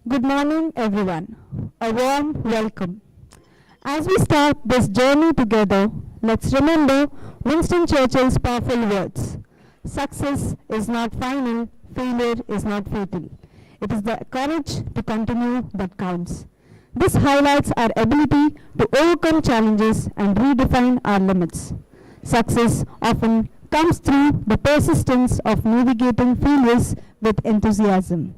Good morning, everyone. A warm welcome. As we start this journey together, let's remember Winston Churchill's powerful words. Success is not final, failure is not fatal. It is the courage to continue that counts. This highlights our ability to overcome challenges and redefine our limits. Success often comes through the persistence of navigating failures with enthusiasm.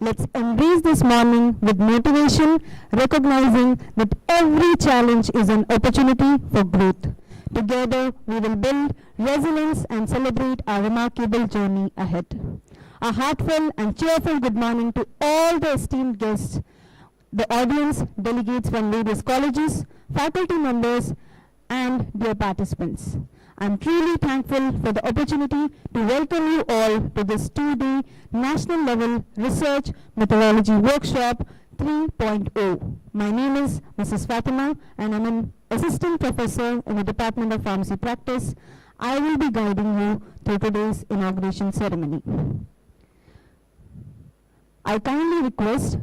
Let's embrace this morning with motivation, recognizing that every challenge is an opportunity for growth. Together, we will build resilience and celebrate our remarkable journey ahead. A heartfelt and cheerful good morning to all the esteemed guests, the audience, delegates from various colleges, faculty members, and dear participants. I'm truly thankful for the opportunity to welcome you all to this 2-day National Level Research Methodology Workshop 3.0. My name is Mrs. Fatima and I'm an Assistant Professor in the Department of Pharmacy Practice. I will be guiding you through today's inauguration ceremony. I kindly request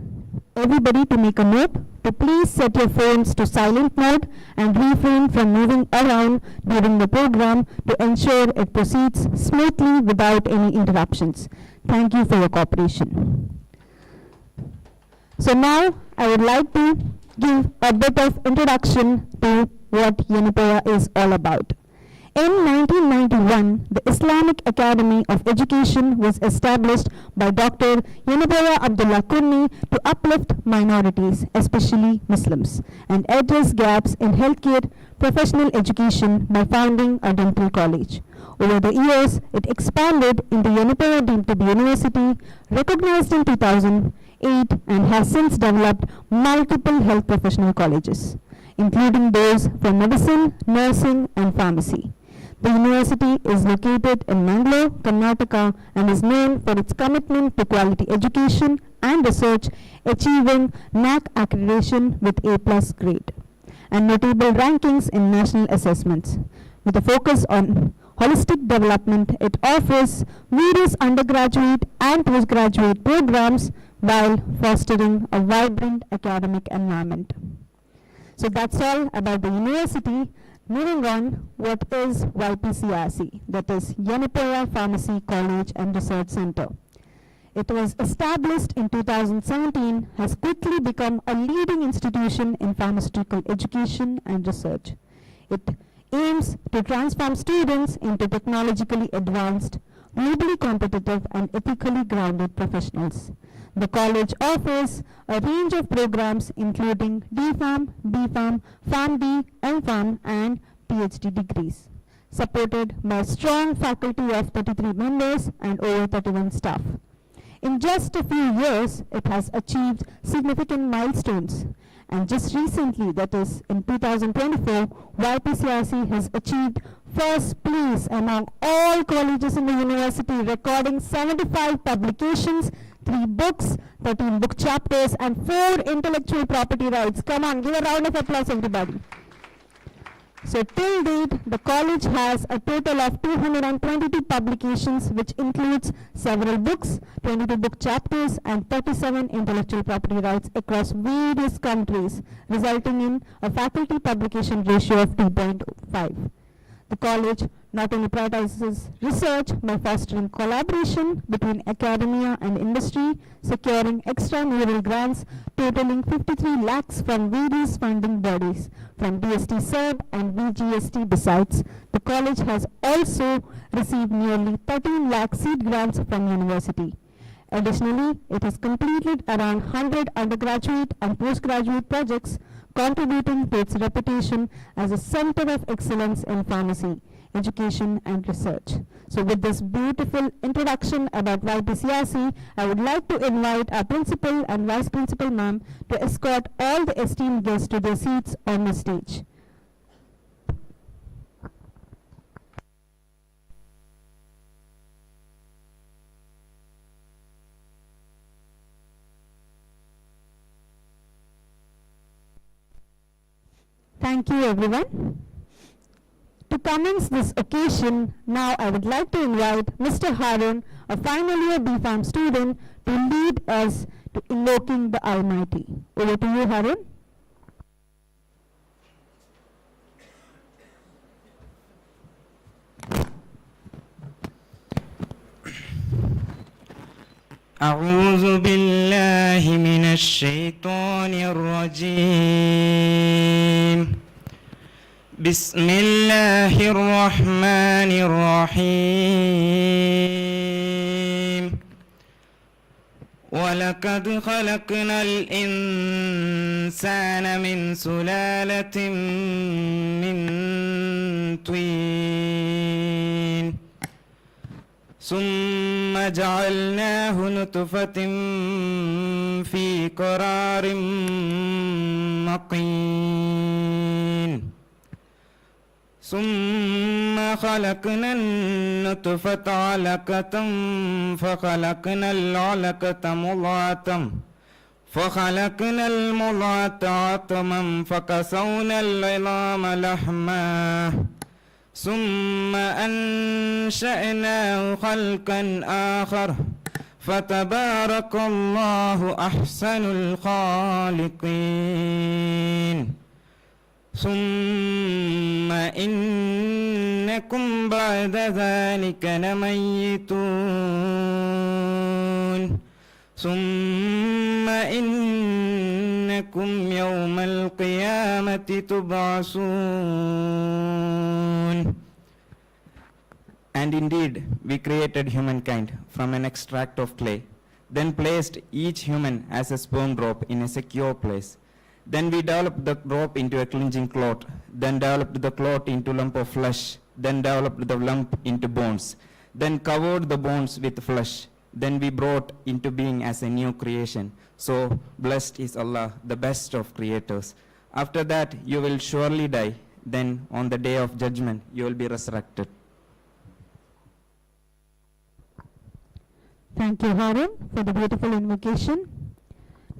everybody to make a note to please set your phones to silent mode and refrain from moving around during the program to ensure it proceeds smoothly without any interruptions. Thank you for your cooperation. So now I would like to give a bit of introduction to what Yenepoya is all about. In 1991, the Islamic Academy of Education was established by Dr. Yenepoya Abdullah Kunni to uplift minorities, especially Muslims, and address gaps in healthcare professional education by founding a dental college. Over the years, it expanded into Yenepoya deemed to be university, recognized in 2008, and has since developed multiple health professional colleges, including those for medicine, nursing, and pharmacy. The university is located in Mangalore, Karnataka, and is known for its commitment to quality education and research, achieving NAC accreditation with A+ grade, and notable rankings in national assessments. With a focus on holistic development, it offers various undergraduate and postgraduate programs while fostering a vibrant academic environment. So that's all about the university. Moving on, what is YPCRC? That is Yenepoya Pharmacy College and Research Center. It was established in 2017, has quickly become a leading institution in pharmaceutical education and research. It aims to transform students into technologically advanced, globally competitive, and ethically grounded professionals. The college offers a range of programs including DPharm, BPharm, PharmD, MPharm, and PhD degrees, supported by a strong faculty of 33 members and over 31 staff. In just a few years, it has achieved significant milestones. And just recently, that is in 2024, YPCRC has achieved first place among all colleges in the university, recording 75 publications, 3 books, 13 book chapters, and 4 intellectual property rights. Come on, give a round of applause, everybody. So till date, the college has a total of 222 publications, which includes several books, 22 book chapters, and 37 intellectual property rights across various countries, resulting in a faculty publication ratio of 2.5. The college not only prioritizes research by fostering collaboration between academia and industry, securing extramural grants totaling 53 lakhs from various funding bodies from DST SERB and VGST. Besides, the college has also received nearly 13 lakh seed grants from university. Additionally, it has completed around 100 undergraduate and postgraduate projects, contributing to its reputation as a center of excellence in pharmacy, education and research. So with this beautiful introduction about YPCRC, I would like to invite our principal and vice principal ma'am to escort all the esteemed guests to their seats on the stage. Thank you, everyone. To commence this occasion, now I would like to invite Mr. Harun, a final year B.Pharm student, to lead us to invoking the Almighty. Over to you, Harun. أعوذ بالله من الشيطان الرجيم. بسم الله الرحمن الرحيم. ولقد خلقنا الإنسان من سلالة من طين ثم جعلناه نطفة في قرار مكين ثم خلقنا النطفة علقة فخلقنا العلقة مضغة فخلقنا المضغة عظما فكسونا العظام لحما ثم أنشأناه خلقا آخر فتبارك الله أحسن الخالقين. ثم إنكم بعد ذلك لميتون ثم إنكم يوم القيامة تبعثون. And indeed, we created humankind from an extract of clay, then placed each human as a sperm drop in a secure place. Then we developed the drop into a clinging clot, then developed the clot into lump of flesh, then developed the lump into bones, then covered the bones with flesh. Then we brought into being as a new creation. So blessed is Allah, the best of creators. After that, you will surely die. Then on the day of judgment, you will be resurrected. Thank you, Harun, for the beautiful invocation.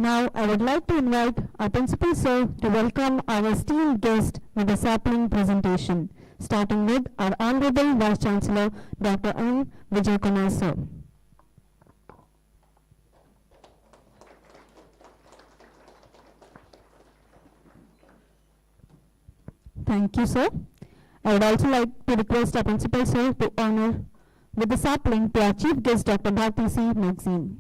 Now, I would like to invite our principal sir to welcome our esteemed guest with a sapling presentation, starting with our Honorable Vice Chancellor, Dr. N. Vijay Kumar sir. Thank you, sir. I would also like to request our principal sir to honor with the sapling to our chief guest, Dr. Bharti C. Maxine.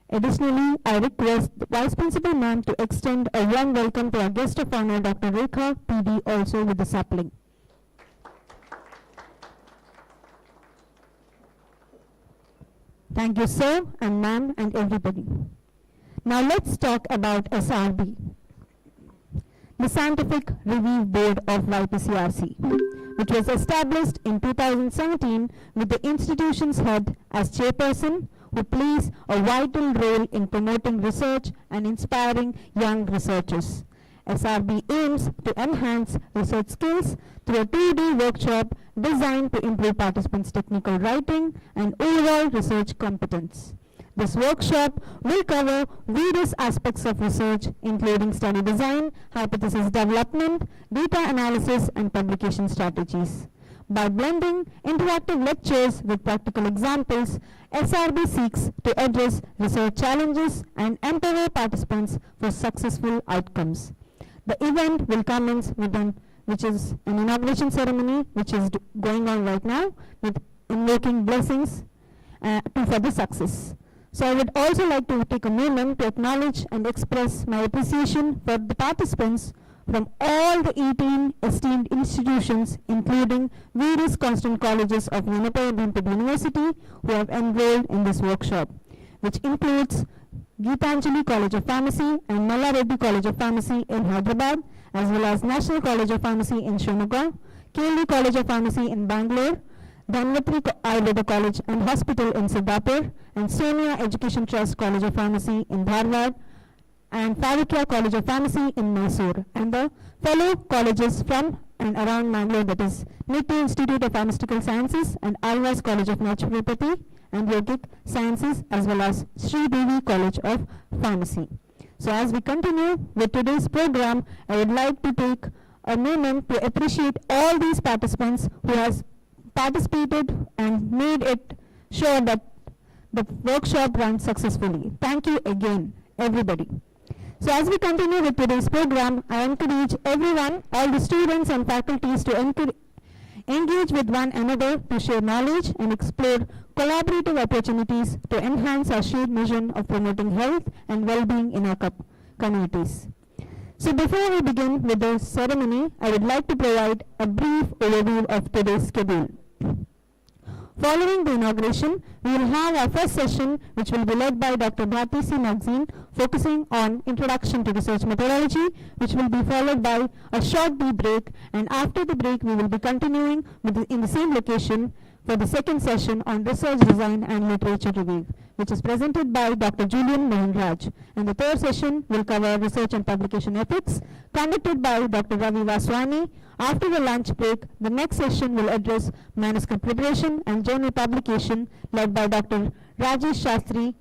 Additionally, I request the Vice Principal Ma'am to extend a warm welcome to our guest of honor, Dr. Rekha, PD, also with the sapling. Thank you, sir and ma'am and everybody. Now let's talk about SRB, the Scientific Review Board of YPCRC, which was established in 2017 with the institution's head as chairperson, who plays a vital role in promoting research and inspiring young researchers. SRB aims to enhance research skills through a 2-day workshop designed to improve participants' technical writing and overall research competence. This workshop will cover various aspects of research, including study design, hypothesis development, data analysis, and publication strategies. By blending interactive lectures with practical examples, SRB seeks to address research challenges and empower participants for successful outcomes. The event will commence with which is an inauguration ceremony, which is going on right now, with invoking blessings to further success. So I would also like to take a moment to acknowledge and express my appreciation for the participants from all the 18 esteemed institutions, including various constant colleges of Yenepoya University, who have enrolled in this workshop, which includes Geetanjali College of Pharmacy and Malla Reddy College of Pharmacy in Hyderabad, as well as National College of Pharmacy in Shimoga, KLD College of Pharmacy in Bangalore, Dhanvatri Ayurveda College and Hospital in Siddhapur, and Sonia Education Trust College of Pharmacy in Dharwad, and Favikya College of Pharmacy in Mysore, and the fellow colleges from and around Mangalore, that is Nitya Institute of Pharmaceutical Sciences and Alvas College of Naturopathy and Yogic Sciences, as well as Sri Devi College of Pharmacy. So as we continue with today's program, I would like to take a moment to appreciate all these participants who has participated and made it sure that the workshop runs successfully. Thank you again, everybody. So as we continue with today's program, I encourage everyone, all the students and faculties to engage with one another to share knowledge and explore collaborative opportunities to enhance our shared mission of promoting health and well-being in our communities. So before we begin with the ceremony, I would like to provide a brief overview of today's schedule. Following the inauguration, we will have our first session, which will be led by Dr. Bharti C. Magazine, focusing on Introduction to Research Methodology, which will be followed by a short tea break, and after the break, we will be continuing with in the same location for the second session on Research Design and Literature Review, which is presented by Dr. Julian Mohanraj. And the third session will cover Research and Publication Ethics, conducted by Dr. Ravi Vaswani. After the lunch break, the next session will address manuscript preparation and journal publication, led by Dr. Rajesh Shastri,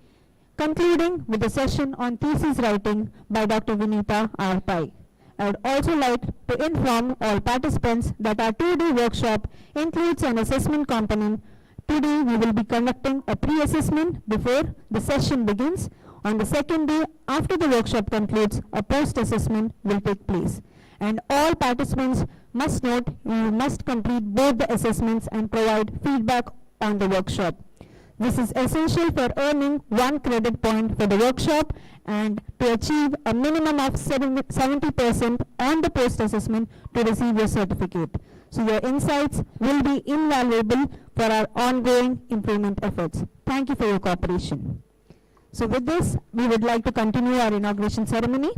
concluding with a session on thesis writing by Dr. Vinita R. Pai. I would also like to inform all participants that our two-day workshop includes an assessment component. Today we will be conducting a pre-assessment before the session begins. On the second day, after the workshop concludes, a post-assessment will take place. And all participants must note you must complete both the assessments and provide feedback on the workshop. This is essential for earning 1 credit point for the workshop and to achieve a minimum of 70% on the post-assessment to receive your certificate. So your insights will be invaluable for our ongoing improvement efforts. Thank you for your cooperation. So with this, we would like to continue our inauguration ceremony.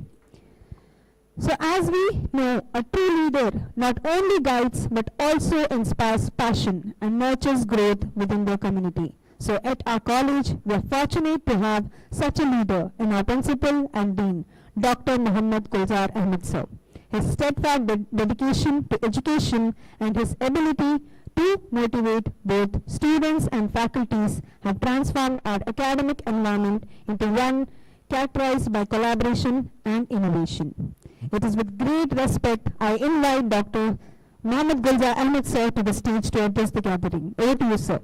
So as we know, a true leader not only guides but also inspires passion and nurtures growth within their community. So at our college, we are fortunate to have such a leader in our principal and dean, Dr. Muhammad Gulzar Ahmed sir. His steadfast dedication to education and his ability to motivate both students and faculties have transformed our academic environment into one characterized by collaboration and innovation. It is with great respect I invite Dr. Muhammad Gulzar Ahmed sir to the stage to address the gathering. Over to you, sir.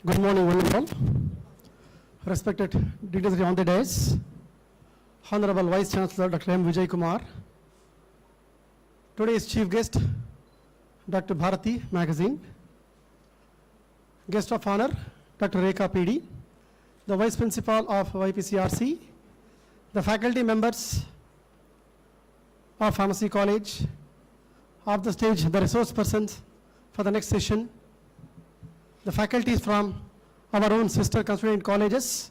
Good morning, one and all. Respected dignitaries on the dais, Honorable Vice Chancellor Dr. M. Vijay Kumar, today's chief guest, Dr. Bharati Magazine, guest of honor, Dr. Rekha PD, the Vice Principal of YPCRC, the faculty members of Pharmacy College, off the stage, the resource persons for the next session, the faculties from our own sister constituent colleges,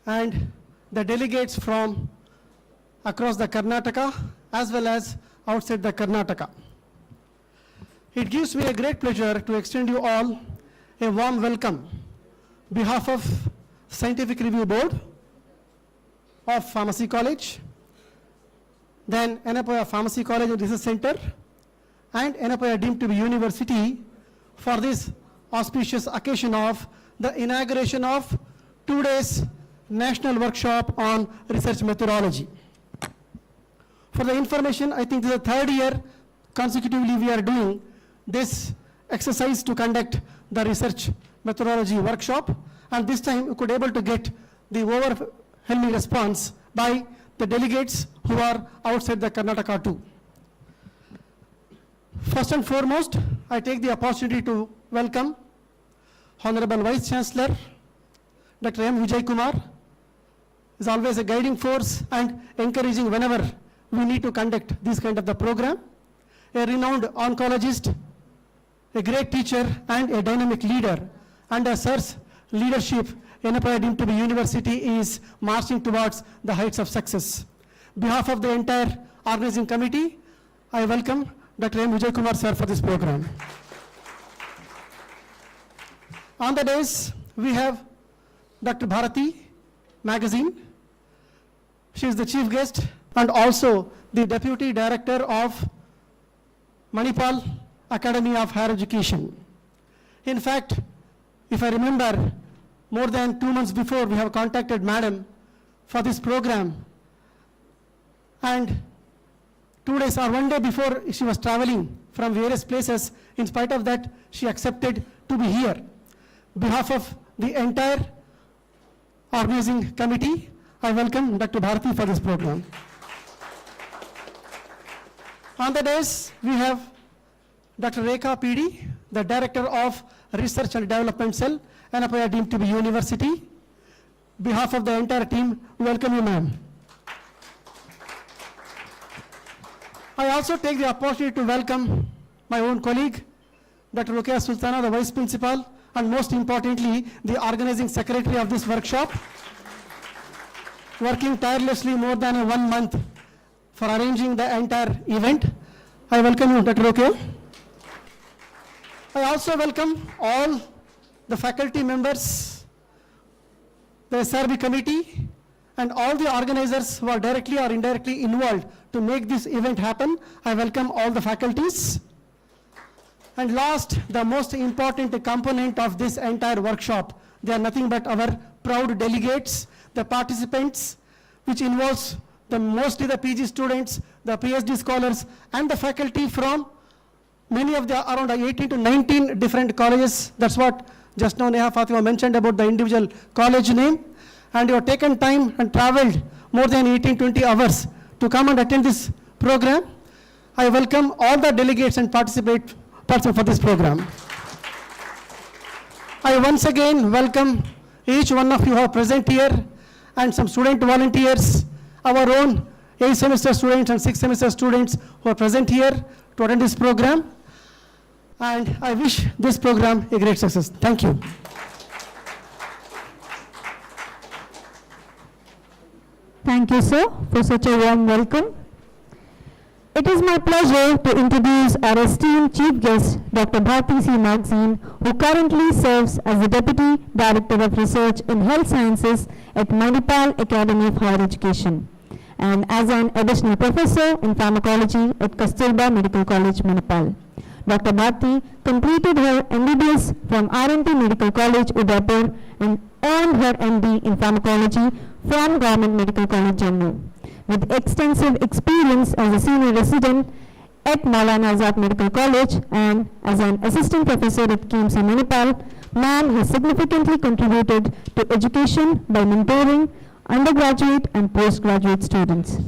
and the delegates from across the Karnataka as well as outside the Karnataka. It gives me a great pleasure to extend you all a warm welcome on behalf of Scientific Review Board of Pharmacy College, then Yenepoya Pharmacy College and Research Center, and Yenepoya deemed to be university for this auspicious occasion of the inauguration of 2 days national workshop on research methodology. For the information, I think this is the 3rd year consecutively we are doing this exercise to conduct the research methodology workshop, and this time we could able to get the overwhelming response by the delegates who are outside the Karnataka too. First and foremost, I take the opportunity to welcome Honorable Vice Chancellor Dr. M. Vijay Kumar. Is always a guiding force and encouraging whenever we need to conduct this kind of the program. A renowned oncologist, a great teacher and a dynamic leader. Under Sir's leadership, Yenepoya deemed to be university is marching towards the heights of success. On behalf of the entire organizing committee, I welcome Dr. M. Vijay Kumar sir for this program. On the days, we have Dr. Bharati magazine. She is the chief guest and also the Deputy Director of Manipal Academy of Higher Education. In fact, if I remember, more than 2 months before, we have contacted Madam for this program. And 2 days or 1 day before, she was traveling from various places. In spite of that, she accepted to be here. On behalf of the entire organizing committee, I welcome Dr. Bharati for this program. On the days, we have Dr. Rekha PD, the Director of Research and Development Cell, Yenepoya deemed to be university. On behalf of the entire team, we welcome you, ma'am. I also take the opportunity to welcome my own colleague, Dr. Rukia Sultana, the Vice Principal, and most importantly, the Organizing Secretary of this workshop, working tirelessly more than 1 month for arranging the entire event. I welcome you, Dr. Rukia. I also welcome all the faculty members, the SRB committee, and all the organizers who are directly or indirectly involved to make this event happen. I welcome all the faculties. And last, the most important component of this entire workshop, they are nothing but our proud delegates, the participants, which involves mostly the PG students, the PhD scholars, and the faculty from many of the around 18 to 19 different colleges. That's what just now Neha Fatima mentioned about the individual college name. And you have taken time and traveled more than 18-20 hours to come and attend this program. I welcome all the delegates and participants for this program. I once again welcome each one of you who are present here and some student volunteers, our own 8th semester students and 6th semester students who are present here to attend this program. And I wish this program a great success. Thank you. Thank you, sir, for such a warm welcome. It is my pleasure to introduce our esteemed chief guest, Dr. Bharti C. Magazine, who currently serves as the Deputy Director of Research in Health Sciences at Manipal Academy of Higher Education, and as an additional professor in pharmacology at Kasturba Medical College, Manipal. Dr. Bharti completed her MBBS from R&T Medical College, Udaipur, and earned her MD in pharmacology from Government Medical College, Jammu. With extensive experience as a senior resident at Maulana Azad Medical College and as an assistant professor at KIMS Manipal, ma'am has significantly contributed to education by mentoring undergraduate and postgraduate students.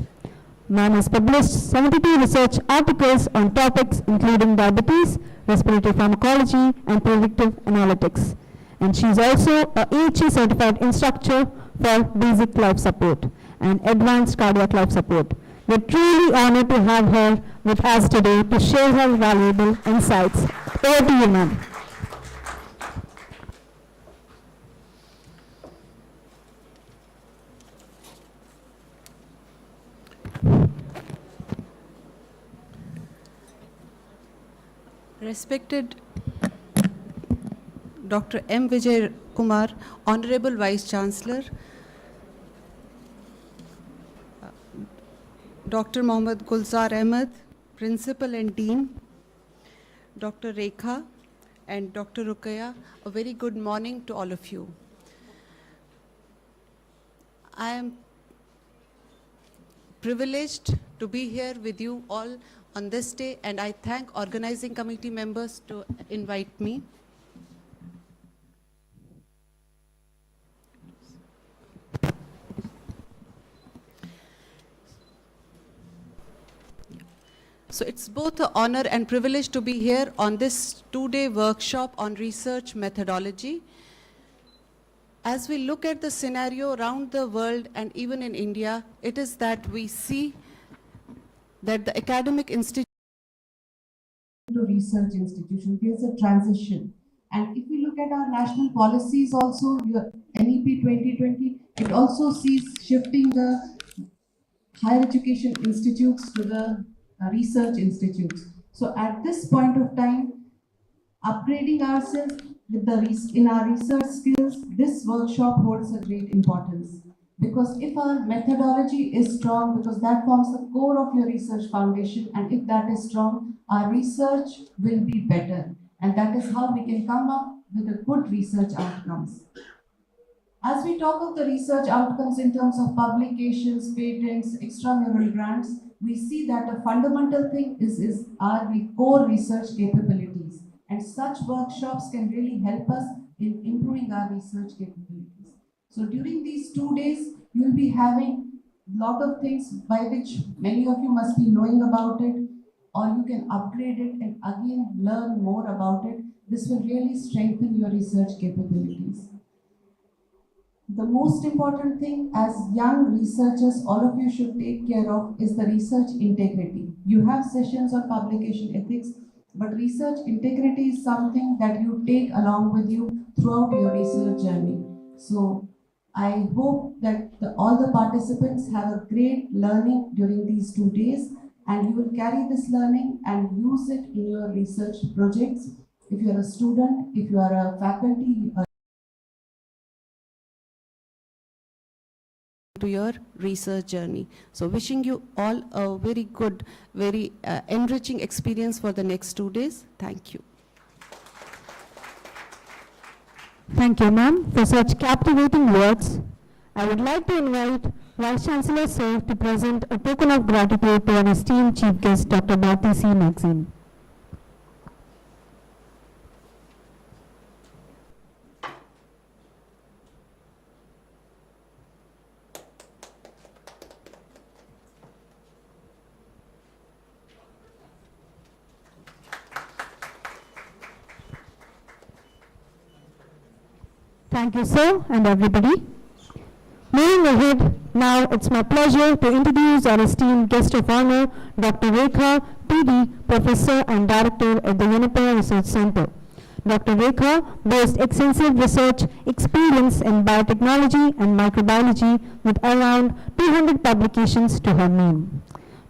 Ma'am has published 72 research articles on topics including diabetes, respiratory pharmacology, and predictive analytics. And she is also a AHE certified instructor for basic life support and advanced cardiac life support. We're truly honored to have her with us today to share her valuable insights. Over to you, ma'am. Respected Dr. M. Vijay Kumar, Honorable Vice Chancellor, Dr. Mohammad Gulzar Ahmed, Principal and Dean, Dr. Rekha, and Dr. Rukaya, a very good morning to all of you. I am privileged to be here with you all on this day, and I thank organizing committee members to invite me. So it's both an honor and privilege to be here on this two-day workshop on research methodology. As we look at the scenario around the world and even in India, it is that we see that the academic institution to research institution, there's a transition. And if we look at our national policies also, your NEP 2020, it also sees shifting the higher education institutes to the research institutes. So at this point of time, upgrading ourselves with in our research skills, this workshop holds a great importance. Because if our methodology is strong, because that forms the core of your research foundation, and if that is strong, our research will be better. And that is how we can come up with a good research outcomes. As we talk of the research outcomes in terms of publications, patents, extramural grants, we see that a fundamental thing is our core research capabilities. And such workshops can really help us in improving our research capabilities. So during these 2 days, you will be having a lot of things by which many of you must be knowing about it, or you can upgrade it and again learn more about it. This will really strengthen your research capabilities. The most important thing as young researchers, all of you should take care of is the research integrity. You have sessions on publication ethics, but research integrity is something that you take along with you throughout your research journey. So I hope that all the participants have a great learning during these 2 days, and you will carry this learning and use it in your research projects. If you are a student, if you are a faculty, to your research journey. So wishing you all a very good, very enriching experience for the next 2 days. Thank you. Thank you, ma'am, for such captivating words. I would like to invite Vice Chancellor Sir to present a token of gratitude to our esteemed Chief Guest, Dr. Bharti C. Maxine. Thank you, sir, and everybody. Moving ahead, now it's my pleasure to introduce our esteemed guest of honor, Dr. Rekha, PD, Professor and Director at the Yenepoya Research Center. Dr. Rekha boasts extensive research experience in biotechnology and microbiology with around 200 publications to her name.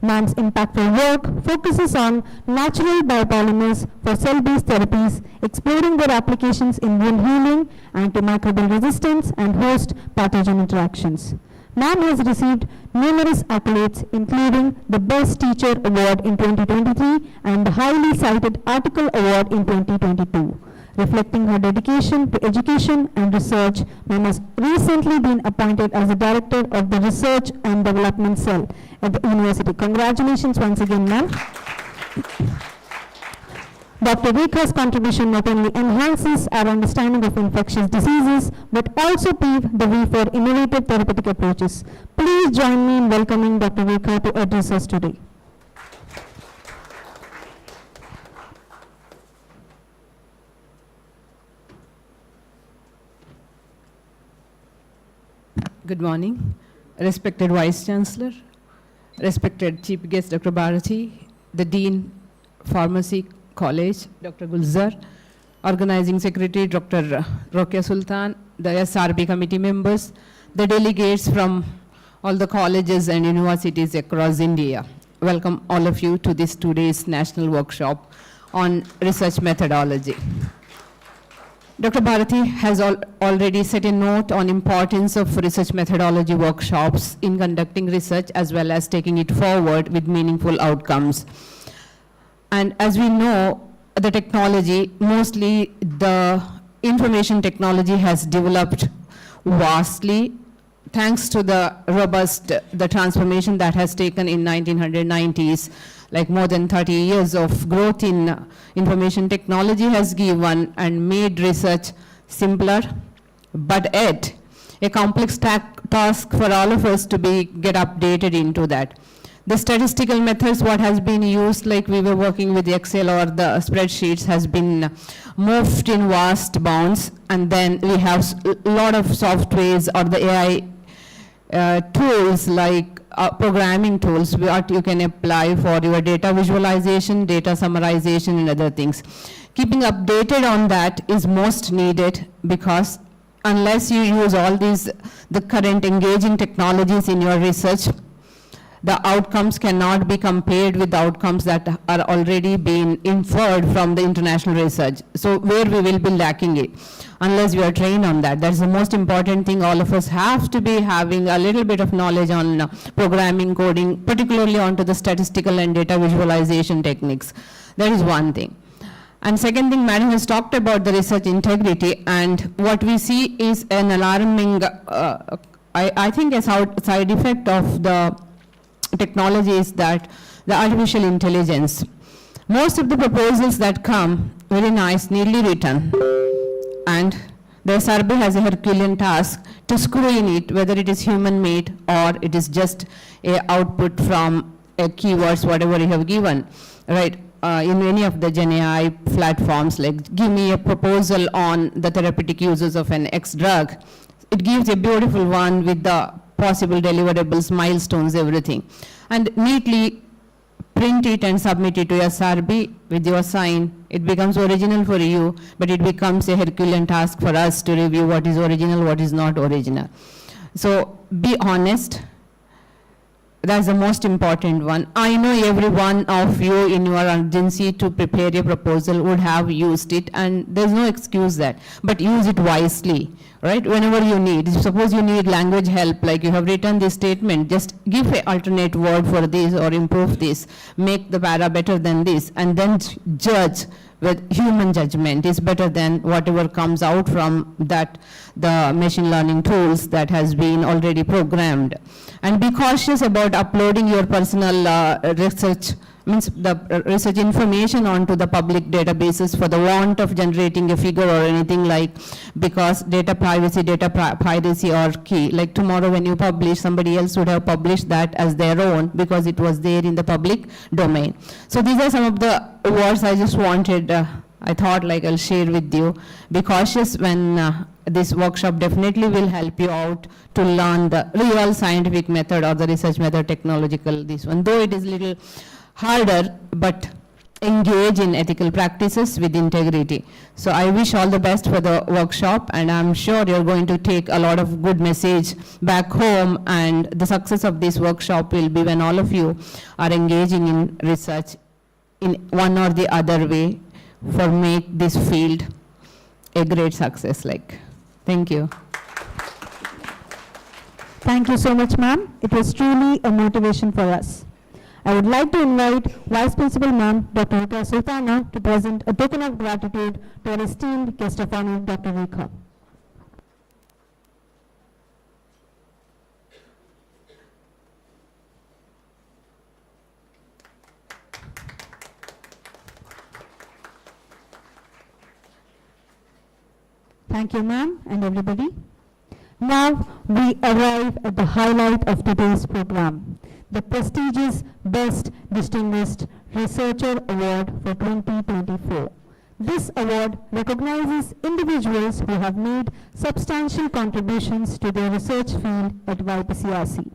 Ma'am's impactful work focuses on natural biopolymers for cell-based therapies, exploring their applications in wound healing, antimicrobial resistance, and host pathogen interactions. Ma'am has received numerous accolades, including the Best Teacher Award in 2023 and the highly cited Article Award in 2022. Reflecting her dedication to education and research, Ma'am has recently been appointed as the Director of the Research and Development Cell at the University. Congratulations once again, Ma'am. Dr. Rekha's contribution not only enhances our understanding of infectious diseases, but also pave the way for innovative therapeutic approaches. Please join me in welcoming Dr. Rekha to address us today. Good morning, respected Vice Chancellor, respected Chief Guest Dr. Bharati, the Dean, Pharmacy College, Dr. Gulzar, Organizing Secretary Dr. Rokia Sultan, the SRB committee members, the delegates from all the colleges and universities across India. Welcome all of you to this 2 days national workshop on research methodology. Dr. Bharati has already set a note on importance of research methodology workshops in conducting research as well as taking it forward with meaningful outcomes. And as we know, the technology, mostly the information technology has developed vastly thanks to the robust, the transformation that has taken in 1990s, like more than 30 years of growth in information technology has given and made research simpler, but yet a complex task for all of us to get updated into that. The statistical methods, what has been used, like we were working with Excel or the spreadsheets, has been moved in vast bounds, and then we have a lot of softwares or the AI tools like programming tools what you can apply for your data visualization, data summarization, and other things. Keeping updated on that is most needed, because unless you use all these, the current engaging technologies in your research, the outcomes cannot be compared with the outcomes that are already being inferred from the international research. So where we will be lacking it, unless we are trained on that. That's the most important thing. All of us have to be having a little bit of knowledge on programming, coding, particularly onto the statistical and data visualization techniques. That is one thing. And second thing, Madam has talked about the research integrity, and what we see is an alarming, I think a side effect of the technology is that the artificial intelligence. Most of the proposals that come, very nice, neatly written, and the survey has a Herculean task to screen it, whether it is human-made or it is just a output from keywords, whatever you have given, right? In any of the Gen AI platforms, like give me a proposal on the therapeutic uses of an X drug. It gives a beautiful one with the possible deliverables, milestones, everything. And neatly print it and submit it to SRB with your sign. It becomes original for you, but it becomes a Herculean task for us to review what is original, what is not original. So be honest. That's the most important one. I know every one of you in your urgency to prepare a proposal would have used it, and there's no excuse that, but use it wisely, right? Whenever you need. Suppose you need language help, like you have written this statement, just give an alternate word for this or improve this, make the para better than this, and then judge with human judgment is better than whatever comes out from that, the machine learning tools that has been already programmed. And be cautious about uploading your personal research, means the research information onto the public databases for the want of generating a figure or anything, like, because data privacy, piracy are key. Like tomorrow when you publish, somebody else would have published that as their own because it was there in the public domain. So these are some of the words I just wanted, I thought like I'll share with you. Be cautious when this workshop definitely will help you out to learn the real scientific method or the research method technological, this one. Though it is little harder, but engage in ethical practices with integrity. So I wish all the best for the workshop, and I'm sure you're going to take a lot of good message back home, and the success of this workshop will be when all of you are engaging in research in one or the other way for make this field a great success. Thank you. Thank you so much, ma'am. It was truly a motivation for us. I would like to invite Vice Principal Ma'am, Dr. Rika Sultana, to present a token of gratitude to our esteemed guest of honor, Dr. Rika. Thank you, ma'am, and everybody. Now we arrive at the highlight of today's program, the prestigious Best Distinguished Researcher Award for 2024. This award recognizes individuals who have made substantial contributions to their research field at YPCRC,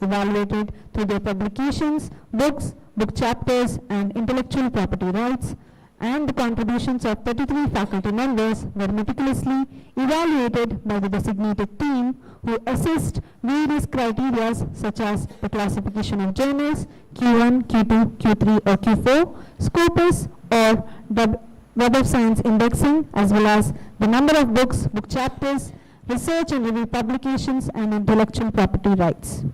evaluated through their publications, books, book chapters, and intellectual property rights, and the contributions of 33 faculty members were meticulously evaluated by the designated team who assessed various criteria such as the classification of journals, Q1, Q2, Q3 or Q4, Scopus or Web of Science indexing, as well as the number of books, book chapters, research and review publications, and intellectual property rights.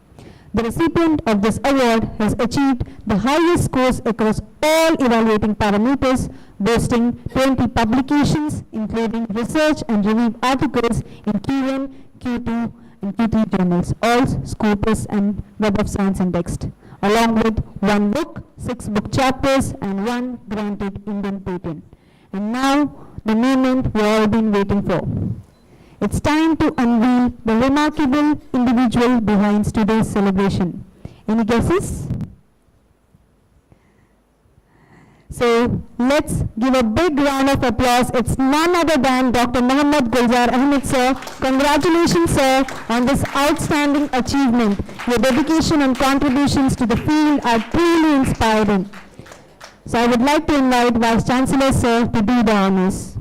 The recipient of this award has achieved the highest scores across all evaluating parameters, boasting 20 publications, including research and review articles in Q1, Q2, and Q3 journals, all Scopus and Web of Science indexed, along with 1 book, 6 book chapters, and 1 granted Indian patent. And now, the moment we've all been waiting for. It's time to unveil the remarkable individual behind today's celebration. Any guesses? So let's give a big round of applause. It's none other than Dr. Mohammad Gulzar Ahmed sir. Congratulations sir on this outstanding achievement. Your dedication and contributions to the field are truly inspiring. So I would like to invite Vice Chancellor sir to do the honors.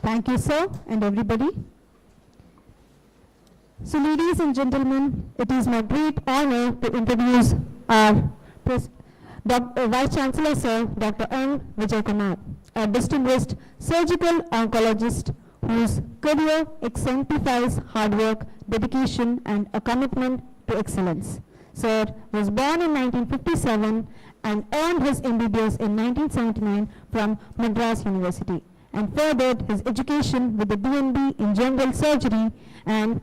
Thank you, sir, and everybody. So, ladies and gentlemen, it is my great honor to introduce our Vice Chancellor, sir, Dr. N. Vijay Kumar, a distinguished surgical oncologist whose career exemplifies hard work, dedication, and a commitment to excellence. Sir was born in 1957 and earned his MBBS in 1979 from Madras University, and furthered his education with a DNB in general surgery and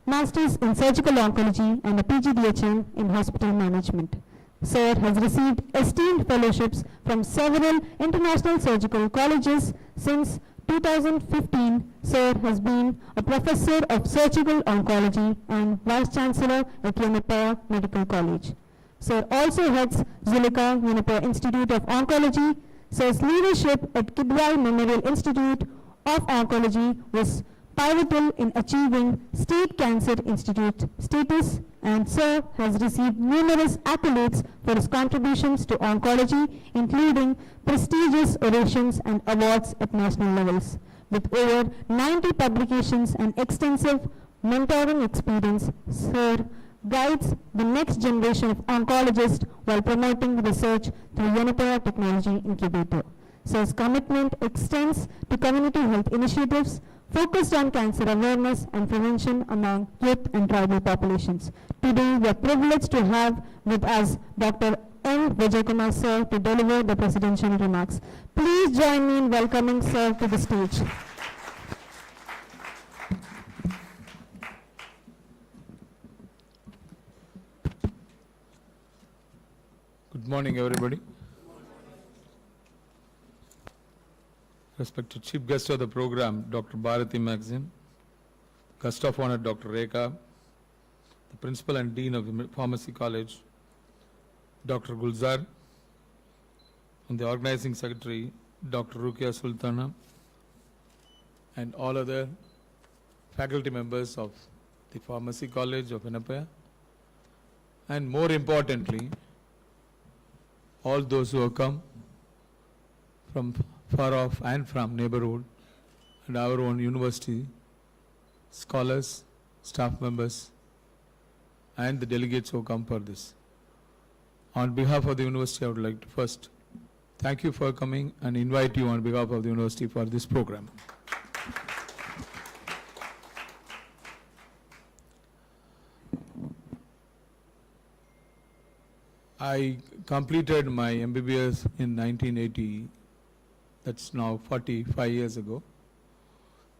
Masters in Surgical Oncology and a PGDHM in Hospital Management. Sir has received esteemed fellowships from several international surgical colleges. Since 2015, Sir has been a professor of surgical oncology and Vice Chancellor at Yenepoya Medical College. Sir also heads Zulika Yenepoya Institute of Oncology. Sir's leadership at Kibrai Memorial Institute of Oncology was pivotal in achieving State Cancer Institute status, and Sir has received numerous accolades for his contributions to oncology, including prestigious orations and awards at national levels. With over 90 publications and extensive mentoring experience, Sir guides the next generation of oncologists while promoting research through Yenepoya Technology Incubator. Sir's commitment extends to community health initiatives focused on cancer awareness and prevention among youth and tribal populations. Today, we are privileged to have with us Dr. N. Vijay Kumar sir to deliver the presidential remarks. Please join me in welcoming sir to the stage. Good morning, everybody. Respected Chief Guest of the program, Dr. Bharati Maxim, Guest of Honor, Dr. Rekha, the Principal and Dean of the Pharmacy College, Dr. Gulzar, and the Organizing Secretary, Dr. Rukia Sultana, and all other faculty members of the Pharmacy College of Yenepoya, and more importantly, all those who have come from far off and from neighborhood and our own university, scholars, staff members, and the delegates who come for this. On behalf of the university, I would like to first thank you for coming and invite you on behalf of the university for this program. I completed my MBBS in 1980. That's now 45 years ago.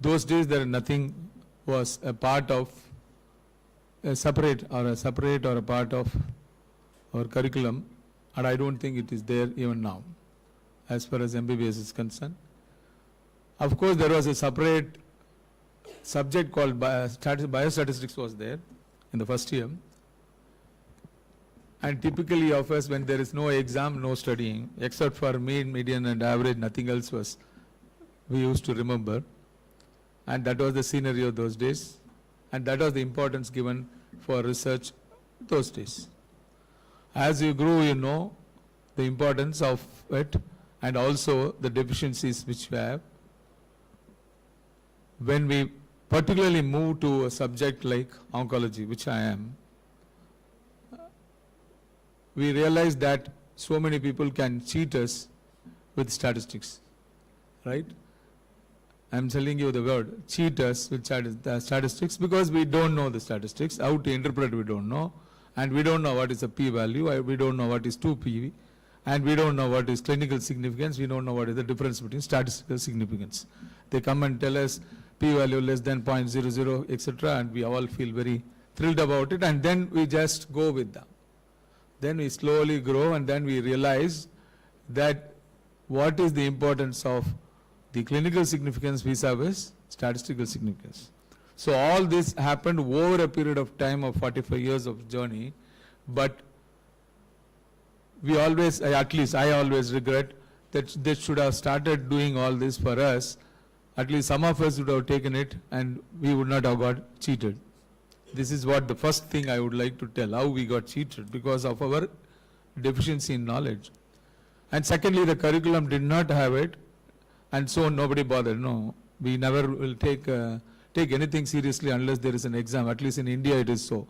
Those days nothing was a part of a separate or a part of our curriculum, and I don't think it is there even now as far as MBBS is concerned. Of course, there was a separate subject called biostatistics was there in the first year, and typically of us, when there is no exam, no studying, except for mean, median and average, nothing else was we used to remember. And that was the scenario those days, and that was the importance given for research those days. As you grow, you know the importance of it and also the deficiencies which we have. When we particularly move to a subject like oncology, which I am, we realized that so many people can cheat us with statistics, right? I'm telling you the word, cheat us with statistics, because we don't know the statistics. How to interpret we don't know. And we don't know what is a p-value, we don't know what is 2p, and we don't know what is clinical significance, we don't know what is the difference between statistical significance. They come and tell us p-value less than 0.00, etc., and we all feel very thrilled about it, and then we just go with them. Then we slowly grow, and then we realize that what is the importance of the clinical significance vis-a-vis statistical significance. So all this happened over a period of time of 45 years of journey, but we always, at least I always regret that they should have started doing all this for us. At least some of us would have taken it and we would not have got cheated. This is what the first thing I would like to tell, how we got cheated because of our deficiency in knowledge. And secondly, the curriculum did not have it, and so nobody bothered. No, we never will take anything seriously unless there is an exam. At least in India it is so.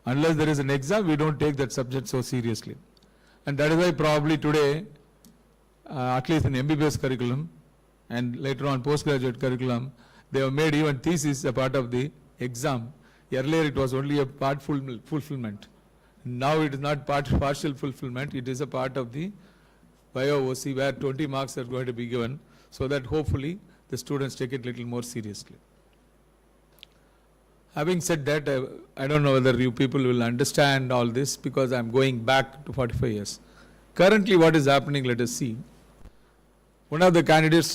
Unless there is an exam, we don't take that subject so seriously. And that is why probably today, at least in MBBS curriculum and later on postgraduate curriculum, they have made even thesis a part of the exam. Earlier it was only a part fulfillment. Now it is not partial fulfillment, it is a part of the bio-OC where 20 marks are going to be given, so that hopefully the students take it a little more seriously. Having said that, I don't know whether you people will understand all this because I am going back to 45 years. Currently what is happening, let us see. One of the candidates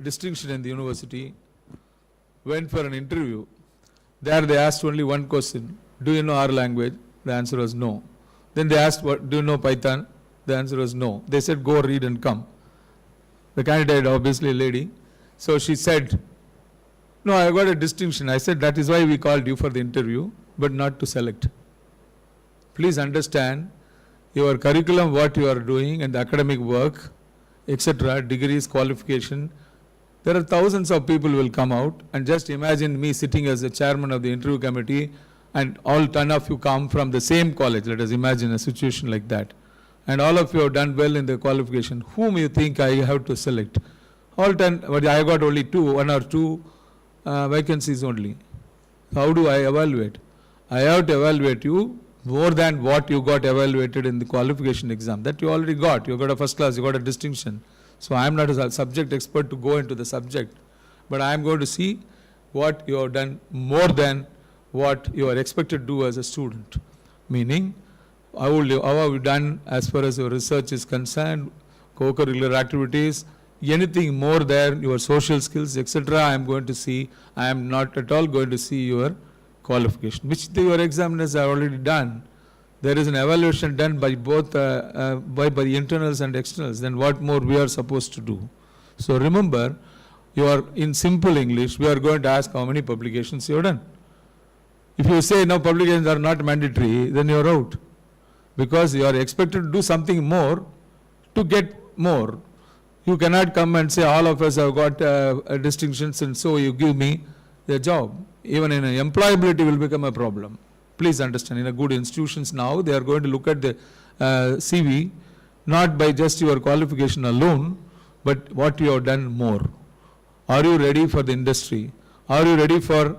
distinction in the university went for an interview. There they asked only one question, do you know our language? The answer was no. Then they asked, do you know Python? The answer was no. They said, go read and come. The candidate, obviously a lady, so she said, no, I got a distinction. I said, that is why we called you for the interview, but not to select. Please understand, your curriculum, what you are doing, and the academic work, etc., degrees, qualification, there are thousands of people will come out, and just imagine me sitting as the chairman of the interview committee, and all 10 of you come from the same college. Let us imagine a situation like that. And all of you have done well in the qualification. Whom you think I have to select? All 10, but I got only one or two vacancies only. How do I evaluate? I have to evaluate you more than what you got evaluated in the qualification exam. That you already got. You got a first class, you got a distinction. So I am not a subject expert to go into the subject. But I am going to see what you have done more than what you are expected to do as a student. Meaning, how have you done as far as your research is concerned, co-curricular activities, anything more than your social skills, etc. I am going to see. I am not at all going to see your qualification, which your examiners have already done. There is an evaluation done by both by the internals and externals. Then what more we are supposed to do? So remember, you are in simple English. We are going to ask how many publications you have done. If you say no, publications are not mandatory, then you are out, because you are expected to do something more to get more. You cannot come and say all of us have got distinctions and so you give me the job. Even in employability will become a problem. Please understand, in a good institutions now, they are going to look at the CV, not by just your qualification alone, but what you have done more. Are you ready for the industry? Are you ready for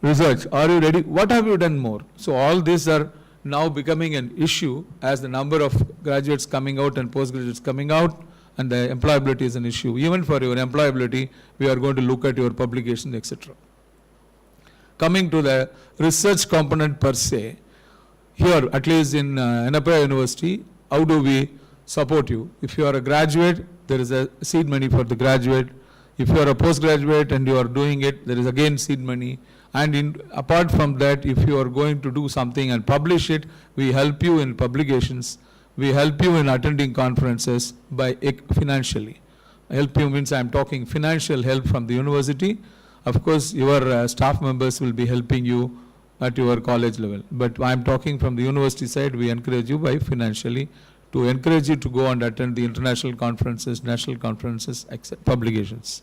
research? Are you ready? What have you done more? So all these are now becoming an issue as the number of graduates coming out and postgraduates coming out, and the employability is an issue. Even for your employability, we are going to look at your publication, etc. Coming to the research component per se, here at least in Yenepoya University, how do we support you? If you are a graduate, there is a seed money for the graduate. If you are a postgraduate and you are doing it, there is again seed money. And apart from that, if you are going to do something and publish it, we help you in publications. We help you in attending conferences by financially. Help you means I am talking financial help from the university. Of course, your staff members will be helping you at your college level. But I am talking from the university side, we encourage you by financially to encourage you to go and attend the international conferences, national conferences, publications.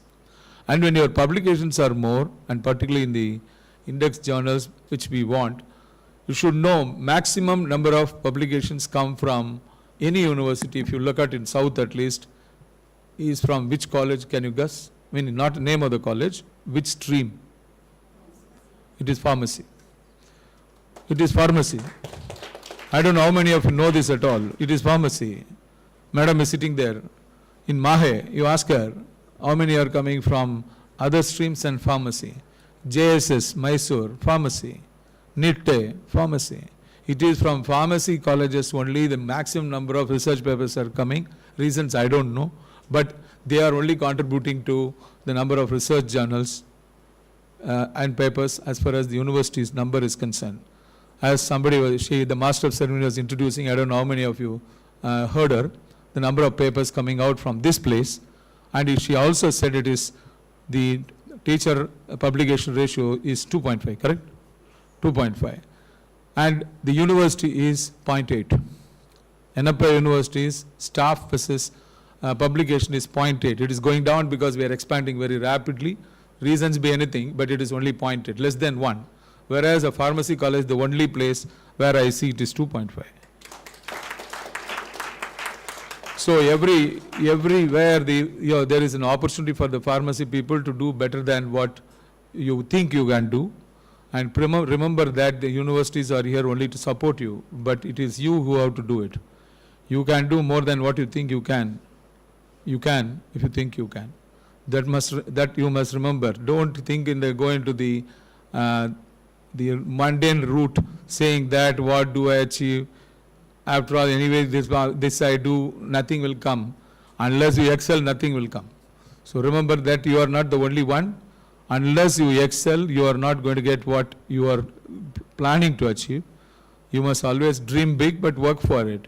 And when your publications are more, and particularly in the index journals which we want, You should know maximum number of publications come from any university, if you look at in South at least, is from which college, can you guess? I mean, not the name of the college, which stream? It is pharmacy. It is pharmacy. I don't know how many of you know this at all. It is pharmacy. Madam is sitting there. In Mahe, you ask her, how many are coming from other streams and pharmacy? JSS, Mysore, pharmacy. NITTE, pharmacy. It is from pharmacy colleges only the maximum number of research papers are coming. Reasons I don't know, but they are only contributing to the number of research journals and papers as far as the university's number is concerned. As somebody was, the master of ceremony was introducing, I don't know how many of you heard her, the number of papers coming out from this place, and she also said it is the teacher publication ratio is 2.5, correct? 2.5. And the university is 0.8. Yenepoya University's staff versus publication is 0.8. It is going down because we are expanding very rapidly. Reasons be anything, but it is only 0.8, less than 1. Whereas a pharmacy college, the only place where I see it is 2.5. So everywhere there is an opportunity for the pharmacy people to do better than what you think you can do. And remember that the universities are here only to support you, but it is you who have to do it. You can do more than what you think you can. You can if you think you can. That you must remember. Don't think go into the mundane route saying that what do I achieve? After all, anyway, this I do, nothing will come. Unless you excel, nothing will come. So remember that you are not the only one. Unless you excel, you are not going to get what you are planning to achieve. You must always dream big, but work for it.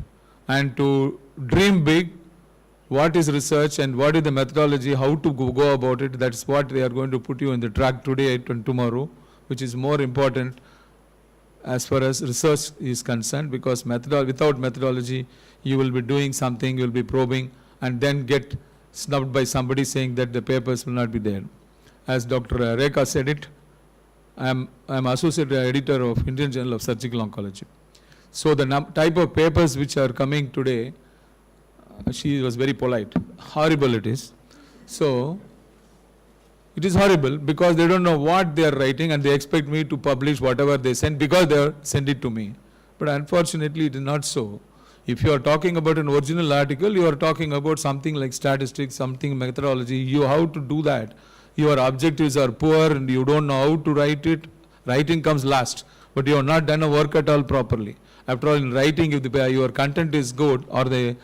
And to dream big, what is research and what is the methodology, how to go about it, that's what they are going to put you in the track today and tomorrow, which is more important as far as research is concerned, because without methodology, you will be doing something, you will be probing, and then get snubbed by somebody saying that the papers will not be there. As Dr. Rekha said it, I am associate editor of Indian Journal of Surgical Oncology. So the type of papers which are coming today, she was very polite. Horrible it is. So it is horrible because they don't know what they are writing and they expect me to publish whatever they send because they send it to me. But unfortunately it is not so. If you are talking about an original article, you are talking about something like statistics, something methodology, you have to do that. Your objectives are poor and you don't know how to write it. Writing comes last, but you have not done a work at all properly. After all, in writing, if your content is good or the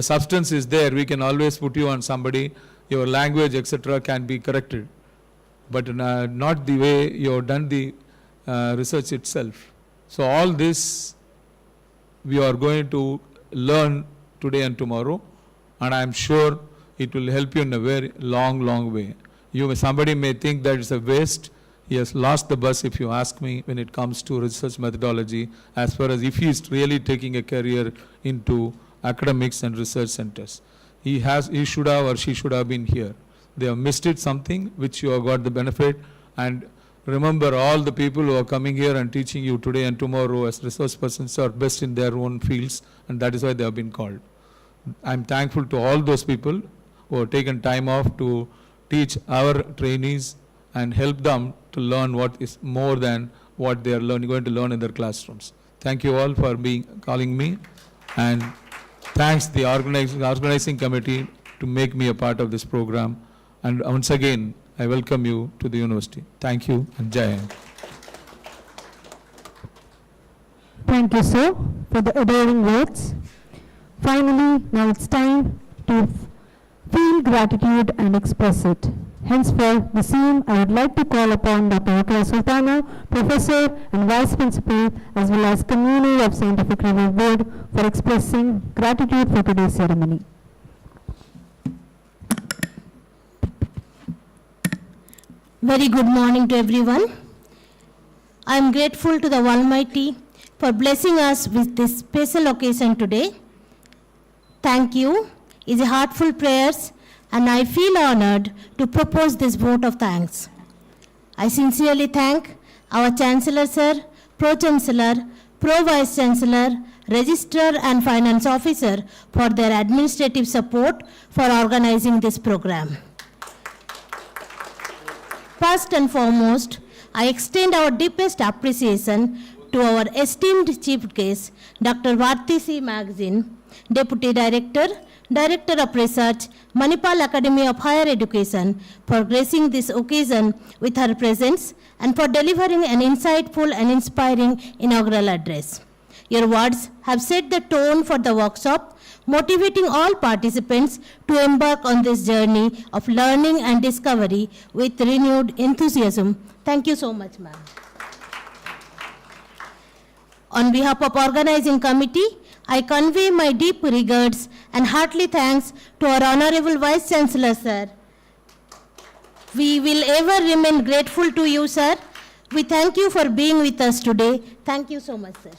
substance is there, we can always put you on somebody, your language, etc. can be corrected. But not the way you have done the research itself. So all this we are going to learn today and tomorrow, and I am sure it will help you in a very long way. Somebody may think that it's a waste. He has lost the bus, if you ask me, when it comes to research methodology, as far as if he is really taking a career into academics and research centers. He should have or she should have been here. They have missed it something which you have got the benefit. And remember, all the people who are coming here and teaching you today and tomorrow as research persons are best in their own fields, and that is why they have been called. I'm thankful to all those people who have taken time off to teach our trainees and help them to learn what is more than what they are going to learn in their classrooms. Thank you all for calling me, and thanks the organizing committee to make me a part of this program. And once again, I welcome you to the university. Thank you and Jai Hind. Thank you, sir, for the adoring words. Finally, now it's time to feel gratitude and express it. Henceforth, the same I would like to call upon Dr. Akra Sultana, Professor and Vice Principal, as well as Convener of Scientific Review Board, for expressing gratitude for today's ceremony. Very good morning to everyone. I am grateful to the Almighty for blessing us with this special occasion today. Thank you is a heartful prayers, and I feel honored to propose this vote of thanks. I sincerely thank our Chancellor Sir Pro-Chancellor, Pro-Vice-Chancellor, Registrar and Finance Officer for their administrative support for organizing this program. First and foremost, I extend our deepest appreciation to our esteemed chief guest, Dr. Bharti C. Magazine, Deputy Director, Director of Research, Manipal Academy of Higher Education, for gracing this occasion with her presence and for delivering an insightful and inspiring inaugural address. Your words have set the tone for the workshop, motivating all participants to embark on this journey of learning and discovery with renewed enthusiasm. Thank you so much, ma'am. On behalf of organizing committee, I convey my deep regards and heartily thanks to our Honorable Vice Chancellor, sir. We will ever remain grateful to you, sir. We thank you for being with us today. Thank you so much, sir.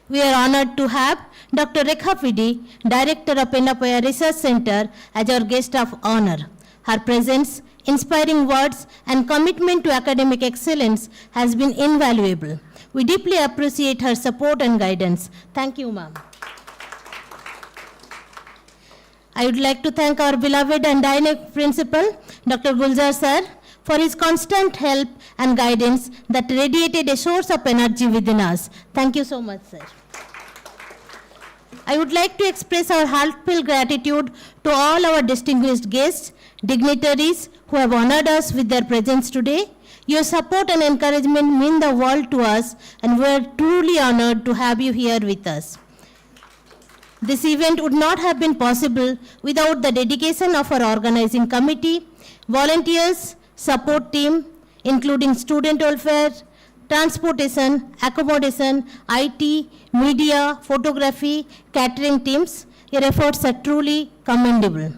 We are honored to have Dr. Rekha Fidi, Director of Yenepoya Research Center, as our guest of honor. Her presence, inspiring words, and commitment to academic excellence has been invaluable. We deeply appreciate her support and guidance. Thank you, ma'am. I would like to thank our beloved and dynamic principal, Dr. Gulzar sir, for his constant help and guidance that radiated a source of energy within us. Thank you so much, sir. I would like to express our heartfelt gratitude to all our distinguished guests, dignitaries who have honored us with their presence today. Your support and encouragement mean the world to us, and we are truly honored to have you here with us. This event would not have been possible without the dedication of our organizing committee, volunteers, support team, including student welfare, transportation, accommodation, IT, media, photography, catering teams. Your efforts are truly commendable.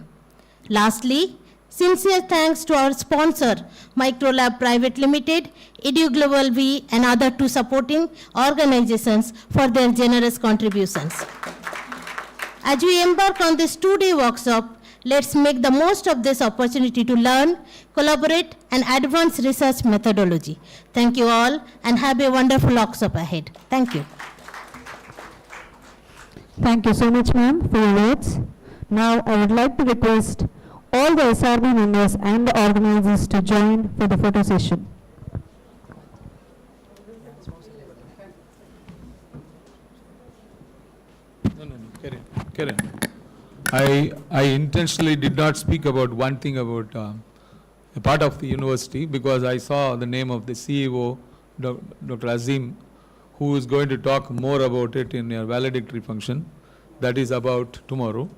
Lastly, sincere thanks to our sponsor, Microlab Private Limited, Edu Global V, and other two supporting organizations for their generous contributions. As we embark on this two-day workshop, let's make the most of this opportunity to learn, collaborate, and advance research methodology. Thank you all, and have a wonderful workshop ahead. Thank you. Thank you so much, ma'am, for your words. Now, I would like to request all the SRB members and the organizers to join for the photo session. No, carry on. I intentionally did not speak about one thing about a part of the university because I saw the name of the CEO, Dr. Azim, who is going to talk more about it in a valedictory function. That is about tomorrow.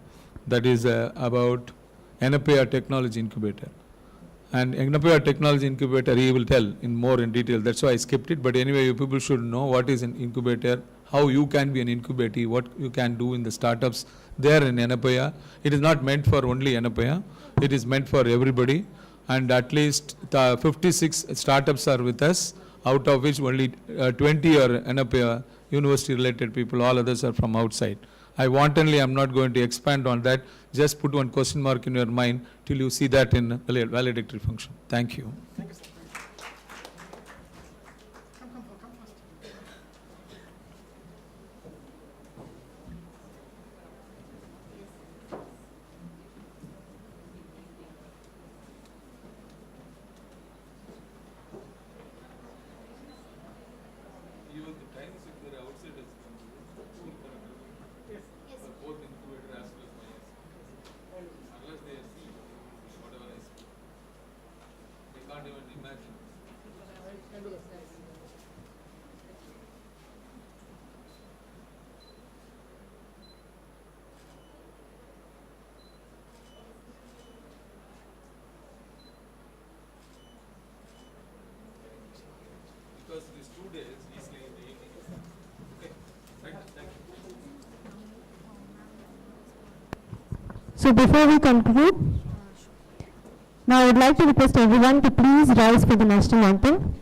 That is about Yenepoya Technology Incubator. And Yenepoya Technology Incubator, he will tell more in detail. That's why I skipped it. But anyway, you people should know what is an incubator, how you can be an incubator, what you can do in the startups there in Yenepoya. It is not meant for only Yenepoya. It is meant for everybody. And at least 56 startups are with us, out of which only 20 are Yenepoya university-related people. All others are from outside. I wantonly am not going to expand on that. Just put one question mark in your mind till you see that in valedictory function. Thank you. Thank you, sir. Because these 2 days, easily in the evening. Okay, right, thank you. So before we conclude, now I would like to request everyone to please rise for the national anthem.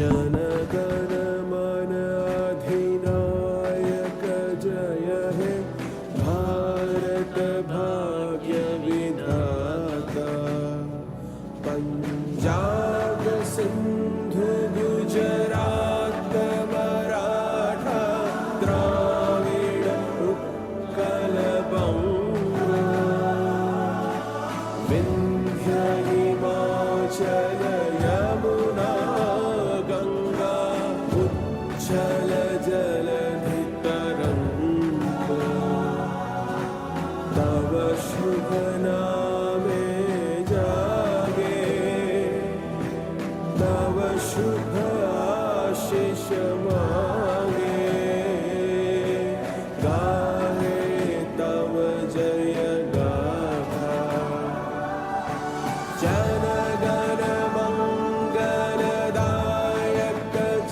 जनगण मन अधिनायक जय हे भारत भाग्य विधाता पंजाब सिंधु गुजरात मराठा द्राविड़ उत्कल बंग विंध्य हिमाचल यमुना गंगा उच्छल जलधि तरंग तव शुभ नामे जागे तव शुभ आशीष मांगे गाहे तव जय गाथा जनगण मंगलदायक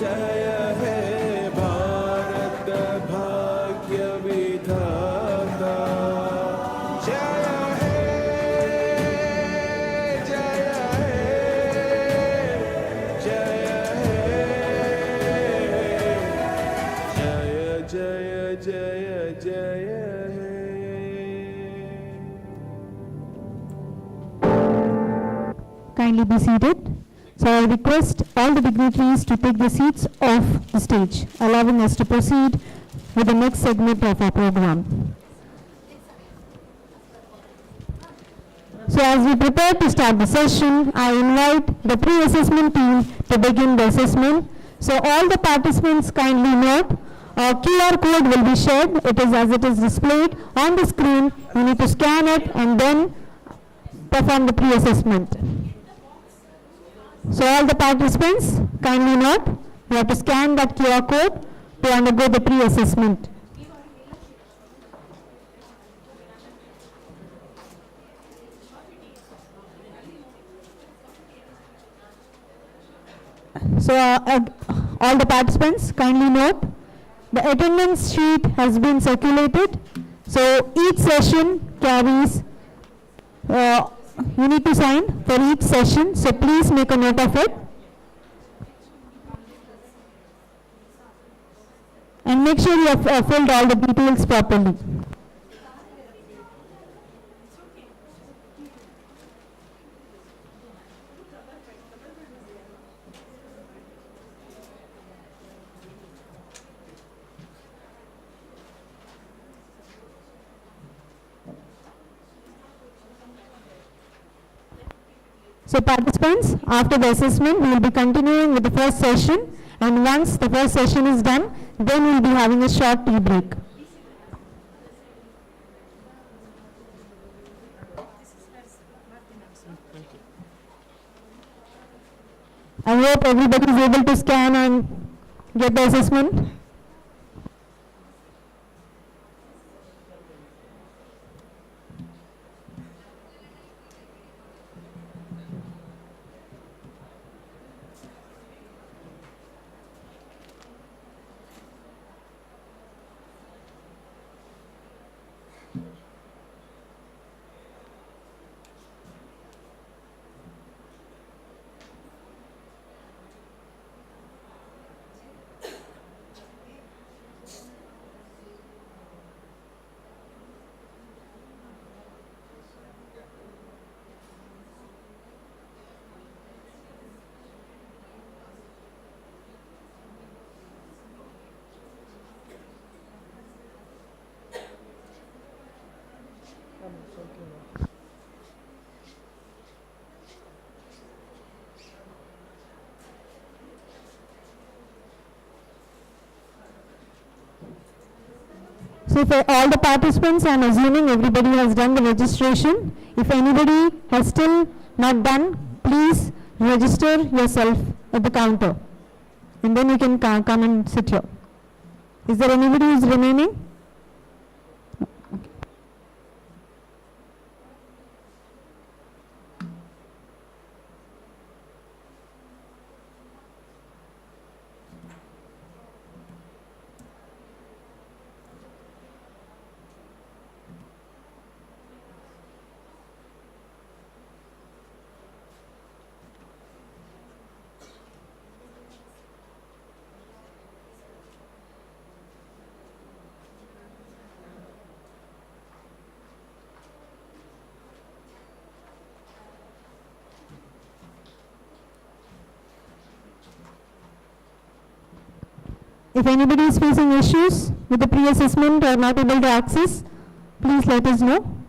जय हे भारत भाग्य विधाता जय हे जय हे जय हे जय जय जय हे Kindly be seated. So I request all the dignitaries to take the seats off the stage, allowing us to proceed with the next segment of our program. So as we prepare to start the session, I invite the pre-assessment team to begin the assessment. So all the participants kindly note, a QR code will be shared. It is as it is displayed on the screen. You need to scan it and then perform the pre-assessment. So all the participants kindly note, you have to scan that QR code to undergo the pre-assessment. So all the participants kindly note, the attendance sheet has been circulated. So each session carries, you need to sign for each session, so please make a note of it. And make sure you have filled all the details properly. So participants, after the assessment, we will be continuing with the first session, and once the first session is done, then we will be having a short tea break. I hope everybody is able to scan and get the assessment. So for all the participants, I am assuming everybody has done the registration. If anybody has still not done, please register yourself at the counter. And then you can come and sit here. Is there anybody who is remaining? If anybody is facing issues with the pre-assessment or not able to access, please let us know.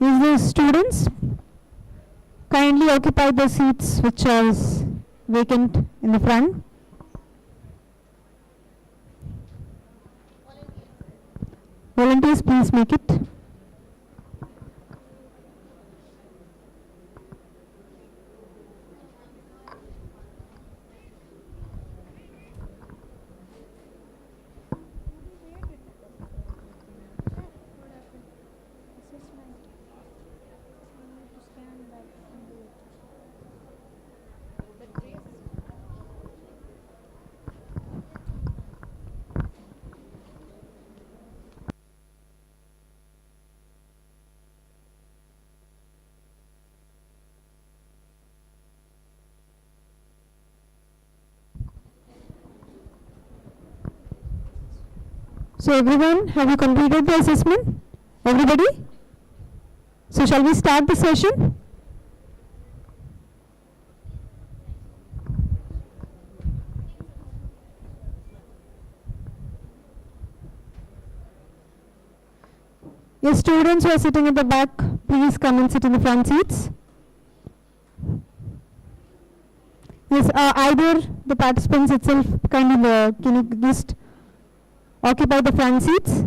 Is the students kindly occupy the seats which are vacant in the front. Volunteers, please make it. So everyone, have you completed the assessment? Everybody? So shall we start the session? Yes, students who are sitting at the back, please come and sit in the front seats. Yes, either the participants itself can you just occupy the front seats?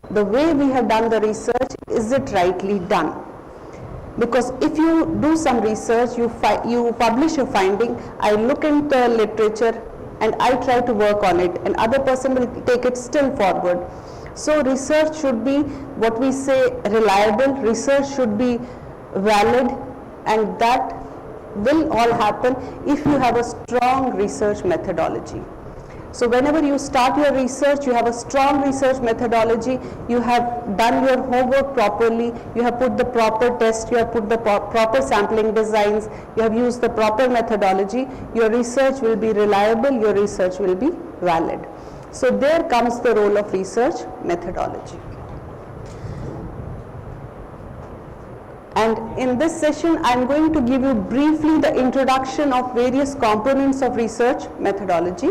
the way we have done the research, is it rightly done? Because if you do some research, you publish a finding, I look into literature and I try to work on it, and other person will take it still forward. So research should be, what we say, reliable, research should be valid, and that will all happen if you have a strong research methodology. So whenever you start your research, you have a strong research methodology, you have done your homework properly, you have put the proper test, you have put the proper sampling designs, you have used the proper methodology, your research will be reliable, your research will be valid. So there comes the role of research methodology. And in this session, I am going to give you briefly the introduction of various components of research methodology.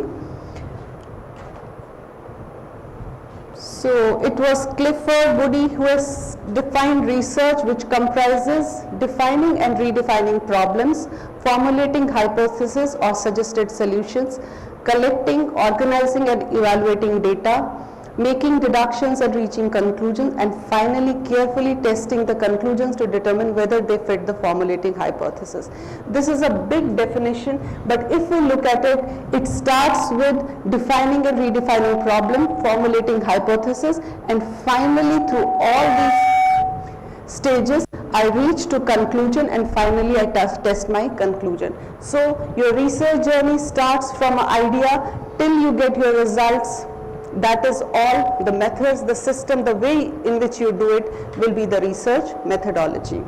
So it was Clifford Woody who has defined research, which comprises defining and redefining problems, formulating hypotheses or suggested solutions, collecting, organizing and evaluating data, making deductions and reaching conclusions, and finally carefully testing the conclusions to determine whether they fit the formulating hypothesis. This is a big definition, but if we look at it, it starts with defining and redefining problem, formulating hypothesis, and finally through all these stages I reach to conclusion, and finally I test my conclusion. So your research journey starts from an idea till you get your results. That is all. The methods, the system, the way in which you do it will be the research methodology.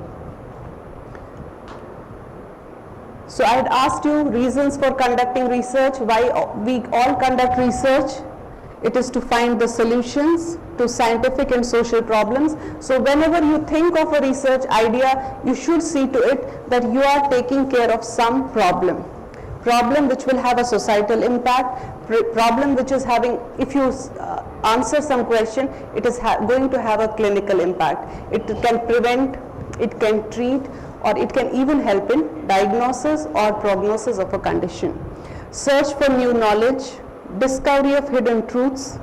So I had asked you reasons for conducting research, why we all conduct research. It is to find the solutions to scientific and social problems. So whenever you think of a research idea, you should see to it that you are taking care of some problem which will have a societal impact, problem which is having, if you answer some question, it is going to have a clinical impact. It can prevent, it can treat, or it can even help in diagnosis or prognosis of a condition. Search for new knowledge, discovery of hidden truths,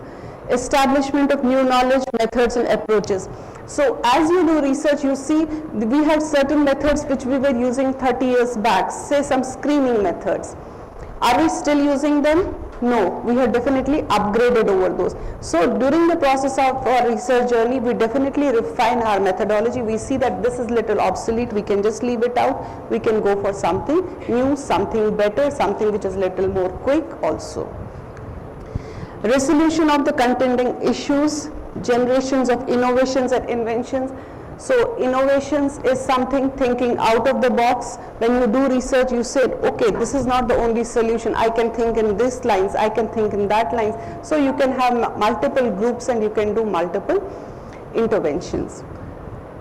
establishment of new knowledge, methods and approaches. So as you do research, you see we had certain methods which we were using 30 years back, say some screening methods. Are we still using them? No, we have definitely upgraded over those. So during the process of our research journey, we definitely refine our methodology. We see that this is little obsolete, we can just leave it out. We can go for something new, something better, something which is little more quick also. Resolution of the contending issues, generations of innovations and inventions. So innovations is something thinking out of the box. When you do research, you said, okay, this is not the only solution. I can think in this lines, I can think in that lines. So you can have multiple groups and you can do multiple interventions.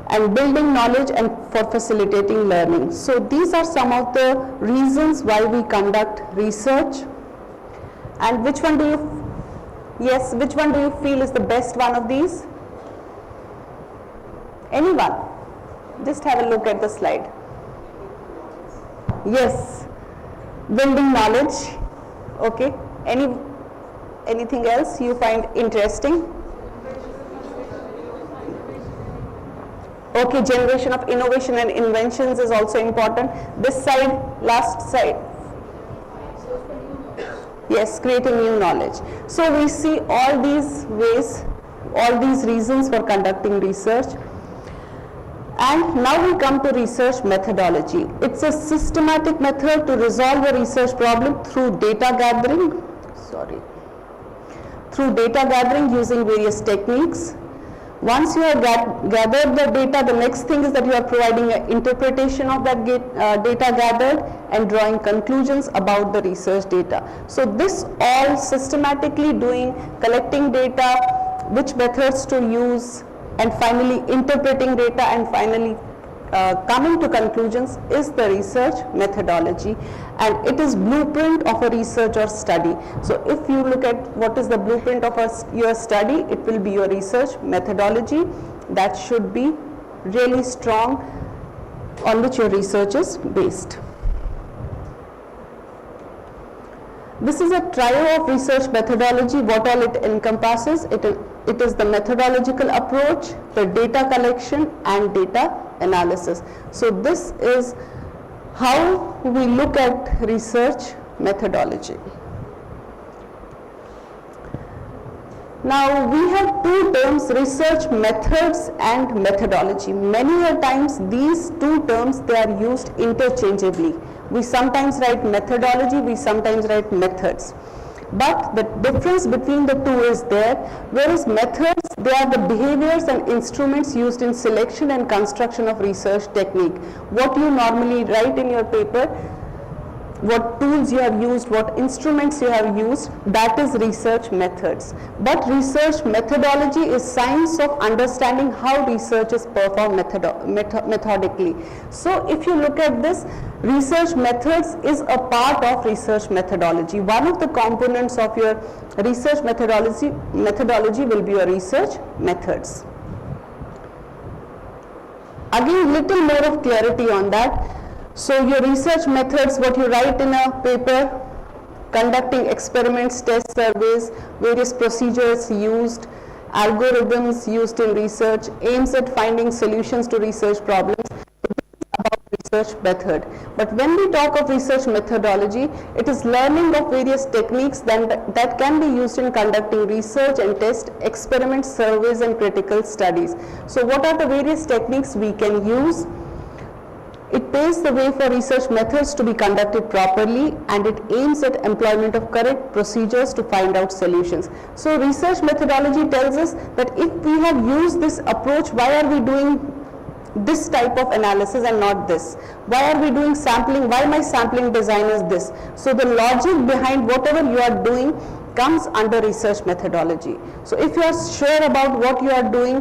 And building knowledge and for facilitating learning. So these are some of the reasons why we conduct research. And which one do you Yes, which one do you feel is the best one of these? Anyone? Just have a look at the slide. Yes, building knowledge. Okay. Anything else you find interesting? Okay, generation of innovation and inventions is also important. This side, last side. Yes, creating new knowledge. So we see all these ways, all these reasons for conducting research. And now we come to research methodology. It's a systematic method to resolve a research problem through data gathering. Through data gathering using various techniques. Once you have gathered the data, the next thing is that you are providing an interpretation of that data gathered and drawing conclusions about the research data. So this all systematically doing, collecting data, which methods to use, and finally interpreting data, and finally coming to conclusions is the research methodology, and it is blueprint of a research or study. So if you look at what is the blueprint of your study, it will be your research methodology that should be really strong, on which your research is based. This is a trio of research methodology. What all it encompasses? It It is the methodological approach, the data collection and data analysis. So this is how we look at research methodology. Now we have two terms, research methods and methodology. Many a times these two terms, they are used interchangeably. We sometimes write methodology, we sometimes write methods. But the difference between the two is there, whereas methods, they are the behaviors and instruments used in selection and construction of research technique. What you normally write in your paper, what tools you have used, what instruments you have used, that is research methods. But research methodology is science of understanding how research is performed methodically. So if you look at this, research methods is a part of research methodology. One of the components of your research methodology will be your research methods. Again, little more of clarity on that. So your research methods, what you write in a paper, conducting experiments, test surveys, various procedures used, algorithms used in research, aims at finding solutions to research problems. So this is about research method. But when we talk of research methodology, it is learning of various techniques that can be used in conducting research and test experiments, surveys and critical studies. So what are the various techniques we can use? It paves the way for research methods to be conducted properly, and it aims at employment of correct procedures to find out solutions. So research methodology tells us that if we have used this approach, why are we doing this type of analysis and not this? Why are we doing sampling? Why my sampling design is this? So the logic behind whatever you are doing comes under research methodology. So if you are sure about what you are doing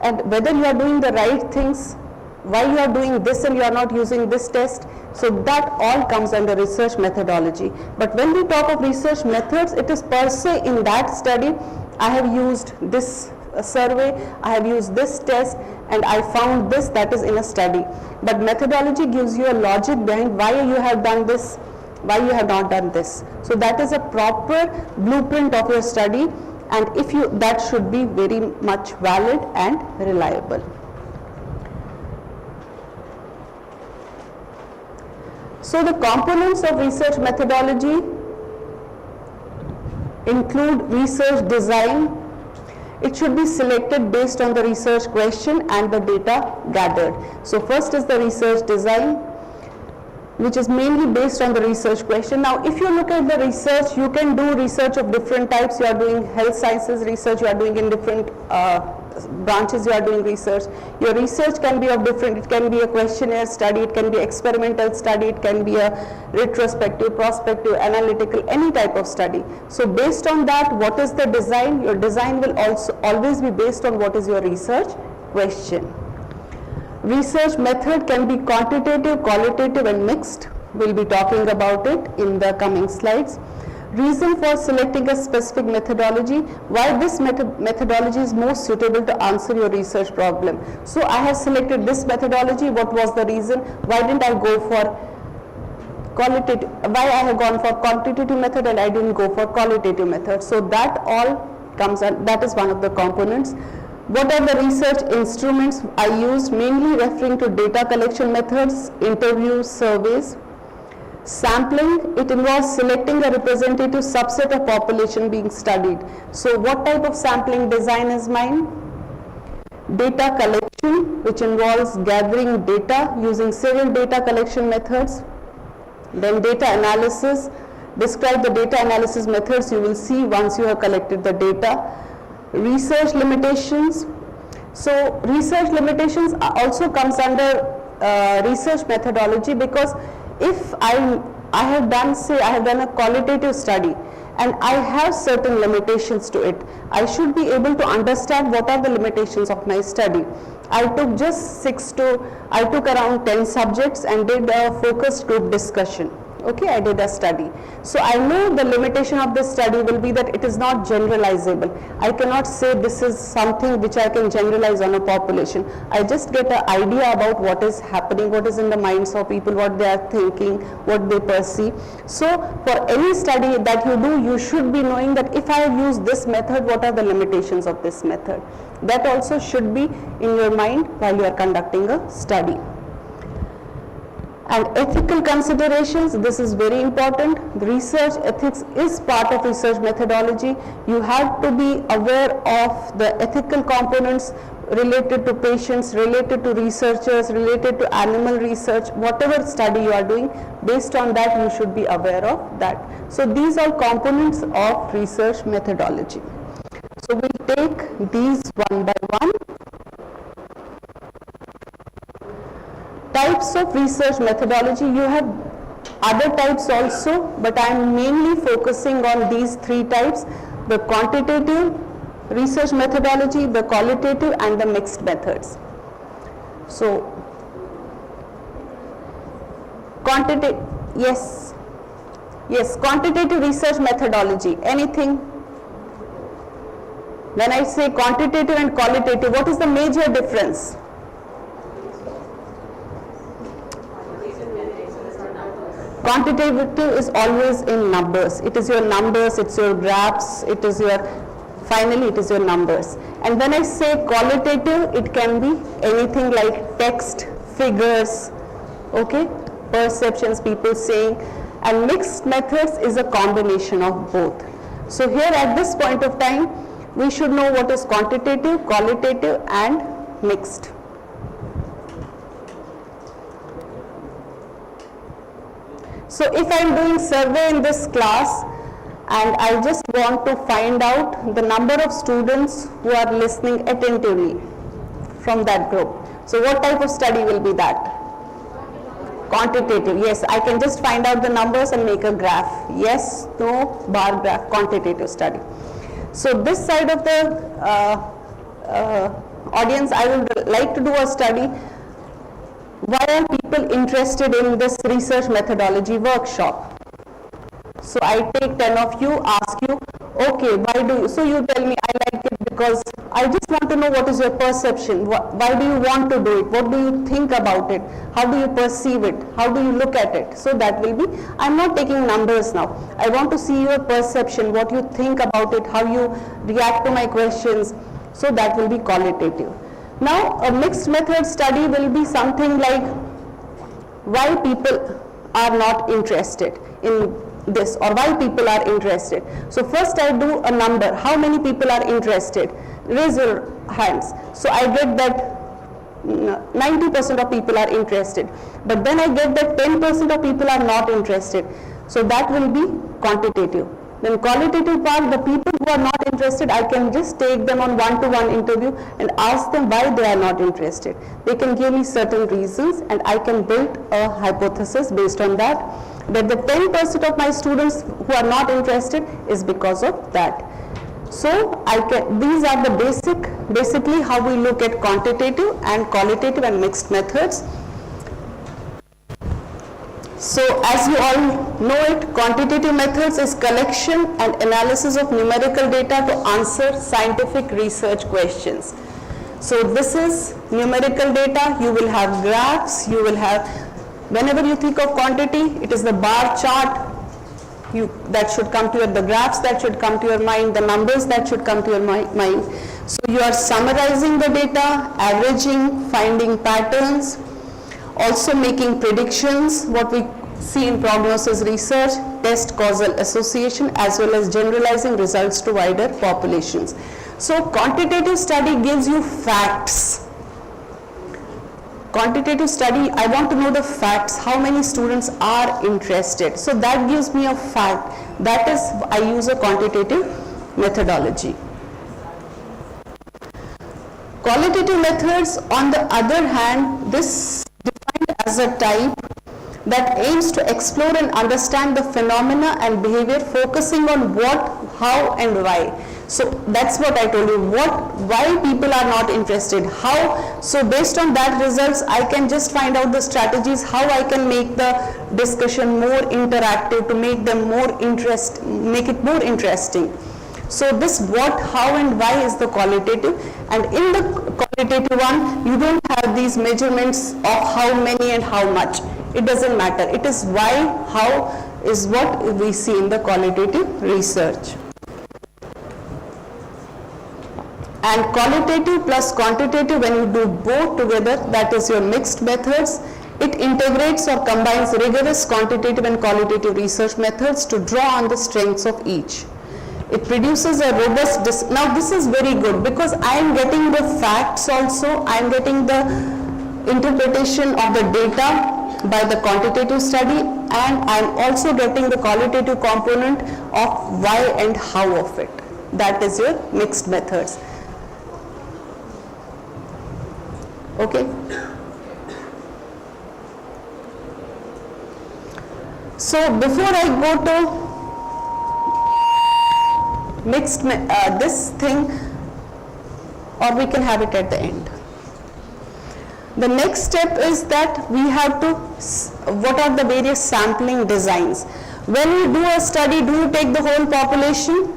and whether you are doing the right things, why you are doing this and you are not using this test, so that all comes under research methodology. But when we talk of research methods, it is per se in that study, I have used this survey, I have used this test and I found this, that is in a study. But methodology gives you a logic behind why you have done this, why you have not done this. So that is a proper blueprint of your study, and if you, that should be very much valid and reliable. So the components of research methodology include research design. It should be selected based on the research question and the data gathered. So first is the research design, which is mainly based on the research question. Now if you look at the research, you can do research of different types. You are doing health sciences research, you are doing in different branches you are doing research. Your research can be of different, it can be a questionnaire study, it can be experimental study, it can be a retrospective, prospective, analytical, any type of study. So based on that, what is the design? Your design will also always be based on what is your research question. Research method can be quantitative, qualitative and mixed. We'll be talking about it in the coming slides. Reason for selecting a specific methodology, why this methodology is most suitable to answer your research problem. So I have selected this methodology. What was the reason? Why didn't I go for qualitative? Why I have gone for quantitative method and I didn't go for qualitative method? So that all comes, and that is one of the components. What are the research instruments I used? Mainly referring to data collection methods, interviews, surveys. Sampling, it involves selecting a representative subset of population being studied. So what type of sampling design is mine? Data collection, which involves gathering data using several data collection methods. Then data analysis, describe the data analysis methods you will see once you have collected the data. Research limitations. So research limitations also comes under research methodology, because if I have done, say I have done a qualitative study and I have certain limitations to it, I should be able to understand what are the limitations of my study. I took just I took around 10 subjects and did a focus group discussion. Okay, I did a study. So I know the limitation of this study will be that it is not generalizable. I cannot say this is something which I can generalize on a population. I just get an idea about what is happening, what is in the minds of people, what they are thinking, what they perceive. So for any study that you do, you should be knowing that if I use this method, what are the limitations of this method? That also should be in your mind while you are conducting a study. And ethical considerations, this is very important. The research ethics is part of research methodology. You have to be aware of the ethical components related to patients, related to researchers, related to animal research, whatever study you are doing, based on that you should be aware of that. So these are components of research methodology. So we'll take these one by one. Types of research methodology, you have other types also, but I am mainly focusing on these three types: the quantitative research methodology, the qualitative, and the mixed methods. So, quantitative, yes, quantitative research methodology, anything? When I say quantitative and qualitative, what is the major difference? Quantitative is always in numbers. It is your numbers, it's your graphs, it is your, finally it is your numbers. And when I say qualitative, it can be anything like text, figures, okay, perceptions, people saying, and mixed methods is a combination of both. So here at this point of time, we should know what is quantitative, qualitative, and mixed. So if I am doing survey in this class and I just want to find out the number of students who are listening attentively from that group. So what type of study will be that? Quantitative, yes, I can just find out the numbers and make a graph. Yes, no, bar graph, quantitative study. So this side of the audience, I would like to do a study. Why are people interested in this research methodology workshop? So I take 10 of you, ask you, okay, why do you, so you tell me I like it because I just want to know what is your perception, why do you want to do it, what do you think about it, how do you perceive it, how do you look at it? So that will be, I'm not taking numbers now, I want to see your perception, what you think about it, how you react to my questions, so that will be qualitative. Now a mixed method study will be something like why people are not interested in this or why people are interested. So first I do a number, how many people are interested, raise your hands. So I get that 90% of people are interested, but then I get that 10% of people are not interested. So that will be quantitative. Then qualitative part, the people who are not interested, I can just take them on one-to-one interview and ask them why they are not interested. They can give me certain reasons and I can build a hypothesis based on that. That the 10% of my students who are not interested is because of that. So these are the basically how we look at quantitative and qualitative and mixed methods. So as you all know it, quantitative methods is collection and analysis of numerical data to answer scientific research questions. So this is numerical data, you will have graphs, you will have, whenever you think of quantity, it is the bar chart that should come to your, the graphs that should come to your mind, the numbers that should come to your mind. So you are summarizing the data, averaging, finding patterns, also making predictions, what we see in prognosis research, test causal association, as well as generalizing results to wider populations. So quantitative study gives you facts. Quantitative study, I want to know the facts, how many students are interested. So that gives me a fact. That is, I use a quantitative methodology. Qualitative methods, on the other hand, this defined as a type that aims to explore and understand the phenomena and behavior, focusing on what, how and why. So that's what I told you, why people are not interested, how. So based on that results, I can just find out the strategies, how I can make the discussion more interactive, to make them make it more interesting. So this what, how and why is the qualitative, and in the qualitative one, you don't have these measurements of how many and how much. It doesn't matter. It is why, how is what we see in the qualitative research. And qualitative plus quantitative, when you do both together, that is your mixed methods, it integrates or combines rigorous quantitative and qualitative research methods to draw on the strengths of each. It produces a robust, now this is very good because I am getting the facts also, I am getting the interpretation of the data by the quantitative study, and I am also getting the qualitative component of why and how of it. That is your mixed methods. Okay. So before I go to mixed this thing, or we can have it at the end. The next step is that we have to, what are the various sampling designs? When you do a study, do you take the whole population?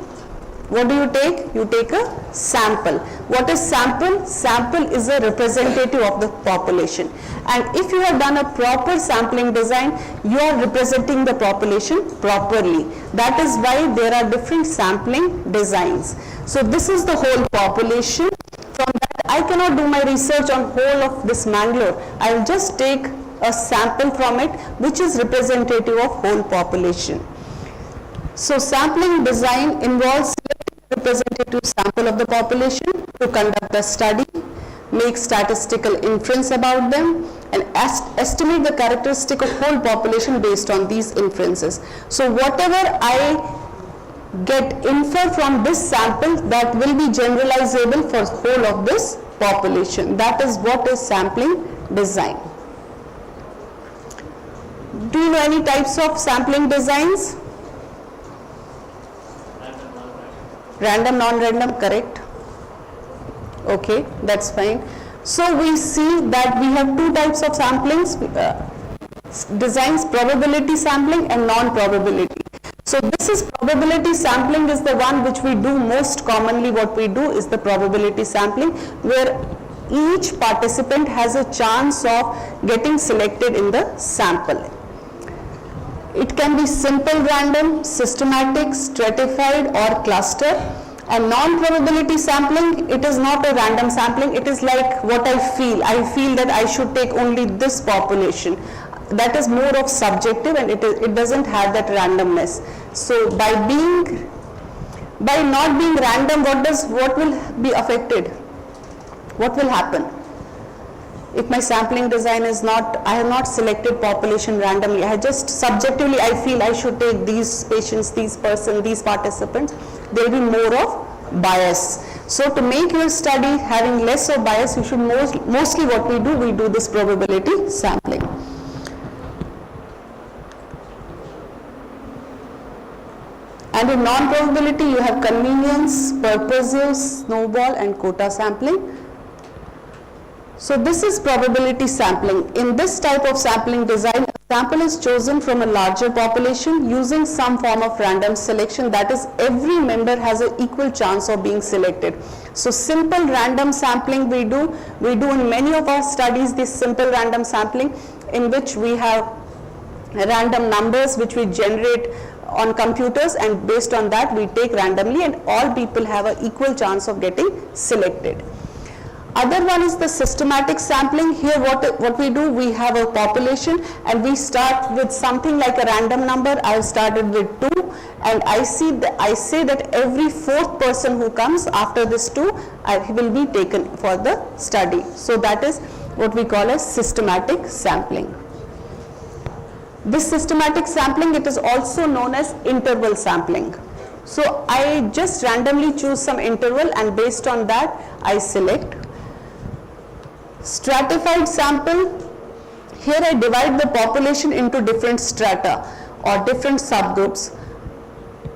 What do you take? You take a sample. What is sample? Sample is a representative of the population. And if you have done a proper sampling design, you are representing the population properly. That is why there are different sampling designs. So this is the whole population. From that, I cannot do my research on whole of this Mangalore. I will just take a sample from it, which is representative of whole population. So sampling design involves representative sample of the population to conduct the study, make statistical inference about them, and estimate the characteristic of whole population based on these inferences. So whatever I get infer from this sample, that will be generalizable for whole of this population. That is what is sampling design. Do you know any types of sampling designs? Random, non-random, correct. Okay, that's fine. So we see that we have two types of samplings, designs, probability sampling and non-probability. So this is probability sampling is the one which we do most commonly. What we do is the probability sampling, where each participant has a chance of getting selected in the sample. It can be simple random, systematic, stratified or cluster. And non-probability sampling, it is not a random sampling, it is like what I feel. I feel that I should take only this population. That is more of subjective, and it doesn't have that randomness. So by not being random, what will be affected? What will happen? If my sampling design is not, I have not selected population randomly, I just subjectively I feel I should take these patients, these participants, there will be more of bias. So to make your study having less of bias, you should mostly what we do this probability sampling. And in non-probability, you have convenience, purposive, snowball and quota sampling. So this is probability sampling. In this type of sampling design, a sample is chosen from a larger population using some form of random selection. That is, every member has an equal chance of being selected. So simple random sampling we do in many of our studies, this simple random sampling, in which we have random numbers which we generate on computers, and based on that we take randomly, and all people have an equal chance of getting selected. Other one is the systematic sampling. Here what we do, we have a population and we start with something like a random number. I have started with 2, and I say that every 4th person who comes after this 2 will be taken for the study. So that is what we call as systematic sampling. This systematic sampling, it is also known as interval sampling. So I just randomly choose some interval, and based on that I select. Stratified sample, here I divide the population into different strata or different subgroups.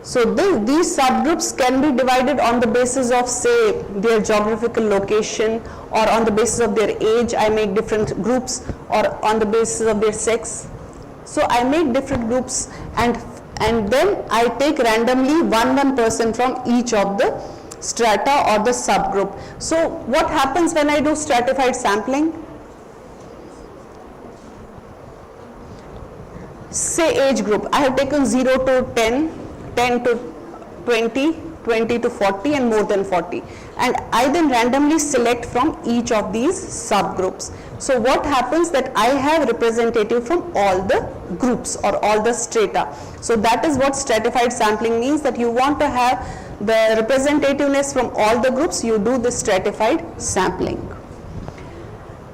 So these subgroups can be divided on the basis of, say, their geographical location, or on the basis of their age. I make different groups, or on the basis of their sex. So I make different groups, and then I take randomly one person from each of the strata or the subgroup. So what happens when I do stratified sampling? Say age group, I have taken 0 to 10, 10 to 20, 20 to 40, and more than 40. And I then randomly select from each of these subgroups. So what happens that I have representative from all the groups or all the strata. So that is what stratified sampling means, that you want to have the representativeness from all the groups, you do the stratified sampling.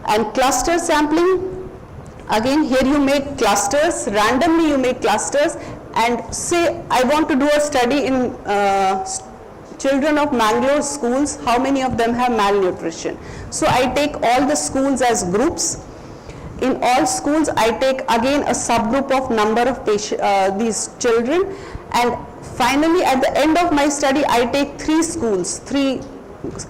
And cluster sampling, again here you make clusters, randomly you make clusters, and say I want to do a study in children of Mangalore schools, how many of them have malnutrition. So I take all the schools as groups. In all schools I take again a subgroup of number of these children, and finally at the end of my study I take 3 schools, 3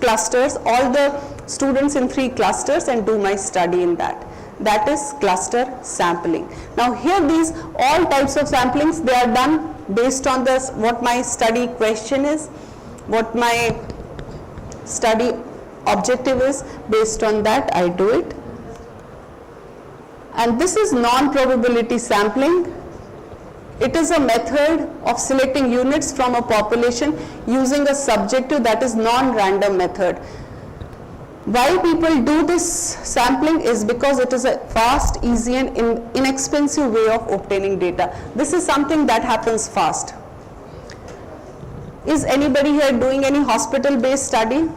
clusters, all the students in 3 clusters, and do my study in that. That is cluster sampling. Now here these all types of samplings, they are done based on this, what my study question is, what my study objective is. Based on that I do it. And this is non-probability sampling. It is a method of selecting units from a population using a subjective, that is non-random method. Why people do this sampling is because it is a fast, easy, and inexpensive way of obtaining data. This is something that happens fast. Is anybody here doing any hospital-based study?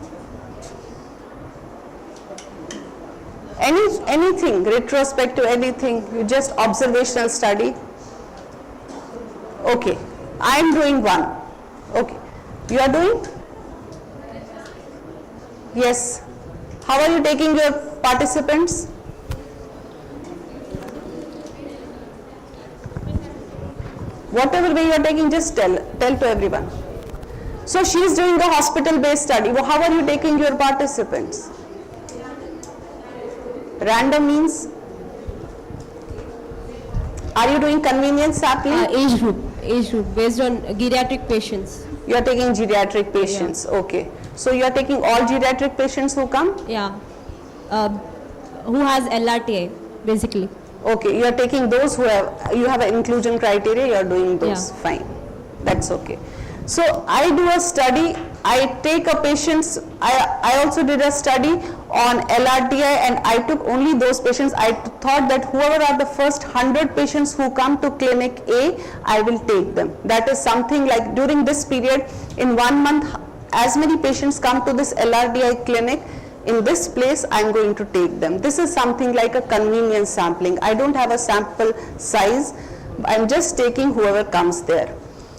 Anything, retrospective, anything, you just observational study? Okay, I am doing one. Okay, you are doing? Yes. How are you taking your participants? Whatever way you are taking, just tell to everyone. So she is doing a hospital-based study. Well, how are you taking your participants? Random means? Are you doing convenience sampling? Age group based on geriatric patients. You are taking geriatric patients, yeah. Okay. So you are taking all geriatric patients who come? Yeah. Who has LRTI, basically. Okay, you are taking those who you have an inclusion criteria, you are doing those, yeah. Fine. That's okay. So I do a study, I take a patient's, I also did a study on LRTI, and I took only those patients. I thought that whoever are the first 100 patients who come to clinic A, I will take them. That is something like during this period, in 1 month, as many patients come to this LRDI clinic, in this place I am going to take them. This is something like a convenience sampling. I don't have a sample size, I am just taking whoever comes there.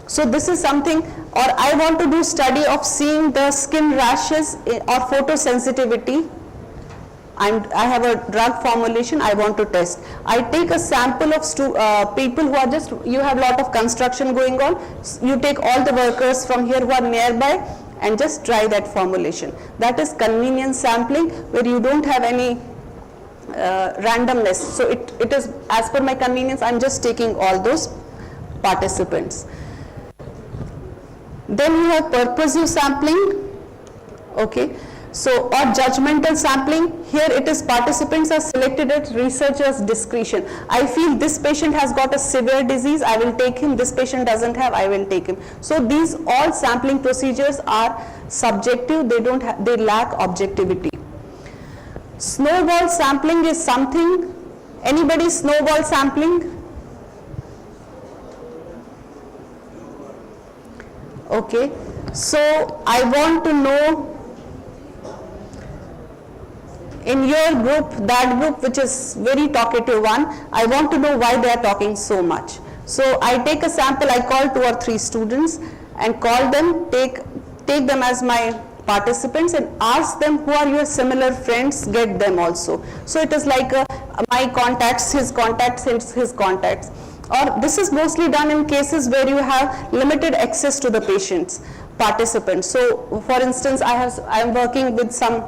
So this is something, or I want to do study of seeing the skin rashes or photosensitivity. I have a drug formulation I want to test. I take a sample of people who are just, you have a lot of construction going on, you take all the workers from here who are nearby and just try that formulation. That is convenience sampling, where you don't have any randomness. So it is as per my convenience, I am just taking all those participants. Then you have purposive sampling, okay. So, or judgmental sampling, here it is participants are selected at researcher's discretion. I feel this patient has got a severe disease, I will take him, this patient doesn't have, I will take him. So these all sampling procedures are subjective, they lack objectivity. Snowball sampling is something, anybody snowball sampling? Okay, so I want to know in your group, that group which is very talkative one, I want to know why they are talking so much. So I take a sample, I call 2 or 3 students and call them, take them as my participants and ask them who are your similar friends, get them also. So it is like my contacts, his contacts, his contacts. Or this is mostly done in cases where you have limited access to the patients, participants. So for instance, I am working with some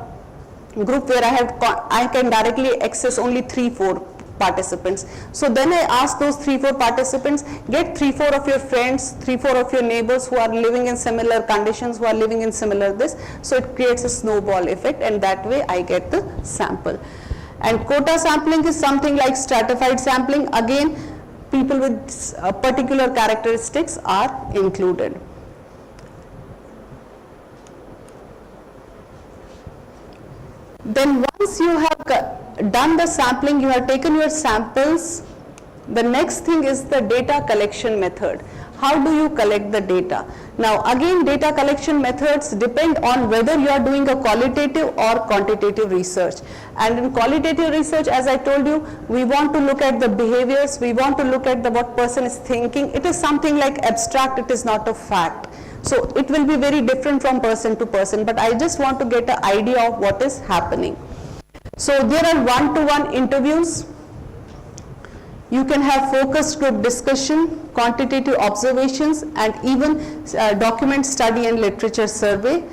group where I can directly access only 3-4 participants. So then I ask those 3-4 participants, get 3-4 of your friends, 3-4 of your neighbors who are living in similar conditions, who are living in similar this. So it creates a snowball effect, and that way I get the sample. And quota sampling is something like stratified sampling. Again, people with particular characteristics are included. Then once you have done the sampling, you have taken your samples, the next thing is the data collection method. How do you collect the data? Now again, data collection methods depend on whether you are doing a qualitative or quantitative research. And in qualitative research, as I told you, we want to look at the behaviors, we want to look at what person is thinking. It is something like abstract, it is not a fact. So it will be very different from person to person, but I just want to get an idea of what is happening. So there are one-to-one interviews. You can have focus group discussion, quantitative observations, and even document study and literature survey.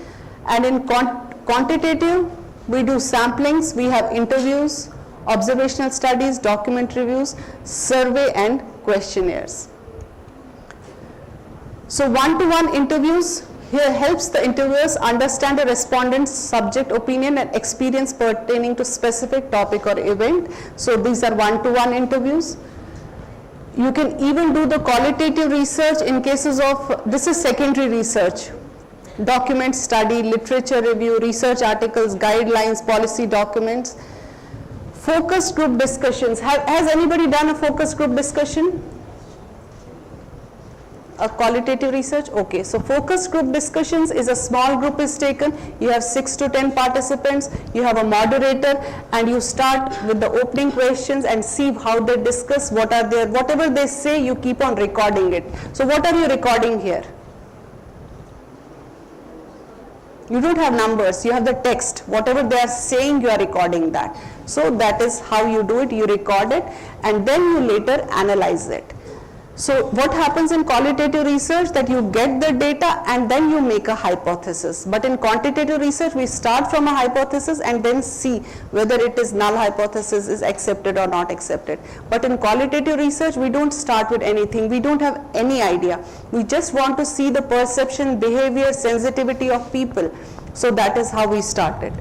And in quantitative, we do samplings, we have interviews, observational studies, document reviews, survey, and questionnaires. So one-to-one interviews here helps the interviewers understand the respondent's subject opinion and experience pertaining to specific topic or event. So these are one-to-one interviews. You can even do the qualitative research in cases of, this is secondary research, document study, literature review, research articles, guidelines, policy documents. Focus group discussions. Has anybody done a focus group discussion? A qualitative research? Okay, so focus group discussions is a small group is taken, you have 6 to 10 participants, you have a moderator, and you start with the opening questions and see how they discuss, what are their, whatever they say, you keep on recording it. So what are you recording here? You don't have numbers, you have the text. Whatever they are saying, you are recording that. So that is how you do it, you record it, and then you later analyze it. So what happens in qualitative research, that you get the data and then you make a hypothesis. But in quantitative research, we start from a hypothesis and then see whether it is null hypothesis is accepted or not accepted. But in qualitative research, we don't start with anything. We don't have any idea. We just want to see the perception, behavior, sensitivity of people. So that is how we started.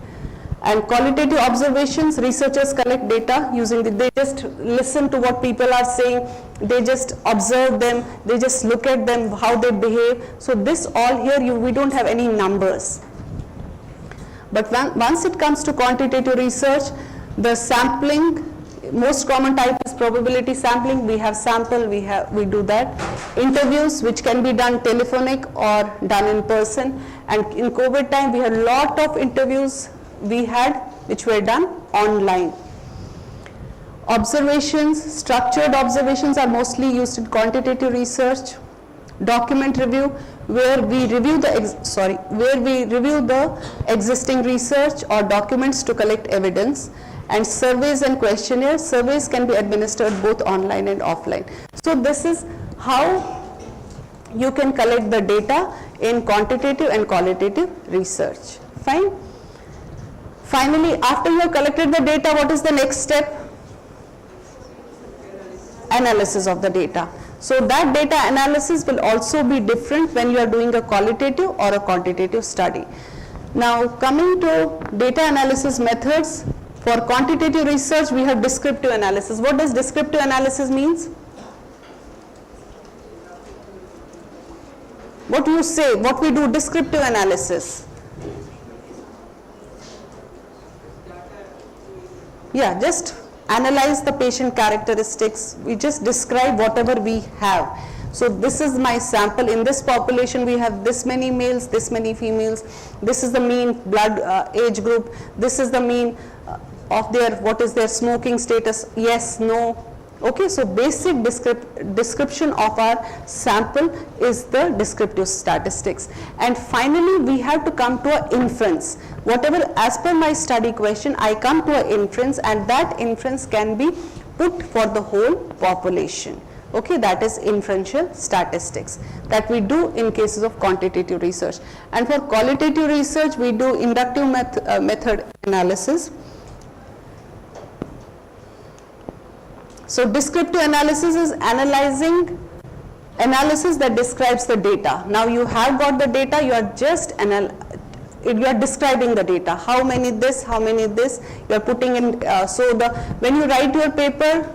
And qualitative observations, researchers collect data using they just listen to what people are saying, they just observe them, they just look at them, how they behave. So this all here, we don't have any numbers. But once it comes to quantitative research, the sampling, most common type is probability sampling. We have sample, we do that. Interviews, which can be done telephonic or done in person. And in COVID time, we had a lot of interviews which were done online. Observations, structured observations are mostly used in quantitative research. Document review, where we review the existing research or documents to collect evidence. And surveys and questionnaires. Surveys can be administered both online and offline. So this is how you can collect the data in quantitative and qualitative research. Fine. Finally, after you have collected the data, what is the next step? Analysis of the data. So that data analysis will also be different when you are doing a qualitative or a quantitative study. Now coming to data analysis methods, for quantitative research we have descriptive analysis. What does descriptive analysis means? What do you say? What we do descriptive analysis? Yeah, just analyze the patient characteristics. We just describe whatever we have. So this is my sample. In this population, we have this many males, this many females. This is the mean blood age group. This is the mean of their, what is their smoking status, yes, no. Okay, so basic description of our sample is the descriptive statistics. And finally, we have to come to an inference. Whatever, as per my study question, I come to an inference, and that inference can be put for the whole population. Okay, that is inferential statistics that we do in cases of quantitative research. And for qualitative research, we do inductive method analysis. So descriptive analysis is analysis that describes the data. Now you have got the data, you are just describing the data. How many this, you are putting in. When you write your paper,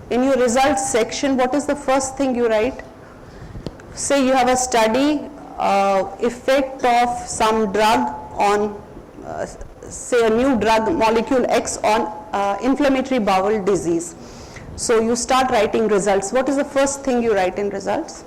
in your results section, what is the first thing you write? Say you have a study, effect of some drug on, say a new drug, molecule X on inflammatory bowel disease. So you start writing results. What is the first thing you write in results?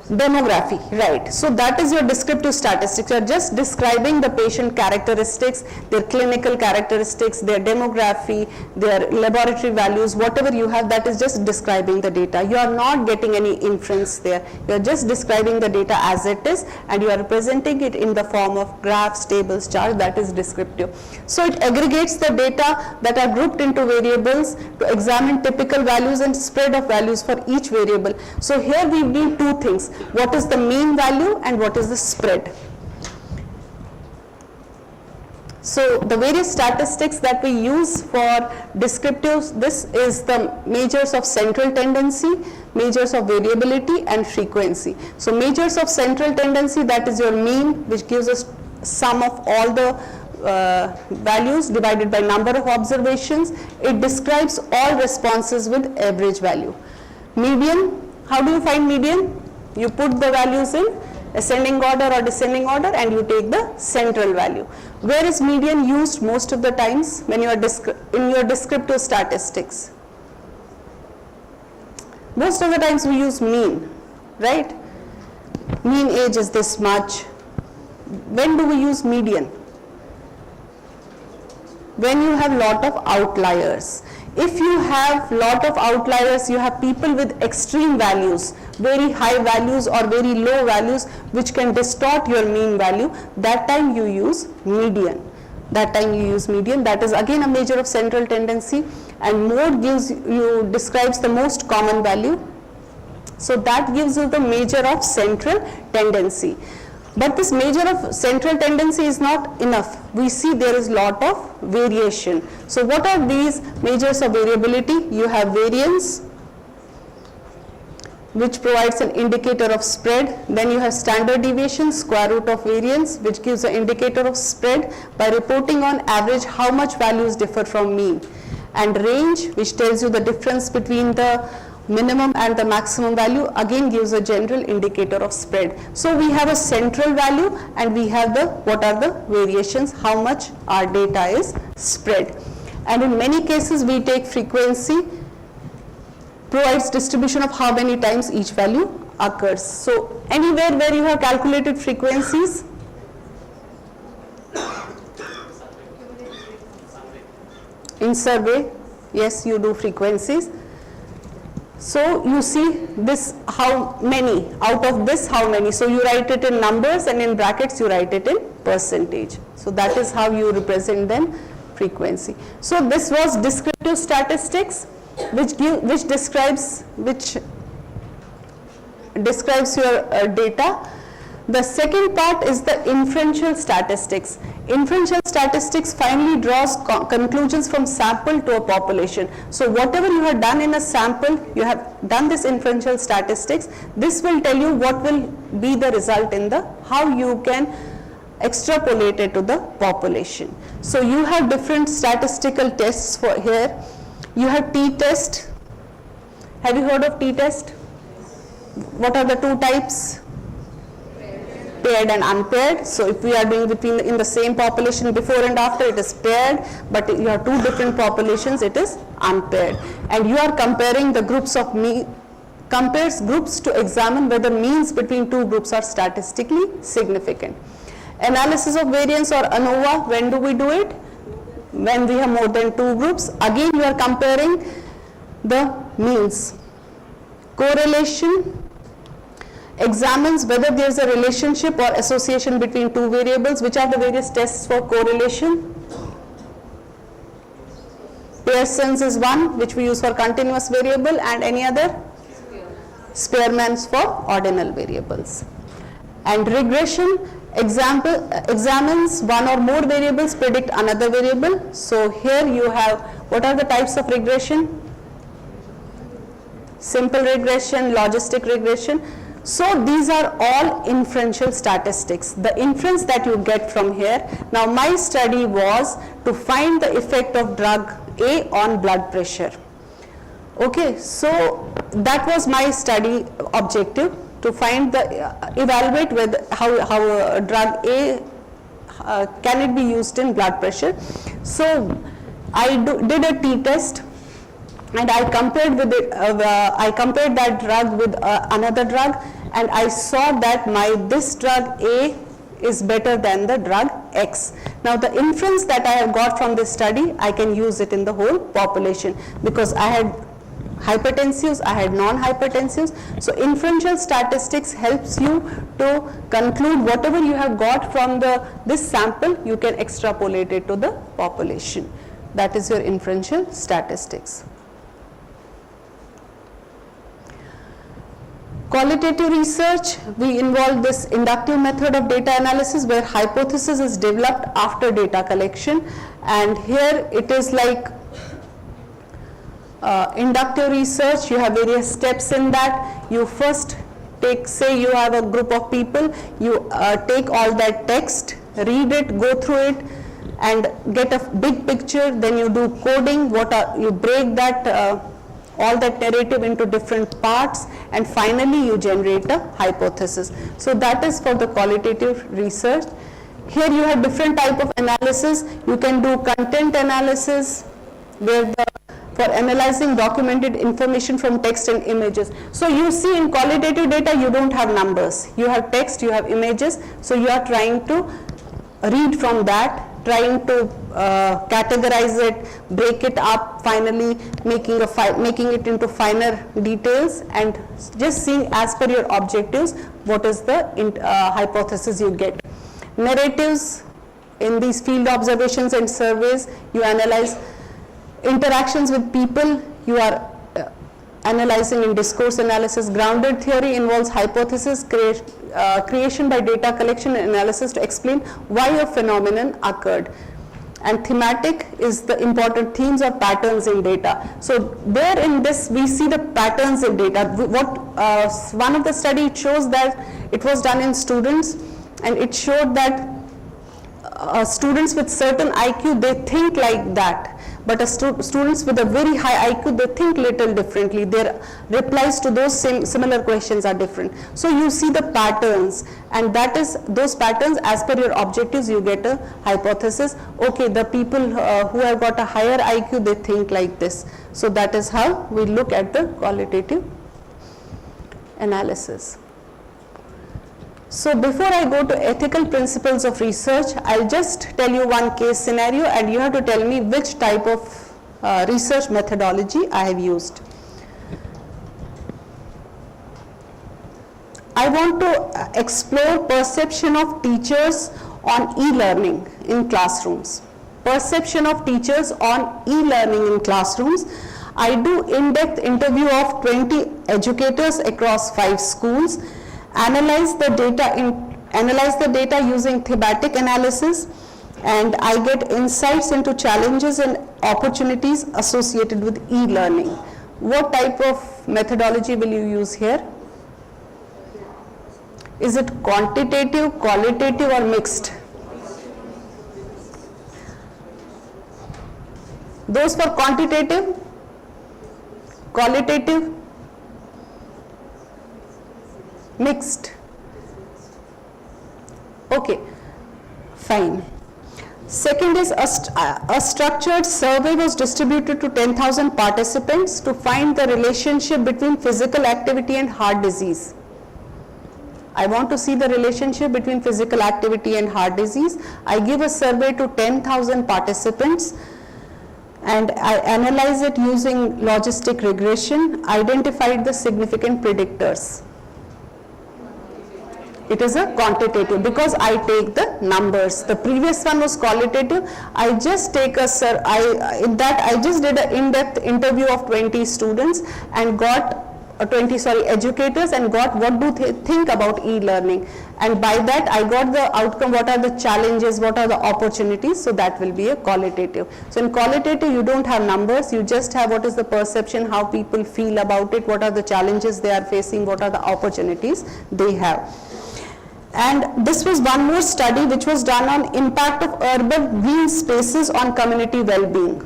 Demography, right. So that is your descriptive statistics. You are just describing the patient characteristics, their clinical characteristics, their demography, their laboratory values, whatever you have, that is just describing the data. You are not getting any inference there. You are just describing the data as it is, and you are representing it in the form of graphs, tables, charts. That is descriptive. So it aggregates the data that are grouped into variables to examine typical values and spread of values for each variable. So here we need two things. What is the mean value and what is the spread? So the various statistics that we use for descriptives, this is the measures of central tendency, measures of variability and frequency. So measures of central tendency, that is your mean, which gives us sum of all the values divided by number of observations. It describes all responses with average value. Median, how do you find median? You put the values in ascending order or descending order and you take the central value. Where is median used most of the times when you are in your descriptive statistics? Most of the times we use mean, right? Mean age is this much. When do we use median? When you have lot of outliers. If you have lot of outliers, you have people with extreme values, very high values or very low values, which can distort your mean value, that time you use median. That is again a measure of central tendency, and mode describes the most common value. So that gives you the measure of central tendency. But this measure of central tendency is not enough. We see there is lot of variation. So what are these measures of variability? You have variance, which provides an indicator of spread. Then you have standard deviation, square root of variance, which gives an indicator of spread by reporting on average how much values differ from mean. And range, which tells you the difference between the minimum and the maximum value, again gives a general indicator of spread. So we have a central value and we have what are the variations, how much our data is spread. And in many cases we take frequency, provides distribution of how many times each value occurs. So anywhere where you have calculated frequencies, in survey, yes, you do frequencies. So you see this, how many, out of this how many. So you write it in numbers and in brackets you write it in percentage. So that is how you represent then frequency. So this was descriptive statistics, which describes your data. The second part is the inferential statistics. Inferential statistics finally draws conclusions from sample to a population. So whatever you have done in a sample, you have done this inferential statistics. This will tell you what will be the result in how you can extrapolate it to the population. So you have different statistical tests for here. You have t-test. Have you heard of t-test? What are the two types? Paired and unpaired. So if we are doing in the same population before and after, it is paired, but you have two different populations, it is unpaired. And you are comparing the groups of compares groups to examine whether means between two groups are statistically significant. Analysis of variance or ANOVA, when do we do it? When we have more than two groups. Again you are comparing the means. Correlation examines whether there is a relationship or association between two variables. Which are the various tests for correlation? Pearson's is one, which we use for continuous variable, and any other? Spearman's for ordinal variables. And regression examines one or more variables, predict another variable. So here you have, what are the types of regression? Simple regression, logistic regression. So these are all inferential statistics, the inference that you get from here. Now my study was to find the effect of drug A on blood pressure. Okay, so that was my study objective, to find the, evaluate whether how drug A, can it be used in blood pressure. So I did a t-test, and I compared with it, I compared that drug with another drug, and I saw that this drug A is better than the drug X. Now the inference that I have got from this study, I can use it in the whole population, because I had hypertensives, I had non-hypertensives. So inferential statistics helps you to conclude whatever you have got from this sample, you can extrapolate it to the population. That is your inferential statistics. Qualitative research, we involve this inductive method of data analysis, where hypothesis is developed after data collection, and here it is like inductive research. You have various steps in that. You first take, say you have a group of people, you take all that text, read it, go through it, and get a big picture. Then you do coding, you break that all that narrative into different parts, and finally you generate a hypothesis. So that is for the qualitative research. Here you have different type of analysis. You can do content analysis, where for analyzing documented information from text and images. So you see, in qualitative data you don't have numbers, you have text, you have images, so you are trying to read from that, trying to categorize it, break it up, finally making it into finer details, and just seeing as per your objectives what is the hypothesis you get. Narratives, in these field observations and surveys, you analyze interactions with people, you are analyzing in discourse analysis. Grounded theory involves hypothesis creation by data collection and analysis to explain why a phenomenon occurred. And thematic is the important themes or patterns in data. So there in this we see the patterns in data. One of the study, it shows that it was done in students, and it showed that students with certain IQ, they think like that. But students with a very high IQ, they think little differently. Their replies to those similar questions are different. So you see the patterns, and that is those patterns, as per your objectives, you get a hypothesis. Okay, the people who have got a higher IQ, they think like this. So that is how we look at the qualitative analysis. So before I go to ethical principles of research, I'll just tell you one case scenario, and you have to tell me which type of research methodology I have used. I want to explore perception of teachers on e-learning in classrooms. Perception of teachers on e-learning in classrooms. I do in-depth interview of 20 educators across 5 schools. Analyze the data using thematic analysis, and I get insights into challenges and opportunities associated with e-learning. What type of methodology will you use here? Is it quantitative, qualitative, or mixed? Those for quantitative, qualitative, mixed. Okay, fine. Second is a structured survey was distributed to 10,000 participants to find the relationship between physical activity and heart disease. I want to see the relationship between physical activity and heart disease. I give a survey to 10,000 participants, and I analyze it using logistic regression, identified the significant predictors. It is a quantitative because I take the numbers. The previous one was qualitative. I just take a in that I just did an in-depth interview of 20 students and got 20 educators and got what do they think about e-learning, and by that I got the outcome, what are the challenges, what are the opportunities. So that will be a qualitative. So in qualitative you don't have numbers, you just have what is the perception, how people feel about it, what are the challenges they are facing, what are the opportunities they have. And this was one more study which was done on impact of urban green spaces on community well-being.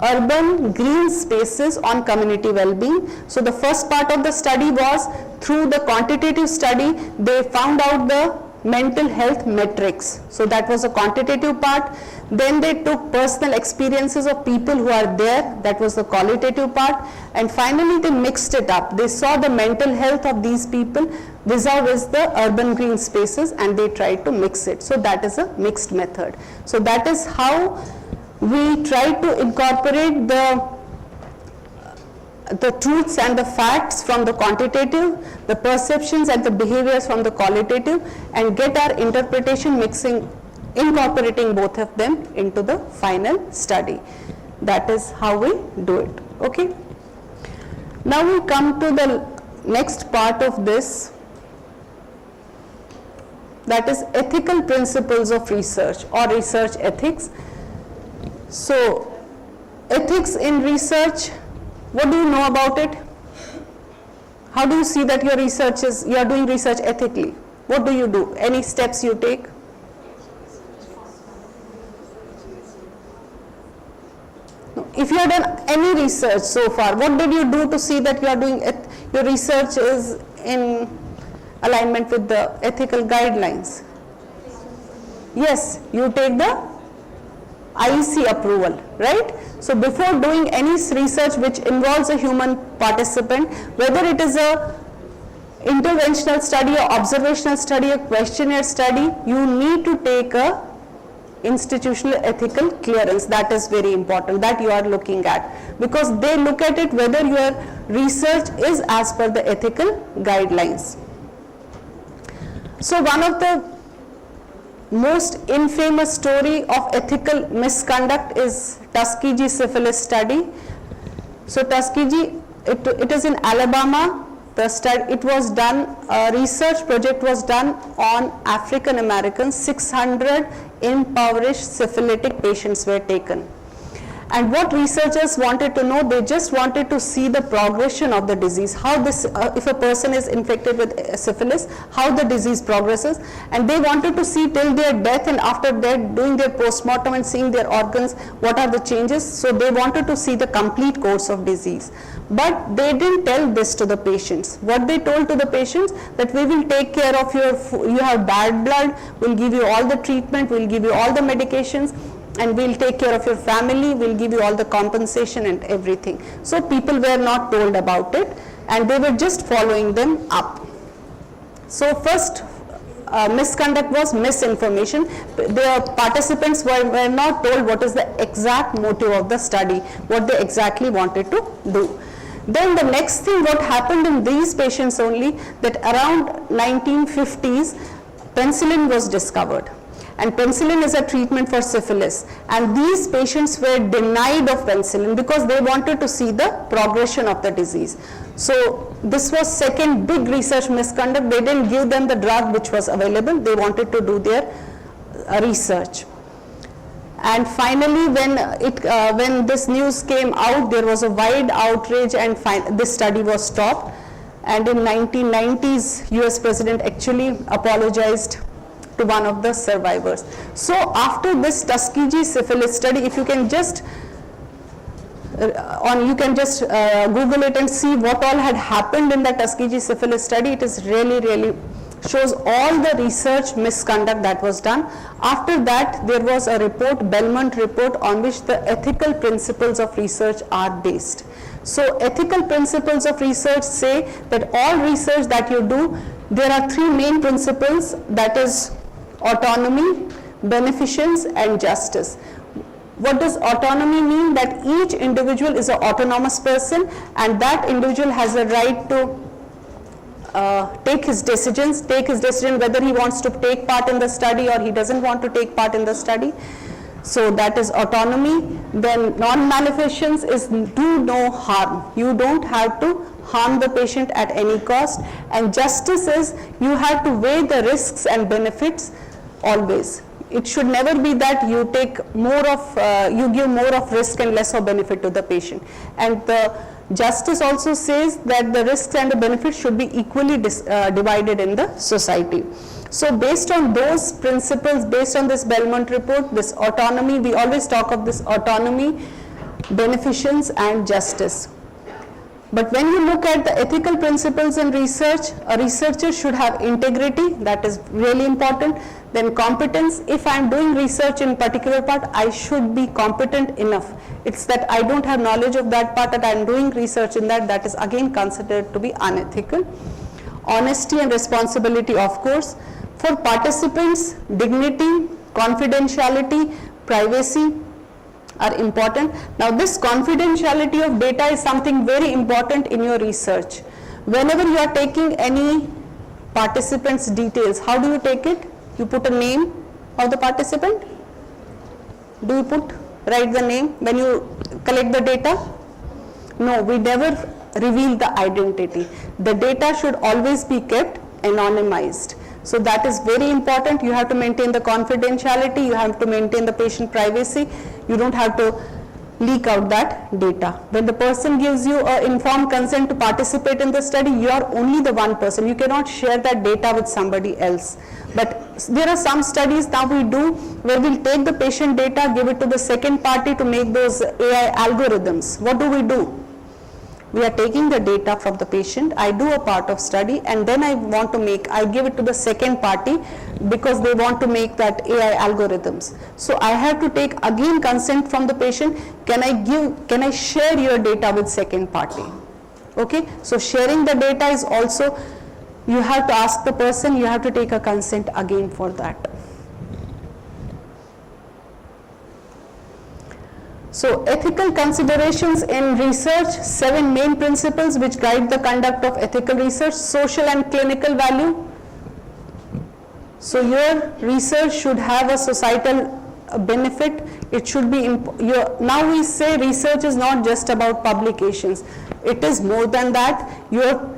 Urban green spaces on community well-being. So the first part of the study was through the quantitative study, they found out the mental health metrics. So that was a quantitative part. Then they took personal experiences of people who are there. That was the qualitative part. And finally they mixed it up. They saw the mental health of these people vis-a-vis the urban green spaces and they tried to mix it. So that is a mixed method. So that is how we try to incorporate the truths and the facts from the quantitative, the perceptions and the behaviors from the qualitative, and get our interpretation incorporating both of them into the final study. That is how we do it. Okay. Now we come to the next part of this, that is ethical principles of research or research ethics. So ethics in research, what do you know about it? How do you see that your research is, you are doing research ethically? What do you do? Any steps you take? No. If you have done any research so far, what did you do to see that you are doing your research is in alignment with the ethical guidelines? Yes, you take the IEC approval, right? So before doing any research which involves a human participant, whether it is a interventional study or observational study or questionnaire study, you need to take a institutional ethical clearance. That is very important, that you are looking at, because they look at it whether your research is as per the ethical guidelines. So one of the most infamous story of ethical misconduct is Tuskegee syphilis study. So Tuskegee, it is in Alabama. The study, it was done, a research project was done on African Americans. 600 impoverished syphilitic patients were taken. And what researchers wanted to know, they just wanted to see the progression of the disease, how this, if a person is infected with syphilis, how the disease progresses, and they wanted to see till their death and after death, doing their postmortem and seeing their organs, what are the changes. So they wanted to see the complete course of disease. But they didn't tell this to the patients. What they told to the patients, that we will take care of you have bad blood, we'll give you all the treatment, we'll give you all the medications, and we'll take care of your family, we'll give you all the compensation and everything. So people were not told about it and they were just following them up. So first misconduct was misinformation. The participants were not told what is the exact motive of the study, what they exactly wanted to do. Then the next thing what happened in these patients only, that around 1950s, penicillin was discovered. And penicillin is a treatment for syphilis, and these patients were denied of penicillin because they wanted to see the progression of the disease. So this was second big research misconduct. They didn't give them the drug which was available, they wanted to do their research. And finally when this news came out, there was a wide outrage and this study was stopped. And in 1990s, US President actually apologized to one of the survivors. So after this Tuskegee syphilis study, if you can just Google it and see what all had happened in the Tuskegee syphilis study. It is really shows all the research misconduct that was done. After that, there was a report, Belmont report, on which the ethical principles of research are based. So ethical principles of research say that all research that you do, there are three main principles, that is autonomy, beneficence and justice. What does autonomy mean? That each individual is an autonomous person and that individual has a right to take his decision whether he wants to take part in the study or he doesn't want to take part in the study. So that is autonomy. Then non-maleficence is do no harm. You don't have to harm the patient at any cost. And justice is you have to weigh the risks and benefits always. It should never be that you take more of, you give more of risk and less of benefit to the patient. And the justice also says that the risks and the benefits should be equally divided in the society. So based on those principles, based on this Belmont report, this autonomy, we always talk of this autonomy, beneficence and justice. But when you look at the ethical principles in research, a researcher should have integrity, that is really important. Then competence, if I am doing research in particular part, I should be competent enough. It's that I don't have knowledge of that part that I am doing research in that is again considered to be unethical. Honesty and responsibility, of course. For participants, dignity, confidentiality, privacy are important. Now this confidentiality of data is something very important in your research. Whenever you are taking any participant's details, how do you take it? You put a name of the participant? Do you write the name when you collect the data? No, we never reveal the identity. The data should always be kept anonymized. So that is very important. You have to maintain the confidentiality, you have to maintain the patient privacy. You don't have to leak out that data. When the person gives you an informed consent to participate in the study, you are only the one person. You cannot share that data with somebody else. But there are some studies now we do where we'll take the patient data, give it to the second party to make those AI algorithms. What do? We are taking the data from the patient, I do a part of study, and then I give it to the second party because they want to make that AI algorithms. So I have to take again consent from the patient. Can I share your data with second party? Okay, so sharing the data is also, you have to ask the person, you have to take a consent again for that. So ethical considerations in research, 7 main principles which guide the conduct of ethical research. Social and clinical value. So your research should have a societal benefit. It should be, now we say research is not just about publications. It is more than that. Your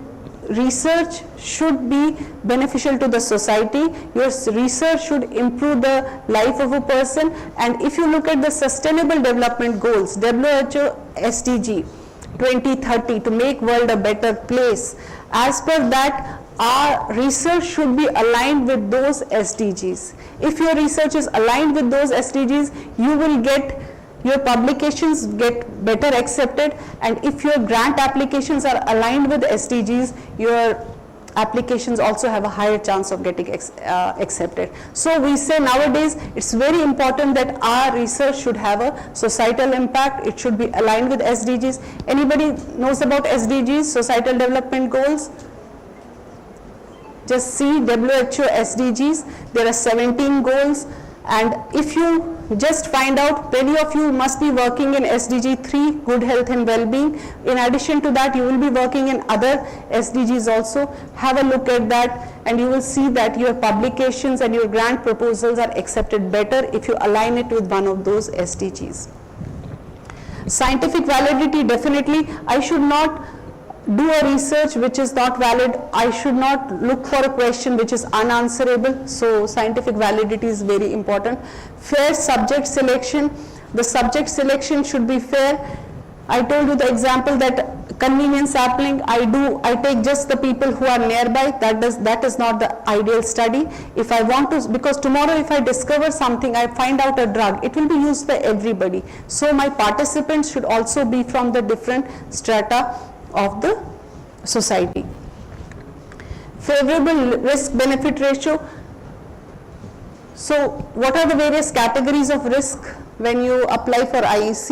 research should be beneficial to the society. Your research should improve the life of a person. And if you look at the Sustainable Development Goals, WHO SDG 2030, to make world a better place, as per that, our research should be aligned with those SDGs. If your research is aligned with those SDGs, you will get your publications get better accepted, and if your grant applications are aligned with SDGs, your applications also have a higher chance of getting accepted. So we say nowadays it's very important that our research should have a societal impact. It should be aligned with SDGs. Anybody knows about SDGs, Societal Development Goals? Just see WHO SDGs. There are 17 goals, and if you just find out, many of you must be working in SDG 3, good health and well-being. In addition to that, you will be working in other SDGs also. Have a look at that and you will see that your publications and your grant proposals are accepted better if you align it with one of those SDGs. Scientific validity, definitely. I should not do a research which is not valid. I should not look for a question which is unanswerable. So scientific validity is very important. Fair subject selection. The subject selection should be fair. I told you the example that convenience sampling, I take just the people who are nearby. That is not the ideal study. If I want to, because tomorrow if I discover something, I find out a drug, it will be used by everybody. So my participants should also be from the different strata of the society. Favorable risk-benefit ratio. So what are the various categories of risk when you apply for IEC?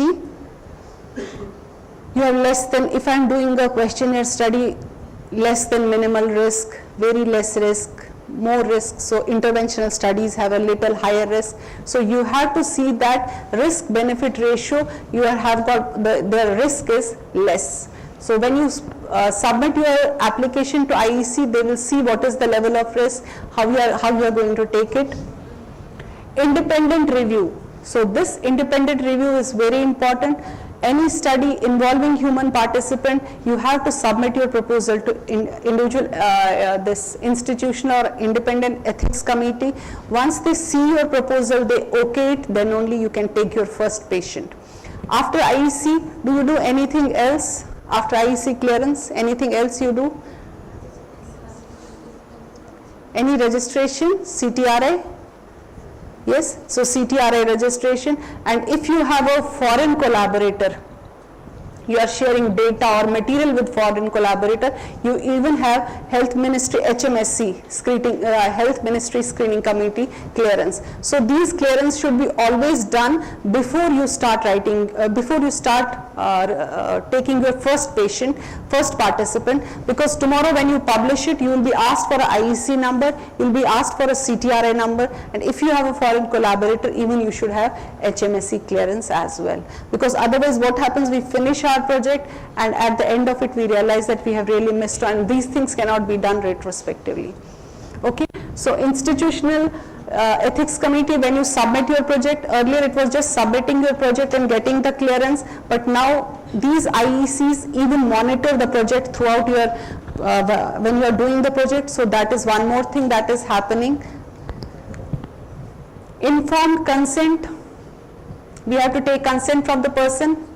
You have less than, if I am doing a questionnaire study, less than minimal risk, very less risk, more risk. So interventional studies have a little higher risk. So you have to see that risk-benefit ratio, you have got, the risk is less. So when you submit your application to IEC, they will see what is the level of risk, how you are going to take it. Independent review. So this independent review is very important. Any study involving human participant, you have to submit your proposal to individual this institutional or independent ethics committee. Once they see your proposal, they okay it, then only you can take your first patient. After IEC, do you do anything else? After IEC clearance, anything else you do? Any registration, CTRI? Yes, so CTRI registration, and if you have a foreign collaborator, you are sharing data or material with foreign collaborator, you even have Health Ministry HMSC, Health Ministry Screening Committee clearance. So these clearance should be always done before you start writing, before you start taking your first patient, first participant, because tomorrow when you publish it, you will be asked for a IEC number, you will be asked for a CTRI number, and if you have a foreign collaborator, even you should have HMSC clearance as well. Because otherwise what happens, we finish our project and at the end of it we realize that we have really missed, and these things cannot be done retrospectively. Okay, so institutional ethics committee, when you submit your project, earlier it was just submitting your project and getting the clearance, but now these IECs even monitor the project throughout your when you are doing the project. So that is one more thing that is happening. Informed consent, we have to take consent from the person.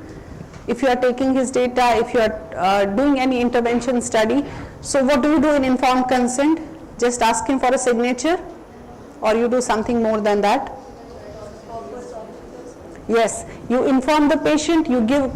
If you are taking his data, if you are doing any intervention study, so what do you do in informed consent? Just ask him for a signature, or you do something more than that? Yes, you inform the patient, you give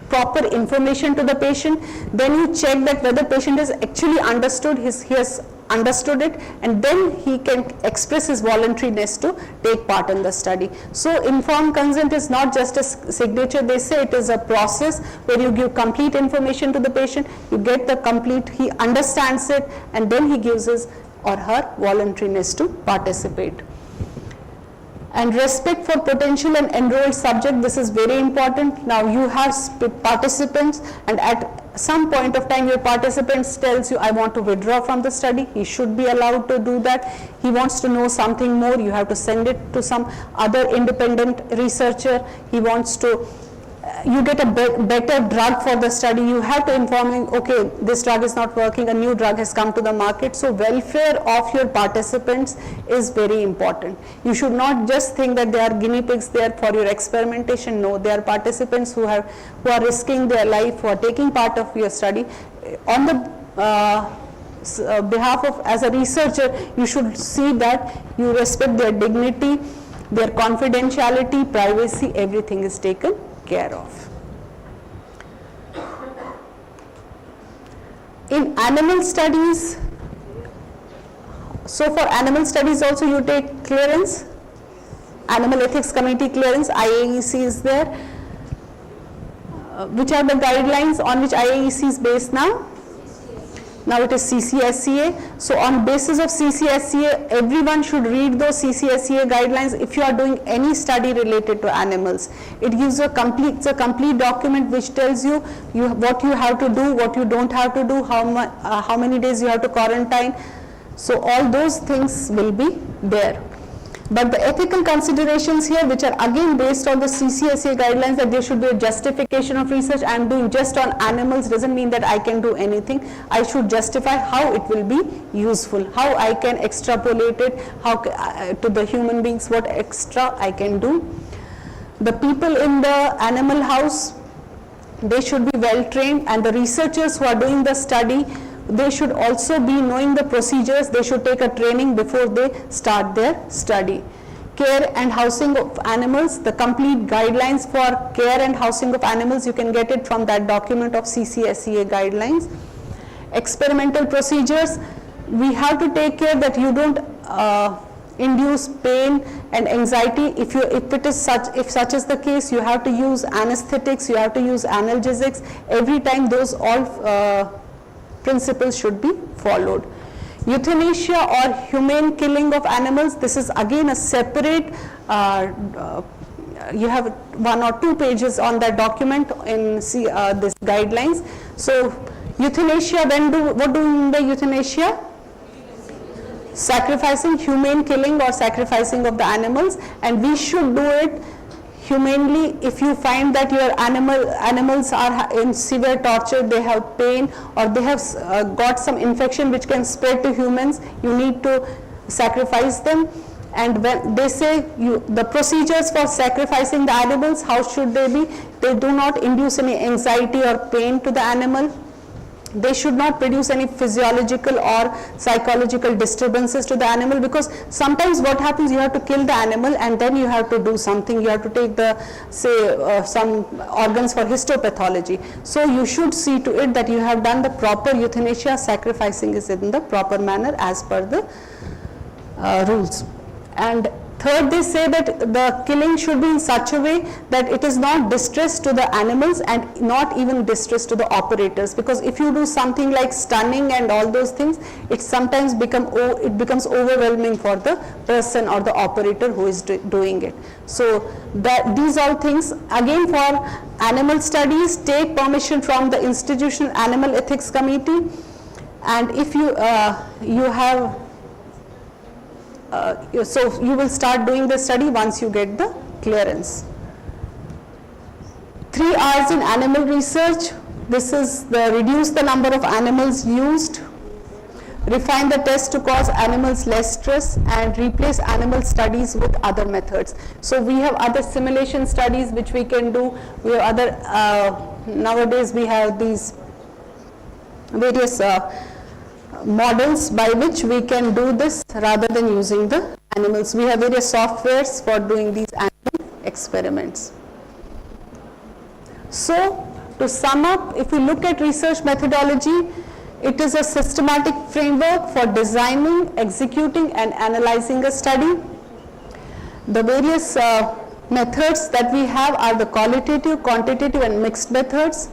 proper information to the patient, then you check that whether patient has actually understood he has understood it, and then he can express his voluntariness to take part in the study. So informed consent is not just a signature, they say it is a process where you give complete information to the patient, you get the complete, he understands it, and then he gives his or her voluntariness to participate. And respect for potential and enrolled subject, this is very important. Now you have participants, and at some point of time your participants tells you, I want to withdraw from the study. He should be allowed to do that. He wants to know something more, you have to send it to some other independent researcher. He wants to, you get a better drug for the study, you have to inform him, okay, this drug is not working, a new drug has come to the market. So welfare of your participants is very important. You should not just think that they are guinea pigs there for your experimentation. No, they are participants who are risking their life, who are taking part of your study. On the behalf of, as a researcher, you should see that you respect their dignity, their confidentiality, privacy, everything is taken care of. In animal studies, so for animal studies also you take clearance, Animal Ethics Committee clearance, IAEC is there. Which are the guidelines on which IAEC is based now? Now it is CCSCA. So on basis of CCSCA, everyone should read those CCSCA guidelines if you are doing any study related to animals. It gives a complete document which tells you, what you have to do, what you don't have to do, how many days you have to quarantine. So all those things will be there. But the ethical considerations here, which are again based on the CCSA guidelines, that there should be a justification of research. I am doing just on animals doesn't mean that I can do anything. I should justify how it will be useful, how I can extrapolate it, how to the human beings, what extra I can do. The people in the animal house, they should be well trained, and the researchers who are doing the study, they should also be knowing the procedures. They should take a training before they start their study. Care and housing of animals, the complete guidelines for care and housing of animals, you can get it from that document of CCSCA guidelines. Experimental procedures, we have to take care that you don't induce pain and anxiety. If such is the case, you have to use anesthetics, you have to use analgesics. Every time those all principles should be followed. Euthanasia or humane killing of animals, this is again a separate you have 1 or 2 pages on that document in this guidelines. So euthanasia, what do we mean by euthanasia? Sacrificing, humane killing or sacrificing of the animals, and we should do it humanely. If you find that your animals are in severe torture, they have pain, or they have got some infection which can spread to humans, you need to sacrifice them. And when they say the procedures for sacrificing the animals, how should they be? They do not induce any anxiety or pain to the animal. They should not produce any physiological or psychological disturbances to the animal, because sometimes what happens, you have to kill the animal and then you have to do something. You have to take the, say, some organs for histopathology. So you should see to it that you have done the proper euthanasia, sacrificing is in the proper manner as per the rules. And third, they say that the killing should be in such a way that it is not distress to the animals and not even distress to the operators, because if you do something like stunning and all those things, it sometimes becomes overwhelming for the person or the operator who is doing it. So these all things, again, for animal studies, take permission from the Institutional Animal Ethics Committee, and if you have so you will start doing the study once you get the clearance. 3 R's in animal research. This is reduce the number of animals used, refine the test to cause animals less stress, and replace animal studies with other methods. So we have other simulation studies which we can do. We have other, nowadays we have these various models by which we can do this rather than using the animals. We have various softwares for doing these animal experiments. So to sum up, if we look at research methodology, it is a systematic framework for designing, executing and analyzing a study. The various methods that we have are the qualitative, quantitative and mixed methods.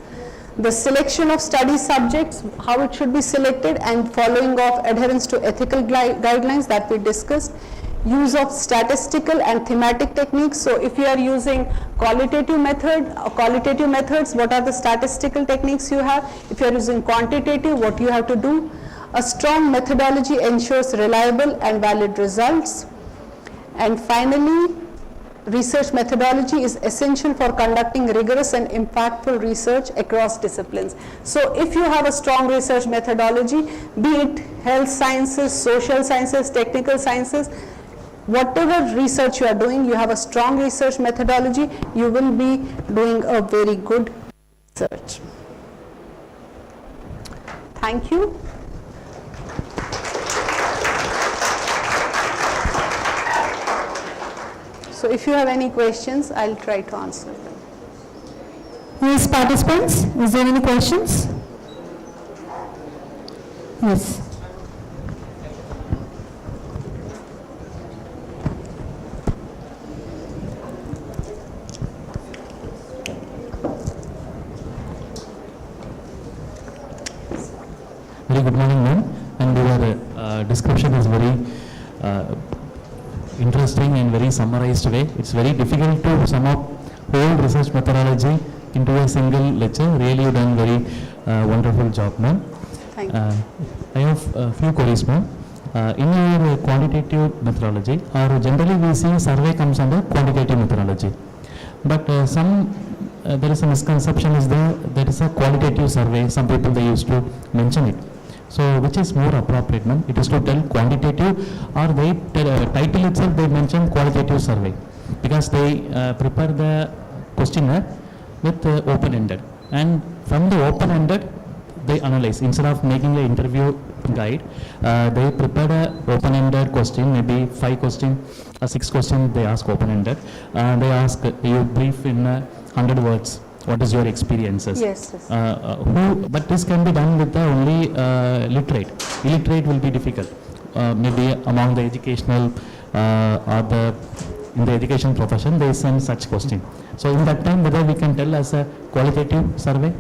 The selection of study subjects, how it should be selected, and following of adherence to ethical guidelines that we discussed. Use of statistical and thematic techniques. So if you are using qualitative methods, what are the statistical techniques you have? If you are using quantitative, what you have to do? A strong methodology ensures reliable and valid results. And finally, research methodology is essential for conducting rigorous and impactful research across disciplines. So if you have a strong research methodology, be it health sciences, social sciences, technical sciences, whatever research you are doing, you have a strong research methodology, you will be doing a very good research. Thank you. So if you have any questions, I'll try to answer them. Yes, participants, is there any questions? Yes. Very good morning, ma'am. And your description is very interesting and very summarized way. It's very difficult to sum up whole research methodology into a single lecture. Really, you've done very wonderful job, ma'am. Thank you. I have a few queries, ma'am. In your quantitative methodology, or generally we see survey comes under quantitative methodology, but there is a misconception is there is a qualitative survey. Some people they used to mention it. So which is more appropriate, ma'am? It is to tell quantitative, or they title itself they mention qualitative survey, because they prepare the questionnaire with open-ended, and from the open-ended they analyze. Instead of making an interview guide, they prepare a open-ended question, maybe 5 questions or 6 questions they ask open-ended. They ask you brief in 100 words. What is your experiences? Yes. Yes. But this can be done with the only literate. Illiterate will be difficult. Maybe among the educational or in the education profession, there is some such question. So in that time, whether we can tell as a qualitative survey?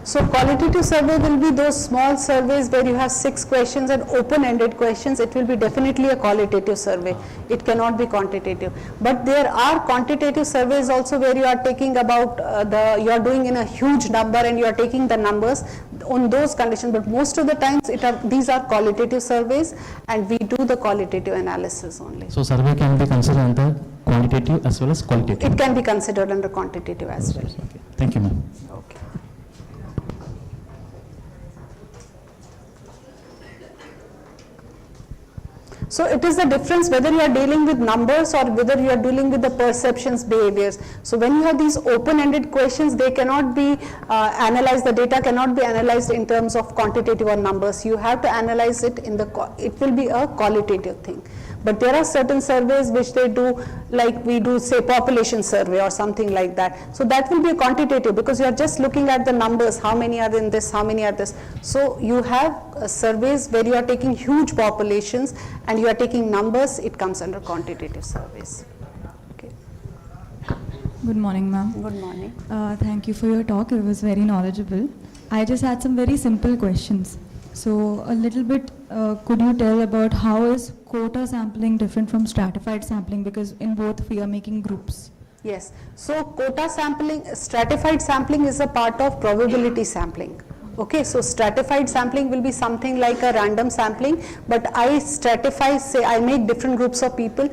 So qualitative survey will be those small surveys where you have 6 questions and open-ended questions. It will be definitely a qualitative survey. It cannot be quantitative. But there are quantitative surveys also where you are taking about you are doing in a huge number and you are taking the numbers on those conditions. But most of the times these are qualitative surveys and we do the qualitative analysis only. So survey can be considered under quantitative as well as qualitative. It can be considered under quantitative as well. Okay. Thank you, ma'am. Okay. So it is the difference whether you are dealing with numbers or whether you are dealing with the perceptions, behaviors. So when you have these open-ended questions, they cannot be analyzed, the data cannot be analyzed in terms of quantitative or numbers. You have to analyze it it will be a qualitative thing. But there are certain surveys which they do, like we do say population survey or something like that. So that will be a quantitative because you are just looking at the numbers, how many are in this, how many are this. So you have surveys where you are taking huge populations and you are taking numbers, it comes under quantitative surveys. Okay. Good morning, ma'am. Good morning. Thank you for your talk. It was very knowledgeable. I just had some very simple questions. So a little bit, could you tell about how is quota sampling different from stratified sampling, because in both we are making groups? Yes. So quota sampling, stratified sampling is a part of probability sampling. Okay, so stratified sampling will be something like a random sampling, but I stratify, say I make different groups of people.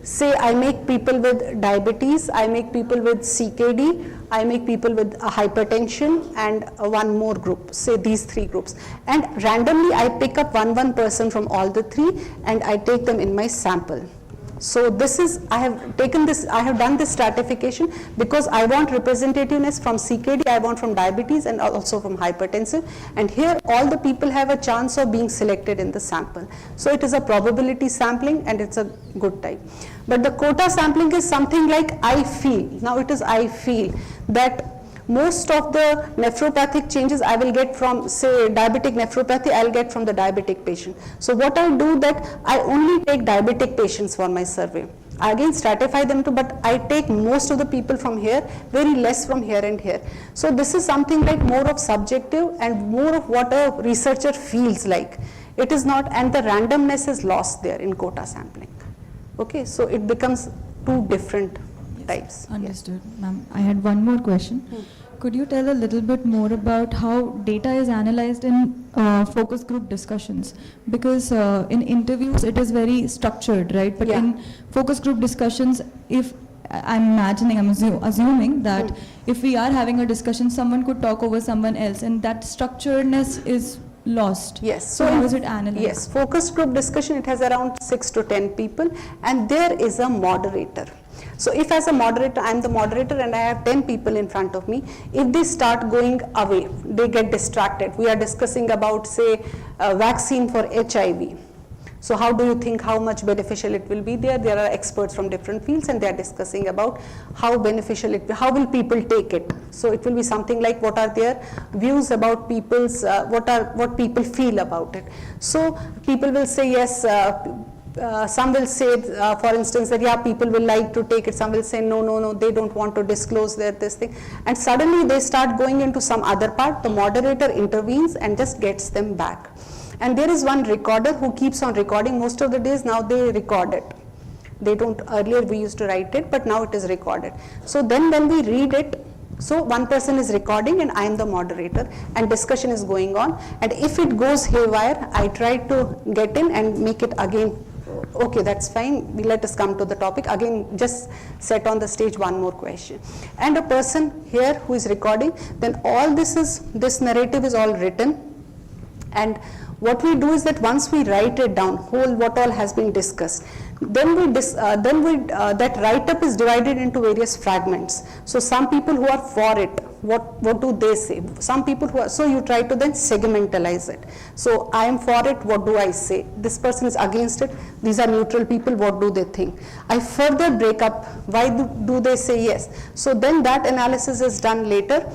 Say I make people with diabetes, I make people with CKD, I make people with hypertension and one more group, say these 3 groups. And randomly I pick up one person from all the 3 and I take them in my sample. So this is, I have done this stratification because I want representativeness from CKD, I want from diabetes and also from hypertensive, and here all the people have a chance of being selected in the sample. So it is a probability sampling and it's a good type. But the quota sampling is something like I feel, now it is I feel that most of the nephropathic changes I will get from, say, diabetic nephropathy, I will get from the diabetic patient. So what I do that I only take diabetic patients for my survey. I again stratify them too, but I take most of the people from here, very less from here and here. So this is something like more of subjective and more of what a researcher feels like. It is not, and the randomness is lost there in quota sampling. Okay, so it becomes 2 different types. Understood, ma'am. I had one more question. Could you tell a little bit more about how data is analyzed in focus group discussions? Because in interviews it is very structured, right? But in focus group discussions, if I'm imagining, I'm assuming that if we are having a discussion, someone could talk over someone else, and that structuredness is lost. Yes. So how is it analyzed? Yes, focus group discussion, it has around 6 to 10 people and there is a moderator. So if as a moderator, I am the moderator and I have 10 people in front of me, if they start going away, they get distracted. We are discussing about, say, a vaccine for HIV. So how do you think how much beneficial it will be there? There are experts from different fields and they are discussing about how beneficial how will people take it? So it will be something like what are their views about people's, what people feel about it. So people will say yes, some will say, for instance, that yeah, people will like to take it. Some will say no, they don't want to disclose this thing. And suddenly they start going into some other part. The moderator intervenes and just gets them back. And there is one recorder who keeps on recording. Most of the days now they record it. They don't, earlier we used to write it, but now it is recorded. So then when we read it, so one person is recording and I am the moderator and discussion is going on. And if it goes haywire, I try to get in and make it again. Okay, that's fine. Let us come to the topic. Again, just set on the stage one more question. And a person here who is recording, then all this narrative is all written. And what we do is that once we write it down, what all has been discussed, then that write-up is divided into various fragments. So some people who are for it, what do they say? Some people who are, so you try to then segmentalize it. So I am for it, what do I say? This person is against it, these are neutral people, what do they think? I further break up, why do they say yes? So then that analysis is done later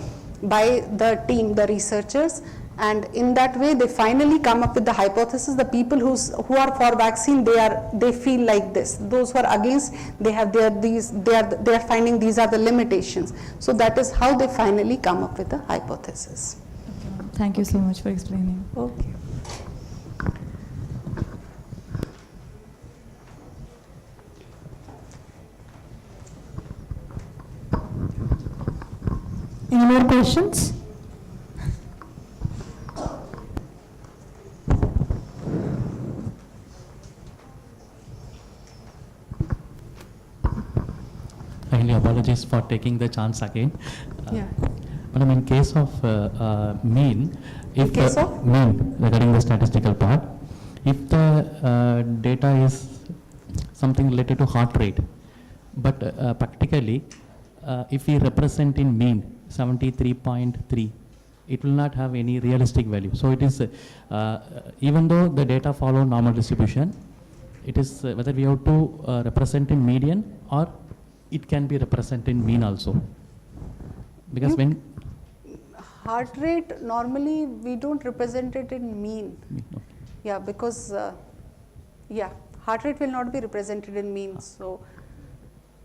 by the team, the researchers, And in that way, they finally come up with the hypothesis. The people who are for vaccine, they feel like this. Those who are against, they are finding these are the limitations. So that is how they finally come up with the hypothesis. Thank you so much for explaining. Okay. Any more questions? Kindly apologies for taking the chance again. Yeah. Madam, in case of mean, if case of? mean regarding the statistical part, if the data is something related to heart rate, but practically, if we represent in mean 73.3, it will not have any realistic value. So it is, even though the data follow normal distribution, it is whether we have to represent in median or it can be represented in mean also. Because when Heart rate, normally we don't represent it in mean. okay. Yeah, because heart rate will not be represented in mean. So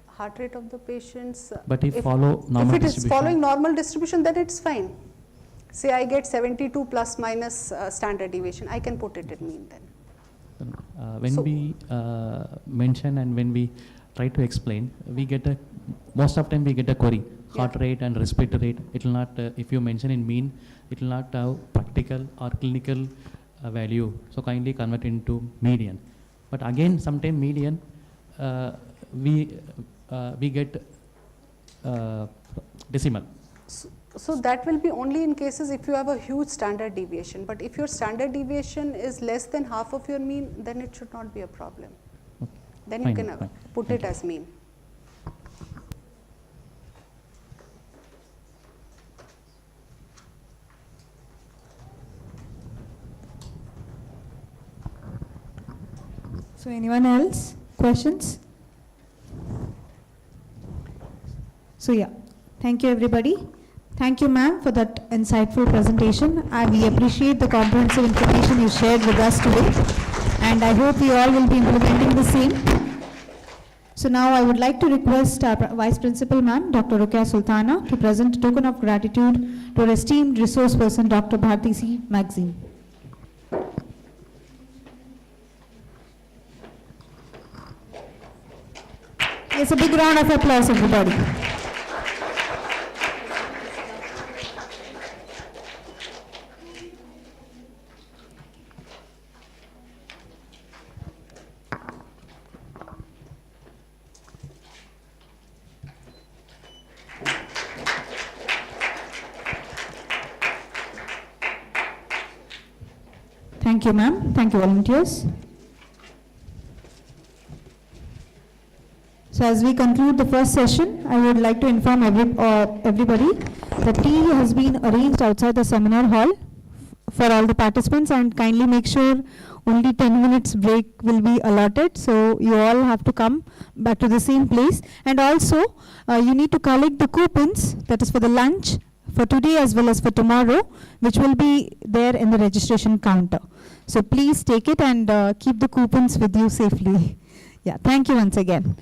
heart rate of the patients. But if follow normal if it is distribution, following normal distribution, then it's fine. Say I get 72 plus minus standard deviation, I can put it in mean then. when So- we mention and when we try to explain, we get a, most of time we get a query, heart rate and respiratory rate. It will not, if you mention in mean, it will not have practical or clinical value. So kindly convert into median. But again, sometime median, we get decimal. So that will be only in cases if you have a huge standard deviation. But if your standard deviation is less than half of your mean, then it should not be a problem. Okay. Then Fine, you can fine. put Thank it you. as mean. So anyone else? Questions? So yeah, thank you everybody. Thank you ma'am for that insightful presentation. We appreciate the comprehensive information you shared with us today, and I hope we all will be implementing the same. So now I would like to request our Vice Principal ma'am, Dr. Rukia Sultana, to present a token of gratitude to our esteemed resource person, Dr. Bharti C. Maxine. Yes, a big round of applause, everybody. Thank you, ma'am. Thank you, volunteers. So as we conclude the first session, I would like to inform everybody that tea has been arranged outside the seminar hall for all the participants, and kindly make sure only 10 minutes break will be allotted. So you all have to come back to the same place. And also, you need to collect the coupons, that is for the lunch, for today as well as for tomorrow, which will be there in the registration counter. So please take it and keep the coupons with you safely. Yeah, thank you once again.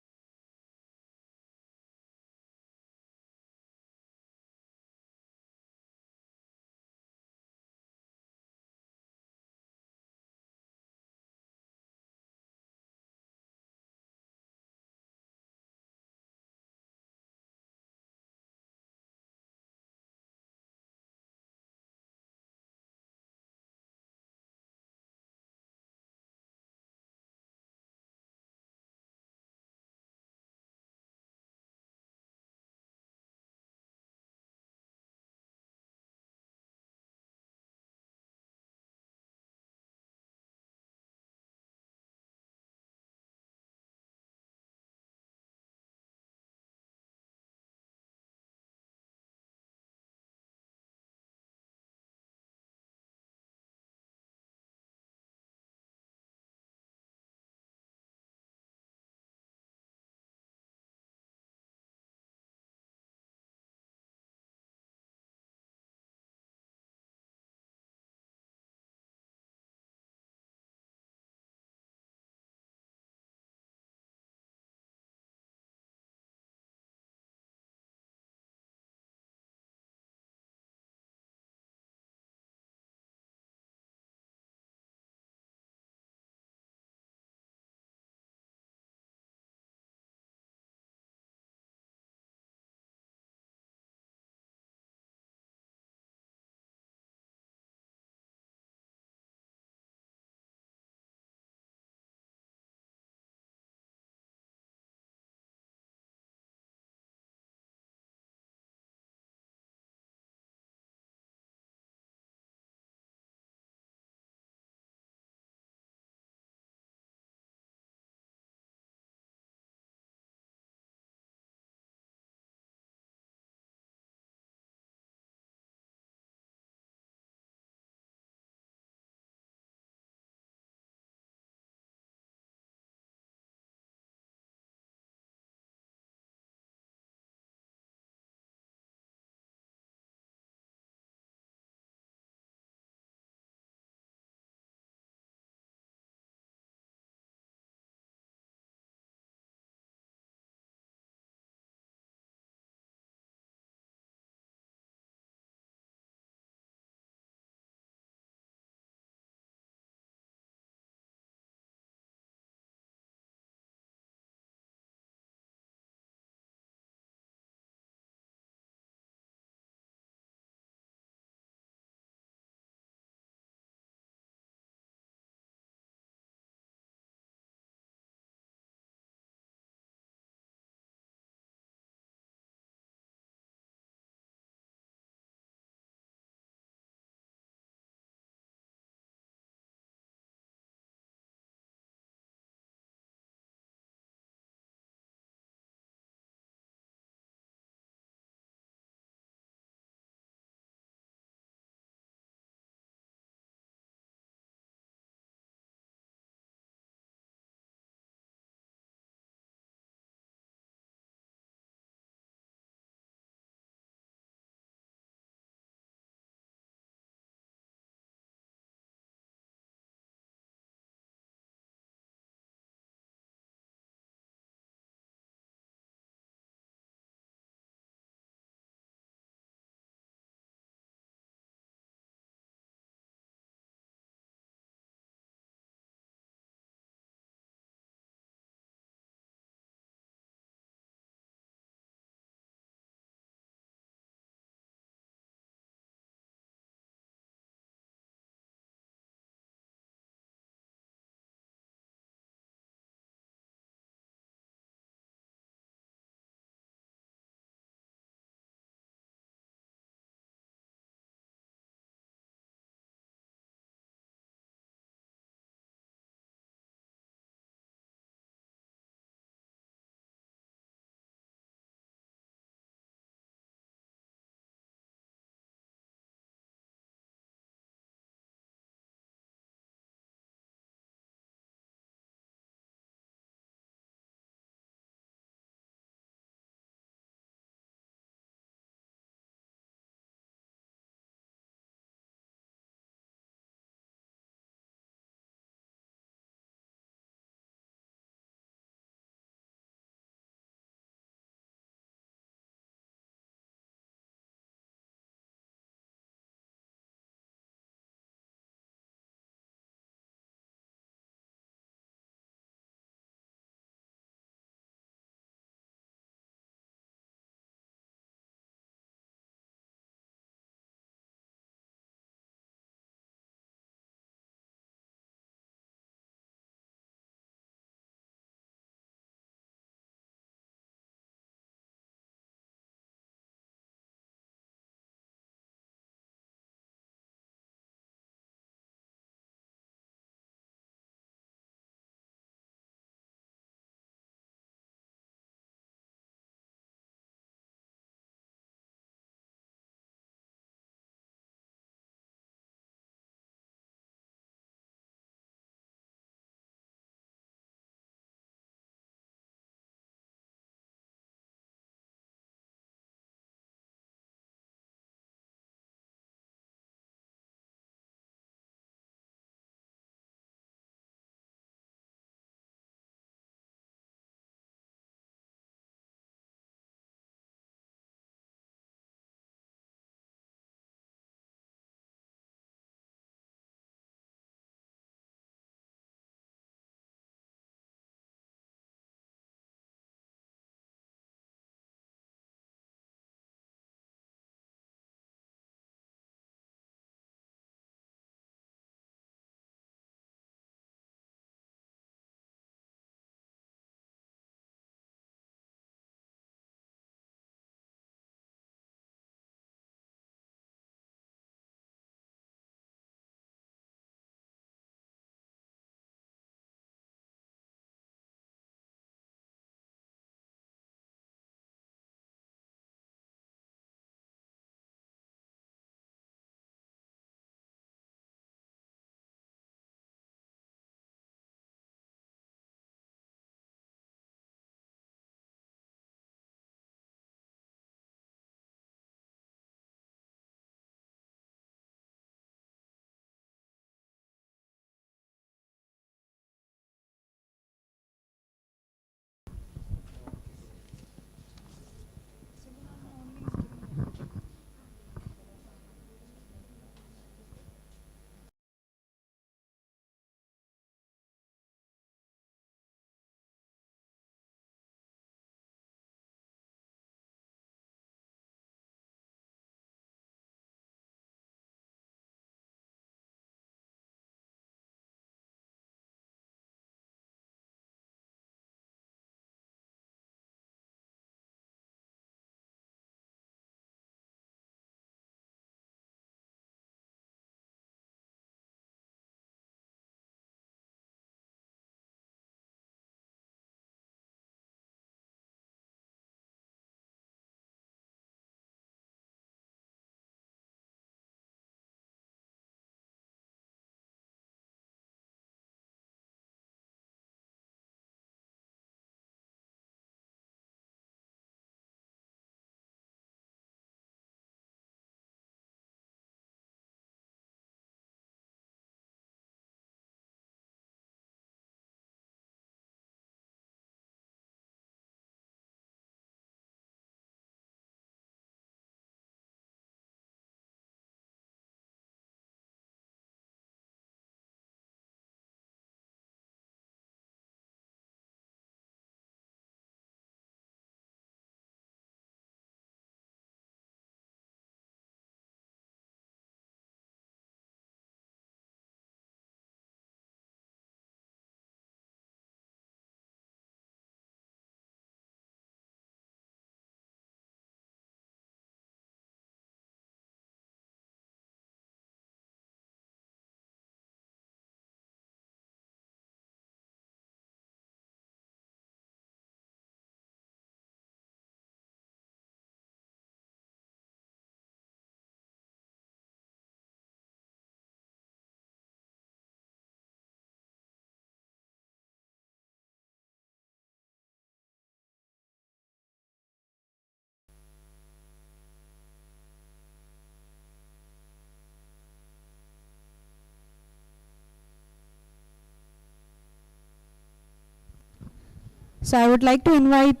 So I would like to invite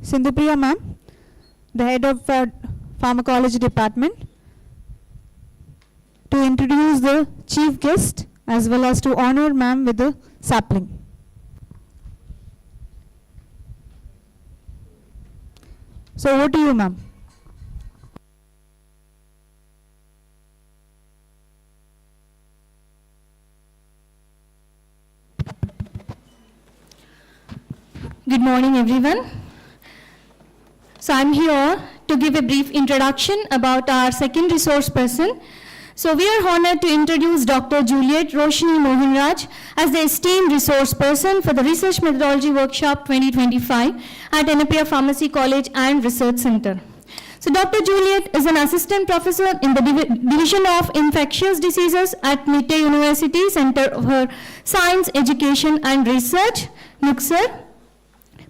Sindhupriya ma'am, the head of pharmacology department, to introduce the chief guest as well as to honor ma'am with the sapling. So over to you, ma'am. Good morning, everyone. So I'm here to give a brief introduction about our second resource person. So we are honored to introduce Dr. Juliet Roshni Mohanraj as the esteemed resource person for the Research Methodology Workshop 2025 at Yenepoya Pharmacy College and Research Center. So Dr. Juliet is an assistant professor in the Division of Infectious Diseases at Mitte University Center for Science, Education and Research, Nuksar,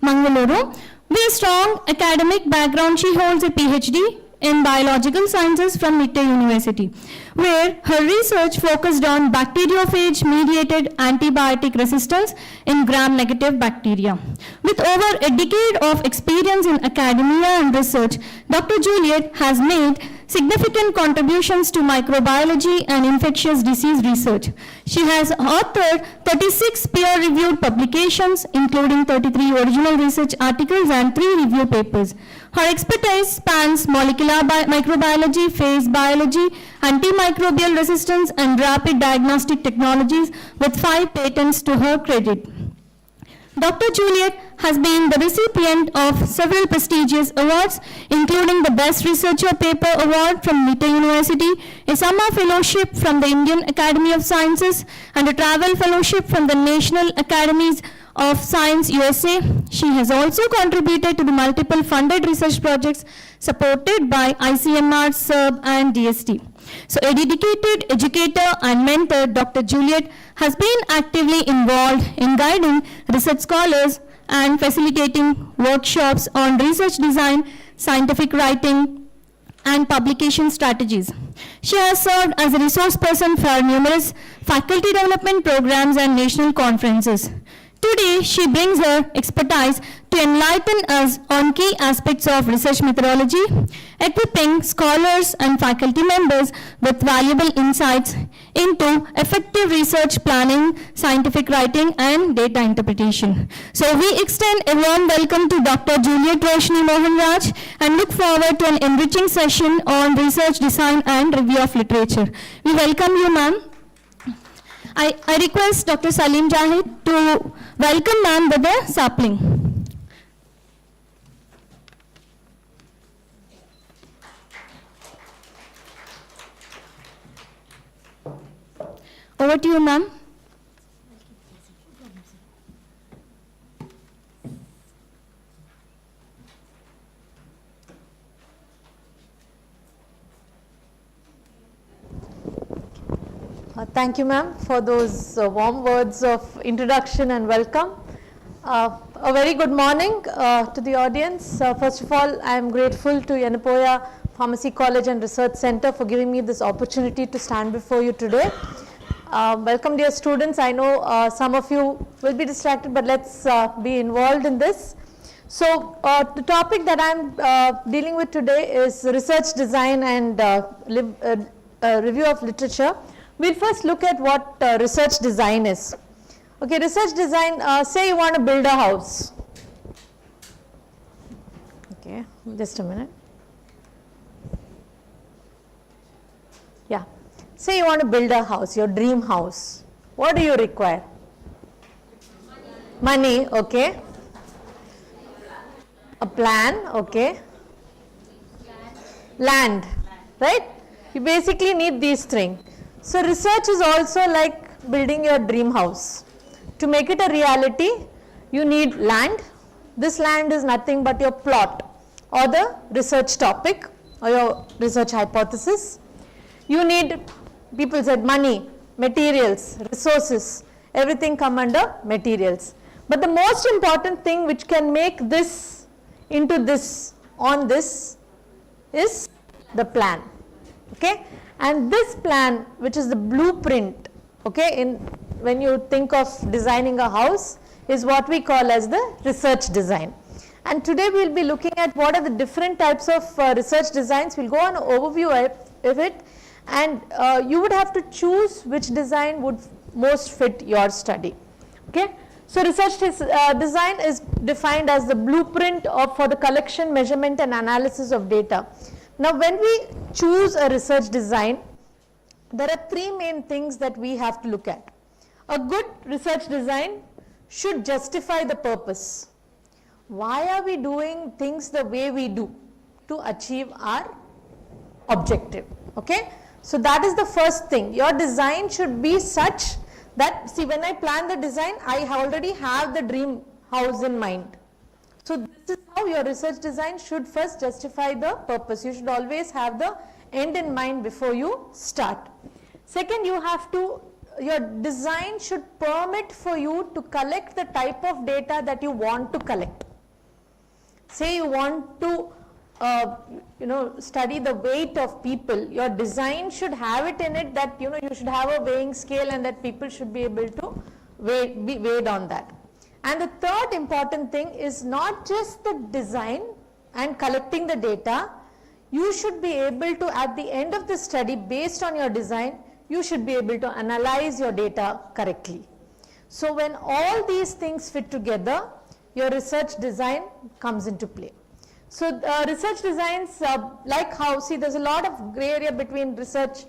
Mangaluru. With a strong academic background, she holds a PhD in biological sciences from Mitte University, where her research focused on bacteriophage-mediated antibiotic resistance in gram-negative bacteria. With over a decade of experience in academia and research, Dr. Juliet has made significant contributions to microbiology and infectious disease research. She has authored 36 peer-reviewed publications, including 33 original research articles and 3 review papers. Her expertise spans molecular microbiology, phase biology, antimicrobial resistance, and rapid diagnostic technologies, with 5 patents to her credit. Dr. Juliet has been the recipient of several prestigious awards, including the Best Researcher Paper Award from Mitte University, a Summer Fellowship from the Indian Academy of Sciences, and a Travel Fellowship from the National Academies of Science USA. She has also contributed to the multiple funded research projects supported by ICMR, SERB, and DST. So a dedicated educator and mentor, Dr. Juliet has been actively involved in guiding research scholars and facilitating workshops on research design, scientific writing, and publication strategies. She has served as a resource person for numerous faculty development programs and national conferences. Today, she brings her expertise to enlighten us on key aspects of research methodology, equipping scholars and faculty members with valuable insights into effective research planning, scientific writing, and data interpretation. So we extend a warm welcome to Dr. Juliet Roshni Mohanraj and look forward to an enriching session on research design and review of literature. We welcome you, ma'am. I request Dr. Salim Jahid to welcome ma'am with the sapling. Over to you, ma'am. Thank you, ma'am, for those warm words of introduction and welcome. A very good morning to the audience. First of all, I am grateful to Yenepoya Pharmacy College and Research Center for giving me this opportunity to stand before you today. Welcome, dear students. I know some of you will be distracted, but let's be involved in this. So the topic that I'm dealing with today is research design and review of literature. We'll first look at what research design is. Okay, research design, say you want to build a house. Okay, just a minute. Yeah, say you want to build a house, your dream house. What do you require? Money, okay. A plan, okay. Land, right? You basically need these things. So research is also like building your dream house. To make it a reality, you need land. This land is nothing but your plot or the research topic or your research hypothesis. You need, people said, money, materials, resources, everything come under materials. But the most important thing which can make this into this, on this, is the plan. Okay? And this plan, which is the blueprint, okay, when you think of designing a house, is what we call as the research design. And today we will be looking at what are the different types of research designs. We will go on an overview of it, and you would have to choose which design would most fit your study. Okay? So research design is defined as the blueprint for the collection, measurement and analysis of data. Now when we choose a research design, there are three main things that we have to look at. A good research design should justify the purpose. Why are we doing things the way we do to achieve our objective? Okay? So that is the first thing. Your design should be such that, see, when I plan the design, I already have the dream house in mind. So this is how your research design should first justify the purpose. You should always have the end in mind before you start. Second, you have to, your design should permit for you to collect the type of data that you want to collect. Say you want to study the weight of people, your design should have it in it that you should have a weighing scale and that people should be able to be weighed on that. And the third important thing is not just the design and collecting the data, you should be able to, at the end of the study, based on your design, you should be able to analyze your data correctly. So when all these things fit together, your research design comes into play. So research designs, like how, see, there's a lot of gray area between research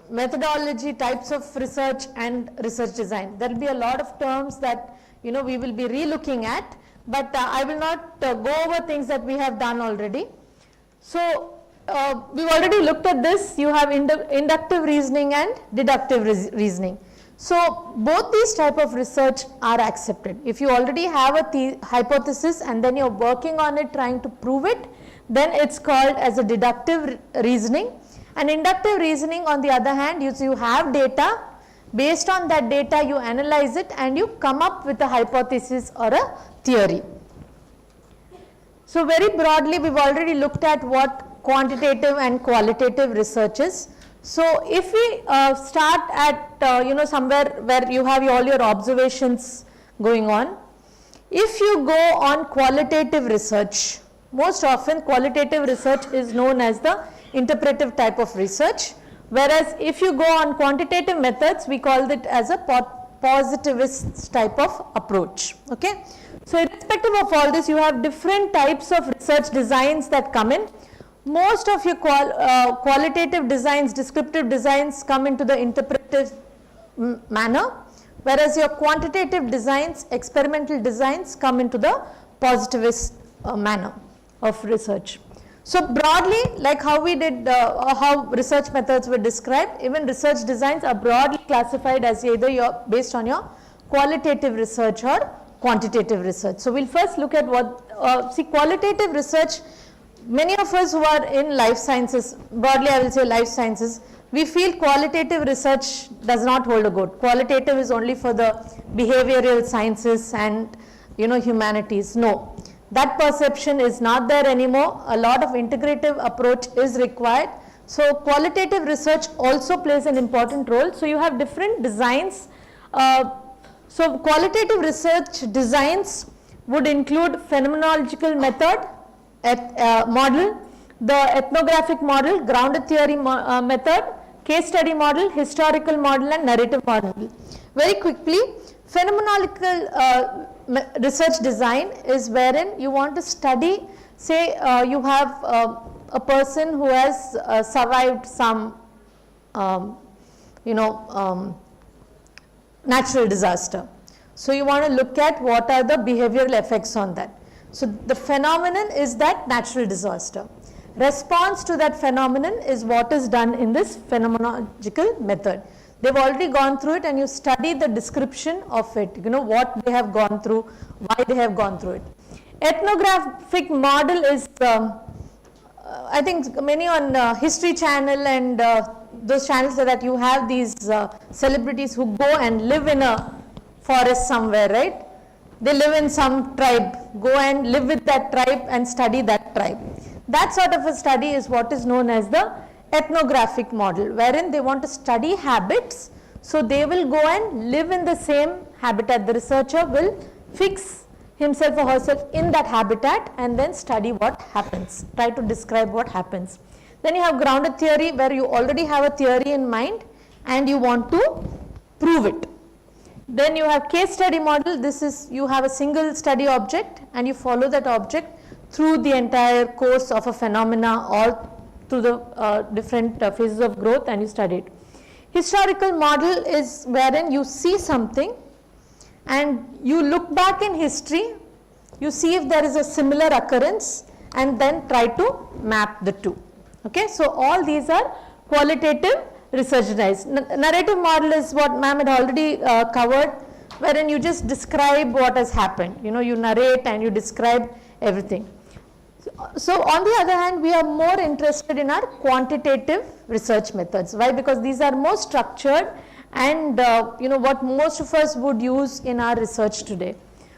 methodology, types of research and research design. There will be a lot of terms that we will be re-looking at, but I will not go over things that we have done already. So we've already looked at this. You have inductive reasoning and deductive reasoning. So both these type of research are accepted. If you already have a hypothesis and then you're working on it, trying to prove it, then it's called as a deductive reasoning. And inductive reasoning, on the other hand, you have data. Based on that data, you analyze it and you come up with a hypothesis or a theory. So very broadly, we've already looked at what quantitative and qualitative research is. So if we start at somewhere where you have all your observations going on, if you go on qualitative research, most often qualitative research is known as the interpretive type of research, whereas if you go on quantitative methods, we call it as a positivist type of approach. Okay? So irrespective of all this, you have different types of research designs that come in. Most of your qualitative designs, descriptive designs come into the interpretive manner, whereas your quantitative designs, experimental designs come into the positivist manner of research. So broadly, like how we did, how research methods were described, even research designs are broadly classified as either based on your qualitative research or quantitative research. So we'll first look at what, see, qualitative research. Many of us who are in life sciences, broadly I will say life sciences, we feel qualitative research does not hold a good. Qualitative is only for the behavioral sciences and humanities. No, that perception is not there anymore. A lot of integrative approach is required. So qualitative research also plays an important role. So you have different designs. So qualitative research designs would include phenomenological method, model, the ethnographic model, grounded theory method, case study model, historical model and narrative model. Very quickly, phenomenological research design is wherein you want to study, say you have a person who has survived some natural disaster. So you want to look at what are the behavioral effects on that. So the phenomenon is that natural disaster. Response to that phenomenon is what is done in this phenomenological method. They've already gone through it and you study the description of it, what they have gone through, why they have gone through it. Ethnographic model is, I think many on History Channel and those channels that you have these celebrities who go and live in a forest somewhere, right? They live in some tribe, go and live with that tribe and study that tribe. That sort of a study is what is known as the ethnographic model, wherein they want to study habits So they will go and live in the same habitat. The researcher will fix himself or herself in that habitat and then study what happens, try to describe what happens. Then you have grounded theory, where you already have a theory in mind and you want to prove it. Then you have case study model. This is, you have a single study object and you follow that object through the entire course of a phenomena or through the different phases of growth, and you study it. Historical model is wherein you see something and you look back in history, you see if there is a similar occurrence and then try to map the two. Okay, so all these are qualitative research designs. Narrative model is what ma'am had already covered, wherein you just describe what has happened. You know, you narrate and you describe everything. So on the other hand, we are more interested in our quantitative research methods. Why? Because these are more structured and you know, what most of us would use in our research today.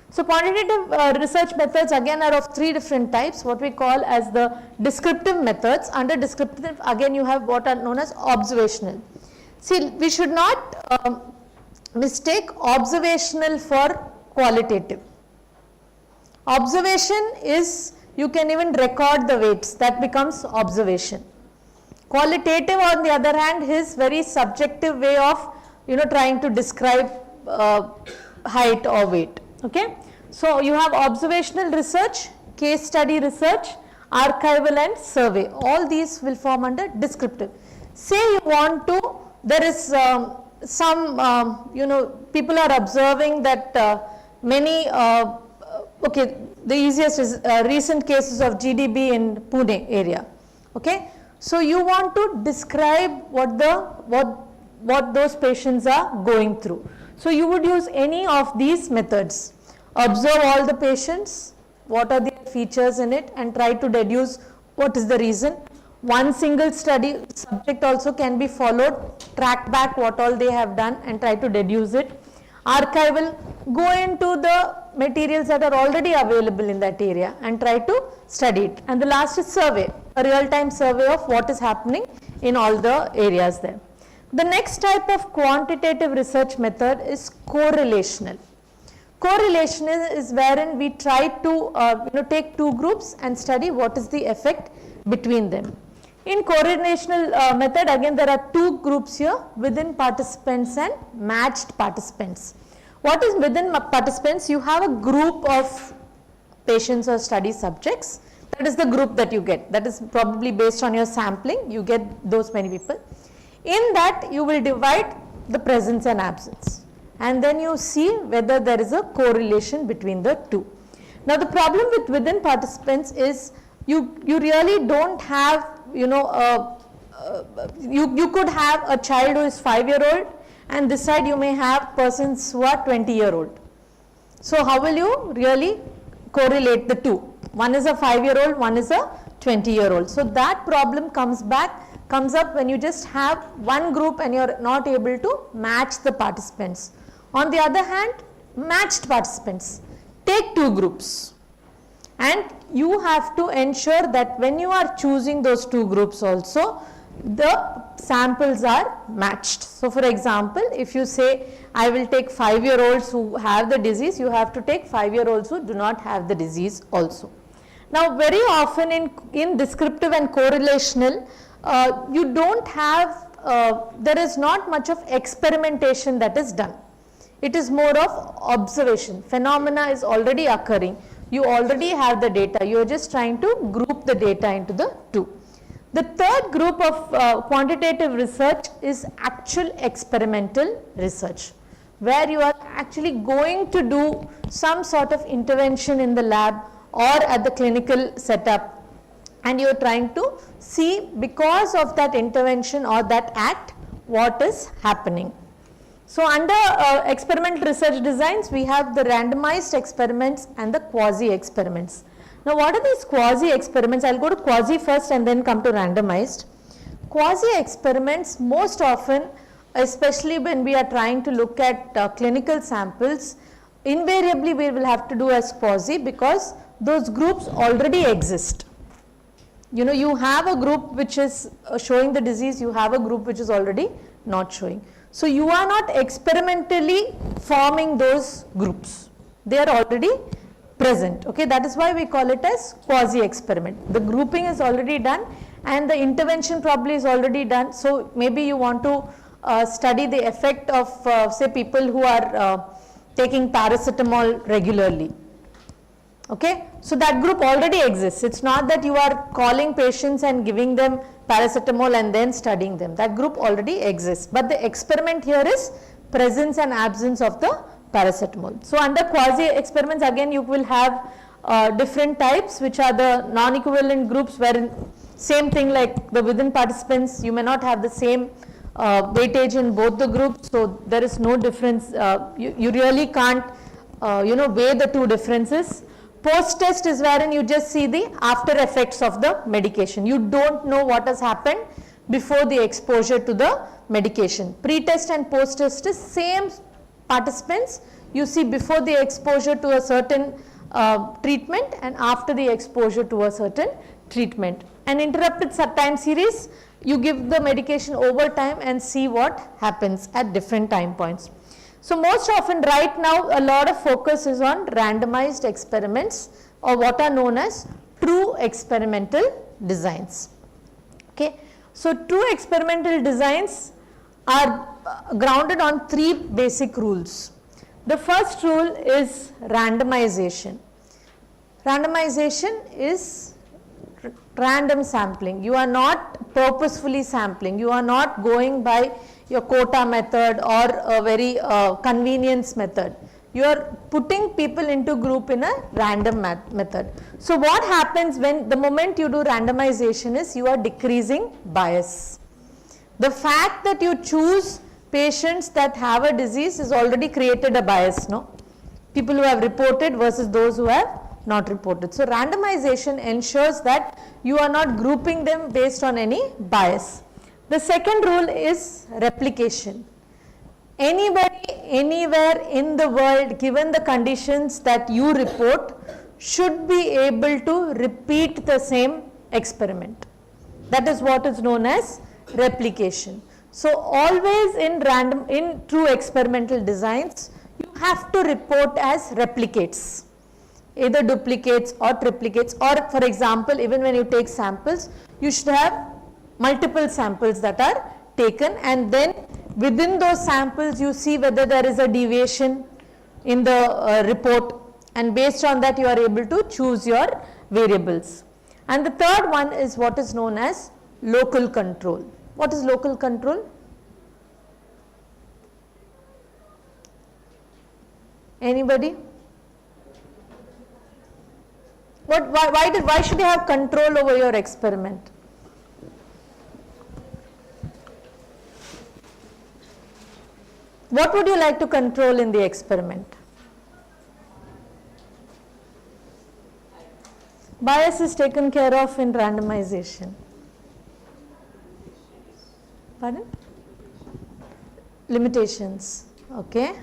So quantitative research methods again are of three different types, what we call as the descriptive methods. Under descriptive, again you have what are known as observational. See, we should not mistake observational for qualitative. Observation is, you can even record the weights, that becomes observation. Qualitative on the other hand is very subjective way of, you know, trying to describe height or weight. Okay, so you have observational research, case study research, archival and survey. All these will form under descriptive. Say you want to, there is some you know, people are observing that many okay, the easiest is recent cases of GDB in Pune area. Okay, so you want to describe what those patients are going through. So you would use any of these methods. Observe all the patients, what are the features in it, and try to deduce what is the reason. One single study subject also can be followed, track back what all they have done and try to deduce it. Archival, go into the materials that are already available in that area and try to study it. And the last is survey, a real-time survey of what is happening in all the areas there. The next type of quantitative research method is correlational. Correlation is wherein we try to you know, take two groups and study what is the effect between them. In correlational method, again there are two groups here, within participants and matched participants. What is within participants? You have a group of patients or study subjects. That is the group that you get. That is probably based on your sampling, you get those many people. In that you will divide the presence and absence, and then you see whether there is a correlation between the two. Now the problem with within participants is you really don't have, you know, you could have a child who is 5-year-old and this side you may have persons who are 20-year-old. So how will you really correlate the two? One is a 5-year-old, one is a 20-year-old. So that problem comes up when you just have one group and you're not able to match the participants. On the other hand, matched participants, take two groups and you have to ensure that when you are choosing those two groups also, the samples are matched. So for example, if you say I will take 5-year-olds who have the disease, you have to take 5-year-olds who do not have the disease also. Now very often in descriptive and correlational, you don't have, there is not much of experimentation that is done. It is more of observation. Phenomena is already occurring. You already have the data. You are just trying to group the data into the two. The third group of quantitative research is actual experimental research, where you are actually going to do some sort of intervention in the lab or at the clinical setup, and you are trying to see, because of that intervention or that act, what is happening. So under experimental research designs, we have the randomized experiments and the quasi experiments. Now what are these quasi experiments? I'll go to quasi first and then come to randomized. Quasi experiments most often, especially when we are trying to look at clinical samples, invariably we will have to do as quasi because those groups already exist. You know, you have a group which is showing the disease, you have a group which is already not showing. So you are not experimentally forming those groups. They are already present. Okay, that is why we call it as quasi-experiment. The grouping is already done and the intervention probably is already done. So maybe you want to study the effect of say people who are taking paracetamol regularly. Okay, so that group already exists. It's not that you are calling patients and giving them paracetamol and then studying them. That group already exists. But the experiment here is presence and absence of the paracetamol. So under quasi experiments again you will have different types, which are the non-equivalent groups, wherein same thing like the within participants, you may not have the same weightage in both the groups, so there is no difference. You really can't weigh the two differences. Post test is wherein you just see the after effects of the medication. You don't know what has happened before the exposure to the medication. Pre-test and post test is same participants. You see before the exposure to a certain treatment and after the exposure to a certain treatment. An interrupted time series, you give the medication over time and see what happens at different time points. So most often right now a lot of focus is on randomized experiments, or what are known as true experimental designs. Okay, so true experimental designs are grounded on three basic rules. The first rule is randomization. Randomization is random sampling. You are not purposefully sampling. You are not going by your quota method or a very convenience method. You are putting people into group in a random method. So what happens when the moment you do randomization is you are decreasing bias. The fact that you choose patients that have a disease is already created a bias, no? People who have reported versus those who have not reported. So randomization ensures that you are not grouping them based on any bias. The second rule is replication. Anybody, anywhere in the world, given the conditions that you report, should be able to repeat the same experiment. That is what is known as replication. So always in true experimental designs, you have to report as replicates, either duplicates or triplicates, or for example, even when you take samples, you should have multiple samples that are taken, and then within those samples you see whether there is a deviation in the report, and based on that you are able to choose your variables. And the third one is what is known as local control. What is local control? Anybody? Why should you have control over your experiment? What would you like to control in the experiment? Bias is taken care of in randomization. Pardon? Limitations. Okay.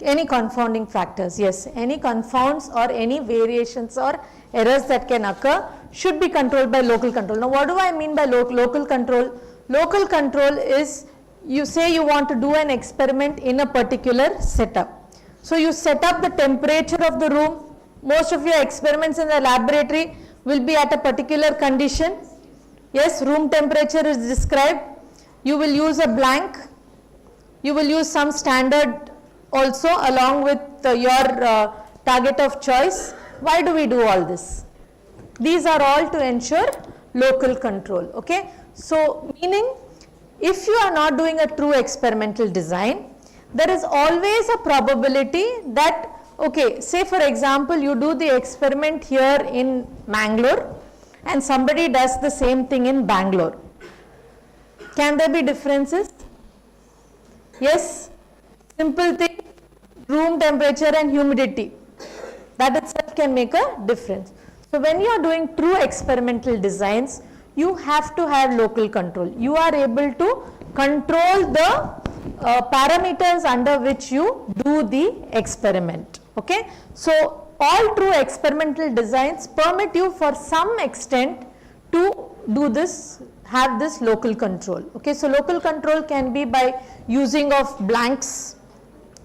Any confounding factors, yes. Any confounds or any variations or errors that can occur should be controlled by local control. Now what do I mean by local control? Local control is, you say you want to do an experiment in a particular setup. So you set up the temperature of the room. Most of your experiments in the laboratory will be at a particular condition. Yes, room temperature is described. You will use a blank. You will use some standard also along with your target of choice. Why do we do all this? These are all to ensure local control. Okay. So meaning, if you are not doing a true experimental design, there is always a probability that, okay, say for example you do the experiment here in Mangalore and somebody does the same thing in Bangalore. Can there be differences? Yes. Simple thing, room temperature and humidity. That itself can make a difference. So when you are doing true experimental designs, you have to have local control. You are able to control the parameters under which you do the experiment. Okay. So all true experimental designs permit you for some extent to do this have this local control. Okay, so local control can be by using of blanks,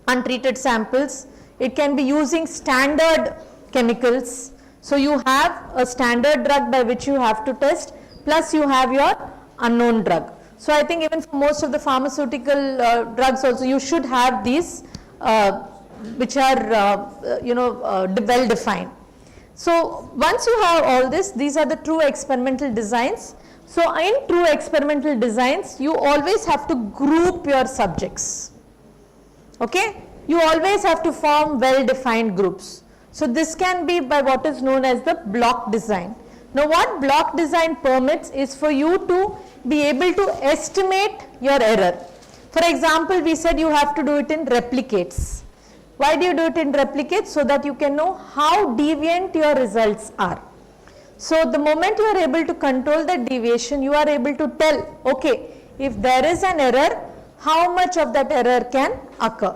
untreated samples. It can be using standard chemicals. So you have a standard drug by which you have to test, plus you have your unknown drug. So I think even for most of the pharmaceutical drugs also, you should have these which are well defined. So once you have all this, these are the true experimental designs. So in true experimental designs, you always have to group your subjects. Okay, you always have to form well defined groups. So this can be by what is known as the block design. Now what block design permits is for you to be able to estimate your error. For example, we said you have to do it in replicates. Why do you do it in replicates? So that you can know how deviant your results are. So the moment you are able to control that deviation, you are able to tell, okay, if there is an error, how much of that error can occur.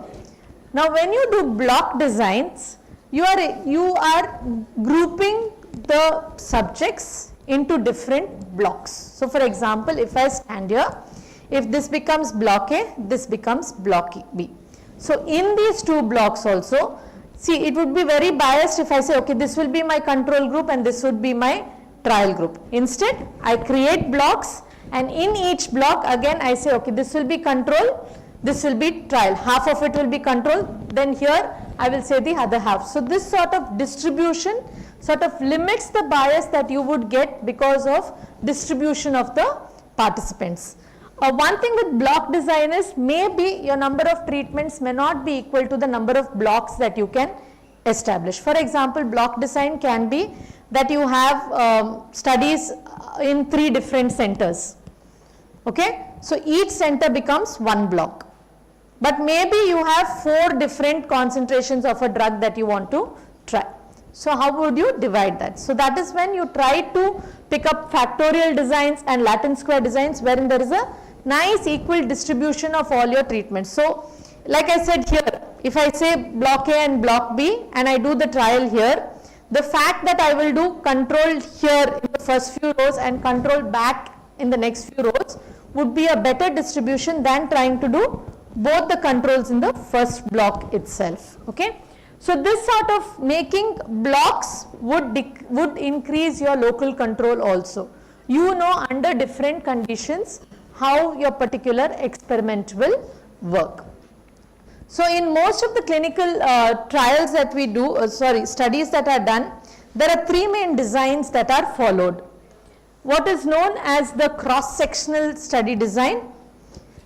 Now when you do block designs, you are grouping the subjects into different blocks. So for example, if I stand here, if this becomes block A, this becomes block B. So in these two blocks also, see, it would be very biased if I say, okay, this will be my control group and this would be my trial group. Instead, I create blocks, and in each block again I say, okay, this will be control, this will be trial, half of it will be control, then here I will say the other half. So this sort of distribution sort of limits the bias that you would get because of distribution of the participants. One thing with block design is maybe your number of treatments may not be equal to the number of blocks that you can establish. For example, block design can be that you have studies in 3 different centers. Okay, so each center becomes one block, but maybe you have 4 different concentrations of a drug that you want to try. So how would you divide that? So that is when you try to pick up factorial designs and Latin square designs wherein there is a nice equal distribution of all your treatments. So like I said here, if I say block A and block B and I do the trial here, the fact that I will do control here in the first few rows and control back in the next few rows would be a better distribution than trying to do both the controls in the first block itself. Okay. So this sort of making blocks would increase your local control also. You know under different conditions how your particular experiment will work. So in most of the clinical trials that we do, studies that are done, there are 3 main designs that are followed. What is known as the cross-sectional study design,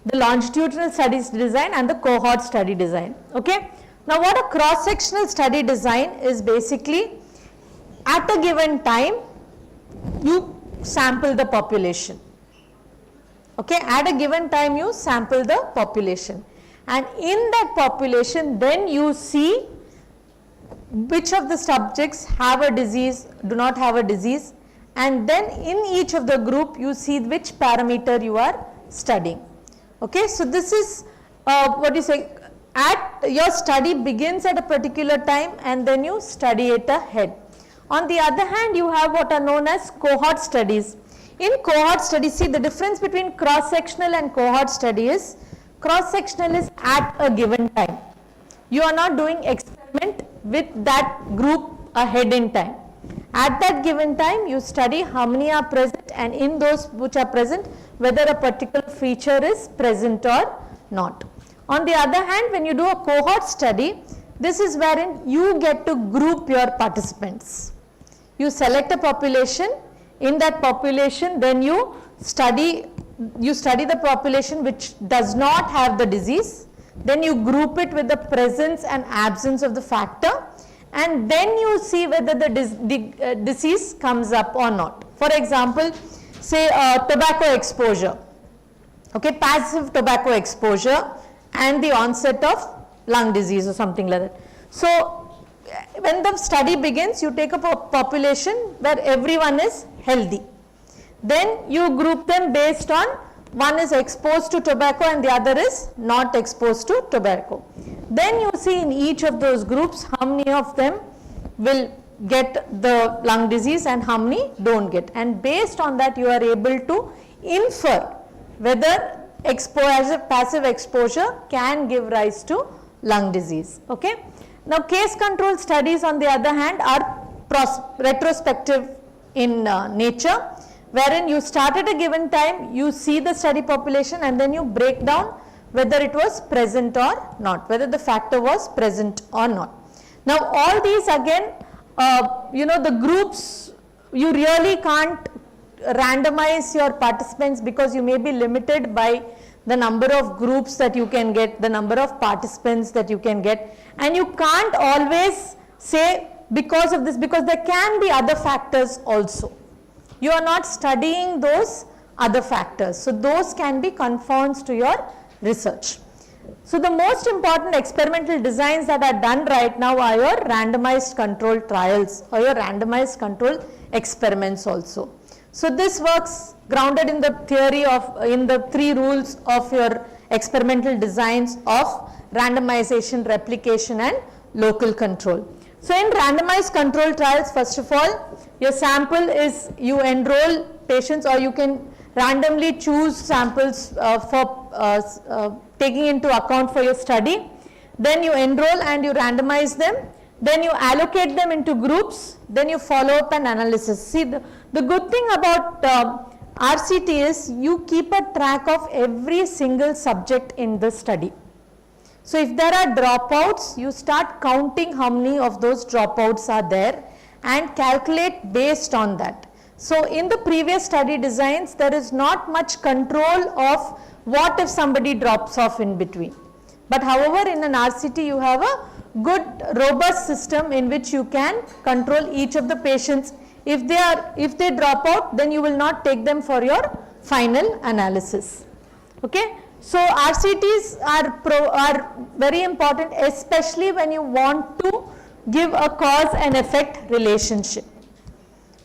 the longitudinal studies design, and the cohort study design. Okay. Now what a cross-sectional study design is basically, at a given time you sample the population. Okay, at a given time you sample the population, and in that population then you see which of the subjects have a disease, do not have a disease, and then in each of the group you see which parameter you are studying. Okay, so this is what you say, at your study begins at a particular time and then you study it ahead. On the other hand, you have what are known as cohort studies. In cohort studies, see the difference between cross-sectional and cohort study is, cross-sectional is at a given time. You are not doing experiment with that group ahead in time. At that given time, you study how many are present, and in those which are present, whether a particular feature is present or not. On the other hand, when you do a cohort study, this is wherein you get to group your participants. You select a population, in that population then you study the population which does not have the disease, then you group it with the presence and absence of the factor, and then you see whether the disease comes up or not. For example, say tobacco exposure, okay, passive tobacco exposure and the onset of lung disease or something like that. So when the study begins, you take a population where everyone is healthy. Then you group them based on one is exposed to tobacco and the other is not exposed to tobacco. Then you see in each of those groups how many of them will get the lung disease and how many don't get, and based on that you are able to infer whether passive exposure can give rise to lung disease. Okay? Now, case control studies on the other hand are retrospective in nature, wherein you start at a given time, you see the study population and then you break down whether it was present or not, whether the factor was present or not. Now, all these again, the groups, you really can't randomize your participants because you may be limited by the number of groups that you can get, the number of participants that you can get, and you can't always say because of this, because there can be other factors also. You are not studying those other factors, so those can be confounds to your research. So the most important experimental designs that are done right now are your randomized control trials or your randomized control experiments also. So this works grounded in the theory of, in the 3 rules of your experimental designs of randomization, replication and local control. So in randomized control trials, first of all, your sample is, you enroll patients or you can randomly choose samples for taking into account for your study. Then you enroll and you randomize them. Then you allocate them into groups. Then you follow up and analysis. See, the good thing about RCT is you keep a track of every single subject in the study. So if there are dropouts, you start counting how many of those dropouts are there and calculate based on that. So in the previous study designs, there is not much control of what if somebody drops off in between. But however, in an RCT, you have a good robust system in which you can control each of the patients. If they drop out, then you will not take them for your final analysis. Okay? So RCTs are very important, especially when you want to give a cause and effect relationship.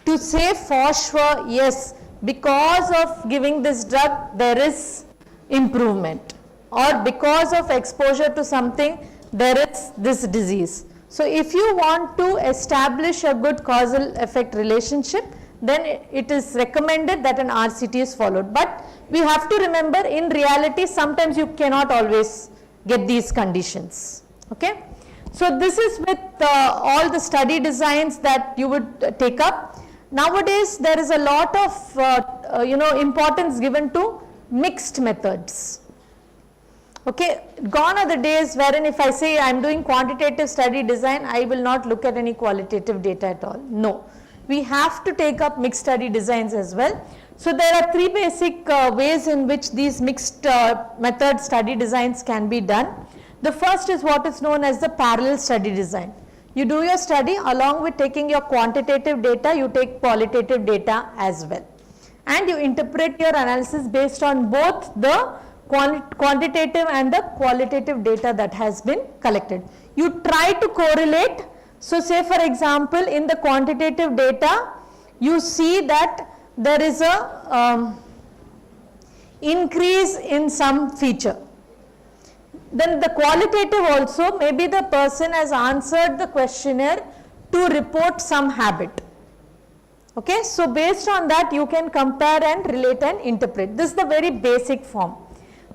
To say for sure, yes, because of giving this drug, there is improvement, or because of exposure to something, there is this disease. So if you want to establish a good causal effect relationship, then it is recommended that an RCT is followed. But we have to remember, in reality, sometimes you cannot always get these conditions. Okay? So this is with all the study designs that you would take up. Nowadays, there is a lot of importance given to mixed methods. Okay, gone are the days wherein if I say I am doing quantitative study design, I will not look at any qualitative data at all. No, we have to take up mixed study designs as well. So there are 3 basic ways in which these mixed method study designs can be done. The first is what is known as the parallel study design. You do your study, along with taking your quantitative data, you take qualitative data as well. And you interpret your analysis based on both the quantitative and the qualitative data that has been collected. You try to correlate. So say for example, in the quantitative data, you see that there is a increase in some feature. Then the qualitative also, maybe the person has answered the questionnaire to report some habit. Okay, so based on that you can compare and relate and interpret. This is the very basic form.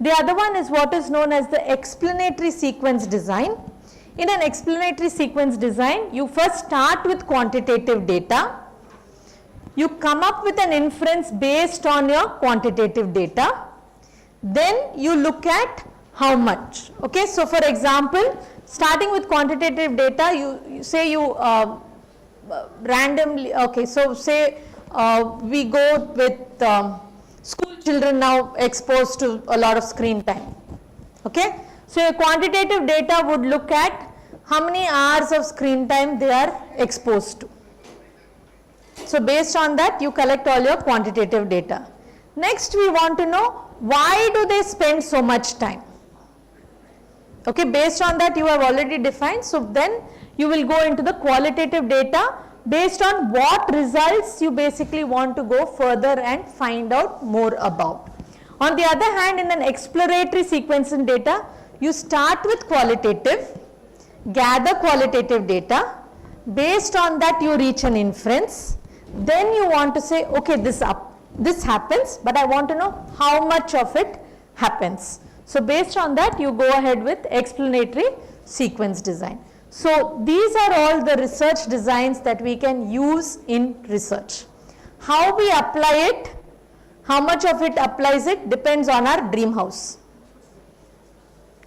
The other one is what is known as the explanatory sequence design. In an explanatory sequence design, you first start with quantitative data. You come up with an inference based on your quantitative data. Then you look at how much. Okay, so for example, starting with quantitative data, you say you randomly, okay, so say we go with school children now exposed to a lot of screen time. Okay, so your quantitative data would look at how many hours of screen time they are exposed to. So based on that you collect all your quantitative data. Next we want to know why do they spend so much time. Okay, based on that you have already defined, so then you will go into the qualitative data. Based on what results you basically want to go further and find out more about. On the other hand, in an exploratory sequencing data, you start with qualitative, gather qualitative data, based on that you reach an inference, then you want to say, okay, this this happens, but I want to know how much of it happens. So based on that, you go ahead with explanatory sequence design. So these are all the research designs that we can use in research. How we apply it, how much of it applies it, depends on our dream house.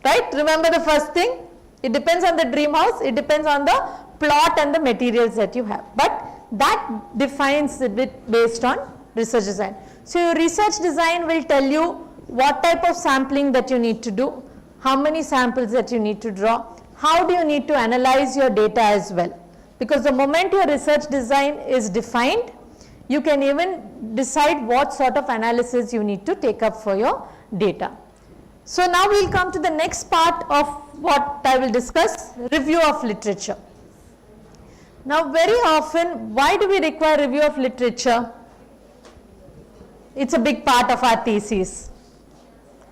Right? Remember the first thing? It depends on the dream house, it depends on the plot and the materials that you have. But that defines it based on research design. So your research design will tell you what type of sampling that you need to do, how many samples that you need to draw, how do you need to analyze your data as well. Because the moment your research design is defined, you can even decide what sort of analysis you need to take up for your data. So now we'll come to the next part of what I will discuss, review of literature. Now very often, why do we require review of literature? It's a big part of our thesis.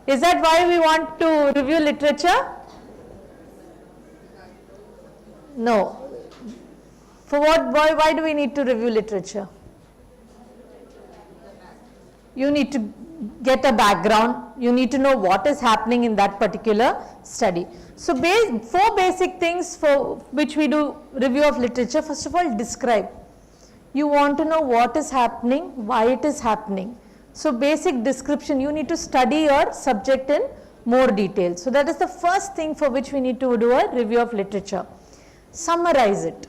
Is that why we want to review literature? No. For what, why do we need to review literature? You need to get a background, you need to know what is happening in that particular study. So four basic things for which we do review of literature. First of all, describe. You want to know what is happening, why it is happening. So basic description, you need to study your subject in more detail. So that is the first thing for which we need to do a review of literature. Summarize it.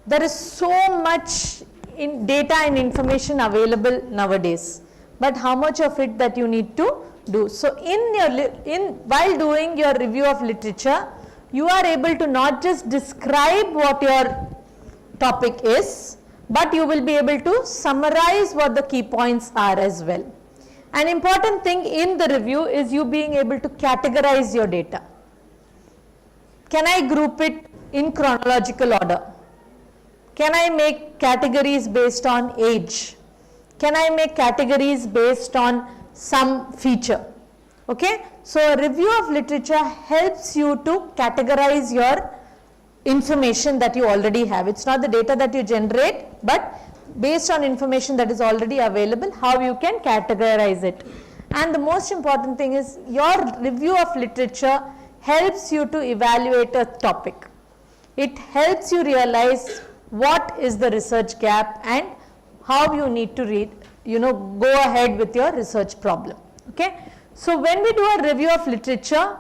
There is so much in data and information available nowadays, but how much of it that you need to do. So while doing your review of literature, you are able to not just describe what your topic is, but you will be able to summarize what the key points are as well. An important thing in the review is you being able to categorize your data. Can I group it in chronological order? Can I make categories based on age? Can I make categories based on some feature? Okay, so a review of literature helps you to categorize your information that you already have. It's not the data that you generate, but based on information that is already available, how you can categorize it. And the most important thing is your review of literature helps you to evaluate a topic. It helps you realize what is the research gap and how you need to go ahead with your research problem. Okay, so when we do a review of literature,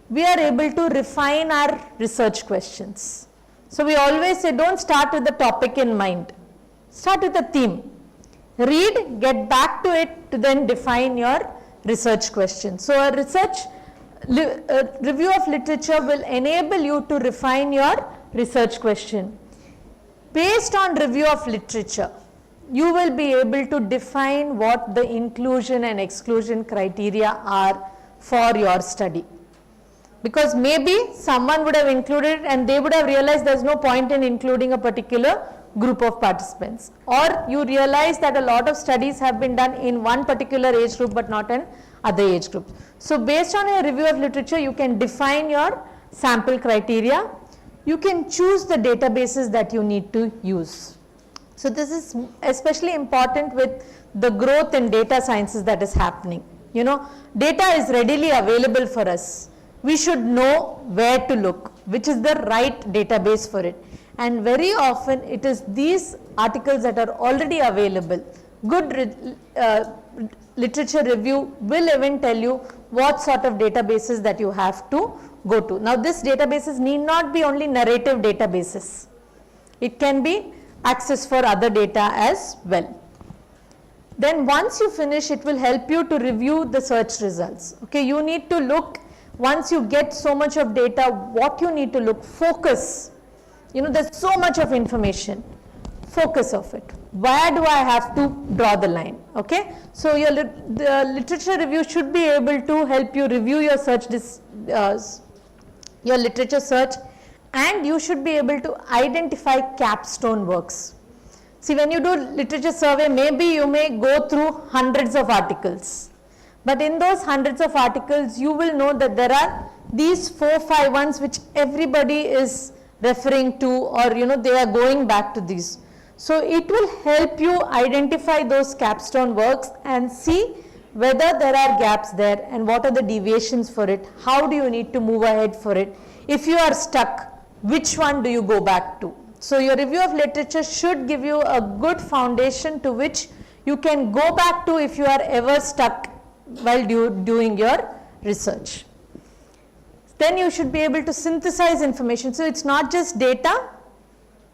we are able to refine our research questions. So we always say, don't start with the topic in mind. Start with the theme. Read, get back to it to then define your research question. So a review of literature will enable you to refine your research question. Based on review of literature, you will be able to define what the inclusion and exclusion criteria are for your study. Because maybe someone would have included it and they would have realized there's no point in including a particular group of participants. Or you realize that a lot of studies have been done in one particular age group but not in other age groups. So based on your review of literature, you can define your sample criteria. You can choose the databases that you need to use. So this is especially important with the growth in data sciences that is happening. You know, data is readily available for us. We should know where to look, which is the right database for it. And very often it is these articles that are already available. Good literature review will even tell you what sort of databases that you have to go to. Now this databases need not be only narrative databases. It can be access for other data as well. Then once you finish, it will help you to review the search results. Okay, you need to look, once you get so much of data, what you need to look, focus. You know, there's so much of information. Focus of it. Where do I have to draw the line? Okay, so the literature review should be able to help you review your search, your literature search, and you should be able to identify capstone works. See, when you do literature survey, maybe you may go through hundreds of articles, but in those hundreds of articles, you will know that there are these 4-5 ones which everybody is referring to, or they are going back to these. So it will help you identify those capstone works and see whether there are gaps there and what are the deviations for it, how do you need to move ahead for it. If you are stuck, which one do you go back to? So your review of literature should give you a good foundation to which you can go back to if you are ever stuck while doing your research. Then you should be able to synthesize information. So it's not just data.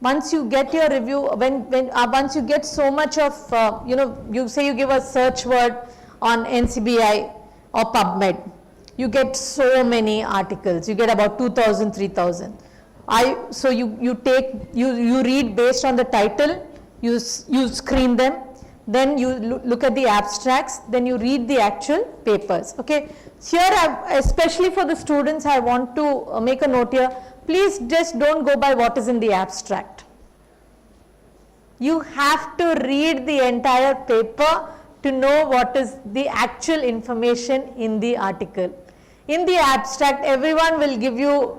Once you get your review, once you get so much of, you say you give a search word on NCBI or PubMed, you get so many articles. You get about 2,000, 3,000. So you read based on the title, you screen them, then you look at the abstracts, then you read the actual papers. Okay. Here, especially for the students, I want to make a note here. Please just don't go by what is in the abstract. You have to read the entire paper to know what is the actual information in the article. In the abstract, everyone will give you,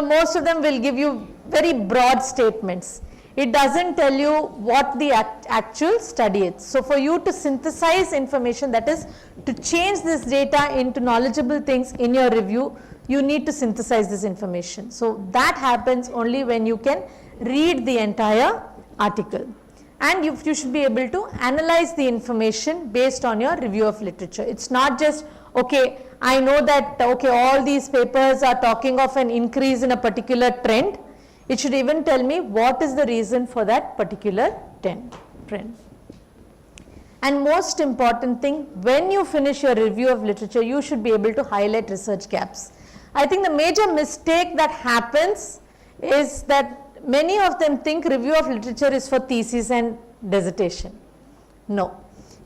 most of them will give you very broad statements. It doesn't tell you what the actual study is. So for you to synthesize information, that is to change this data into knowledgeable things in your review, you need to synthesize this information. So that happens only when you can read the entire article. And you should be able to analyze the information based on your review of literature. It's not just, okay, I know that, okay, all these papers are talking of an increase in a particular trend. It should even tell me what is the reason for that particular trend. And most important thing, when you finish your review of literature, you should be able to highlight research gaps. I think the major mistake that happens is that many of them think review of literature is for thesis and dissertation. No.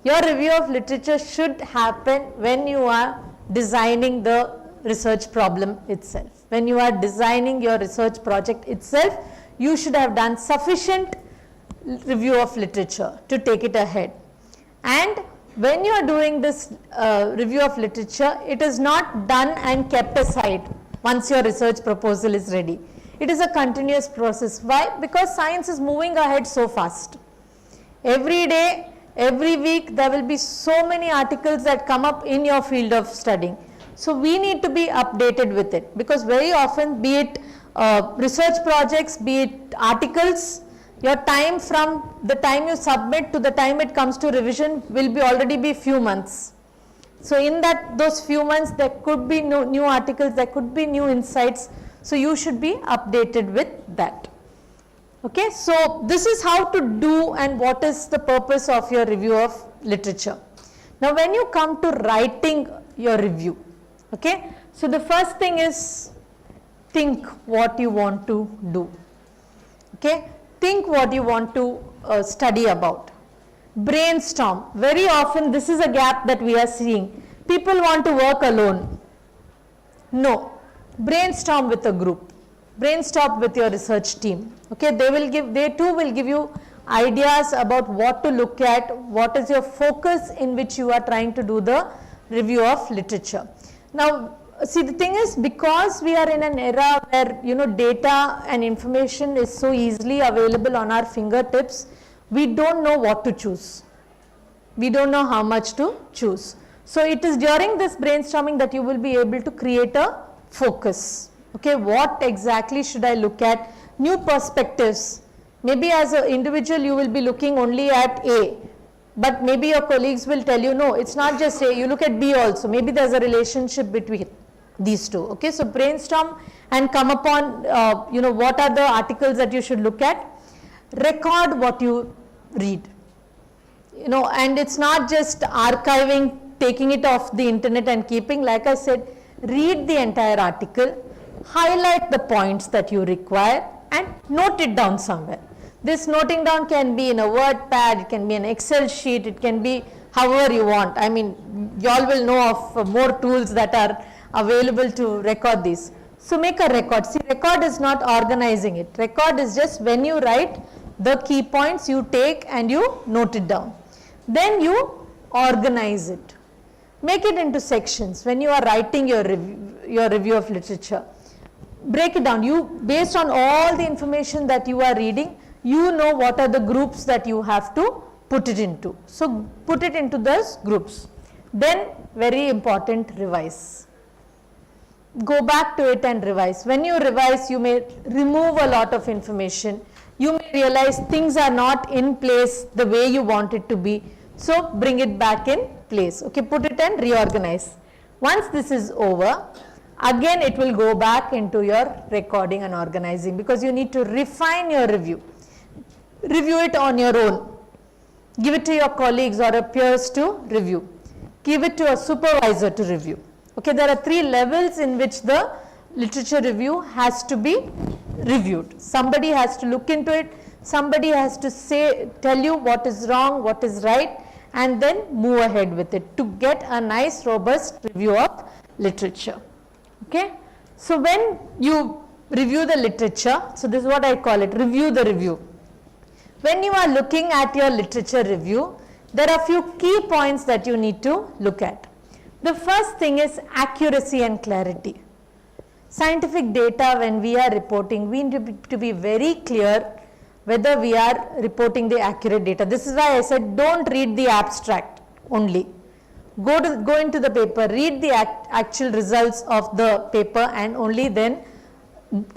Your review of literature should happen when you are designing the research problem itself. When you are designing your research project itself, you should have done sufficient review of literature to take it ahead. And when you are doing this review of literature, it is not done and kept aside once your research proposal is ready. It is a continuous process. Why? Because science is moving ahead so fast. Every day, every week, there will be so many articles that come up in your field of studying. So we need to be updated with it, because very often, be it research projects, be it articles, your time from the time you submit to the time it comes to revision will be already be few months. So in those few months, there could be new articles, there could be new insights. So you should be updated with that. Okay, so this is how to do and what is the purpose of your review of literature. Now when you come to writing your review, okay, so the first thing is think what you want to do. Okay, think what you want to study about. Brainstorm. Very often this is a gap that we are seeing. People want to work alone. No. Brainstorm with a group. Brainstorm with your research team. Okay, they too will give you ideas about what to look at, what is your focus in which you are trying to do the review of literature. Now, see, the thing is, because we are in an era where data and information is so easily available on our fingertips, we don't know what to choose. We don't know how much to choose. So it is during this brainstorming that you will be able to create a focus. Okay, what exactly should I look at? New perspectives. Maybe as an individual you will be looking only at A, but maybe your colleagues will tell you, no, it's not just A, you look at B also. Maybe there's a relationship between these two. Okay, so brainstorm and come upon, what are the articles that you should look at. Record what you read. And it's not just archiving, taking it off the internet and keeping. Like I said, read the entire article, highlight the points that you require and note it down somewhere. This noting down can be in a word pad, it can be an Excel sheet, it can be however you want. I mean, you all will know of more tools that are available to record these. So make a record. See, record is not organizing it. Record is just when you write the key points you take and you note it down. Then you organize it. Make it into sections. When you are writing your review of literature, break it down. Based on all the information that you are reading, you know what are the groups that you have to put it into. So put it into those groups. Then very important, revise. Go back to it and revise. When you revise, you may remove a lot of information. You may realize things are not in place the way you want it to be. So bring it back in place. Okay, put it and reorganize. Once this is over, again it will go back into your recording and organizing, because you need to refine your review. Review it on your own. Give it to your colleagues or your peers to review. Give it to a supervisor to review. Okay, there are 3 levels in which the literature review has to be reviewed. Somebody has to look into it, somebody has to tell you what is wrong, what is right, and then move ahead with it to get a nice robust review of literature. Okay, so when you review the literature, so this is what I call it, review the review. When you are looking at your literature review, there are a few key points that you need to look at. The first thing is accuracy and clarity. Scientific data, when we are reporting, we need to be very clear whether we are reporting the accurate data. This is why I said don't read the abstract only. Go into the paper, read the actual results of the paper, and only then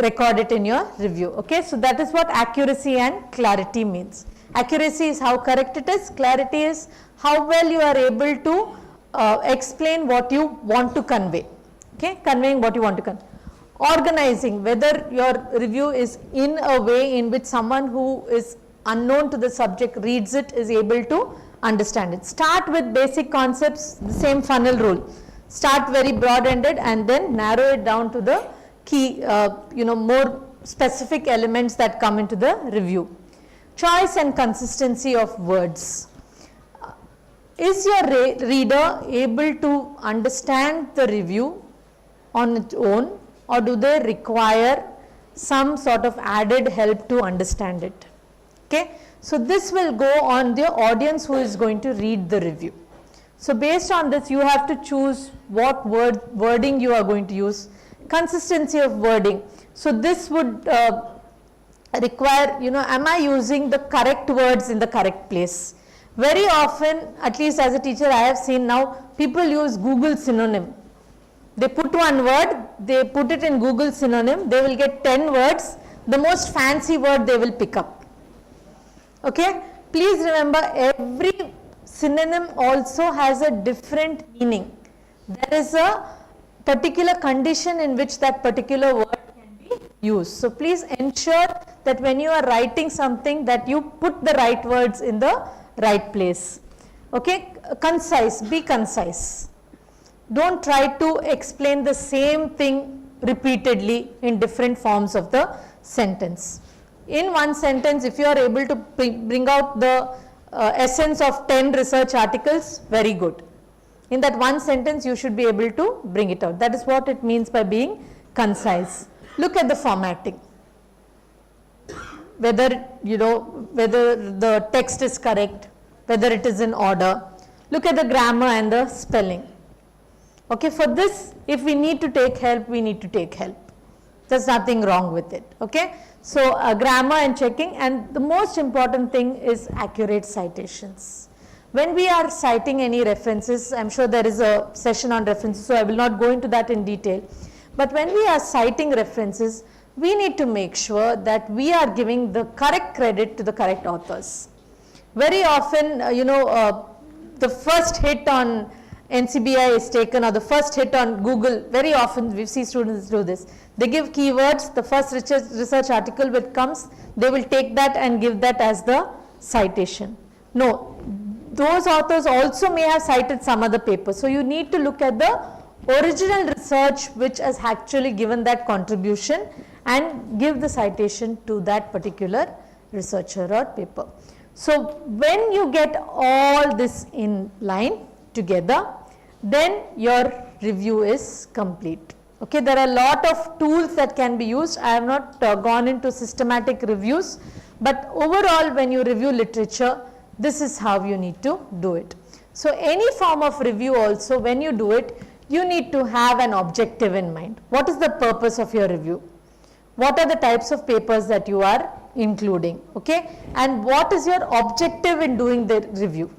record it in your review. Okay, so that is what accuracy and clarity means. Accuracy is how correct it is, clarity is how well you are able to explain what you want to convey. Okay, conveying what you want to convey. Organizing, whether your review is in a way in which someone who is unknown to the subject reads it, is able to understand it. Start with basic concepts, the same funnel rule. Start very broad-ended and then narrow it down to the key, more specific elements that come into the review. Choice and consistency of words. Is your reader able to understand the review on its own, or do they require some sort of added help to understand it? Okay, so this will go on the audience who is going to read the review. So based on this, you have to choose what wording you are going to use. Consistency of wording. So this would require, am I using the correct words in the correct place? Very often, at least as a teacher I have seen now, people use Google synonym. They put one word, they put it in Google synonym, they will get 10 words, the most fancy word they will pick up. Okay, please remember, every synonym also has a different meaning. There is a particular condition in which that particular word can be used. So please ensure that when you are writing something, that you put the right words in the right place. Okay, concise, be concise. Don't try to explain the same thing repeatedly in different forms of the sentence. In one sentence, if you are able to bring out the essence of 10 research articles, very good. In that one sentence, you should be able to bring it out. That is what it means by being concise. Look at the formatting. Whether the text is correct, whether it is in order. Look at the grammar and the spelling. Okay, for this, if we need to take help, we need to take help. There's nothing wrong with it. Okay, so grammar and checking, and the most important thing is accurate citations. When we are citing any references, I'm sure there is a session on references, so I will not go into that in detail. But when we are citing references, we need to make sure that we are giving the correct credit to the correct authors. Very often, the first hit on NCBI is taken, or the first hit on Google. Very often we see students do this. They give keywords, the first research article which comes, they will take that and give that as the citation. No, those authors also may have cited some other paper. So you need to look at the original research which has actually given that contribution and give the citation to that particular researcher or paper. So when you get all this in line together, then your review is complete. Okay, there are a lot of tools that can be used. I have not gone into systematic reviews, but overall when you review literature, this is how you need to do it. So any form of review also, when you do it, you need to have an objective in mind. What is the purpose of your review? What are the types of papers that you are including, okay? And what is your objective in doing the review?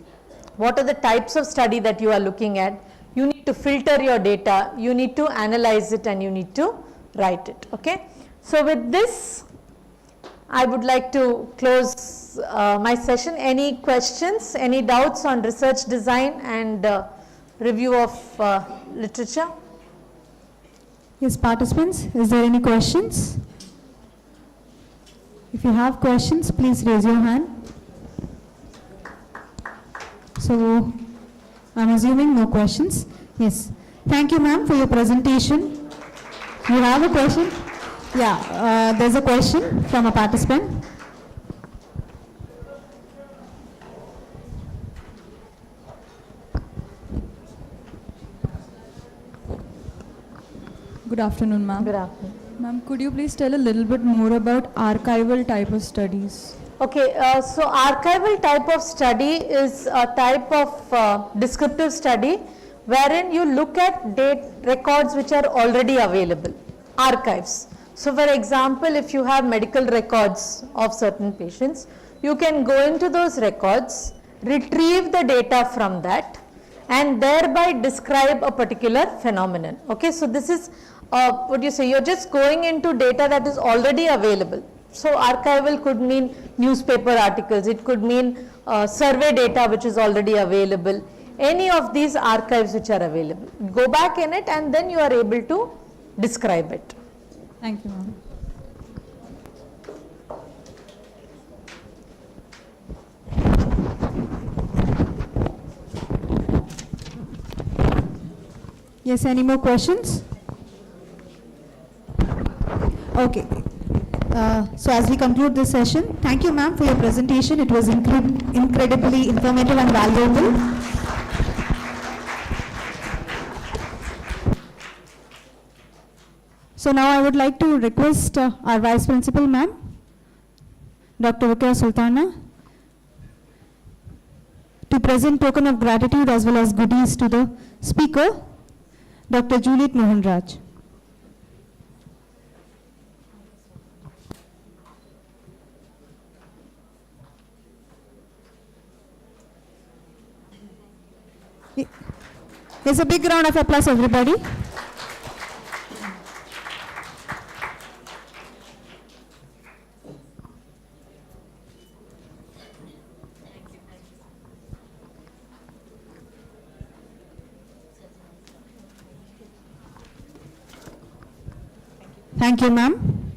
What are the types of study that you are looking at? You need to filter your data, you need to analyze it, and you need to write it, okay? So with this, I would like to close my session. Any questions, any doubts on research design and review of literature? Yes, participants, is there any questions? If you have questions, please raise your hand. So, I'm assuming no questions. Yes. Thank you, ma'am, for your presentation. You have a question? Yeah, there's a question from a participant. Good afternoon, ma'am. Good afternoon. Ma'am, could you please tell a little bit more about archival type of studies? Okay, so archival type of study is a type of descriptive study wherein you look at date records which are already available, archives. So for example, if you have medical records of certain patients, you can go into those records, retrieve the data from that, and thereby describe a particular phenomenon. Okay, so this is what you say, you're just going into data that is already available. So archival could mean newspaper articles, it could mean survey data which is already available, any of these archives which are available. Go back in it and then you are able to describe it. Thank you, ma'am. Yes, any more questions? Okay. So as we conclude this session, thank you, ma'am, for your presentation. It was incredibly informative and valuable. So now I would like to request our Vice Principal, ma'am, Dr. Rukia Sultana, to present token of gratitude as well as goodies to the speaker, Dr. Juliet Mohanraj. Yes, a big round of applause, everybody. Thank you, ma'am.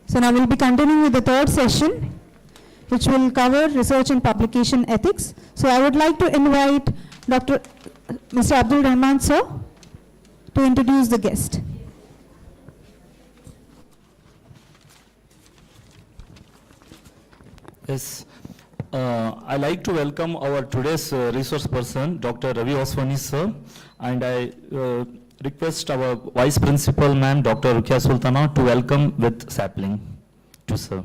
So now we'll be continuing with the third session, which will cover research and publication ethics. So I would like to invite Mr. Abdul Rahman, sir, to introduce the guest. Yes, I like to welcome our today's resource person, Dr. Ravi Oswani, sir, and I request our Vice Principal, ma'am, Dr. Rukia Sultana, to welcome with sapling to sir.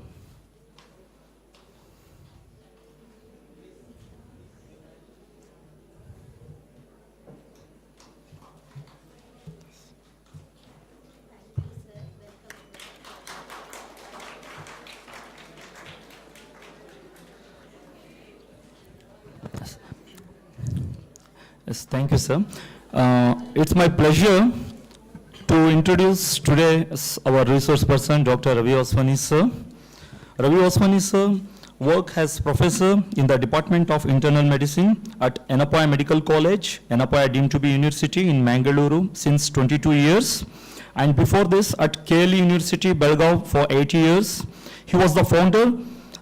Yes, thank you, sir. It's my pleasure to introduce today our resource person, Dr. Ravi Oswani, sir. Ravi Oswani, sir, work as professor in the Department of Internal Medicine at Yenepoya Medical College, Yenepoya deemed to be University in Mangaluru since 22 years. And before this at KLE University, Belgaum for 8 years. He was the founder,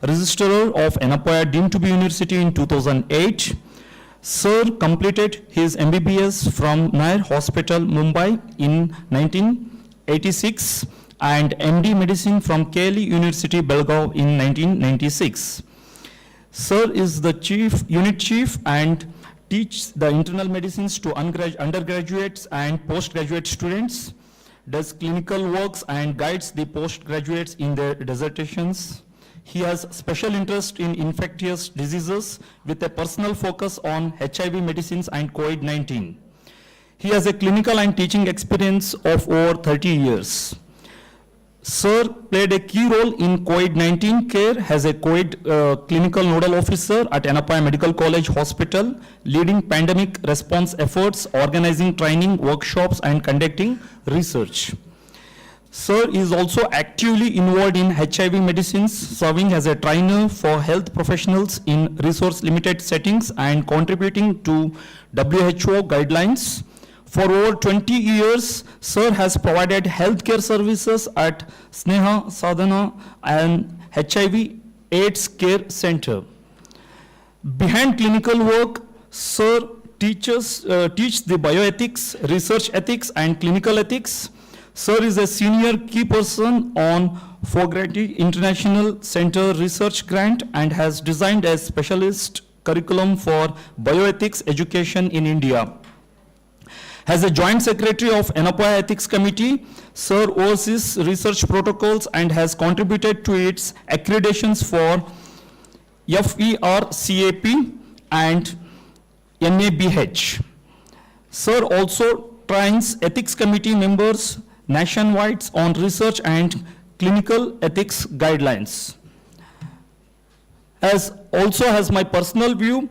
registrar of Yenepoya deemed to be University in 2008. Sir completed his MBBS from Nair Hospital, Mumbai in 1986 and MD Medicine from KLE University, Belgaum in 1996. Sir is the unit chief and teaches the internal medicines to undergraduates and postgraduate students, does clinical works and guides the postgraduates in their dissertations. He has special interest in infectious diseases with a personal focus on HIV medicines and COVID-19. He has a clinical and teaching experience of over 30 years. Sir played a key role in COVID-19 care as a COVID clinical nodal officer at Yenepoya Medical College Hospital, leading pandemic response efforts, organizing training, workshops, and conducting research. Sir is also actively involved in HIV medicines, serving as a trainer for health professionals in resource-limited settings and contributing to WHO guidelines. For over 20 years, Sir has provided healthcare services at Sneha Sadhana and HIV AIDS Care Center. Behind clinical work, Sir teaches the bioethics, research ethics, and clinical ethics. Sir is a senior key person on Fogarty International Center Research Grant and has designed a specialist curriculum for bioethics education in India. As a joint secretary of Yenepoya Ethics Committee, Sir oversees research protocols and has contributed to its accreditations for FERCAP and NABH. Sir also trains ethics committee members nationwide on research and clinical ethics guidelines. As my personal view,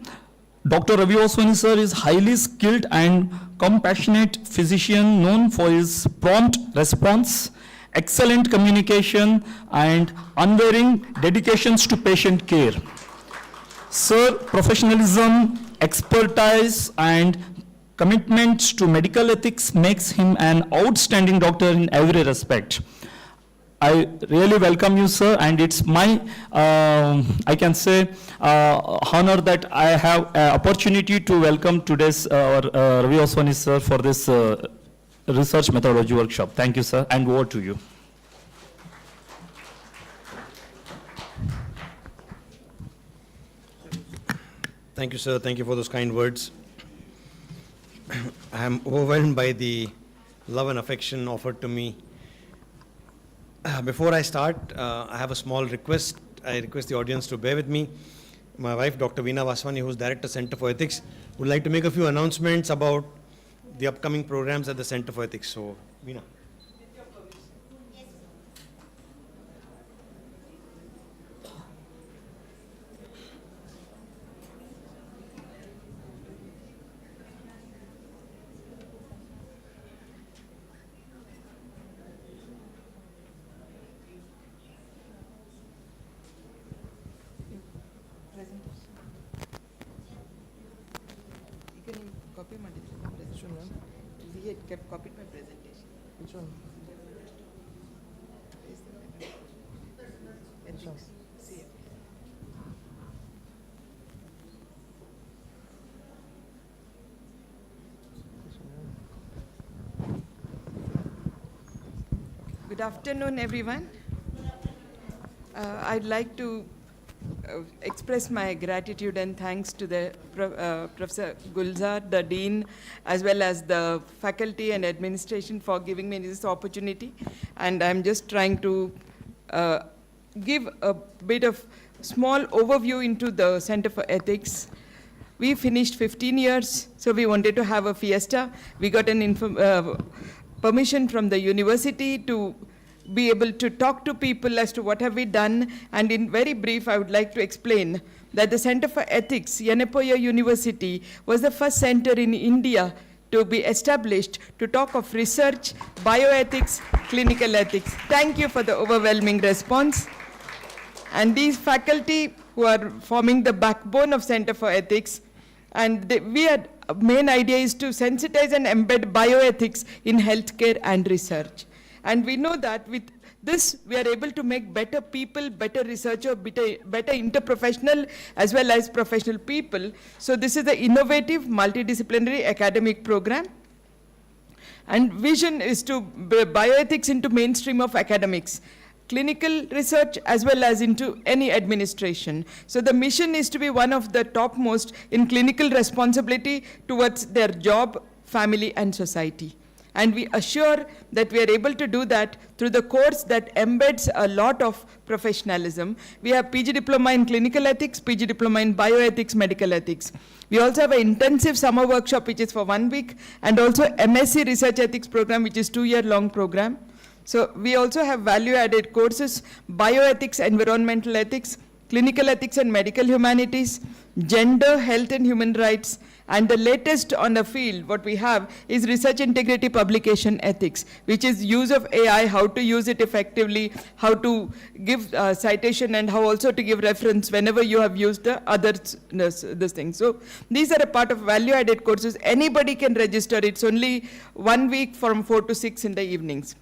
Dr. Ravi Oswani sir is highly skilled and compassionate physician known for his prompt response, excellent communication, and unwavering dedications to patient care. Sir, professionalism, expertise, and commitment to medical ethics makes him an outstanding doctor in every respect. I really welcome you, sir, and it's my, I can say, honor that I have an opportunity to welcome today's Ravi Oswani, sir, for this research methodology workshop. Thank you, sir, and over to you. Thank you, sir. Thank you for those kind words. I am overwhelmed by the love and affection offered to me. Before I start, I have a small request. I request the audience to bear with me. My wife, Dr. Veena Vaswani, who is Director, Center for Ethics, would like to make a few announcements about the upcoming programs at the Center for Ethics. So, Veena. Copied my presentation. Which one? Good afternoon, everyone. I'd like to express my gratitude and thanks to the Professor Gulzar, the Dean, as well as the faculty and administration for giving me this opportunity. And I'm just trying to give a bit of small overview into the Center for Ethics. We finished 15 years, so we wanted to have a fiesta. We got an permission from the university to be able to talk to people as to what have we done. And in very brief, I would like to explain that the Center for Ethics, Yenepoya University, was the first center in India to be established to talk of research, bioethics, clinical ethics. Thank you for the overwhelming response. And these faculty who are forming the backbone of Center for Ethics, and main idea is to sensitize and embed bioethics in healthcare and research. And we know that with this, we are able to make better people, better researcher, better interprofessional, as well as professional people. So this is the innovative, multidisciplinary academic program. And vision is to bioethics into mainstream of academics, clinical research, as well as into any administration. So the mission is to be one of the topmost in clinical responsibility towards their job, family, and society. And we assure that we are able to do that through the course that embeds a lot of professionalism. We have PG Diploma in Clinical Ethics, PG Diploma in Bioethics, Medical Ethics. We also have an intensive summer workshop which is for 1 week, and also MSc Research Ethics program which is 2-year-long program. So we also have value-added courses, bioethics, environmental ethics, clinical ethics and medical humanities, gender, health and human rights, and the latest on the field, what we have is research integrity publication ethics, which is use of AI, how to use it effectively, how to give citation, and how also to give reference whenever you have used the other this thing. So these are a part of value-added courses. Anybody can register. It's only 1 week from 4 to 6 in the evenings.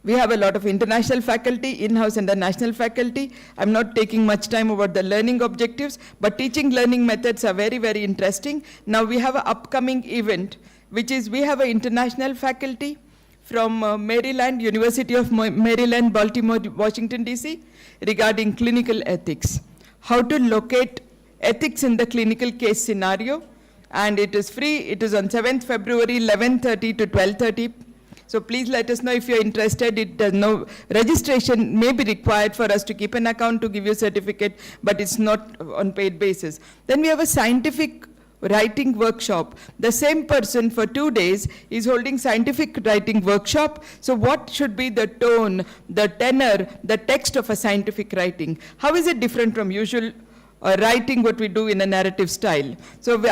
We have a lot of international faculty, in-house and the national faculty. I'm not taking much time about the learning objectives, but teaching learning methods are very, very interesting. Now we have an upcoming event, which is we have an international faculty from Maryland, University of Maryland, Baltimore, Washington, D.C., regarding clinical ethics. How to locate ethics in the clinical case scenario. And it is free. It is on 7th February, 11:30 to 12:30. So please let us know if you're interested. It does no registration may be required for us to keep an account to give you a certificate, but it's not on paid basis. Then we have a scientific writing workshop. The same person for 2 days is holding scientific writing workshop. So what should be the tone, the tenor, the text of a scientific writing? How is it different from usual writing what we do in a narrative style? So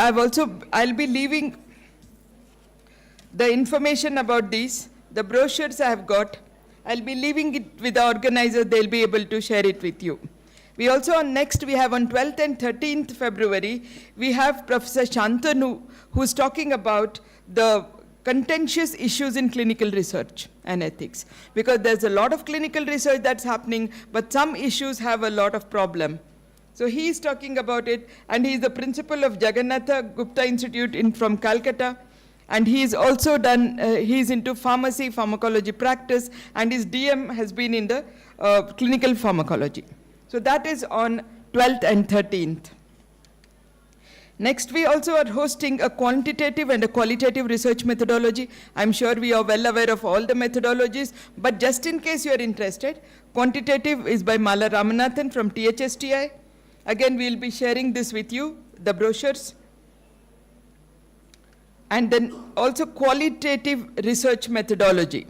I'll be leaving the information about these. The brochures I have got, I'll be leaving it with the organizer. They'll be able to share it with you. We also we have on 12th and 13th February, we have Professor Shantanu, who's talking about the contentious issues in clinical research and ethics. Because there's a lot of clinical research that's happening, but some issues have a lot of problem. So he is talking about it, and he is the principal of Jagannatha Gupta Institute from Calcutta. And he's also done, he's into pharmacy, pharmacology practice, and his DM has been in the clinical pharmacology. So that is on 12th and 13th. Next, we also are hosting a quantitative and a qualitative research methodology. I'm sure we are well aware of all the methodologies, but just in case you are interested, quantitative is by Mala Ramanathan from THSTI. Again, we'll be sharing this with you, the brochures. And then also qualitative research methodology.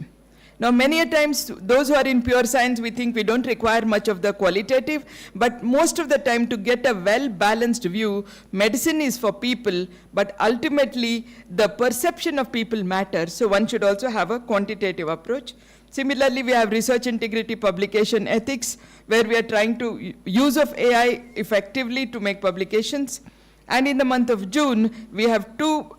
Now, many a times, those who are in pure science, we think we don't require much of the qualitative, but most of the time, to get a well-balanced view, medicine is for people, but ultimately, the perception of people matters, so one should also have a quantitative approach. Similarly, we have research integrity publication ethics, where we are trying to use of AI effectively to make publications. And in the month of June, we have 2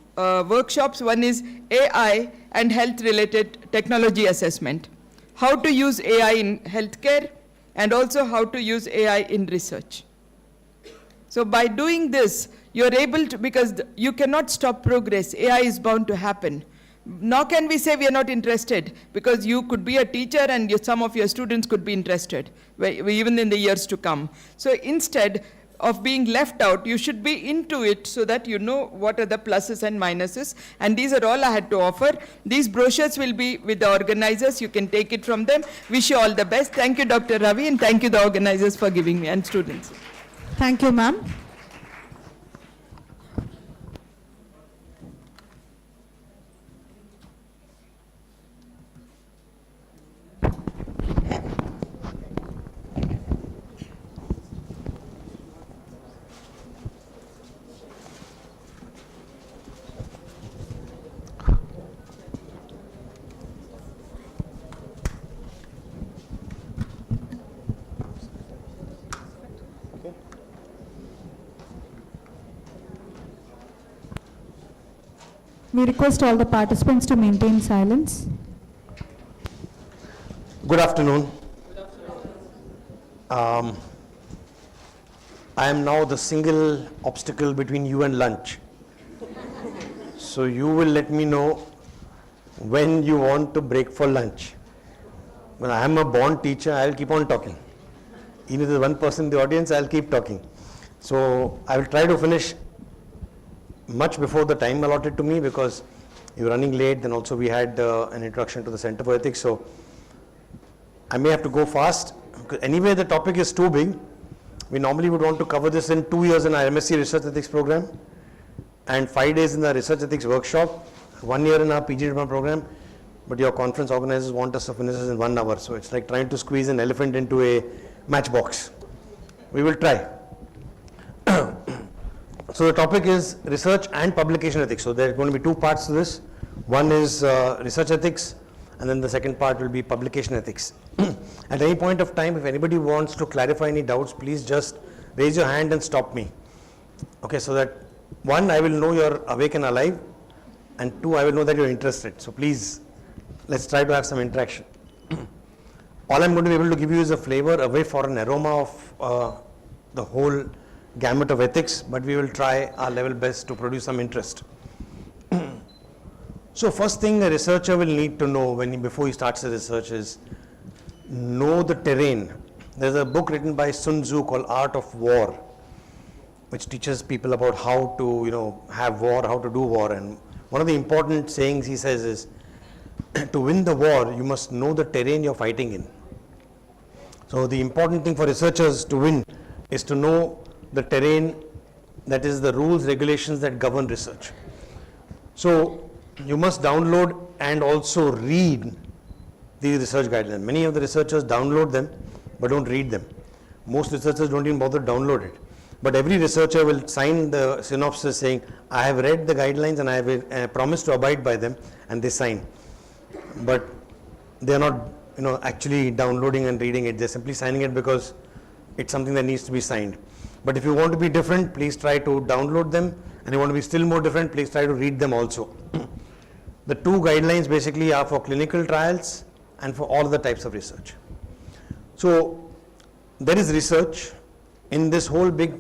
workshops. One is AI and health-related technology assessment. How to use AI in healthcare, and also how to use AI in research. So by doing this, you're able to, because you cannot stop progress. AI is bound to happen. Nor can we say we are not interested, because you could be a teacher and some of your students could be interested, even in the years to come. So instead of being left out, you should be into it so that you know what are the pluses and minuses. And these are all I had to offer. These brochures will be with the organizers. You can take it from them. Wish you all the best. Thank you, Dr. Ravi, and thank you, the organizers, for giving me, and students. Thank you, ma'am. We request all the participants to maintain silence. Good afternoon. I am now the single obstacle between you and lunch. So you will let me know when you want to break for lunch. When I am a born teacher, I will keep on talking. Even if there's one person in the audience, I'll keep talking. So I will try to finish much before the time allotted to me, because you're running late. Then also we had an introduction to the Center for Ethics, so I may have to go fast. Anyway, the topic is too big. We normally would want to cover this in 2 years in our MSc Research Ethics program, and 5 days in the Research Ethics workshop, 1 year in our PG diploma program, but your conference organizers want us to finish this in 1 hour. So it's like trying to squeeze an elephant into a matchbox. We will try. So the topic is research and publication ethics. So there are going to be 2 parts to this. One is research ethics, and then the second part will be publication ethics. At any point of time, if anybody wants to clarify any doubts, please just raise your hand and stop me. Okay, so that 1, I will know you're awake and alive, and 2, I will know that you're interested. So please, let's try to have some interaction. All I'm going to be able to give you is a flavor, a whiff or an aroma of the whole gamut of ethics, but we will try our level best to produce some interest. So first thing a researcher will need to know before he starts his research is know the terrain. There's a book written by Sun Tzu called Art of War, which teaches people about how to have war, how to do war. And one of the important sayings he says is, to win the war, you must know the terrain you're fighting in. So the important thing for researchers to win is to know the terrain, that is the rules, regulations that govern research. So you must download and also read these research guidelines. Many of the researchers download them but don't read them. Most researchers don't even bother to download it. But every researcher will sign the synopsis saying, I have read the guidelines and I have promised to abide by them, and they sign. But they are not actually downloading and reading it. They're simply signing it because it's something that needs to be signed. But if you want to be different, please try to download them, and you want to be still more different, please try to read them also. The 2 guidelines basically are for clinical trials and for all the types of research. So there is research. In this whole big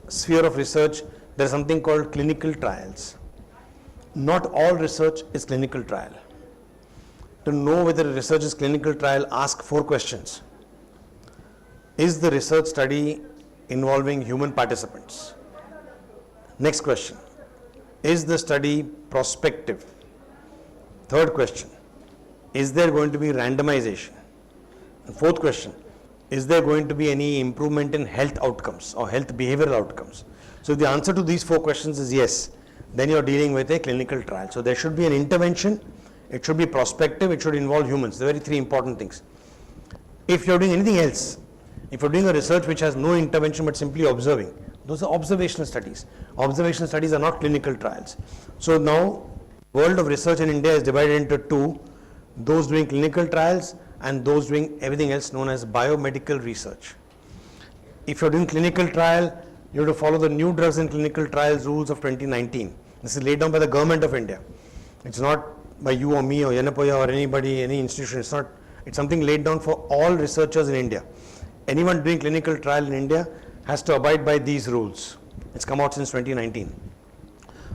sphere of research, there is something called clinical trials. Not all research is clinical trial. To know whether a research is clinical trial, ask 4 questions. Is the research study involving human participants? Next question, is the study prospective? Third question, is there going to be randomization? And 4th question, is there going to be any improvement in health outcomes or health behavioral outcomes? So if the answer to these 4 questions is yes, then you're dealing with a clinical trial. So there should be an intervention, it should be prospective, it should involve humans. The very 3 important things. If you're doing anything else, if you're doing a research which has no intervention but simply observing, those are observational studies. Observational studies are not clinical trials. So now, world of research in India is divided into 2, those doing clinical trials and those doing everything else known as biomedical research. If you're doing clinical trial, you have to follow the new drugs and clinical trials rules of 2019. This is laid down by the government of India. It's not by you or me or Yenepoya or anybody, any institution. It's something laid down for all researchers in India. Anyone doing clinical trial in India has to abide by these rules. It's come out since 2019.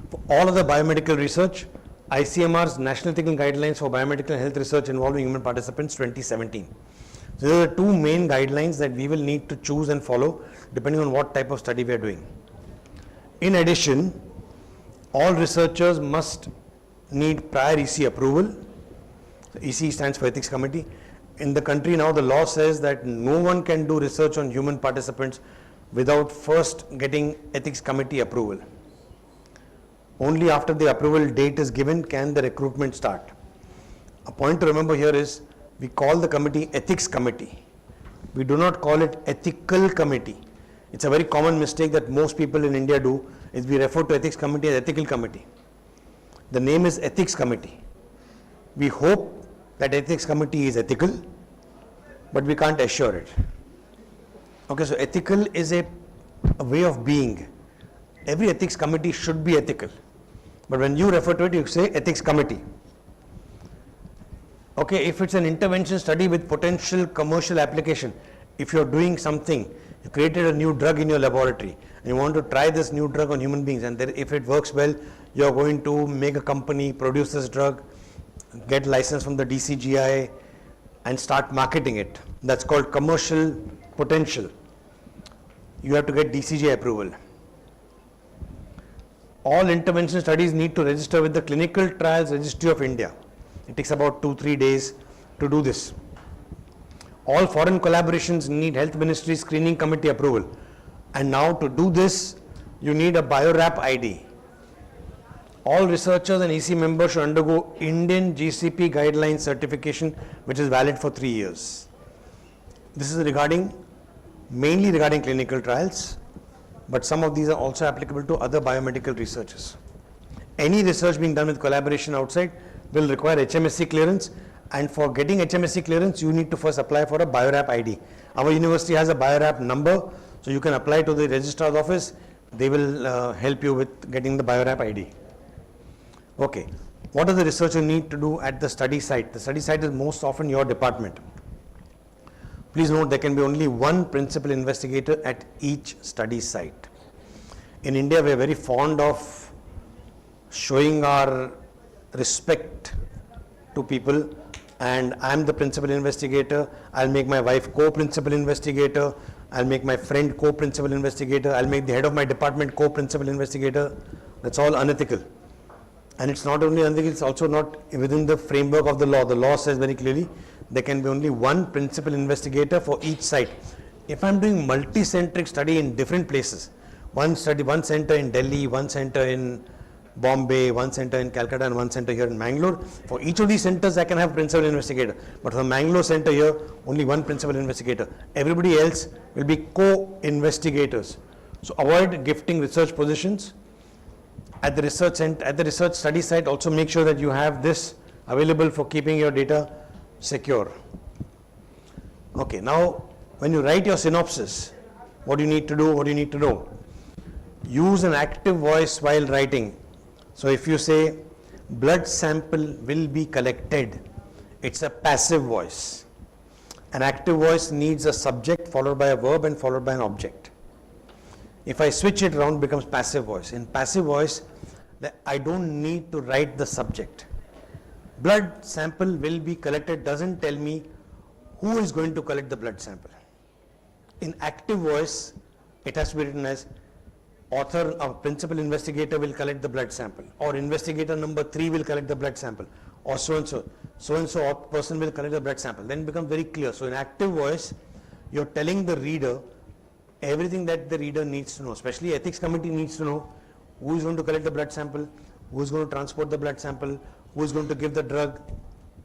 For all of the biomedical research, ICMR's National Ethical Guidelines for Biomedical and Health Research Involving Human Participants 2017. So there are 2 main guidelines that we will need to choose and follow depending on what type of study we are doing. In addition, all researchers must need prior EC approval. The EC stands for Ethics Committee. In the country now, the law says that no one can do research on human participants without first getting Ethics Committee approval. Only after the approval date is given can the recruitment start. A point to remember here is we call the committee Ethics Committee. We do not call it Ethical Committee. It's a very common mistake that most people in India do, is we refer to Ethics Committee as Ethical Committee. The name is Ethics Committee. We hope that Ethics Committee is ethical, but we can't assure it. Okay, so ethical is a way of being. Every Ethics Committee should be ethical. But when you refer to it, you say Ethics Committee. Okay, if it's an intervention study with potential commercial application, if you're doing something, you created a new drug in your laboratory, and you want to try this new drug on human beings, and if it works well, you're going to make a company, produce this drug, get license from the DCGI, and start marketing it. That's called commercial potential. You have to get DCGI approval. All intervention studies need to register with the Clinical Trials Registry of India. It takes about 2-3 days to do this. All foreign collaborations need Health Ministry Screening Committee approval. And now to do this, you need a BioRap ID. all researchers and EC members should undergo Indian GCP guideline certification, which is valid for 3 years. This is mainly regarding clinical trials, but some of these are also applicable to other biomedical researches. Any research being done with collaboration outside will require HMSC clearance, and for getting HMSC clearance, you need to first apply for a BioRap ID. Our university has a BioRap number, so you can apply to the registrar's office. They will help you with getting the BioRap ID. Okay, what does the researcher need to do at the study site? The study site is most often your department. Please note there can be only one principal investigator at each study site. In India, we are very fond of showing our respect to people, and I am the principal investigator. I'll make my wife co-principal investigator. I'll make my friend co-principal investigator. I'll make the head of my department co-principal investigator. That's all unethical. And it's not only unethical, it's also not within the framework of the law. The law says very clearly there can be only one principal investigator for each site. If I'm doing multi-centric study in different places, one center in Delhi, one center in Bombay, one center in Calcutta, and one center here in Mangalore. For each of these centers, I can have principal investigator. But for Mangalore center here, only one principal investigator. Everybody else will be co-investigators. So avoid gifting research positions. At the research center, at the research study site, also make sure that you have this available for keeping your data secure. Okay, now when you write your synopsis, what do you need to do? What do you need to know? Use an active voice while writing. So if you say blood sample will be collected, it's a passive voice. An active voice needs a subject followed by a verb and followed by an object. If I switch it around, it becomes passive voice. In passive voice, I don't need to write the subject. Blood sample will be collected doesn't tell me who is going to collect the blood sample. In active voice, it has to be written as author or principal investigator will collect the blood sample, or investigator number 3 will collect the blood sample, or so and so person will collect the blood sample. Then it becomes very clear. So in active voice, you're telling the reader everything that the reader needs to know, especially ethics committee needs to know who is going to collect the blood sample, who is going to transport the blood sample, who is going to give the drug.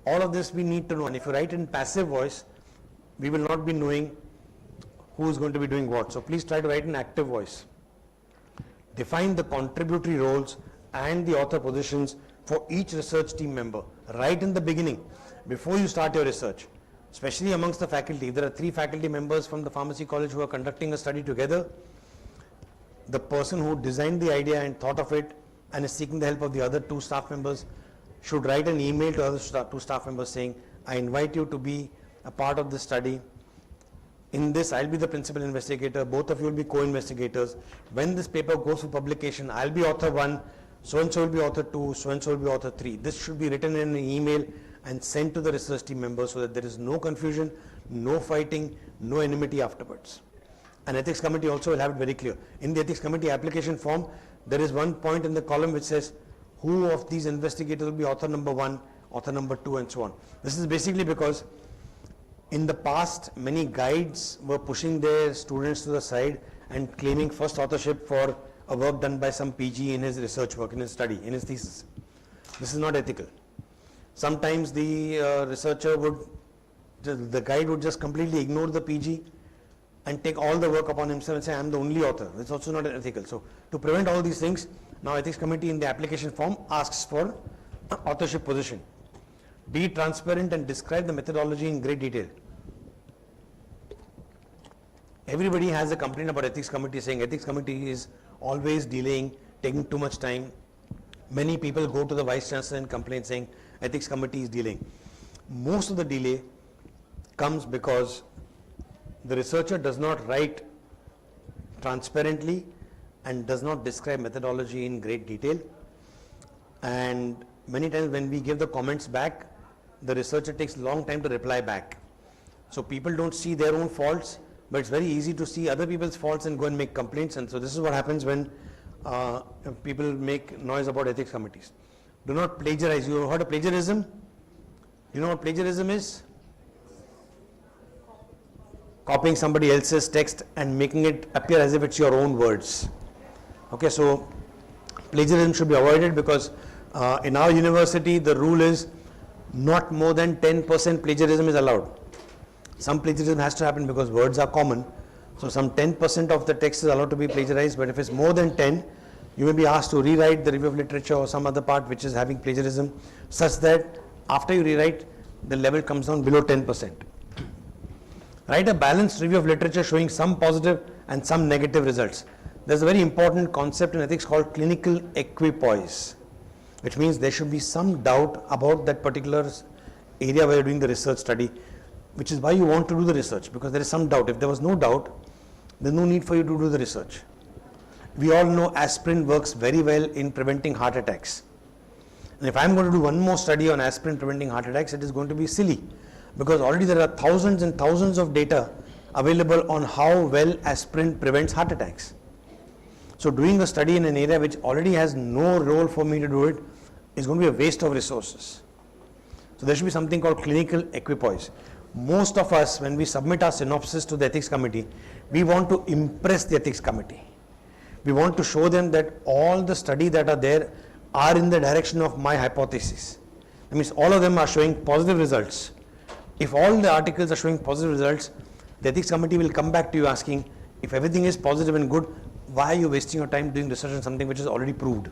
All of this we need to know. And if you write in passive voice, we will not be knowing who is going to be doing what. So please try to write in active voice. Define the contributory roles and the author positions for each research team member right in the beginning, before you start your research, especially amongst the faculty. If there are 3 faculty members from the pharmacy college who are conducting a study together, the person who designed the idea and thought of it and is seeking the help of the other 2 staff members should write an email to other 2 staff members saying, I invite you to be a part of this study. In this, I'll be the principal investigator, both of you will be co-investigators. When this paper goes for publication, I'll be author 1, so-and-so will be author 2, so-and-so will be author 3. This should be written in an email and sent to the research team members so that there is no confusion, no fighting, no enmity afterwards. And ethics committee also will have it very clear. In the ethics committee application form, there is one point in the column which says who of these investigators will be author number 1, author number 2, and so on. This is basically because in the past, many guides were pushing their students to the side and claiming first authorship for a work done by some PG in his research work, in his study, in his thesis. This is not ethical. Sometimes the researcher would, the guide would just completely ignore the PG and take all the work upon himself and say, I am the only author. It's also not ethical. So to prevent all these things, now ethics committee in the application form asks for authorship position. Be transparent and describe the methodology in great detail. Everybody has a complaint about ethics committee saying ethics committee is always delaying, taking too much time. Many people go to the vice chancellor and complain saying ethics committee is delaying. Most of the delay comes because the researcher does not write transparently and does not describe methodology in great detail. And many times when we give the comments back, the researcher takes a long time to reply back. So people don't see their own faults, but it's very easy to see other people's faults and go and make complaints. And so this is what happens when people make noise about ethics committees. Do not plagiarize. You have heard of plagiarism? You know what plagiarism is? Copying somebody else's text and making it appear as if it's your own words. Okay, so plagiarism should be avoided because in our university the rule is not more than 10% plagiarism is allowed. Some plagiarism has to happen because words are common. So some 10% of the text is allowed to be plagiarized, but if it's more than 10, you may be asked to rewrite the review of literature or some other part which is having plagiarism, such that after you rewrite, the level comes down below 10%. Write a balanced review of literature showing some positive and some negative results. There's a very important concept in ethics called clinical equipoise, which means there should be some doubt about that particular area where you're doing the research study, which is why you want to do the research, because there is some doubt. If there was no doubt, there's no need for you to do the research. We all know aspirin works very well in preventing heart attacks. And if I'm going to do one more study on aspirin preventing heart attacks, it is going to be silly, because already there are thousands and thousands of data available on how well aspirin prevents heart attacks. So doing a study in an area which already has no role for me to do it is going to be a waste of resources. So there should be something called clinical equipoise. Most of us, when we submit our synopsis to the ethics committee, we want to impress the ethics committee. We want to show them that all the studies that are there are in the direction of my hypothesis. That means all of them are showing positive results. If all the articles are showing positive results, the ethics committee will come back to you asking, if everything is positive and good, why are you wasting your time doing research on something which is already proved?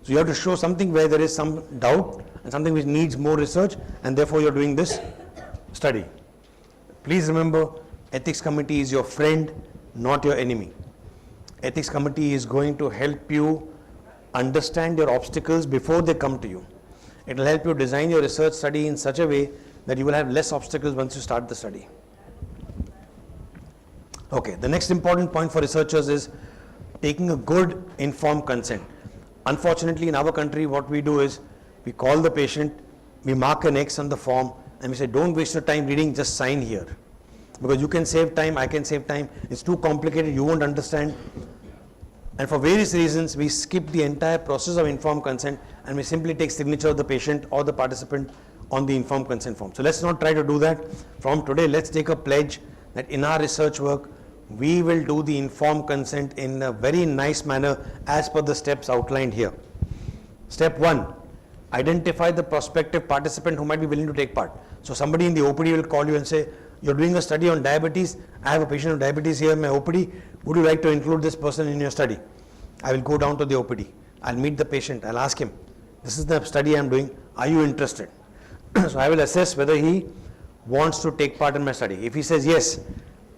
So you have to show something where there is some doubt and something which needs more research, and therefore you're doing this study. Please remember, ethics committee is your friend, not your enemy. Ethics committee is going to help you understand your obstacles before they come to you. It will help you design your research study in such a way that you will have less obstacles once you start the study. Okay, the next important point for researchers is taking a good informed consent. Unfortunately, in our country, what we do is we call the patient, we mark an X on the form, and we say, don't waste your time reading, just sign here. Because you can save time, I can save time, it's too complicated, you won't understand. And for various reasons, we skip the entire process of informed consent and we simply take signature of the patient or the participant on the informed consent form. So let's not try to do that. From today, let's take a pledge that in our research work, we will do the informed consent in a very nice manner as per the steps outlined here. Step 1, identify the prospective participant who might be willing to take part. So somebody in the OPD will call you and say, you're doing a study on diabetes, I have a patient with diabetes here in my OPD, would you like to include this person in your study? I will go down to the OPD, I'll meet the patient, I'll ask him, this is the study I'm doing, are you interested? So I will assess whether he wants to take part in my study. If he says yes,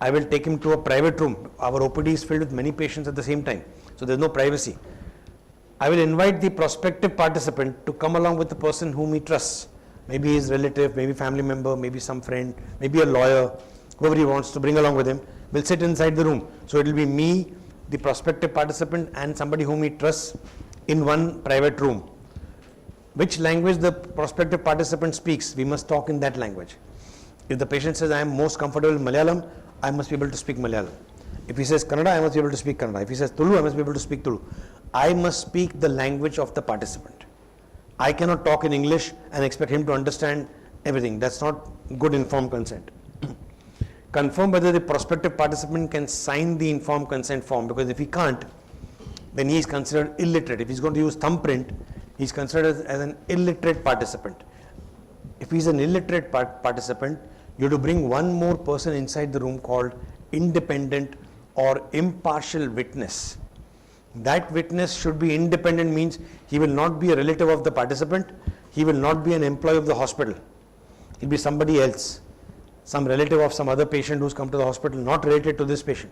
I will take him to a private room. Our OPD is filled with many patients at the same time, so there's no privacy. I will invite the prospective participant to come along with the person whom he trusts. Maybe his relative, maybe family member, maybe some friend, maybe a lawyer, whoever he wants to bring along with him, will sit inside the room. So it will be me, the prospective participant, and somebody whom he trusts in one private room. Which language the prospective participant speaks, we must talk in that language. If the patient says, I am most comfortable in Malayalam, I must be able to speak Malayalam. If he says Kannada, I must be able to speak Kannada. If he says Tulu, I must be able to speak Tulu. I must speak the language of the participant. I cannot talk in English and expect him to understand everything. That's not good informed consent. Confirm whether the prospective participant can sign the informed consent form, because if he can't, then he is considered illiterate. If he's going to use thumbprint, he's considered as an illiterate participant. If he's an illiterate participant, you have to bring one more person inside the room called independent or impartial witness. That witness should be independent, means he will not be a relative of the participant, he will not be an employee of the hospital, he'll be somebody else, some relative of some other patient who's come to the hospital, not related to this patient.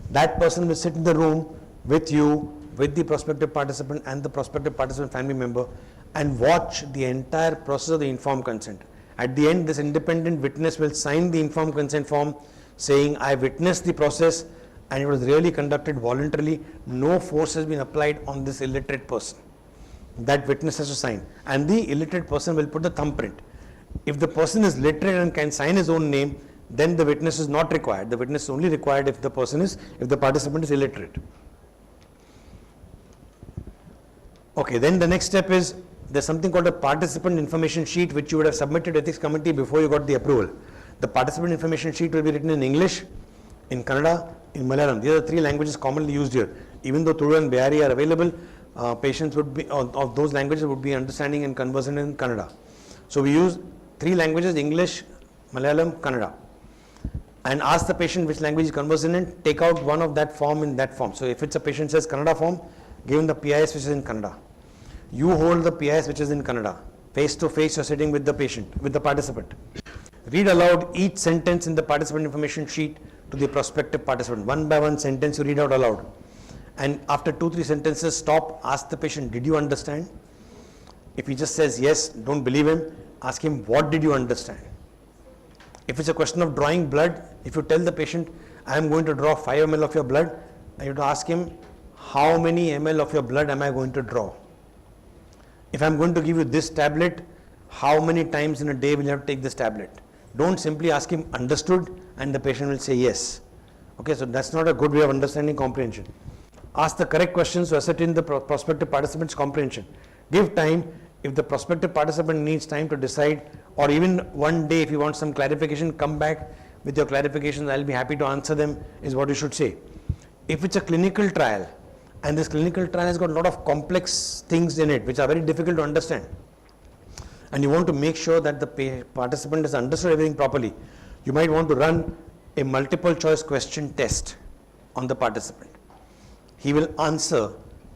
That person will sit in the room with you, with the prospective participant and the prospective participant family member, and watch the entire process of the informed consent. At the end, this independent witness will sign the informed consent form saying, I witnessed the process and it was really conducted voluntarily, no force has been applied on this illiterate person. That witness has to sign, and the illiterate person will put the thumbprint. If the person is literate and can sign his own name, then the witness is not required. The witness is only required if the participant is illiterate. Okay, then the next step is, there's something called a participant information sheet which you would have submitted to ethics committee before you got the approval. The participant information sheet will be written in English, in Kannada, in Malayalam. These are the three languages commonly used here. Even though Tulu and Bihari are available, patients would be, of those languages would be understanding and conversant in Kannada. So we use 3 languages, English, Malayalam, Kannada, and ask the patient which language is conversant in, take out one of that form in that form. So if it's a patient says Kannada form, give him the PIS which is in Kannada. You hold the PIS which is in Kannada. Face to face you're sitting with the patient, with the participant. Read aloud each sentence in the participant information sheet to the prospective participant. One by one sentence you read out aloud. And after 2-3 sentences, stop, ask the patient, did you understand? If he just says yes, don't believe him, ask him, what did you understand? If it's a question of drawing blood, if you tell the patient, I am going to draw 5 ml of your blood, and you have to ask him, how many ml of your blood am I going to draw? If I am going to give you this tablet, how many times in a day will you have to take this tablet? Don't simply ask him, understood, and the patient will say yes. Okay, so that's not a good way of understanding comprehension. Ask the correct questions to ascertain the prospective participant's comprehension. Give time. If the prospective participant needs time to decide, or even one day if you want some clarification, come back with your clarifications, I'll be happy to answer them, is what you should say. If it's a clinical trial, and this clinical trial has got a lot of complex things in it which are very difficult to understand, and you want to make sure that the participant has understood everything properly, you might want to run a multiple choice question test on the participant. He will answer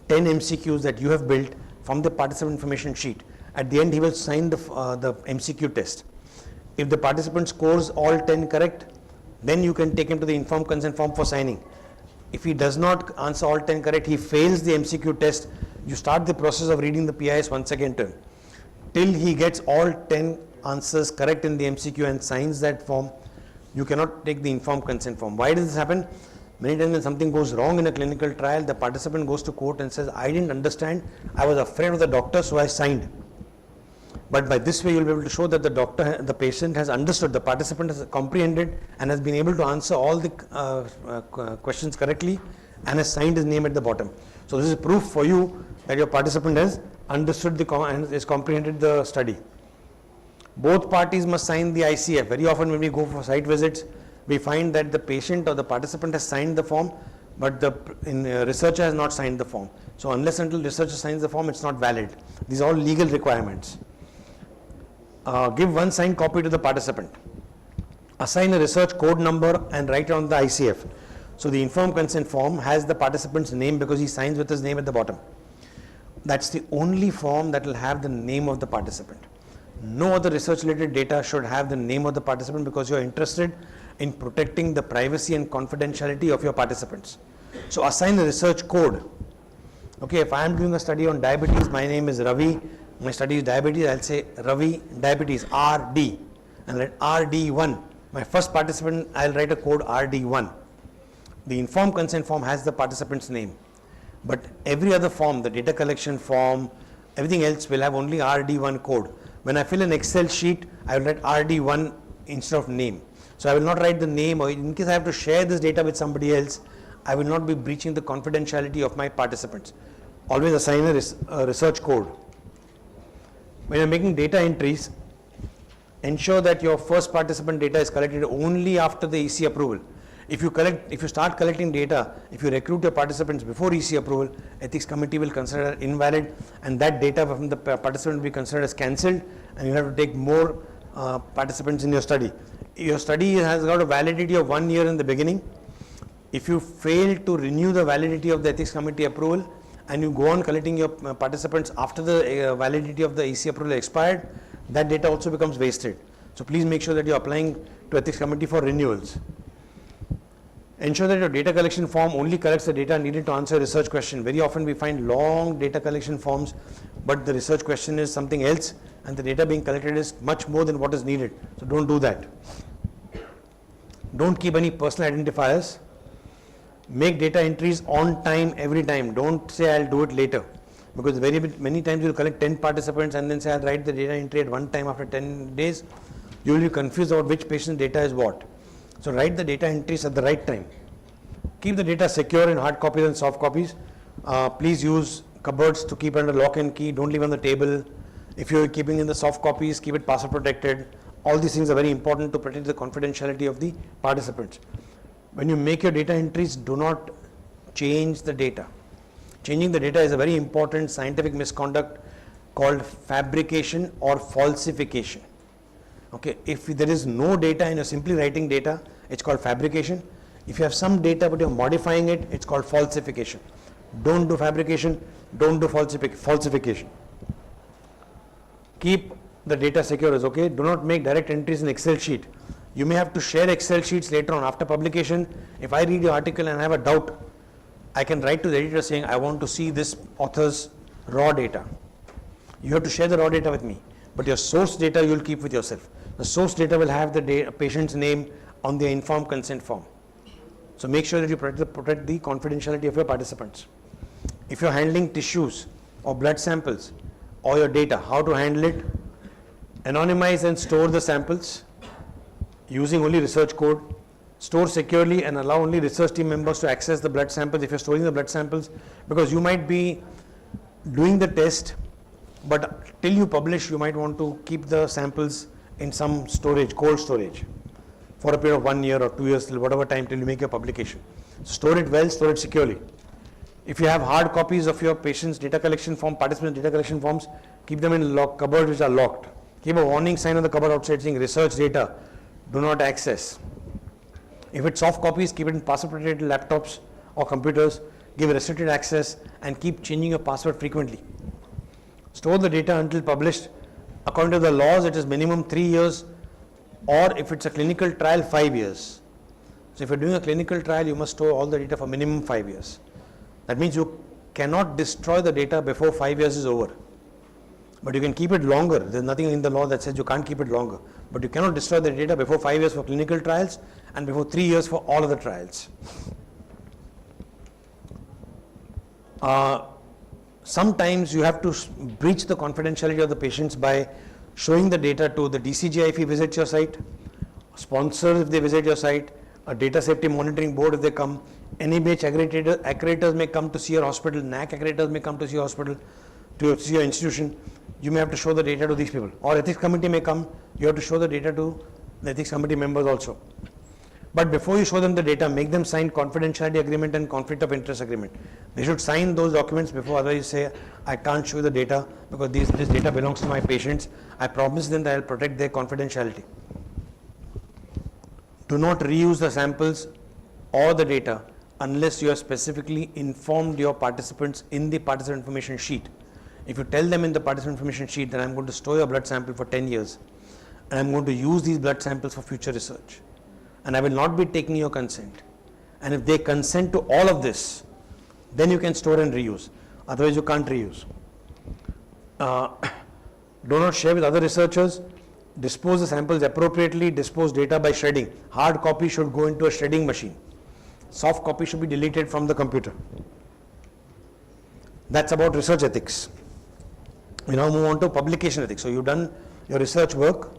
10 MCQs that you have built from the participant information sheet. At the end, he will sign the MCQ test. If the participant scores all 10 correct, then you can take him to the informed consent form for signing. If he does not answer all 10 correct, he fails the MCQ test, you start the process of reading the PIS once again to him. Till he gets all 10 answers correct in the MCQ and signs that form, you cannot take the informed consent form. Why does this happen? Many times when something goes wrong in a clinical trial, the participant goes to court and says, I didn't understand, I was afraid of the doctor, so I signed. But by this way, you will be able to show that the patient has understood, the participant has comprehended and has been able to answer all the questions correctly and has signed his name at the bottom. So this is proof for you that your participant has understood and has comprehended the study. Both parties must sign the ICF. Very often when we go for site visits, we find that the patient or the participant has signed the form, but the researcher has not signed the form. So unless until researcher signs the form, it's not valid. These are all legal requirements. Give one signed copy to the participant. Assign a research code number and write it on the ICF. So the informed consent form has the participant's name because he signs with his name at the bottom. That's the only form that will have the name of the participant. No other research related data should have the name of the participant because you are interested in protecting the privacy and confidentiality of your participants. So assign a research code. Okay, if I am doing a study on diabetes, my name is Ravi, my study is diabetes, I'll say Ravi diabetes, RD, and write RD1. My first participant, I'll write a code RD1. The informed consent form has the participant's name, but every other form, the data collection form, everything else will have only RD1 code. When I fill an Excel sheet, I will write RD1 instead of name. So I will not write the name, or in case I have to share this data with somebody else, I will not be breaching the confidentiality of my participants. Always assign a research code. When you are making data entries, ensure that your first participant data is collected only after the EC approval. If you start collecting data, if you recruit your participants before EC approval, ethics committee will consider invalid, and that data from the participant will be considered as cancelled, and you have to take more participants in your study. Your study has got a validity of 1 year in the beginning. If you fail to renew the validity of the ethics committee approval and you go on collecting your participants after the validity of the EC approval expired, that data also becomes wasted. So please make sure that you are applying to ethics committee for renewals. Ensure that your data collection form only collects the data needed to answer a research question. Very often we find long data collection forms, but the research question is something else and the data being collected is much more than what is needed. So don't do that. Don't keep any personal identifiers. Make data entries on time every time. Don't say I'll do it later, because many times you'll collect 10 participants and then say I'll write the data entry at one time after 10 days. You will be confused about which patient's data is what. So write the data entries at the right time. Keep the data secure in hard copies and soft copies. Please use cupboards to keep under lock and key. Don't leave on the table. If you're keeping in the soft copies, keep it password protected. All these things are very important to protect the confidentiality of the participants. When you make your data entries, do not change the data. Changing the data is a very important scientific misconduct called fabrication or falsification. Okay, if there is no data and you're simply writing data, it's called fabrication. If you have some data but you're modifying it, it's called falsification. Don't do fabrication, don't do falsification. Keep the data secure is okay. Do not make direct entries in Excel sheet. You may have to share Excel sheets later on after publication. If I read your article and I have a doubt, I can write to the editor saying, I want to see this author's raw data. You have to share the raw data with me, but your source data you will keep with yourself. The source data will have the patient's name on the informed consent form. So make sure that you protect the confidentiality of your participants. If you're handling tissues or blood samples or your data, how to handle it? Anonymize and store the samples using only research code. Store securely and allow only research team members to access the blood samples if you're storing the blood samples, because you might be doing the test, but till you publish, you might want to keep the samples in some storage, cold storage, for a period of 1 year or 2 years, till whatever time till you make your publication. Store it well, store it securely. If you have hard copies of your patient's data collection form, participants' data collection forms, keep them in cupboards which are locked. Keep a warning sign on the cupboard outside saying research data, do not access. If it's soft copies, keep it in password-protected laptops or computers, give restricted access, and keep changing your password frequently. Store the data until published. According to the laws, it is minimum 3 years, or if it's a clinical trial, 5 years. So if you're doing a clinical trial, you must store all the data for minimum 5 years. That means you cannot destroy the data before 5 years is over. But you can keep it longer. There's nothing in the law that says you can't keep it longer. But you cannot destroy the data before 5 years for clinical trials and before 3 years for all other trials. Sometimes you have to breach the confidentiality of the patients by showing the data to the DCGI if he visits your site, sponsors if they visit your site, a data safety monitoring board if they come, NABH accreditors may come to see your hospital, NAC accreditors may come to see your hospital, to see your institution. You may have to show the data to these people. Or ethics committee may come, you have to show the data to the ethics committee members also. But before you show them the data, make them sign confidentiality agreement and conflict of interest agreement. They should sign those documents before, otherwise you say, I can't show you the data because this data belongs to my patients. I promise them that I will protect their confidentiality. Do not reuse the samples or the data unless you have specifically informed your participants in the participant information sheet. If you tell them in the participant information sheet that I'm going to store your blood sample for 10 years and I'm going to use these blood samples for future research and I will not be taking your consent, and if they consent to all of this, then you can store and reuse. Otherwise you can't reuse. Do not share with other researchers. Dispose the samples appropriately. Dispose data by shredding. Hard copy should go into a shredding machine. Soft copy should be deleted from the computer. That's about research ethics. We now move on to publication ethics. So you've done your research work,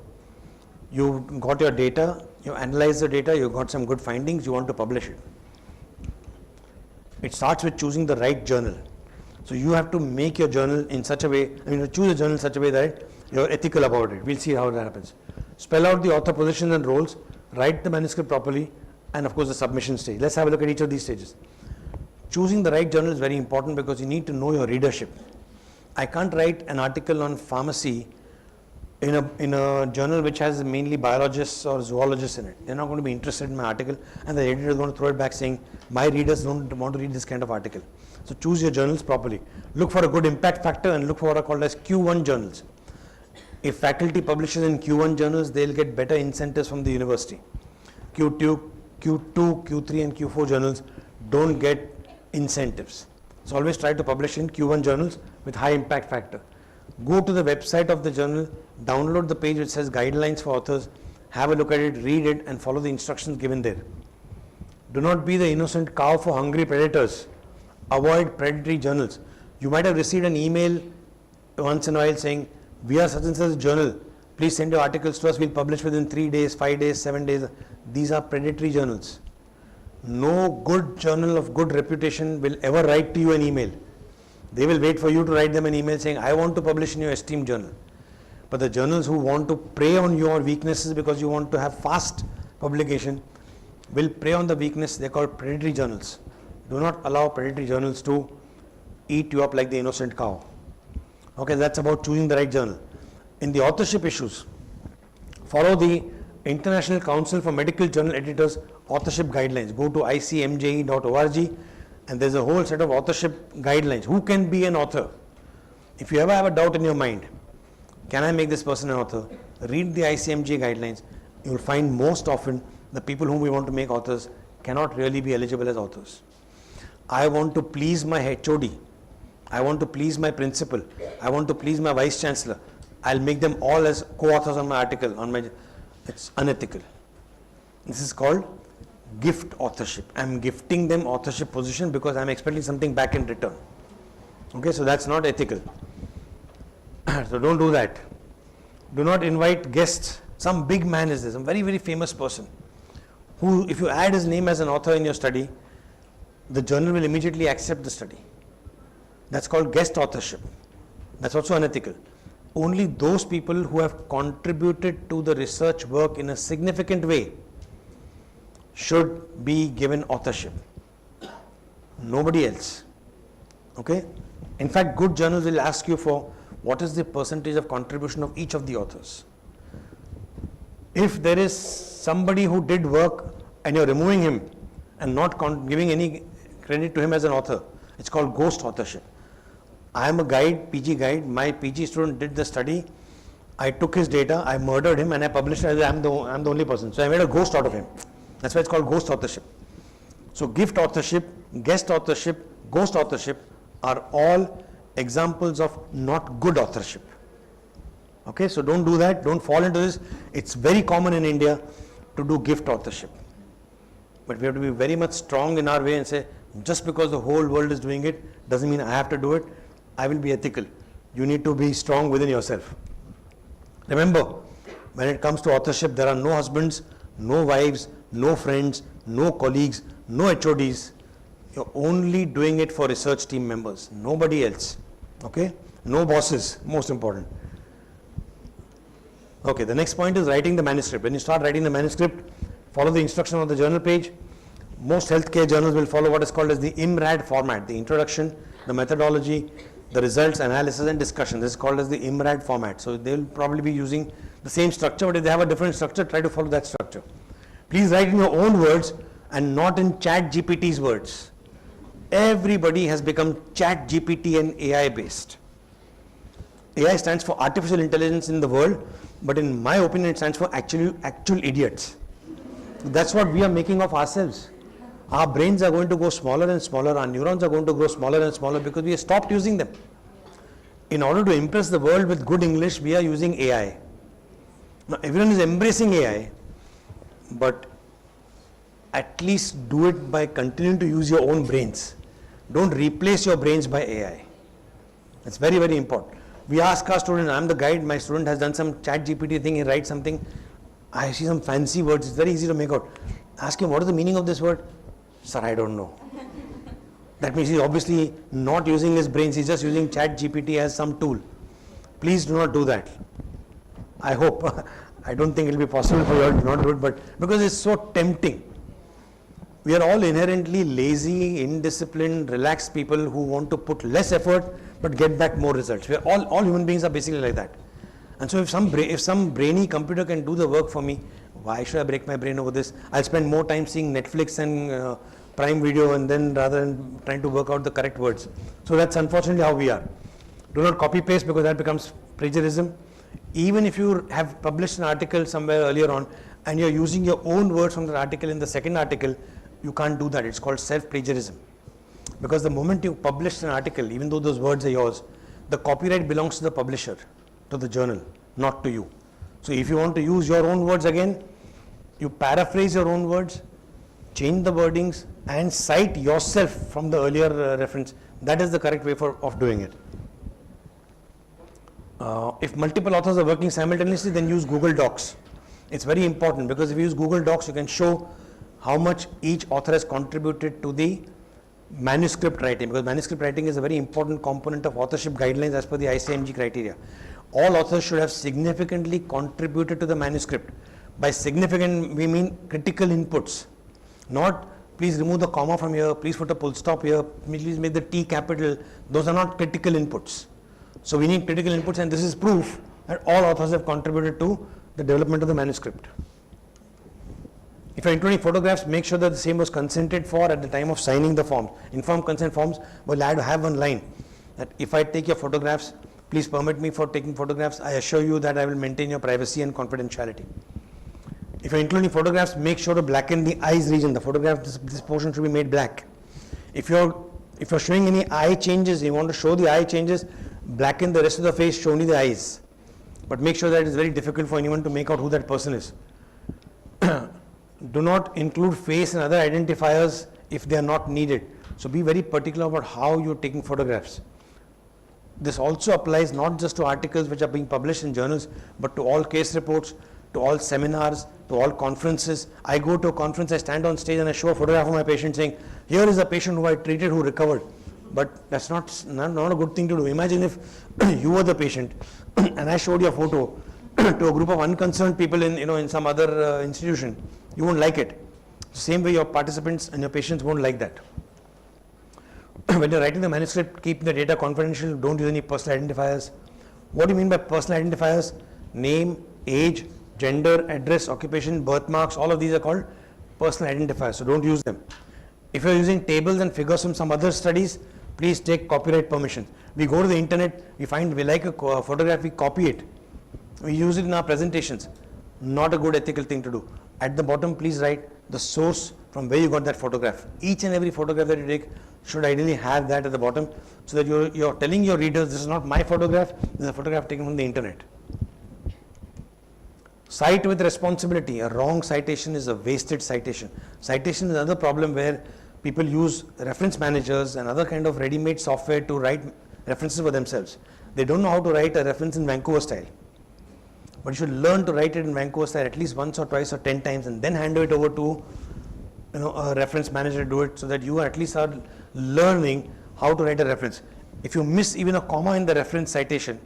you got your data, you analyze the data, you got some good findings, you want to publish it. It starts with choosing the right journal. So you have to make your journal in such a way, choose a journal in such a way that you're ethical about it. We'll see how that happens. Spell out the author positions and roles, write the manuscript properly, and of course the submission stage. Let's have a look at each of these stages. Choosing the right journal is very important because you need to know your readership. I can't write an article on pharmacy in a journal which has mainly biologists or zoologists in it. They're not going to be interested in my article, and the editor is going to throw it back saying, my readers don't want to read this kind of article. So choose your journals properly. Look for a good impact factor and look for what are called as Q1 journals. If faculty publishes in Q1 journals, they'll get better incentives from the university. Q2, Q3 and Q4 journals don't get incentives. So always try to publish in Q1 journals with high impact factor. Go to the website of the journal, download the page which says guidelines for authors, have a look at it, read it and follow the instructions given there. Do not be the innocent cow for hungry predators. Avoid predatory journals. You might have received an email once in a while saying, we are such and such journal, please send your articles to us, we'll publish within 3 days, 5 days, 7 days. These are predatory journals. No good journal of good reputation will ever write to you an email. They will wait for you to write them an email saying, I want to publish in your esteemed journal. But the journals who want to prey on your weaknesses because you want to have fast publication will prey on the weakness. They are called predatory journals. Do not allow predatory journals to eat you up like the innocent cow. Okay, that's about choosing the right journal. In the authorship issues, follow the International Council for Medical Journal Editors authorship guidelines. Go to icmje.org and there's a whole set of authorship guidelines. Who can be an author? If you ever have a doubt in your mind, can I make this person an author? Read the ICMJ guidelines. You will find most often the people whom we want to make authors cannot really be eligible as authors. I want to please my HOD. I want to please my principal. I want to please my vice chancellor. I'll make them all as co-authors on my article. It's unethical. This is called gift authorship. I'm gifting them authorship position because I'm expecting something back in return. Okay, so that's not ethical. So don't do that. Do not invite guests. Some big man is there, some very, very famous person who, if you add his name as an author in your study, the journal will immediately accept the study. That's called guest authorship. That's also unethical. Only those people who have contributed to the research work in a significant way should be given authorship. Nobody else. Okay? In fact, good journals will ask you for what is the percentage of contribution of each of the authors. If there is somebody who did work and you're removing him and not giving any credit to him as an author, it's called ghost authorship. I am a guide, PG guide. My PG student did the study. I took his data, I murdered him, and I published it as I'm the only person. So I made a ghost out of him. That's why it's called ghost authorship. So gift authorship, guest authorship, ghost authorship are all examples of not good authorship. Okay, so don't do that. Don't fall into this. It's very common in India to do gift authorship. But we have to be very much strong in our way and say, just because the whole world is doing it, doesn't mean I have to do it. I will be ethical. You need to be strong within yourself. Remember, when it comes to authorship, there are no husbands, no wives, no friends, no colleagues, no HODs. You're only doing it for research team members, nobody else. Okay? No bosses, most important. Okay, the next point is writing the manuscript. When you start writing the manuscript, follow the instruction on the journal page. Most healthcare journals will follow what is called as the IMRAD format, the introduction, the methodology, the results, analysis and discussion. This is called as the IMRAD format. So they will probably be using the same structure, but if they have a different structure, try to follow that structure. Please write in your own words and not in Chat GPT's words. Everybody has become Chat GPT and AI based. AI stands for artificial intelligence in the world, but in my opinion it stands for actual idiots. That's what we are making of ourselves. Our brains are going to go smaller and smaller, our neurons are going to grow smaller and smaller because we have stopped using them. In order to impress the world with good English, we are using AI. Now everyone is embracing AI, but at least do it by continuing to use your own brains. Don't replace your brains by AI. It's very, very important. We ask our student, I'm the guide, my student has done some Chat GPT thing, he writes something, I see some fancy words, it's very easy to make out. Ask him, what is the meaning of this word? Sir, I don't know. That means he's obviously not using his brains, he's just using Chat GPT as some tool. Please do not do that. I hope. I don't think it will be possible for you all to not do it, but because it's so tempting. We are all inherently lazy, indisciplined, relaxed people who want to put less effort but get back more results. We are all human beings are basically like that. And so if some brainy computer can do the work for me, why should I break my brain over this? I'll spend more time seeing Netflix and Prime Video and then rather than trying to work out the correct words. So that's unfortunately how we are. Do not copy paste because that becomes plagiarism. Even if you have published an article somewhere earlier on and you're using your own words from the article in the second article, you can't do that. It's called self-plagiarism. Because the moment you publish an article, even though those words are yours, the copyright belongs to the publisher, to the journal, not to you. So if you want to use your own words again, you paraphrase your own words, change the wordings and cite yourself from the earlier reference. That is the correct way of doing it. If multiple authors are working simultaneously, then use Google Docs. It's very important because if you use Google Docs, you can show how much each author has contributed to the manuscript writing, because manuscript writing is a very important component of authorship guidelines as per the ICMG criteria. All authors should have significantly contributed to the manuscript. By significant, we mean critical inputs, not please remove the comma from here, please put a full stop here, please make the T capital. Those are not critical inputs. So we need critical inputs, and this is proof that all authors have contributed to the development of the manuscript. If you're including photographs, make sure that the same was consented for at the time of signing the form. Informed consent forms will have one line that if I take your photographs, please permit me for taking photographs. I assure you that I will maintain your privacy and confidentiality. If you're including photographs, make sure to blacken the eyes region. The photograph, this portion should be made black. If you're showing any eye changes, you want to show the eye changes, blacken the rest of the face, show only the eyes. But make sure that it's very difficult for anyone to make out who that person is. Do not include face and other identifiers if they are not needed. So be very particular about how you're taking photographs. This also applies not just to articles which are being published in journals, but to all case reports, to all seminars, to all conferences. I go to a conference, I stand on stage and I show a photograph of my patient saying, here is a patient who I treated who recovered. But that's not a good thing to do. Imagine if you were the patient and I showed your photo to a group of unconcerned people in some other institution. You won't like it. Same way your participants and your patients won't like that. When you're writing the manuscript, keep the data confidential. Don't use any personal identifiers. What do you mean by personal identifiers? Name, age, gender, address, occupation, birthmarks, all of these are called personal identifiers. So don't use them. If you're using tables and figures from some other studies, please take copyright permission. We go to the internet, we like a photograph, we copy it. We use it in our presentations. Not a good ethical thing to do. At the bottom, please write the source from where you got that photograph. Each and every photograph that you take should ideally have that at the bottom, so that you're telling your readers, this is not my photograph, this is a photograph taken from the internet. Cite with responsibility. A wrong citation is a wasted citation. Citation is another problem where people use reference managers and other kind of ready-made software to write references for themselves. They don't know how to write a reference in Vancouver style. But you should learn to write it in Vancouver style at least once or twice or 10 times and then hand it over to a reference manager to do it, so that you at least are learning how to write a reference. If you miss even a comma in the reference citation,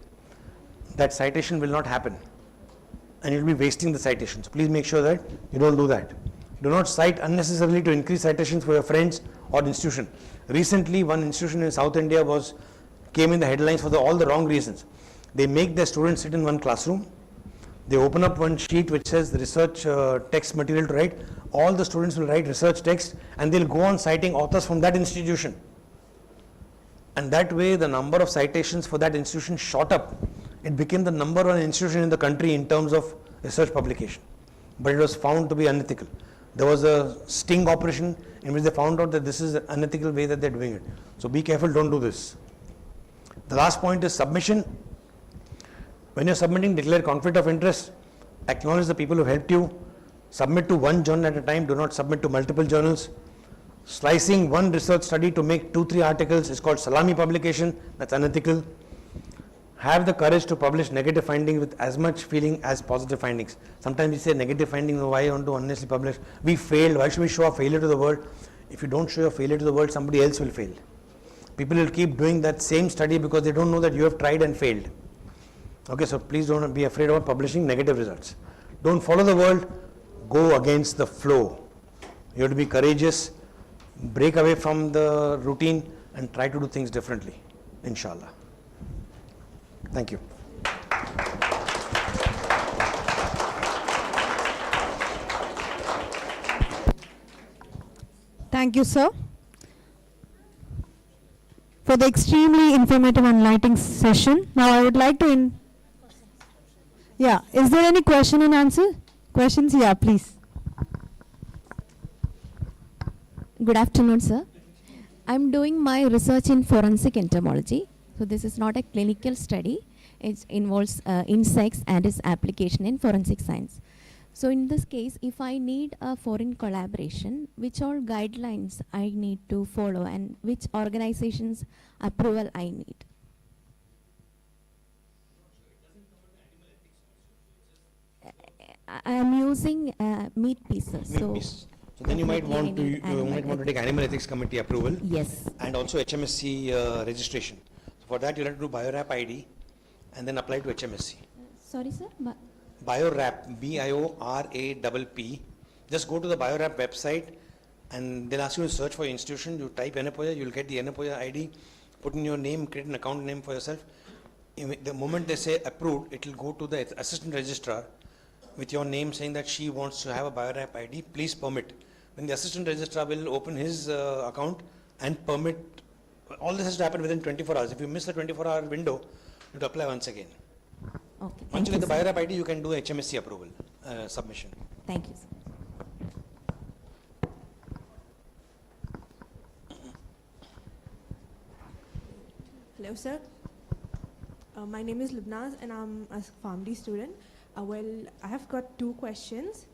that citation will not happen and you'll be wasting the citation. So please make sure that you don't do that. Do not cite unnecessarily to increase citations for your friends or institution. Recently, one institution in South India came in the headlines for all the wrong reasons. They make their students sit in one classroom. They open up one sheet which says the research text material to write. All the students will write research text and they'll go on citing authors from that institution. And that way the number of citations for that institution shot up. It became the number one institution in the country in terms of research publication. But it was found to be unethical. There was a sting operation in which they found out that this is an unethical way that they're doing it. So be careful, don't do this. The last point is submission. When you're submitting, declare conflict of interest, acknowledge the people who helped you, submit to one journal at a time, do not submit to multiple journals. Slicing one research study to make 2-3 articles is called salami publication, that's unethical. Have the courage to publish negative findings with as much feeling as positive findings. Sometimes we say negative findings, why you want to unnecessarily publish? We failed, why should we show our failure to the world? If you don't show your failure to the world, somebody else will fail. People will keep doing that same study because they don't know that you have tried and failed. Okay, so please don't be afraid of publishing negative results. Don't follow the world, go against the flow. You have to be courageous, break away from the routine and try to do things differently, inshallah. Thank you. Thank you, sir, for the extremely informative and enlightening session. Now I would like to is there any question and answer? Questions? Yeah, please. Good afternoon, sir. I'm doing my research in forensic entomology. So this is not a clinical study. It involves insects and its application in forensic science. So in this case, if I need a foreign collaboration, which all guidelines I need to follow and which organization's approval I need? I am using meat pieces. So then you might want to take Animal Ethics Committee approval. Yes. And also HMSC registration. So for that, you'll have to do BioRap ID and then apply to HMSC. Sorry, sir? BioRap, BIORAPP. Just go to the BioRap website, and they'll ask you to search for your institution. You type Yenepoya, you'll get the Yenepoya ID, put in your name, create an account name for yourself. The moment they say approved, it will go to the assistant registrar with your name saying that she wants to have a BioRap ID, please permit. Then the assistant registrar will open his account and permit. All this has to happen within 24 hours. If you miss the 24-hour window, you have to apply once again. Okay. Once you get the sir. BioRap ID, you can do HMSC approval submission. Thank you, sir. Hello, sir. My name is Lubnaz, and I'm a PharmD student. Well, I have got two questions.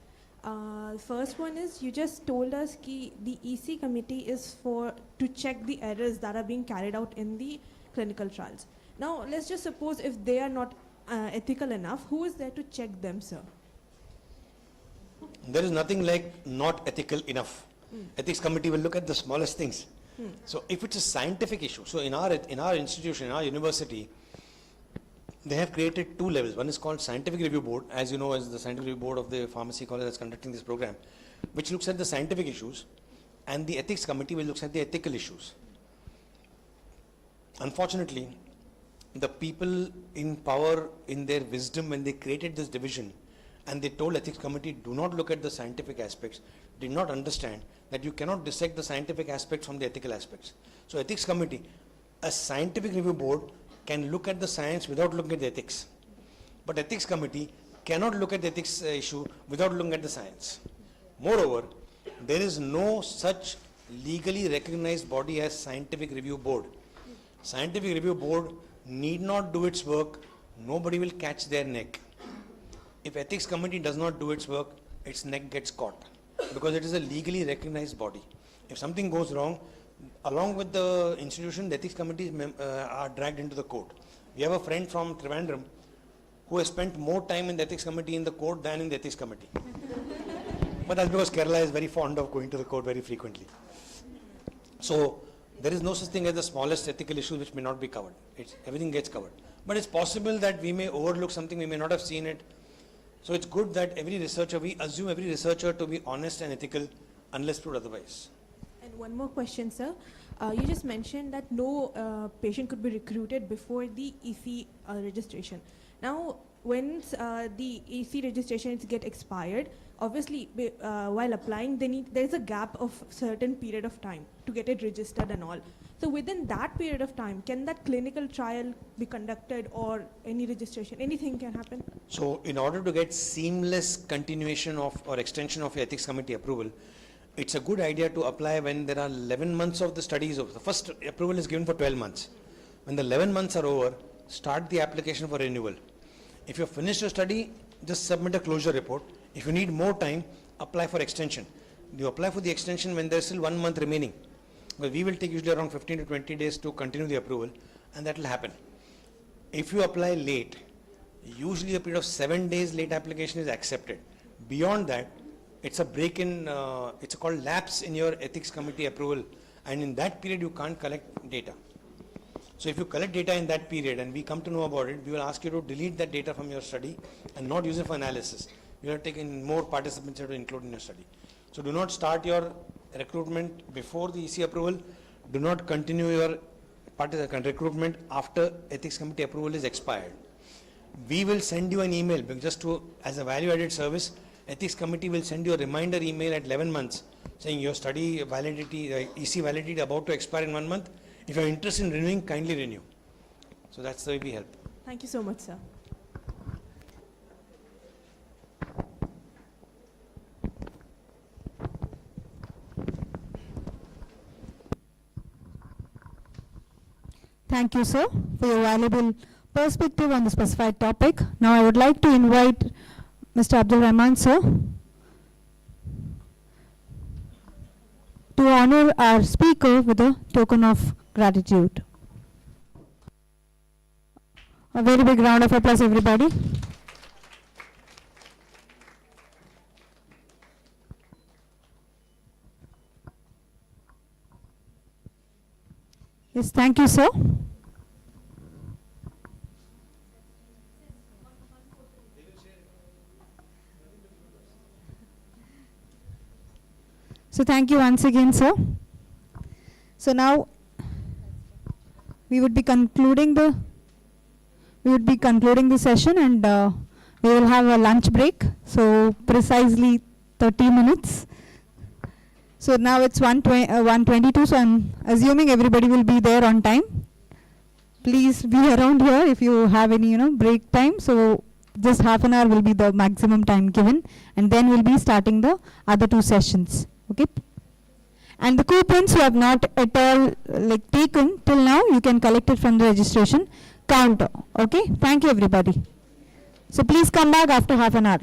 First one is, you just told us that the EC committee is to check the errors that are being carried out in the clinical trials. Now, let's just suppose if they are not ethical enough, who is there to check them, sir? There is nothing like not ethical enough. Ethics committee will look at the smallest things. So if it's a scientific issue, so in our institution, in our university, they have created two levels. One is called Scientific Review Board, as you know, as the Scientific Review Board of the Pharmacy College that's conducting this program, which looks at the scientific issues, and the Ethics Committee will look at the ethical issues. Unfortunately, the people in power, in their wisdom, when they created this division, and they told Ethics Committee, do not look at the scientific aspects, did not understand that you cannot dissect the scientific aspects from the ethical aspects. So Ethics Committee, a Scientific Review Board, can look at the science without looking at the ethics. But Ethics Committee cannot look at the ethics issue without looking at the science. Moreover, there is no such legally recognized body as Scientific Review Board. Scientific Review Board need not do its work, nobody will catch their neck. If Ethics Committee does not do its work, its neck gets caught, because it is a legally recognized body. If something goes wrong, along with the institution, the Ethics Committees are dragged into the court. We have a friend from Trivandrum who has spent more time in the Ethics Committee in the court than in the Ethics Committee. But that's because Kerala is very fond of going to the court very frequently. So there is no such thing as the smallest ethical issue which may not be covered. Everything gets covered. But it's possible that we may overlook something, we may not have seen it. So it's good that we assume every researcher to be honest and ethical unless proved otherwise. And one more question, sir. You just mentioned that no patient could be recruited before the EC registration. Now, once the EC registrations get expired, obviously while applying, there is a gap of certain period of time to get it registered and all. So within that period of time, can that clinical trial be conducted, or any registration, anything can happen? So in order to get seamless continuation of or extension of your Ethics Committee approval, it's a good idea to apply when there are 11 months of the studies over. The first approval is given for 12 months. When the 11 months are over, start the application for renewal. If you've finished your study, just submit a closure report. If you need more time, apply for extension. You apply for the extension when there's still 1 month remaining. Well, we will take usually around 15 to 20 days to continue the approval, and that will happen. If you apply late, usually a period of 7 days late application is accepted. Beyond that, it's a break in, it's called lapse in your Ethics Committee approval, and in that period you can't collect data. So if you collect data in that period and we come to know about it, we will ask you to delete that data from your study and not use it for analysis. You have taken more participants to include in your study. So do not start your recruitment before the EC approval. Do not continue your recruitment after Ethics Committee approval is expired. We will send you an email just as a value-added service. Ethics Committee will send you a reminder email at 11 months saying your study validity, EC validity about to expire in 1 month. If you are interested in renewing, kindly renew. So that's the way we help. Thank you so much, sir. Thank you, sir, for your valuable perspective on the specified topic. Now I would like to invite Mr. Abdul Rahman, sir, to honor our speaker with a token of gratitude. A very big round of applause, everybody. Yes, thank you, sir. So So thank you once again, sir. So now we would be concluding the session, and we will have a lunch break. So precisely 30 minutes. So now it's 1:22. So I'm assuming everybody will be there on time. Please be around here if you have any break time. So just half an hour will be the maximum time given, and then we'll be starting the other two sessions. Okay. And the coupons you have not at all taken till now, you can collect it from the registration counter. Okay. Thank you, everybody. So please come back after half an hour.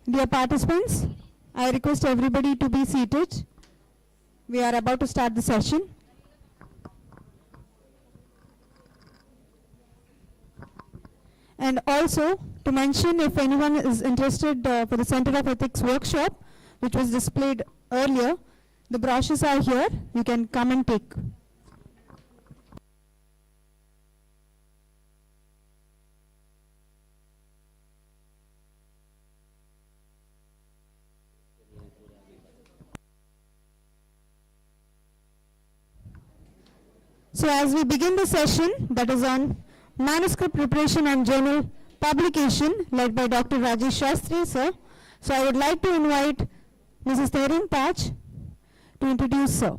Dear participants, I request everybody to be seated. We are about to start the session. And also to mention, if anyone is interested for the Center of Ethics workshop, which was displayed earlier, the brochures are here. You can come and take. So as we begin the session, that is on manuscript preparation and journal publication, led by Dr. Rajesh Shastri, sir. So I would like to invite Mrs. Tehrin Taj to introduce sir.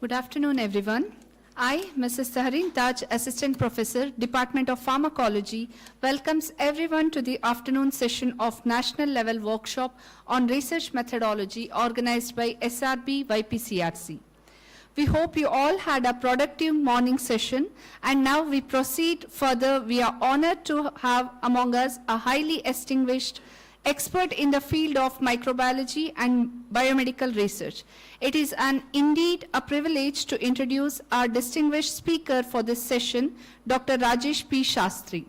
Good afternoon, everyone. I, Mrs. Tehrin Taj, Assistant Professor, Department of Pharmacology, welcomes everyone to the afternoon session of National Level Workshop on Research Methodology organized by SRB YPCRC. We hope you all had a productive morning session, and now we proceed further. We are honored to have among us a highly distinguished expert in the field of microbiology and biomedical research. It is indeed a privilege to introduce our distinguished speaker for this session, Dr. Rajesh P. Shastri.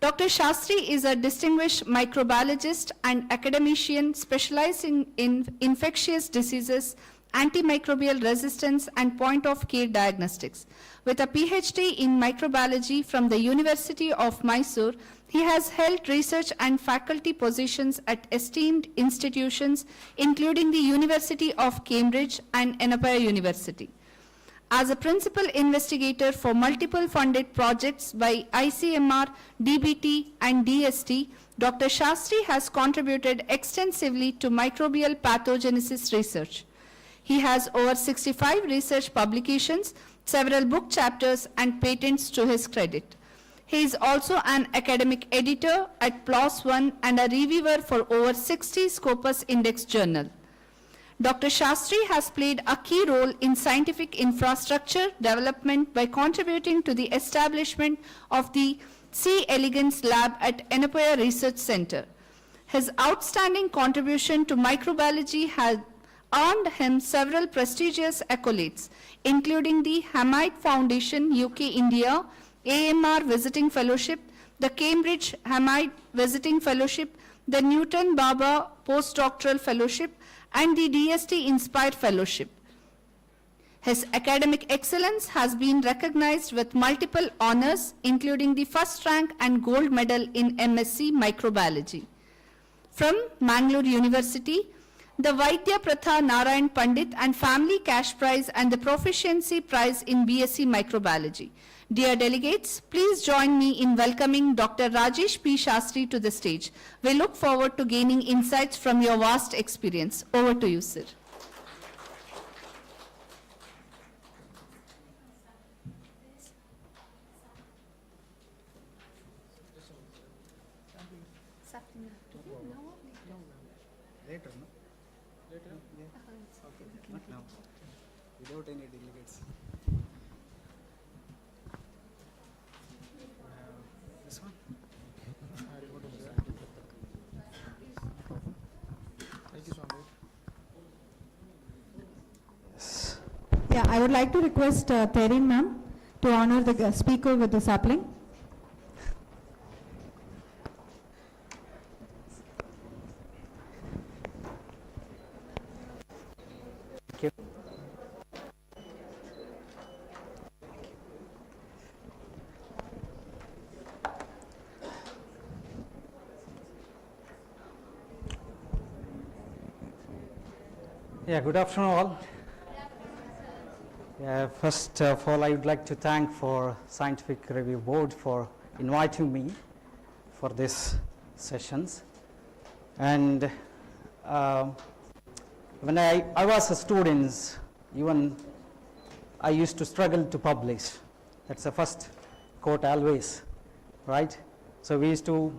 Dr. Shastri is a distinguished microbiologist and academician specializing in infectious diseases, antimicrobial resistance, and point-of-care diagnostics. With a PhD in microbiology from the University of Mysore, he has held research and faculty positions at esteemed institutions, including the University of Cambridge and Yenepoya University. As a principal investigator for multiple funded projects by ICMR, DBT, and DST, Dr. Shastri has contributed extensively to microbial pathogenesis research. He has over 65 research publications, several book chapters, and patents to his credit. He is also an academic editor at PLOS ONE and a reviewer for over 60 Scopus Index journal. Dr. Shastri has played a key role in scientific infrastructure development by contributing to the establishment of the C. elegans lab at Yenepoya Research Center. His outstanding contribution to microbiology has earned him several prestigious accolades, including the Hamid Foundation, UK, India, AMR Visiting Fellowship, the Cambridge Hamid Visiting Fellowship, the Newton Baba Postdoctoral Fellowship, and the DST Inspired Fellowship. His academic excellence has been recognized with multiple honors, including the first rank and gold medal in MSc Microbiology. From Mangalore University, the Vaidya Pratha Narayan Pandit and Family Cash Prize and the Proficiency Prize in BSc Microbiology. Dear delegates, please join me in welcoming Dr. Rajesh P. Shastri to the stage. We look forward to gaining insights from your vast experience. Over to you, sir. Later, no? Later? Yeah. Okay. Not now. Without any delegates. This one? Thank you so much. Yes. Yeah, I would like to request Tehrin ma'am to honor the speaker with the sapling. Thank you. Yeah, good afternoon all. Yeah, first of all, I would like to thank for Scientific Review Board for inviting me for this sessions. And when I was a student, even I used to struggle to publish. That's the first quote always, right? So we used to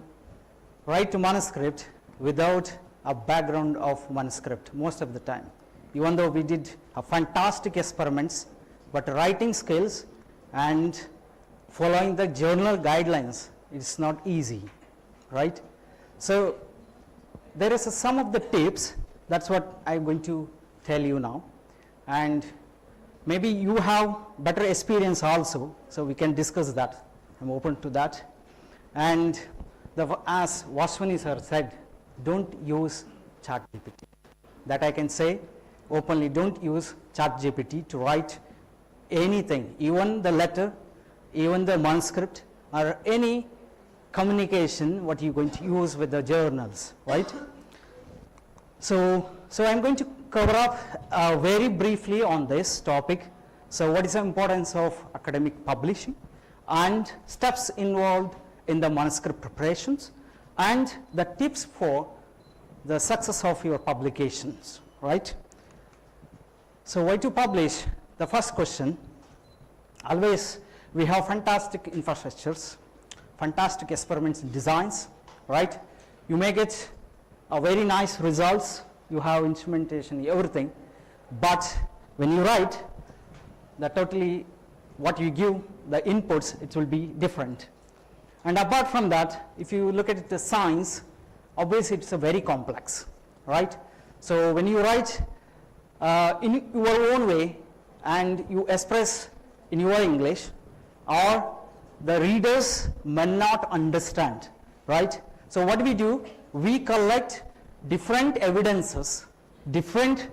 write to manuscript without a background of manuscript most of the time. Even though we did a fantastic experiments, but writing skills and following the journal guidelines, it's not easy, right? So there is some of the tips, that's what I'm going to tell you now. And maybe you have better experience also, so we can discuss that. I'm open to that. And as Vaswani sir said, don't use ChatGPT. That I can say openly, don't use ChatGPT to write anything, even the letter, even the manuscript, or any communication what you're going to use with the journals, right? So I'm going to cover up very briefly on this topic. So what is the importance of academic publishing and steps involved in the manuscript preparations and the tips for the success of your publications, right? So why to publish? The first question, always we have fantastic infrastructures, fantastic experiments and designs, right? You may get a very nice results, you have instrumentation, everything, but when you write, the totally what you give, the inputs, it will be different. And apart from that, if you look at it as science, obviously it's a very complex, right? So when you write in your own way and you express in your English, or the readers may not understand, right? So what we do, we collect different evidences, different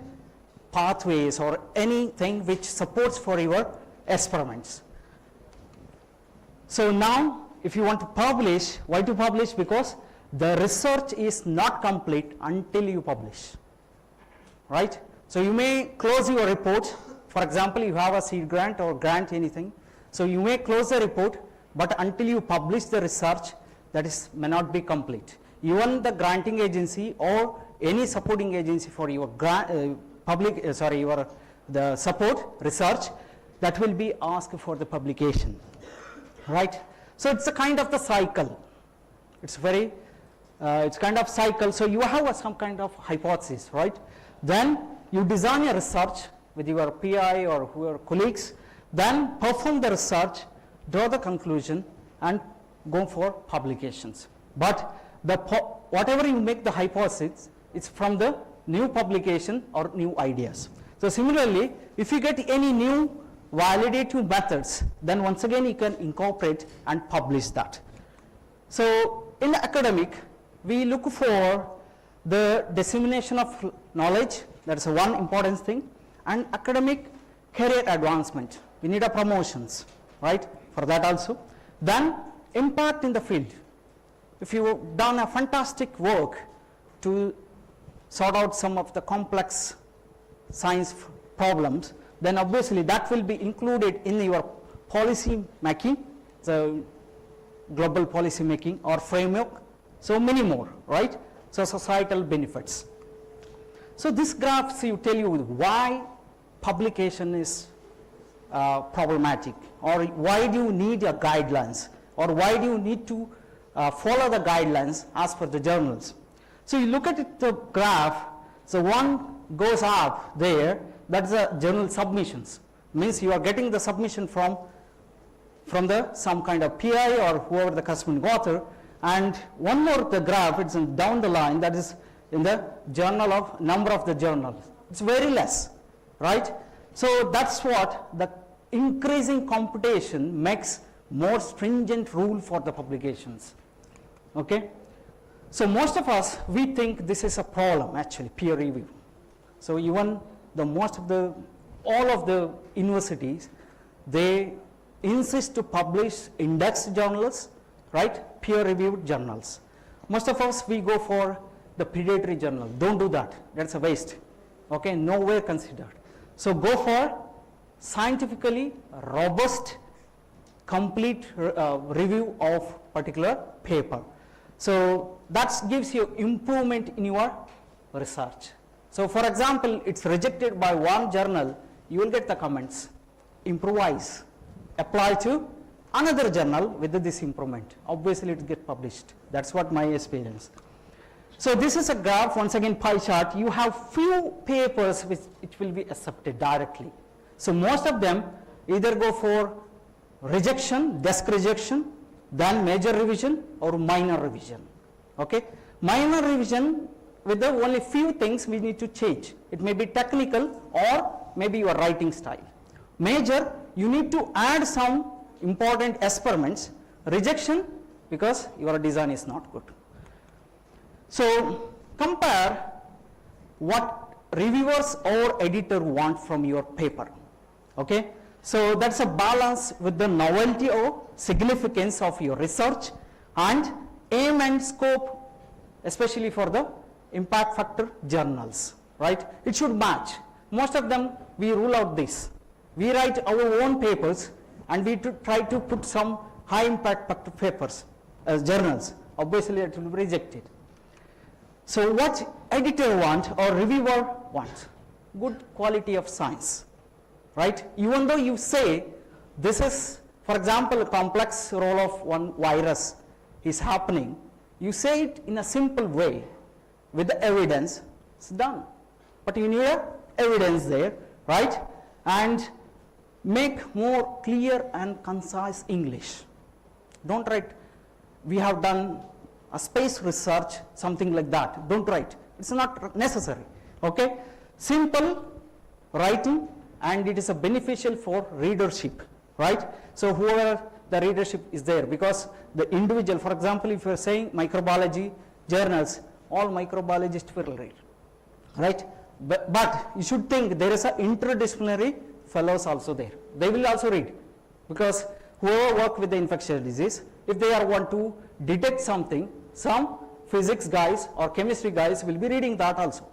pathways or anything which supports for your experiments. So now if you want to publish, why to publish? Because the research is not complete until you publish, right? So you may close your report. For example, you have a seed grant or grant anything. So you may close the report, but until you publish the research, that is may not be complete. Even the granting agency or any supporting agency for your the support research, that will be asked for the publication, right? So it's a kind of the cycle. It's very, it's kind of cycle. So you have some kind of hypothesis, right? Then you design a research with your PI or your colleagues, then perform the research, draw the conclusion, and go for publications. But whatever you make the hypothesis, it's from the new publication or new ideas. So similarly, if you get any new validative methods, then once again you can incorporate and publish that. So in the academic, we look for the dissemination of knowledge, that's one important thing, and academic career advancement. We need a promotions, right, for that also. Then impact in the field. If you've done a fantastic work to sort out some of the complex science problems, then obviously that will be included in your policy making, the global policy making or framework, so many more, right? So societal benefits. So this graphs you tell you why publication is problematic, or why do you need a guidelines, or why do you need to follow the guidelines as per the journals. So you look at it, the graph, so one goes up there, that's the journal submissions, means you are getting the submission from the some kind of PI or whoever the corresponding author, and one more the graph, it's down the line, that is in the journal of number of the journals. It's very less, right? So that's what the increasing competition makes more stringent rule for the publications, okay? So most of us, we think this is a problem actually, peer review. So even all of the universities, they insist to publish indexed journals, right, peer reviewed journals. Most of us, we go for the predatory journal. Don't do that, that's a waste, okay, nowhere considered. So go for scientifically robust, complete review of particular paper. So that gives you improvement in your research. So for example, it's rejected by one journal, you will get the comments, improvise, apply to another journal with this improvement. Obviously it gets published. That's what my experience. So this is a graph, once again pie chart. You have few papers which will be accepted directly. So most of them either go for rejection, desk rejection, then major revision or minor revision. Okay? Minor revision with the only few things we need to change. It may be technical or maybe your writing style. Major, you need to add some important experiments. Rejection, because your design is not good. So compare what reviewers or editor want from your paper. Okay? So that's a balance with the novelty or significance of your research and aim and scope, especially for the impact factor journals, right? It should match. Most of them we rule out this. We write our own papers and we try to put some high impact factor papers as journals. Obviously it will be rejected. So what editor want or reviewer wants? Good quality of science, right? Even though you say this is, for example, a complex role of one virus is happening, you say it in a simple way with the evidence, it's done. But you need evidence there, right? And make more clear and concise English. Don't write, we have done a space research, something like that. Don't write. It's not necessary. Okay? Simple writing, and it is a beneficial for readership, right? So whoever the readership is there, because the individual, for example, if you are saying microbiology journals, all microbiologists will read, right? But you should think there is a interdisciplinary fellows also there. They will also read, because whoever work with the infectious disease, if they are want to detect something, some physics guys or chemistry guys will be reading that also.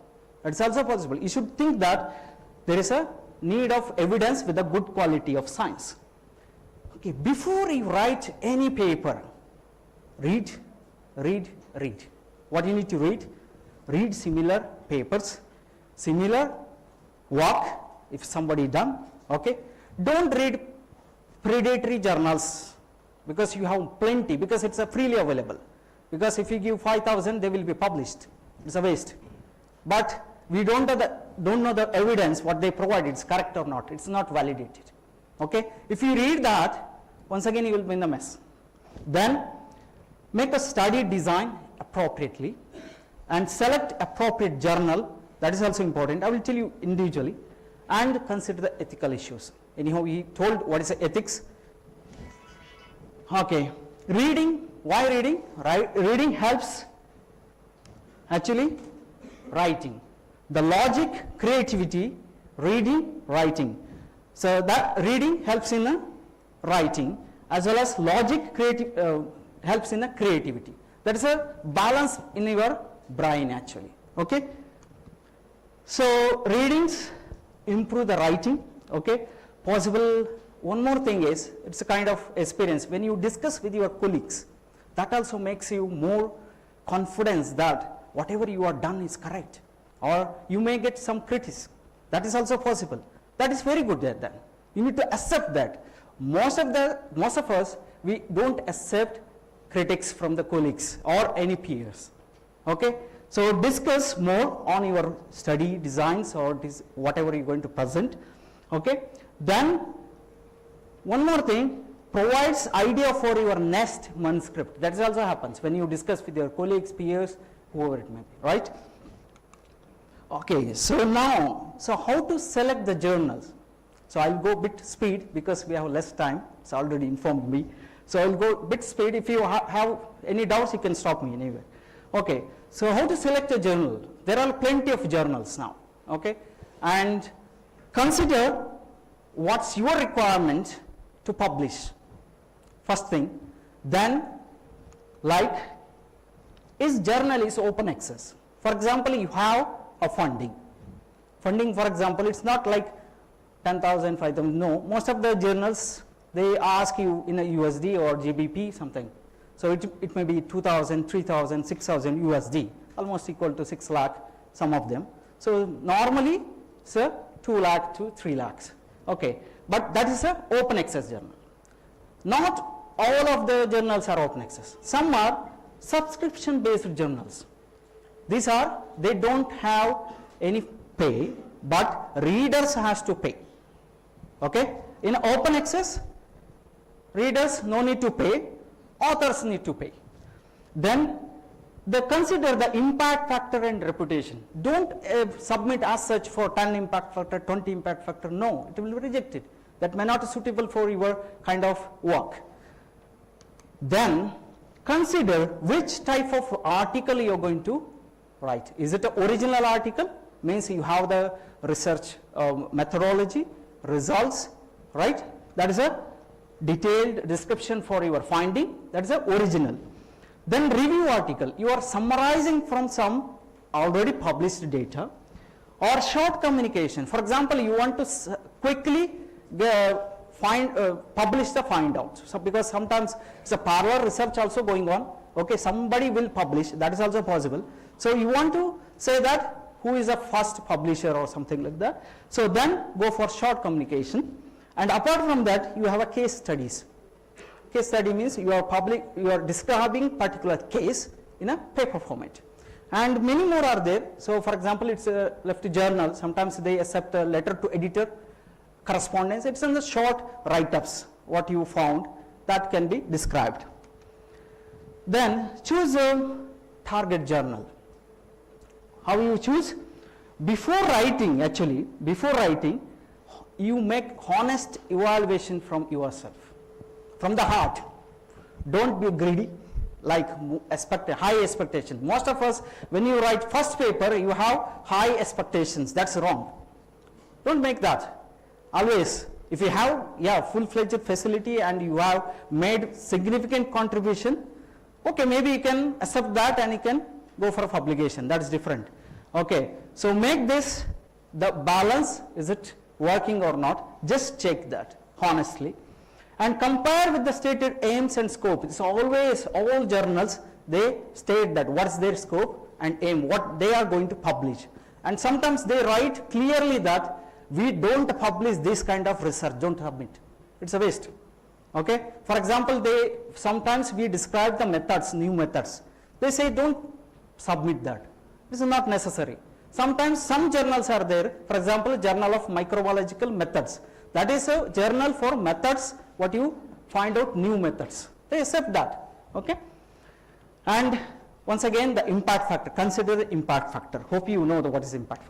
It's also possible. You should think that there is a need of evidence with a good quality of science. Okay, before you write any paper, read. What you need to read? Read similar papers, similar work, if somebody done, okay? Don't read predatory journals, because you have plenty, because it's freely available. Because if you give 5,000, they will be published. It's a waste. But we don't know the evidence, what they provide, it's correct or not. It's not validated. Okay? If you read that, once again you will be in the mess. Then make a study design appropriately and select appropriate journal. That is also important. I will tell you individually. And consider the ethical issues. Anyhow, he told what is the ethics. Okay. Reading. Why reading? Reading helps actually writing. The logic, creativity, reading, writing. So that reading helps in the writing, as well as logic helps in the creativity. That is a balance in your brain actually. Okay. So readings improve the writing. Okay. Possible. One more thing is, it's a kind of experience when you discuss with your colleagues. That also makes you more confidence that whatever you have done is correct, or you may get some criticism. That is also possible. That is very good then. You need to accept that. Most of us, we don't accept critics from the colleagues or any peers. Okay? So discuss more on your study designs or whatever you're going to present. Okay? Then one more thing, provides idea for your next manuscript. That also happens when you discuss with your colleagues, peers, whoever it may be, right? Okay, so now, how to select the journals? So I'll go bit speed because we have less time. It's already informed me. So I'll go bit speed. If you have any doubts, you can stop me anyway. Okay, so how to select a journal? There are plenty of journals now, okay? And consider what's your requirement to publish. First thing, then is journal is open access. For example, you have a funding. Funding, for example, it's not like 10,000, 5,000, no. Most of the journals, they ask you in a USD or GBP something. So it may be 2,000, 3,000, 6,000 USD, almost equal to 6 lakh, some of them. So normally, it's 2 lakh to 3 lakhs. Okay, but that is an open access journal. Not all of the journals are open access. Some are subscription based journals. These are, they don't have any pay, but readers has to pay. Okay? In open access, readers no need to pay, authors need to pay. Then they consider the impact factor and reputation. Don't submit as such for 10 impact factor, 20 impact factor. No, it will be rejected. That may not be suitable for your kind of work. Then consider which type of article you are going to write. Is it an original article? Means you have the research methodology, results, right? That is a detailed description for your finding. That is the original. Then review article. You are summarizing from some already published data, or short communication. For example, you want to quickly publish the find out. So because sometimes it's a parallel research also going on. Okay, somebody will publish. That is also possible. So you want to say that who is the first publisher or something like that. So then go for short communication. And apart from that, you have a case studies. Case study means you are describing particular case in a paper format. And many more are there. So for example, it's a left journal. Sometimes they accept a letter to editor, correspondence. It's in the short write-ups, what you found, that can be described. Then choose a target journal. How you choose? Before writing, you make honest evaluation from yourself, from the heart. Don't be greedy, like high expectation. Most of us, when you write first paper, you have high expectations. That's wrong. Don't make that. Always, if you have full-fledged facility and you have made significant contribution, okay, maybe you can accept that and you can go for a publication. That's different. Okay, so make this the balance. Is it working or not? Just check that honestly and compare with the stated aims and scope. It's always, all journals, they state that what's their scope and aim, what they are going to publish. And sometimes they write clearly that we don't publish this kind of research, don't submit. It's a waste. Okay, for example, sometimes we describe the methods, new methods. They say don't submit that. This is not necessary. Sometimes some journals are there, for example, Journal of Microbiological Methods. That is a journal for methods, what you find out new methods. They accept that. Okay. And once again, the impact factor. Consider the impact factor. Hope you know what is impact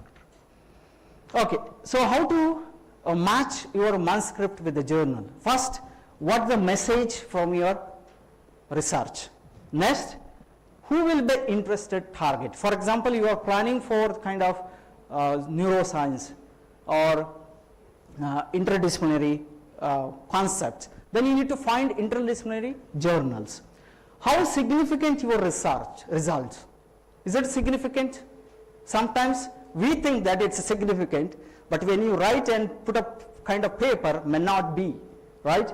factor. Okay. So how to match your manuscript with the journal? First, what the message from your research? Next, who will be interested target? For example, you are planning for kind of neuroscience or interdisciplinary concepts. Then you need to find interdisciplinary journals. How significant your research results? Is it significant? Sometimes we think that it's significant, but when you write and put up kind of paper, may not be, right?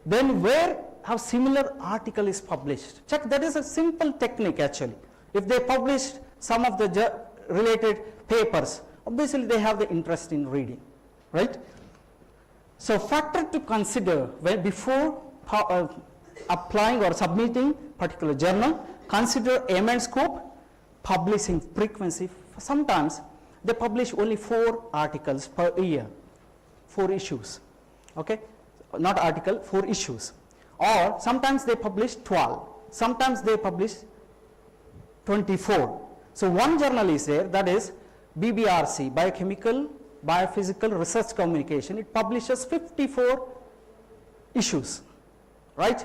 Then where how similar article is published. Check, that is a simple technique actually. If they published some of the related papers, obviously they have the interest in reading, right? So factor to consider before applying or submitting particular journal, consider aim and scope, publishing frequency. Sometimes they publish only 4 articles per year, 4 issues, okay? Not article, 4 issues. Or sometimes they publish 12, sometimes they publish 24. So one journal is there, that is BBRC, Biochemical, Biophysical Research Communication. It publishes 54 issues, right?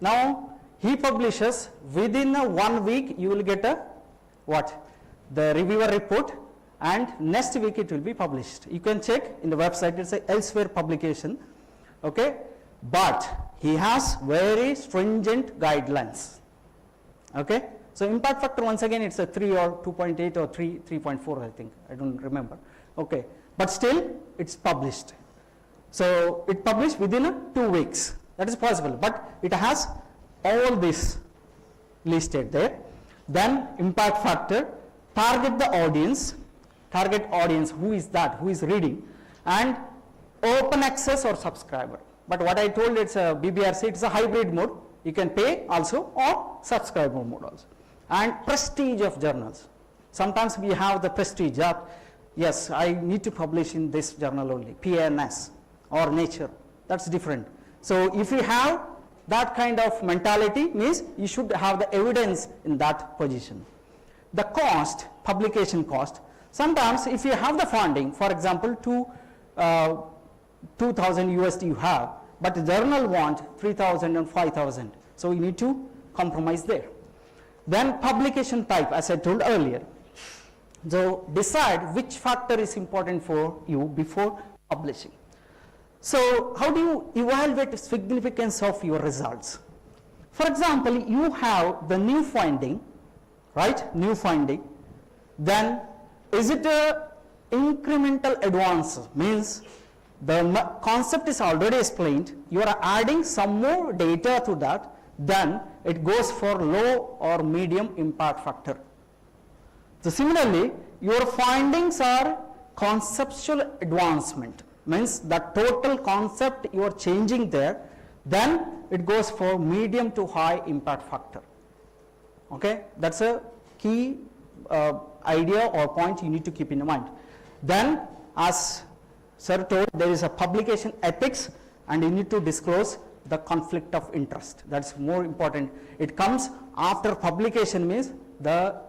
Now he publishes within 1 week, you will get a the reviewer report, and next week it will be published. You can check in the website, it's a elsewhere publication, okay? But he has very stringent guidelines. Okay, so impact factor, once again, it's a 3 or 2.8 or 3.4, I think. I don't remember. Okay, but still it's published. So it published within 2 weeks. That is possible, but it has all this listed there. Then impact factor, target the audience. Target audience, who is that? Who is reading? And open access or subscriber. But what I told, it's a BBRC, it's a hybrid mode. You can pay also or subscriber mode also. And prestige of journals. Sometimes we have the prestige that, yes, I need to publish in this journal only, PNS or Nature, that's different. So if you have that kind of mentality, means you should have the evidence in that position. The cost, publication cost, sometimes if you have the funding, for example, 2,000 USD you have, but the journal want 3,000 and 5,000, so you need to compromise there. Then publication type, as I told earlier. So decide which factor is important for you before publishing. So how do you evaluate the significance of your results? For example, you have the new finding, right? New finding. Then is it a incremental advance? Means the concept is already explained. You are adding some more data to that. Then it goes for low or medium impact factor. So similarly, your findings are conceptual advancement. Means the total concept you are changing there, then it goes for medium to high impact factor. Okay, that's a key idea or point you need to keep in mind. Then, as sir told, there is a publication ethics, and you need to disclose the conflict of interest. That's more important. It comes after publication, means the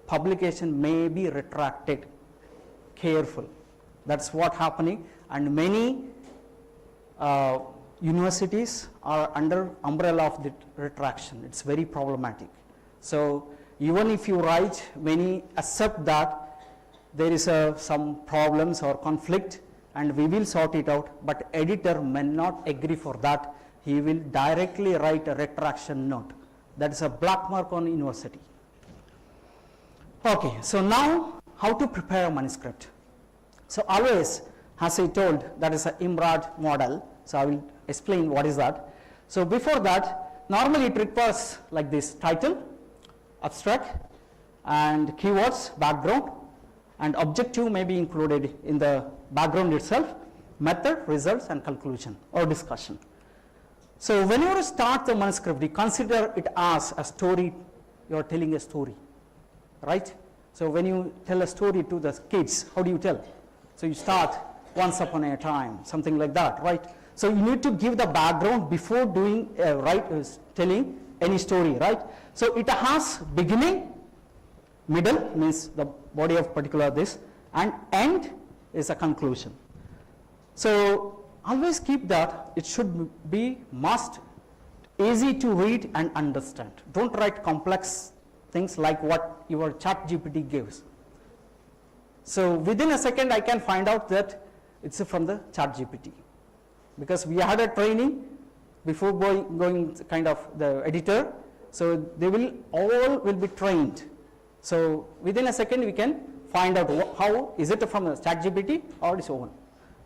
publication may be retracted. Careful. That's what happening, and many universities are under umbrella of the retraction. It's very problematic. So even if you write, many accept that there is some problems or conflict and we will sort it out, but editor may not agree for that. He will directly write a retraction note. That is a black mark on university. Okay, so now how to prepare a manuscript. So always, as I told, that is an IMRAD model. So I will explain what is that. So before that, normally it requires like this: title, abstract, and keywords, background, and objective may be included in the background itself, method, results, and conclusion or discussion. So whenever you start the manuscript, you consider it as a story. You are telling a story, right? So when you tell a story to the kids, how do you tell? So you start once upon a time, something like that, right? So you need to give the background before doing telling any story, right? So it has beginning, middle means the body of particular this, and end is a conclusion. So always keep that. It should be easy to read and understand. Don't write complex things like what your ChatGPT gives. So within a second I can find out that it's from the ChatGPT, because we had a training before going kind of the editor. So they all will be trained. So within a second we can find out how is it from the ChatGPT or its own.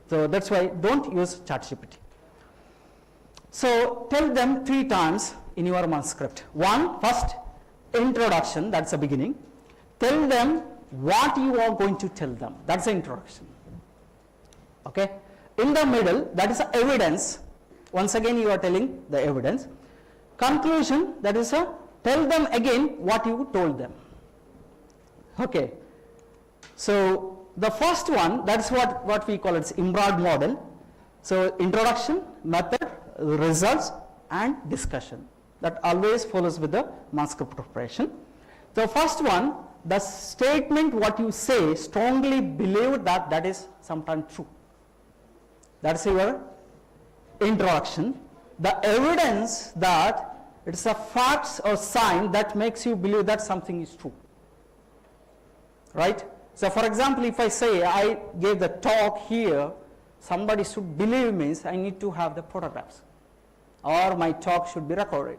So that's why don't use ChatGPT. So tell them 3 times in your manuscript. First, introduction, that's the beginning. Tell them what you are going to tell them. That's the introduction. Okay. In the middle, that is the evidence. Once again you are telling the evidence. Conclusion, that is tell them again what you told them. Okay. So the first one, that's what we call it, IMRAD model. So introduction, method, results, and discussion. That always follows with the manuscript preparation. The first one, the statement what you say, strongly believe that is sometimes true. That's your introduction. The evidence that it's a facts or sign that makes you believe that something is true. Right? So for example, if I say I gave the talk here, somebody should believe means I need to have the photographs, or my talk should be recorded,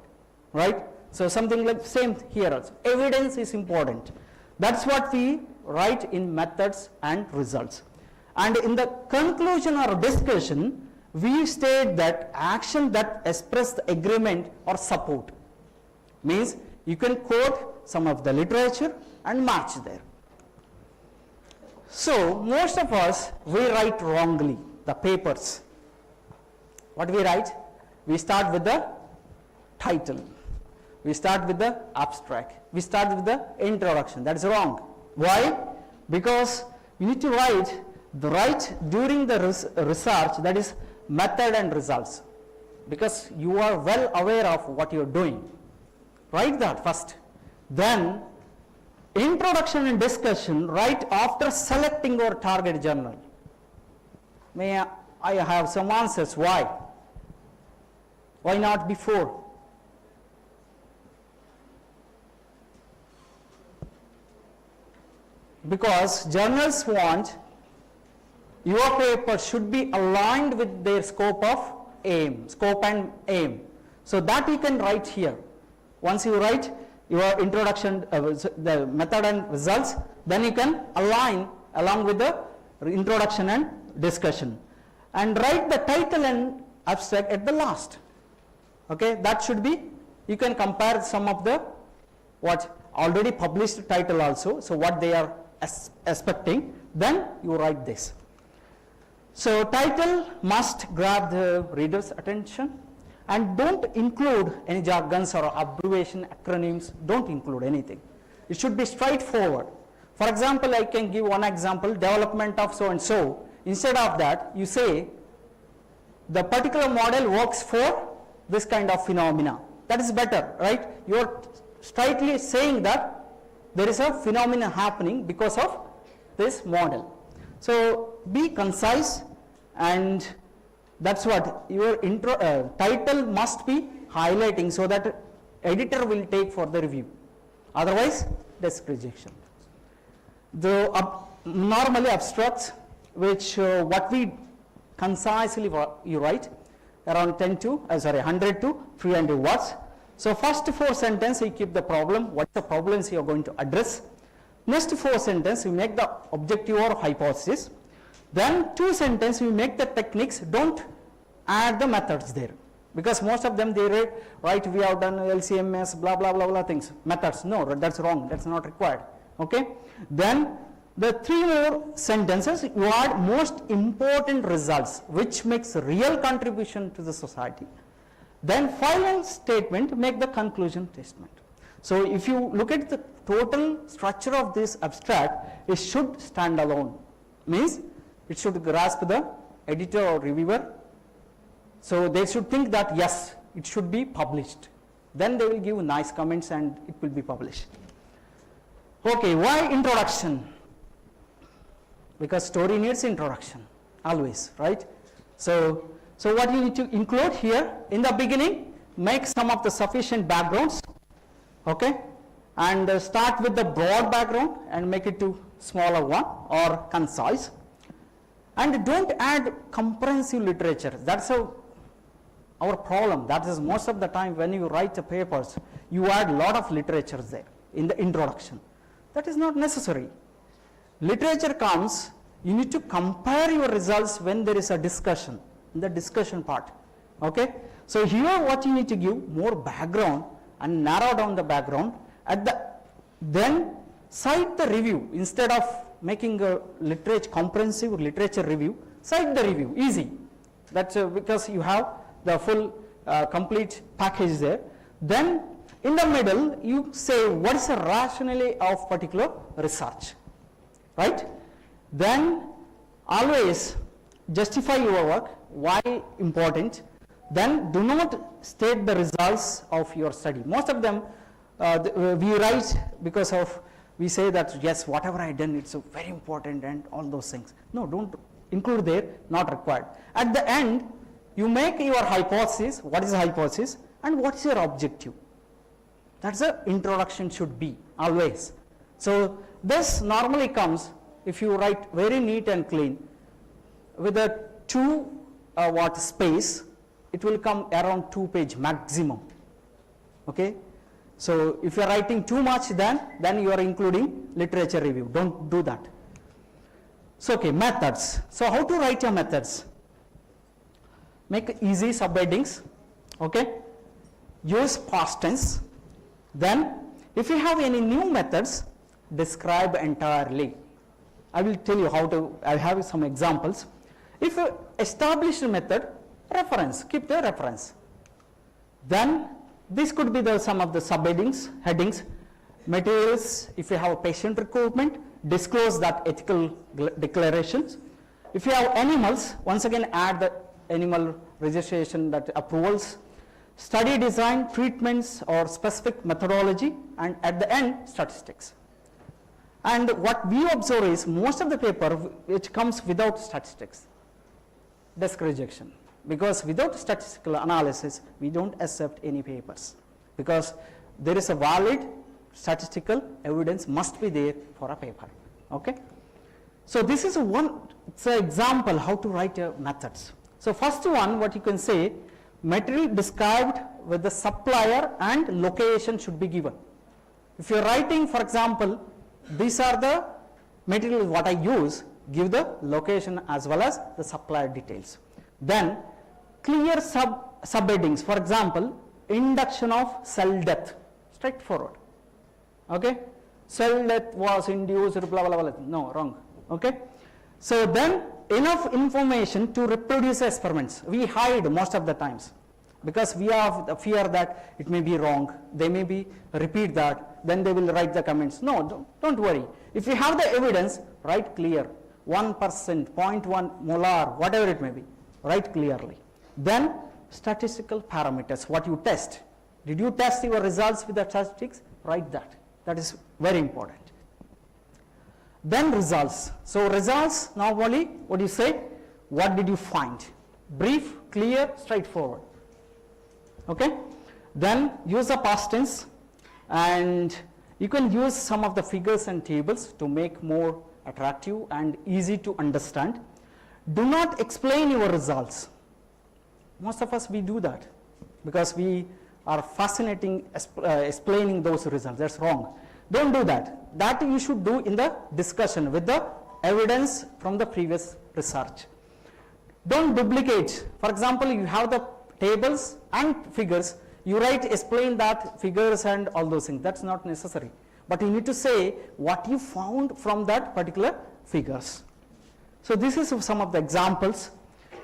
right? So something like same here also. Evidence is important. That's what we write in methods and results. And in the conclusion or discussion, we state that action that express the agreement or support. Means you can quote some of the literature and match there. So most of us, we write wrongly the papers. What we write? We start with the title. We start with the abstract. We start with the introduction. That is wrong. Why? Because you need to write during the research, that is method and results, because you are well aware of what you are doing. Write that first. Then introduction and discussion right after selecting your target journal. May I have some answers? Why? Why not before? Because journals want your paper should be aligned with their scope and aim. So that you can write here. Once you write your introduction, the method and results, then you can align along with the introduction and discussion. And write the title and abstract at the last. Okay, that should be, you can compare some of the already published title also, so what they are expecting, then you write this. So title must grab the reader's attention, and don't include any jargons or abbreviation, acronyms, don't include anything. It should be straightforward. For example, I can give one example, development of so and so. Instead of that, you say the particular model works for this kind of phenomena. That is better, right? You are straightly saying that there is a phenomenon happening because of this model. So be concise, and that's what your title must be highlighting, so that editor will take for the review. Otherwise, desk rejection. The normally abstracts, which what we concisely you write around 100 to 300 words. So first 4 sentences you keep the problem, what the problems you are going to address. Next 4 sentences you make the objective or hypothesis. Then 2 sentences you make the techniques, don't add the methods there. Because most of them they write we have done LCMS, blah blah blah blah things, methods. No, that's wrong, that's not required. Okay. Then the 3 more sentences you add most important results, which makes real contribution to the society. Then final statement, make the conclusion statement. So if you look at the total structure of this abstract, it should stand alone. Means it should grasp the editor or reviewer. So they should think that yes, it should be published. Then they will give nice comments and it will be published. Okay, why introduction? Because story needs introduction, always, right? So what you need to include here, in the beginning, make some of the sufficient backgrounds, okay? And start with the broad background and make it to smaller one or concise. And don't add comprehensive literature. That's our problem. That is most of the time when you write the papers, you add a lot of literature there in the introduction. That is not necessary. Literature comes, you need to compare your results when there is a discussion, in the discussion part. Okay? So here what you need to give more background and narrow down the background. Then cite the review instead of making a comprehensive literature review. Cite the review, easy. That's because you have the full complete package there. Then in the middle you say what is the rationale of particular research, right? Then always justify your work, why important. Then do not state the results of your study. Most of them we write because of, we say that yes, whatever I done, it's very important and all those things. No, don't include there, not required. At the end, you make your hypothesis, what is the hypothesis and what is your objective. That's the introduction should be, always. So this normally comes, if you write very neat and clean, with a 2 space, it will come around 2 page maximum. Okay? So if you are writing too much, then you are including literature review. Don't do that. So okay, methods. So how to write your methods? Make easy subheadings. Okay? Use past tense. Then if you have any new methods, describe entirely. I will tell you how to, I have some examples. If you establish a method, reference, keep the reference. Then this could be some of the subheadings, headings, materials, if you have patient recruitment, disclose that ethical declarations. If you have animals, once again add the animal registration, that approvals, study design, treatments or specific methodology, and at the end statistics. And what we observe is most of the paper which comes without statistics, desk rejection, because without statistical analysis we don't accept any papers, because there is a valid statistical evidence must be there for a paper. Okay, so this is it's an example how to write methods. So first one, what you can say, material described with the supplier and location should be given. If you are writing, for example, these are the materials what I use, give the location as well as the supplier details. Then clear subheadings, for example, induction of cell death, straightforward. Okay, cell death was induced, blah blah blah, no, wrong. Okay, so then enough information to reproduce experiments. We hide most of the times because we have the fear that it may be wrong, they may be repeat that, then they will write the comments. No, don't worry. If you have the evidence, write clear, 1%, 0.1 molar, whatever it may be, write clearly. Then statistical parameters, what you test. Did you test your results with the statistics? Write that. That is very important. Then results. So results, normally what do you say? What did you find? Brief, clear, straightforward. Okay. Then use the past tense, and you can use some of the figures and tables to make more attractive and easy to understand. Do not explain your results. Most of us we do that because we are fascinating explaining those results. That's wrong. Don't do that. That you should do in the discussion with the evidence from the previous research. Don't duplicate. For example, you have the tables and figures, you write explain that figures and all those things. That's not necessary. But you need to say what you found from that particular figures. So this is some of the examples.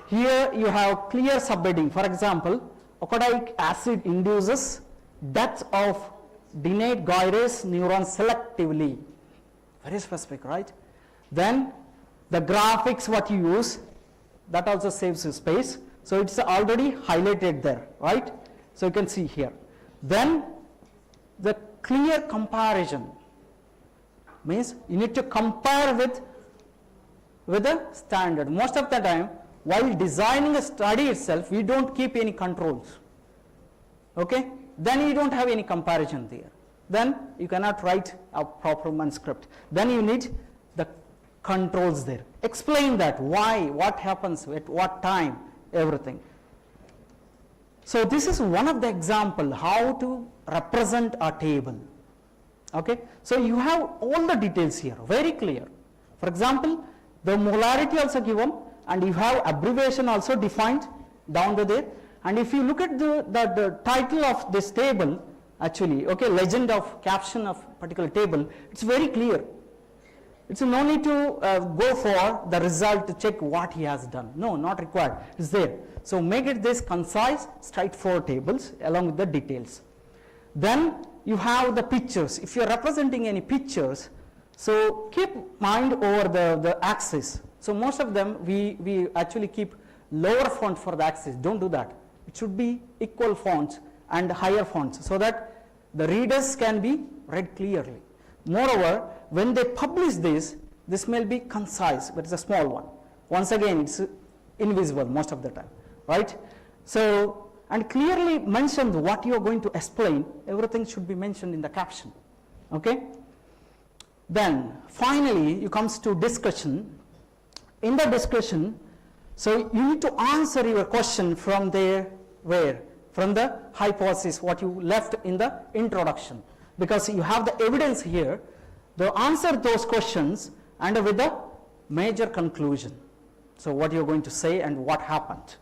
Here you have clear subheading. For example, okadaic acid induces death of dentate gyrase neurons selectively. Very specific, right? Then the graphics what you use, that also saves you space. So it's already highlighted there, right? So you can see here. Then the clear comparison means you need to compare with the standard. Most of the time, while designing a study itself, we don't keep any controls. Okay? Then you don't have any comparison there. Then you cannot write a proper manuscript. Then you need the controls there. Explain that, why, what happens, at what time, everything. So this is one of the example how to represent a table. Okay? So you have all the details here, very clear. For example, the molarity also given, and you have abbreviation also defined down to there. And if you look at the title of this table, actually, okay, legend of caption of particular table, it's very clear. It's no need to go for the result to check what he has done. No, not required. It's there. So make it this concise, straightforward tables along with the details. Then you have the pictures. If you are representing any pictures, so keep mind over the axis. So most of them we actually keep lower font for the axis. Don't do that. It should be equal fonts and higher fonts so that the readers can be read clearly. Moreover, when they publish this may be concise, but it's a small one. Once again, it's invisible most of the time, right? So, and clearly mention what you are going to explain. Everything should be mentioned in the caption, okay? Then, finally, you comes to discussion. In the discussion, so you need to answer your question from there, where? From the hypothesis, what you left in the introduction. Because you have the evidence here, to answer those questions and with the major conclusion. So what you're going to say and what happened.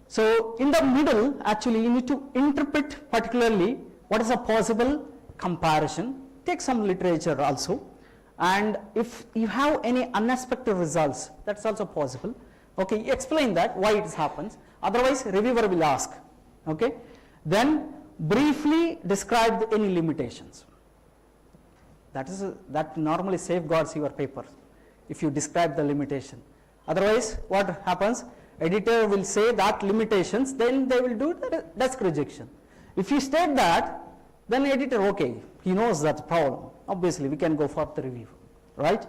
So in the middle, actually you need to interpret particularly what is a possible comparison. Take some literature also. And if you have any unexpected results, that's also possible. Okay, explain that, why it happens. Otherwise, reviewer will ask. Okay. Then briefly describe any limitations. That normally safeguards your paper if you describe the limitation. Otherwise, what happens? Editor will say that limitations, then they will do the desk rejection. If you state that, then editor, okay, he knows that's the problem. Obviously, we can go for the review, right?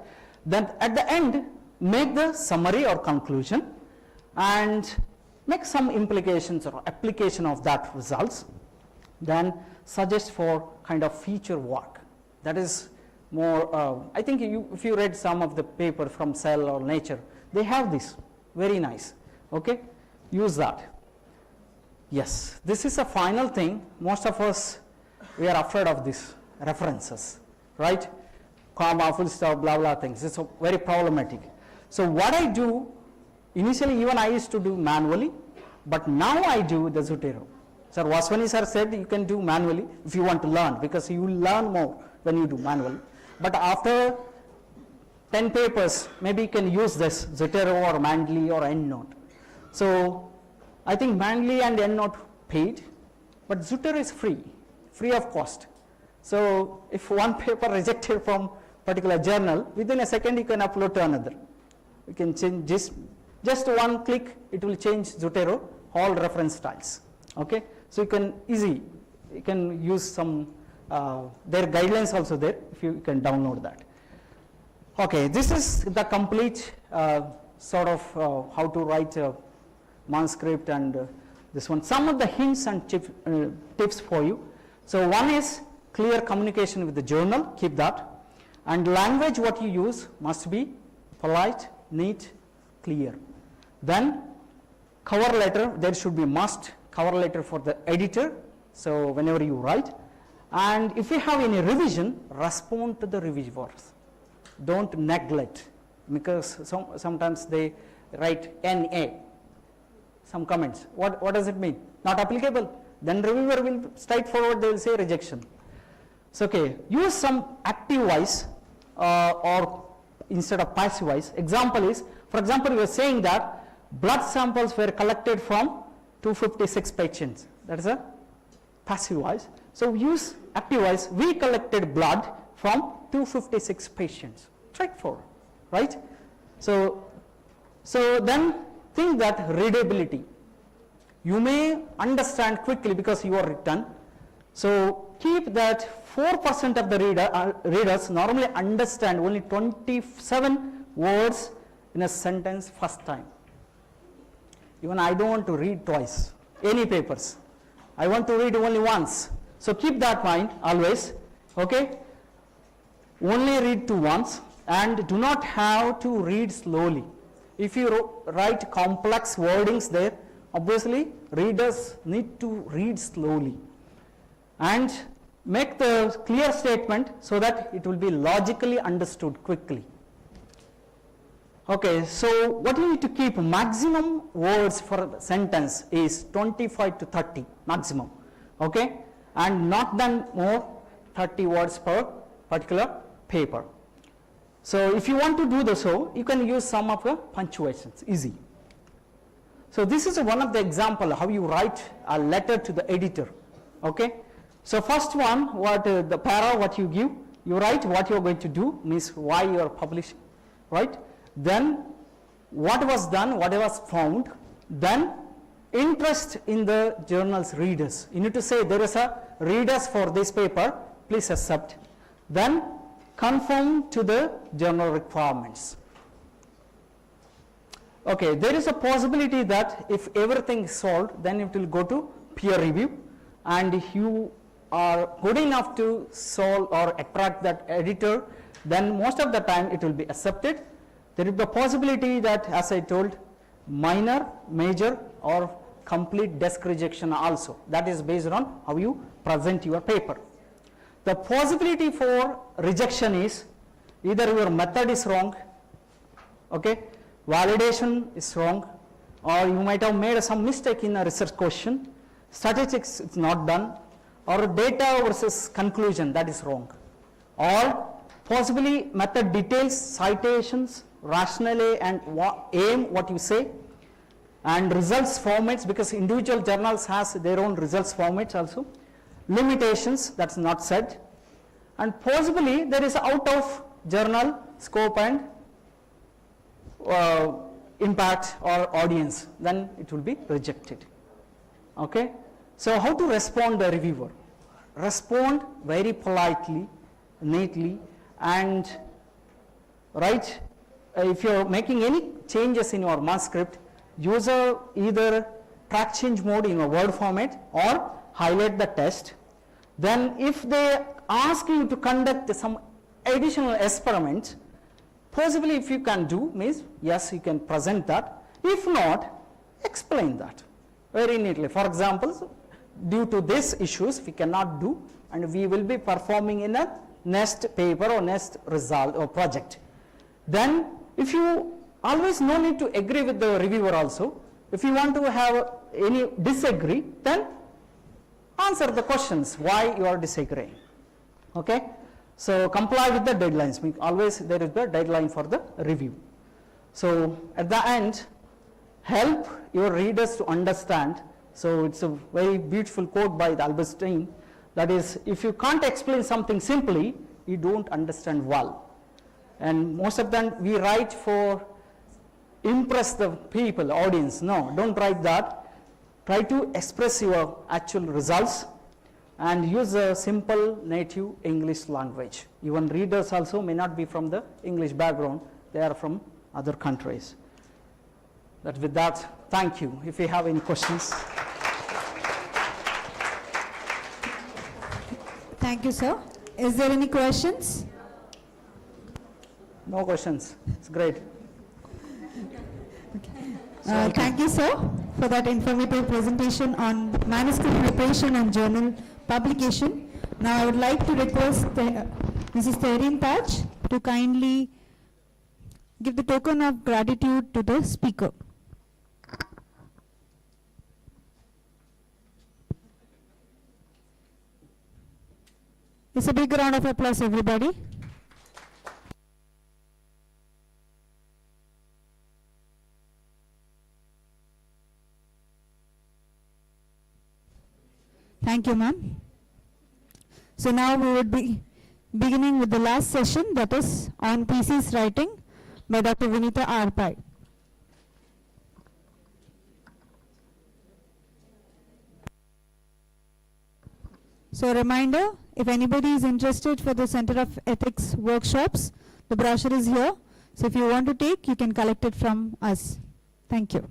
Then at the end, make the summary or conclusion and make some implications or application of that results. Then suggest for kind of future work. That is more, I think if you read some of the paper from Cell or Nature, they have this, very nice, okay? Use that. Yes, this is a final thing. Most of us, we are afraid of this references, right? Comma, full stop, blah, blah things. It's very problematic. So what I do, initially even I used to do manually, but now I do the Zotero. Sir Vaswani sir said you can do manually if you want to learn, because you will learn more when you do manually. But after 10 papers, maybe you can use this Zotero or Manly or EndNote. So I think Manly and EndNote paid, but Zotero is free of cost. So if one paper rejected from particular journal, within a second you can upload to another. You can change just one click, it will change Zotero, all reference styles. Okay, so you can use some, their guidelines also there, if you can download that. Okay, this is the complete sort of how to write a manuscript and this one. Some of the hints and tips for you. So one is clear communication with the journal, keep that. And language what you use must be polite, neat, clear. Then cover letter, there should be must cover letter for the editor, so whenever you write. And if you have any revision, respond to the reviewers. Don't neglect, because sometimes they write NA, some comments. What does it mean? Not applicable. Then reviewer will straightforward, they will say rejection. So okay, use some active voice or instead of passive voice. Example is, for example, you are saying that blood samples were collected from 256 patients. That is a passive voice. So use active voice. We collected blood from 256 patients. Straightforward, right? So then think that readability. You may understand quickly because you are written. So keep that 4% of the readers normally understand only 27 words in a sentence first time. Even I don't want to read twice, any papers. I want to read only once. So keep that in mind always, okay? Only read to once and do not have to read slowly. If you write complex wordings there, obviously readers need to read slowly. And make the clear statement so that it will be logically understood quickly. Okay, so what you need to keep maximum words for the sentence is 25 to 30 maximum, okay, and not then more 30 words per particular paper. So if you want to do so, you can use some of the punctuations, easy. So this is one of the example how you write a letter to the editor, okay. So first one, what the para what you give, you write what you are going to do, means why you are publishing, right? Then what was done, what was found, then interest in the journal's readers. You need to say there is a readers for this paper, please accept. Then conform to the journal requirements. Okay, there is a possibility that if everything is solved, then it will go to peer review, and if you are good enough to solve or attract that editor, then most of the time it will be accepted. There is the possibility that, as I told, minor, major or complete desk rejection also. That is based on how you present your paper. The possibility for rejection is either your method is wrong, okay, validation is wrong, or you might have made some mistake in a research question, statistics is not done, or data versus conclusion, that is wrong, or possibly method details, citations, rationale and aim what you say, and results formats, because individual journals has their own results formats also, limitations, that's not said, and possibly there is out of journal scope and impact or audience, then it will be rejected. Okay? So how to respond the reviewer? Respond very politely, neatly, and write, if you are making any changes in your manuscript, use either track change mode in a Word format or highlight the text. Then if they ask you to conduct some additional experiments, possibly if you can do, means yes, you can present that. If not, explain that very neatly. For example, due to these issues we cannot do, and we will be performing in a next paper or next result or project. Then if you always no need to agree with the reviewer also. If you want to have any disagree, then answer the questions why you are disagreeing. Okay? So comply with the deadlines. Always there is the deadline for the review. So at the end, help your readers to understand. So it's a very beautiful quote by Albert, that is, if you can't explain something simply, you don't understand well. And most of them we write for impress the people, audience. No, don't write that. Try to express your actual results and use a simple native English language. Even readers also may not be from the English background, they are from other countries. That with that, thank you. If you have any questions. Thank you, sir. Is there any questions? No questions. It's great. Thank you, sir, for that informative presentation on manuscript preparation and journal publication. Now I would like to request Mrs. Tehrin Taj to kindly give the token of gratitude to the speaker. It's a big round of applause, everybody. Thank you, ma'am. So now we would be beginning with the last session, that is on thesis writing by Dr. Vinita Arpai. So a reminder, if anybody is interested for the Center of Ethics workshops, the brochure is here. So if you want to take, you can collect it from us. Thank you.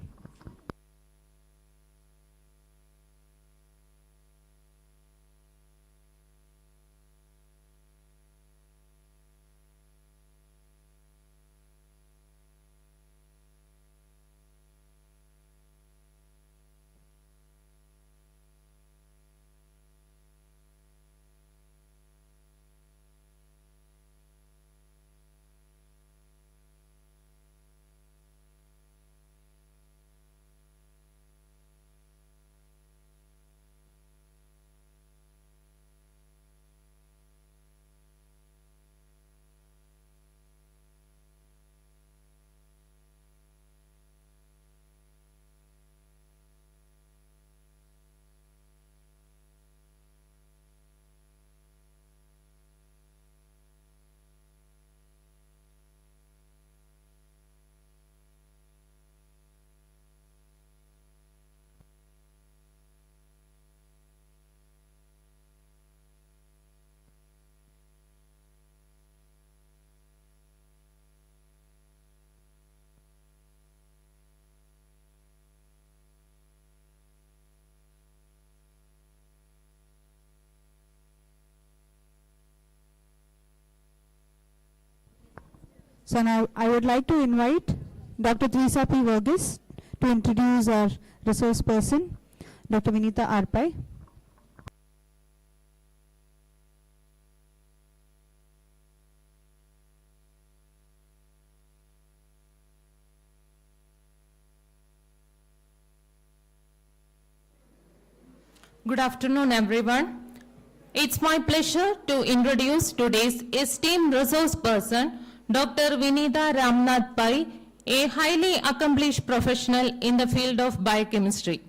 So now I would like to invite Dr. Teresa P. Verghese to introduce our resource person, Dr. Vinita Arpai. Good afternoon, everyone. It's my pleasure to introduce today's esteemed resource person, Dr. Vinita Ramnath Pai, a highly accomplished professional in the field of biochemistry.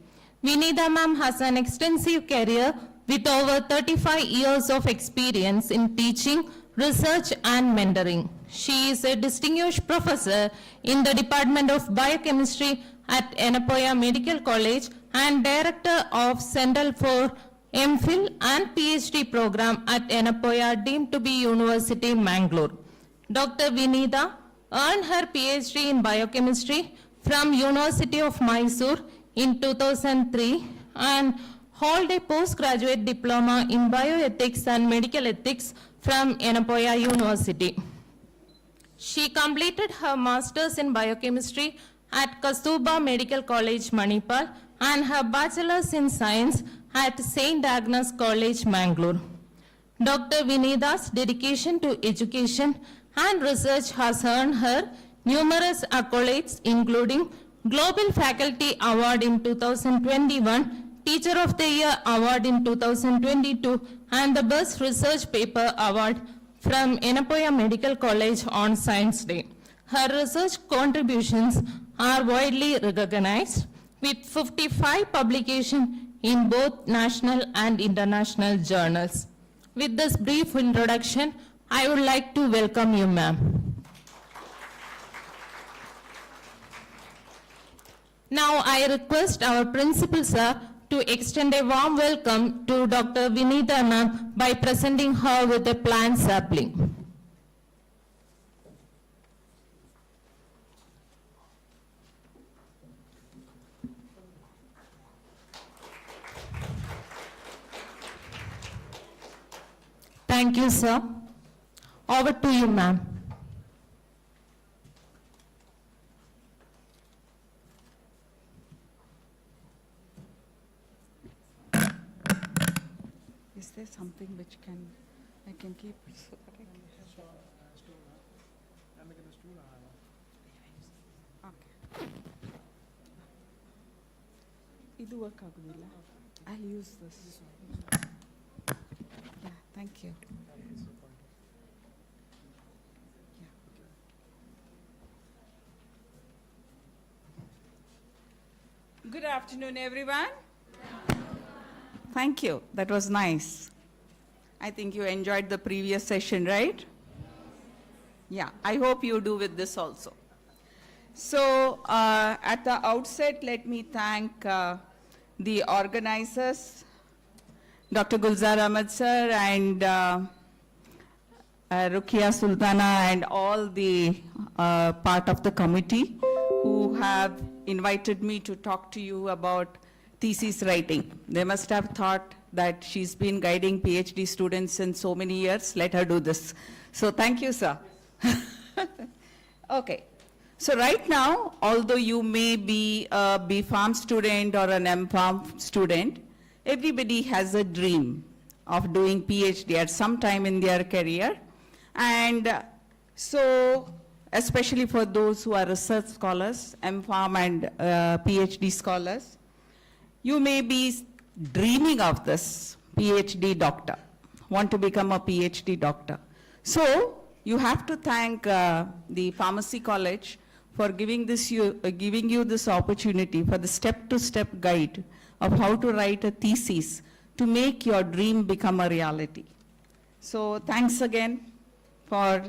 Vinita ma'am has an extensive career with over 35 years of experience in teaching, research and mentoring. She is a distinguished professor in the Department of Biochemistry at Yenepoya Medical College and Director of Central for MPhil and PhD program at Yenepoya, deemed to be University, Mangalore. Dr. Vinitha earned her PhD in biochemistry from University of Mysore in 2003 and hold a postgraduate diploma in bioethics and medical ethics from Yenepoya University. She completed her master's in biochemistry at Kasturba Medical College, Manipal, and her bachelor's in science at St. Agnes College, Mangalore. Dr. Vinitha's dedication to education and research has earned her numerous accolades, including Global Faculty Award in 2021, Teacher of the Year Award in 2022, and the Best Research Paper Award from Yenepoya Medical College on Science Day. Her research contributions are widely recognized, with 55 publications in both national and international journals. With this brief introduction, I would like to welcome you, ma'am. Now I request our principal, sir, to extend a warm welcome to Dr. Vinitha, ma'am, by presenting her with a plant sapling. Thank you, sir. Over to you, ma'am. Is there something which I can keep? Okay. Idu work agudilla. I'll use this. Yeah, thank you. Good afternoon, everyone. Thank you. That was nice. I think you enjoyed the previous session, right? Yeah, I hope you do with this also. So, at the outset, let me thank the organizers, Dr. Gulzar Ahmed sir and Rukia Sultana and all the part of the committee who have invited me to talk to you about thesis writing. They must have thought that she's been guiding PhD students in so many years, let her do this. So thank you, sir. Okay. So right now, although you may be a B.Pharm student or an M.Pharm student, everybody has a dream of doing PhD at some time in their career. And so, especially for those who are research scholars, M.Pharm and PhD scholars, you may be dreaming of this PhD doctor, want to become a PhD doctor. So you have to thank the Pharmacy College for giving you this opportunity for the step-to-step guide of how to write a thesis to make your dream become a reality. So thanks again for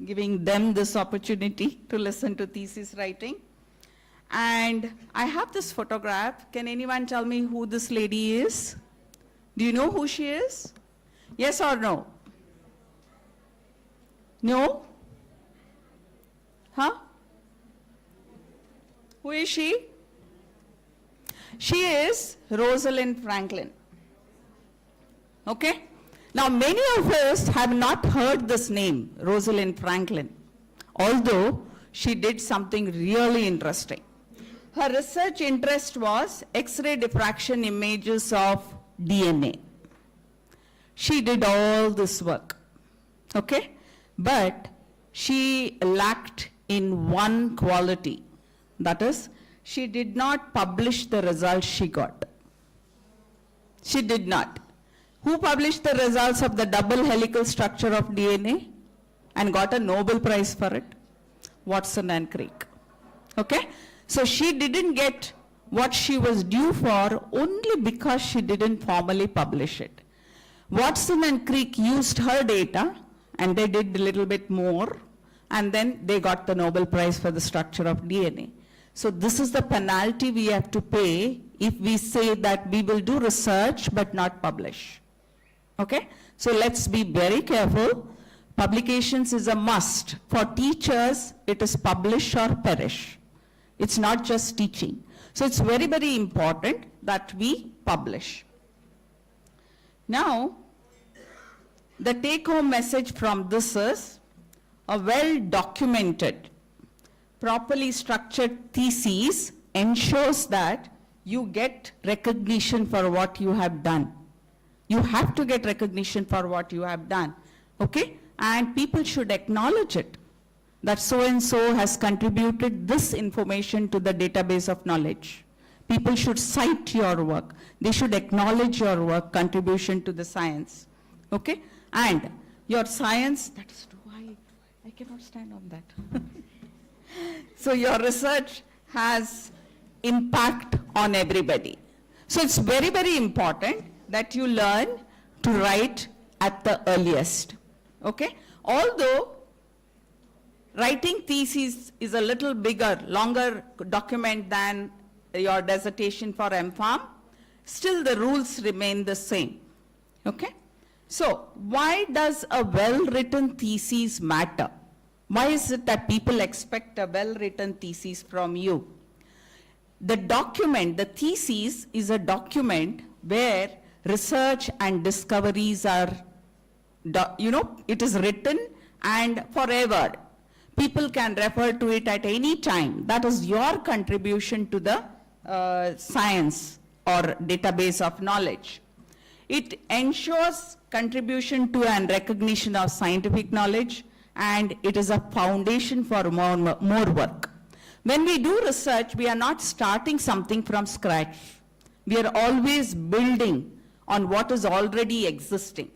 giving them this opportunity to listen to thesis writing. And I have this photograph. Can anyone tell me who this lady is? Do you know who she is? Yes or no? No? Huh? Who is she? She is Rosalind Franklin. Okay? Now, many of us have not heard this name, Rosalind Franklin, although she did something really interesting. Her research interest was X-ray diffraction images of DNA. She did all this work, okay? But she lacked in one quality. That is, she did not publish the results she got. She did not. Who published the results of the double helical structure of DNA and got a Nobel Prize for it? Watson and Crick. Okay? So she didn't get what she was due for only because she didn't formally publish it. Watson and Crick used her data and they did a little bit more, and then they got the Nobel Prize for the structure of DNA. So this is the penalty we have to pay if we say that we will do research but not publish. Okay? So let's be very careful. Publications is a must. For teachers, it is publish or perish. It's not just teaching. So it's very, very important that we publish. Now, the take-home message from this is a well-documented, properly structured thesis ensures that you get recognition for what you have done. You have to get recognition for what you have done, okay? And people should acknowledge it, that so-and-so has contributed this information to the database of knowledge. People should cite your work. They should acknowledge your work, contribution to the science, okay? And your science, that is true, I cannot stand on that. So your research has impact on everybody. So it's very, very important that you learn to write at the earliest, okay? Although writing thesis is a little bigger, longer document than your dissertation for MPharm, still the rules remain the same, okay? So why does a well-written thesis matter? Why is it that people expect a well-written thesis from you? The document, the thesis is a document where research and discoveries are, it is written and forever. People can refer to it at any time. That is your contribution to the science or database of knowledge. It ensures contribution to and recognition of scientific knowledge, and it is a foundation for more work. When we do research, we are not starting something from scratch. We are always building on what is already existing.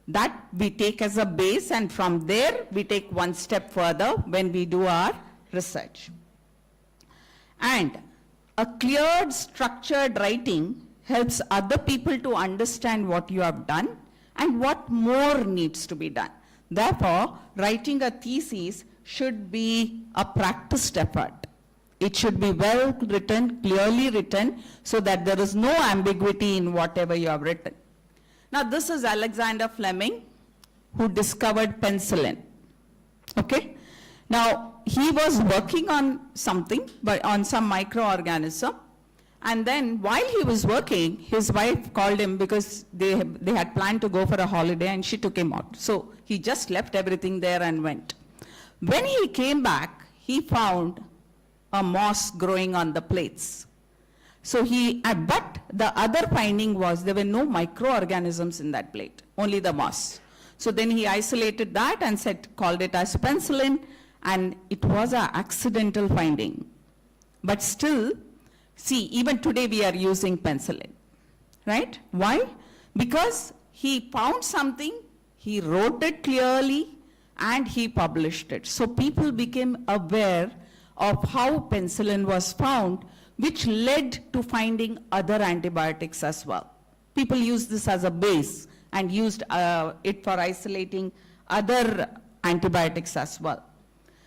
That we take as a base, and from there we take one step further when we do our research. And a clear, structured writing helps other people to understand what you have done and what more needs to be done. Therefore, writing a thesis should be a practiced effort. It should be well written, clearly written, so that there is no ambiguity in whatever you have written. Now, this is Alexander Fleming, who discovered penicillin. Okay? Now, he was working on something, but on some microorganism. And then while he was working, his wife called him because they had planned to go for a holiday, and she took him out. So he just left everything there and went. When he came back, he found a moss growing on the plates. So but the other finding was there were no microorganisms in that plate, only the moss. So then he isolated that and called it as penicillin, and it was an accidental finding. But still, see, even today we are using penicillin, right? Why? Because he found something, he wrote it clearly, and he published it. So people became aware of how penicillin was found, which led to finding other antibiotics as well. People used this as a base and used it for isolating other antibiotics as well.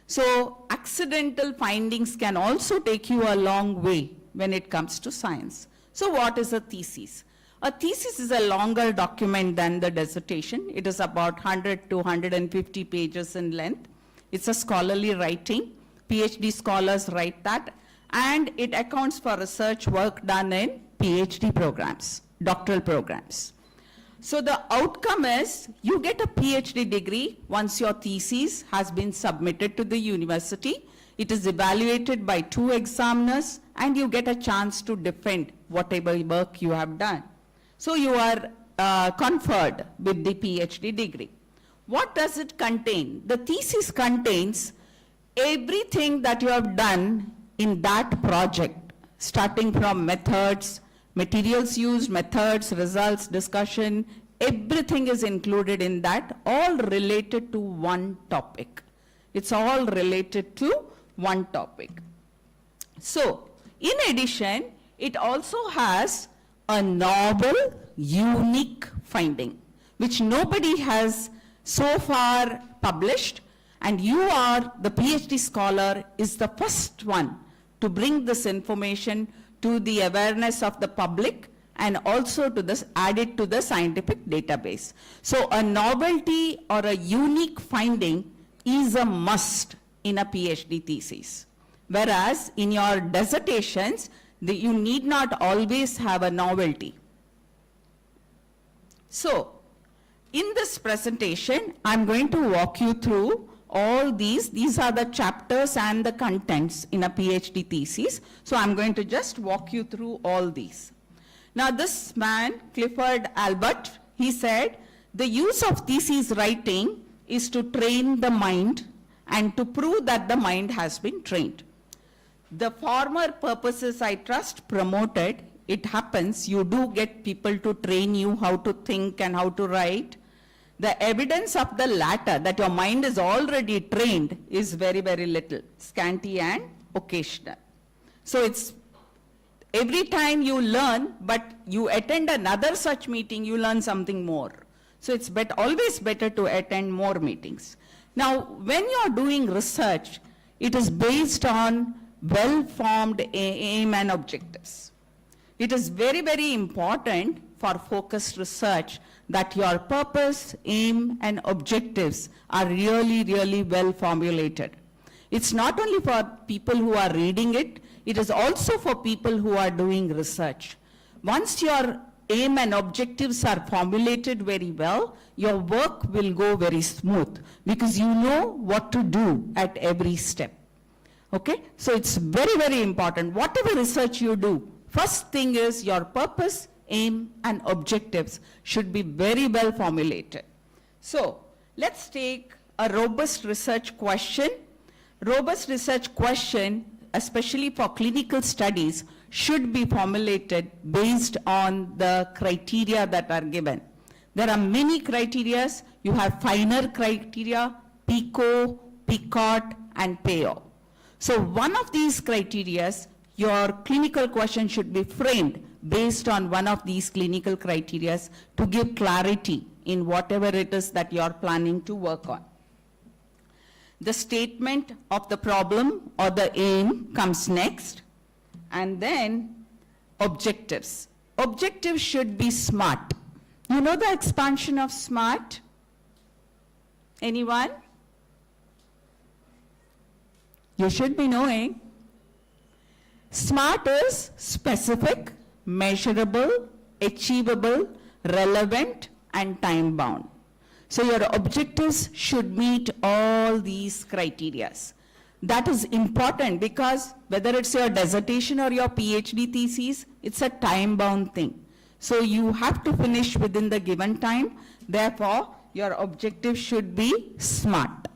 So accidental findings can also take you a long way when it comes to science. So what is a thesis? A thesis is a longer document than the dissertation. It is about 100 to 150 pages in length. It's a scholarly writing. PhD scholars write that, and it accounts for research work done in PhD programs, doctoral programs. So the outcome is you get a PhD degree once your thesis has been submitted to the university. It is evaluated by 2 examiners, and you get a chance to defend whatever work you have done. So you are conferred with the PhD degree. What does it contain? The thesis contains everything that you have done in that project, starting from methods, materials used, methods, results, discussion, everything is included in that, all related to one topic. It's all related to one topic. So, in addition, it also has a novel, unique finding, which nobody has so far published, and you are, the PhD scholar, is the first one to bring this information to the awareness of the public and also to this, add it to the scientific database. So a novelty or a unique finding is a must in a PhD thesis. Whereas in your dissertations, you need not always have a novelty. So in this presentation, I'm going to walk you through all these. These are the chapters and the contents in a PhD thesis. So I'm going to just walk you through all these. Now this man, Clifford Albert, he said, the use of thesis writing is to train the mind and to prove that the mind has been trained. The former purposes, I trust, promoted. It happens, you do get people to train you how to think and how to write. The evidence of the latter, that your mind is already trained, is very, very little, scanty and occasional. So it's every time you learn, but you attend another such meeting, you learn something more. So it's always better to attend more meetings. Now, when you're doing research, it is based on well-formed aim and objectives. It is very, very important for focused research that your purpose, aim, and objectives are really, really well formulated. It's not only for people who are reading it, it is also for people who are doing research. Once your aim and objectives are formulated very well, your work will go very smooth because you know what to do at every step. Okay? So it's very, very important. Whatever research you do, first thing is your purpose, aim, and objectives should be very well formulated. So let's take a robust research question. Robust research question, especially for clinical studies, should be formulated based on the criteria that are given. There are many criteria. You have finer criteria, PICO, PICOT, and PAO. So one of these criteria, your clinical question should be framed based on one of these clinical criteria to give clarity in whatever it is that you are planning to work on. The statement of the problem or the aim comes next, and then objectives. Objectives should be SMART. You know the expansion of SMART? Anyone? You should be knowing. SMART is specific, measurable, achievable, relevant, and time-bound. So your objectives should meet all these criteria. That is important because whether it's your dissertation or your PhD thesis, it's a time-bound thing. So you have to finish within the given time. Therefore, your objective should be SMART.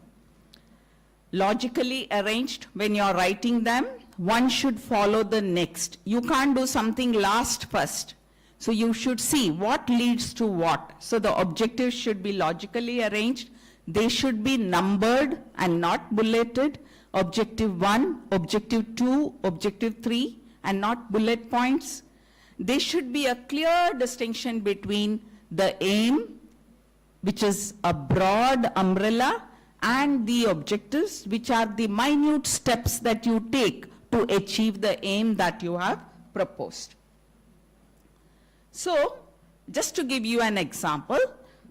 Logically arranged, when you're writing them, one should follow the next. You can't do something last first. So you should see what leads to what. So the objectives should be logically arranged. They should be numbered and not bulleted. Objective 1, Objective 2, Objective 3, and not bullet points. There should be a clear distinction between the aim, which is a broad umbrella, and the objectives, which are the minute steps that you take to achieve the aim that you have proposed. So, just to give you an example,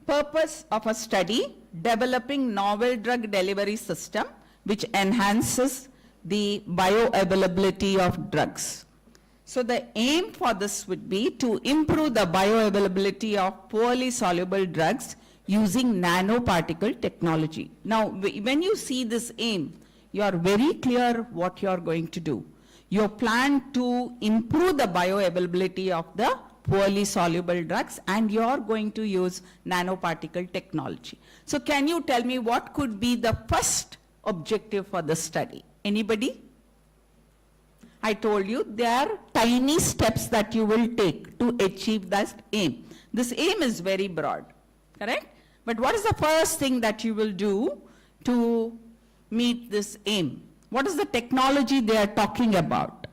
purpose of a study, developing novel drug delivery system which enhances the bioavailability of drugs. So the aim for this would be to improve the bioavailability of poorly soluble drugs using nanoparticle technology. Now, when you see this aim, you are very clear what you are going to do. You plan to improve the bioavailability of the poorly soluble drugs, and you are going to use nanoparticle technology. So can you tell me what could be the first objective for the study? Anybody? I told you there are tiny steps that you will take to achieve that aim. This aim is very broad, correct? But what is the first thing that you will do to meet this aim? What is the technology they are talking about?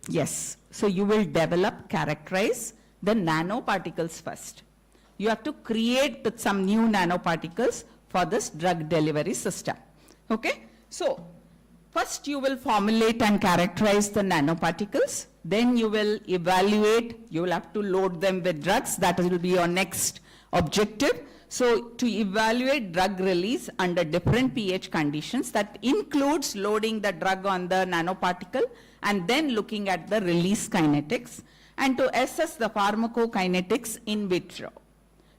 Yes. So you will develop, characterize the nanoparticles first. You have to create some new nanoparticles for this drug delivery system. Okay? So first you will formulate and characterize the nanoparticles. Then you will evaluate, you will have to load them with drugs. That will be your next objective. So to evaluate drug release under different pH conditions, that includes loading the drug on the nanoparticle and then looking at the release kinetics and to assess the pharmacokinetics in vitro.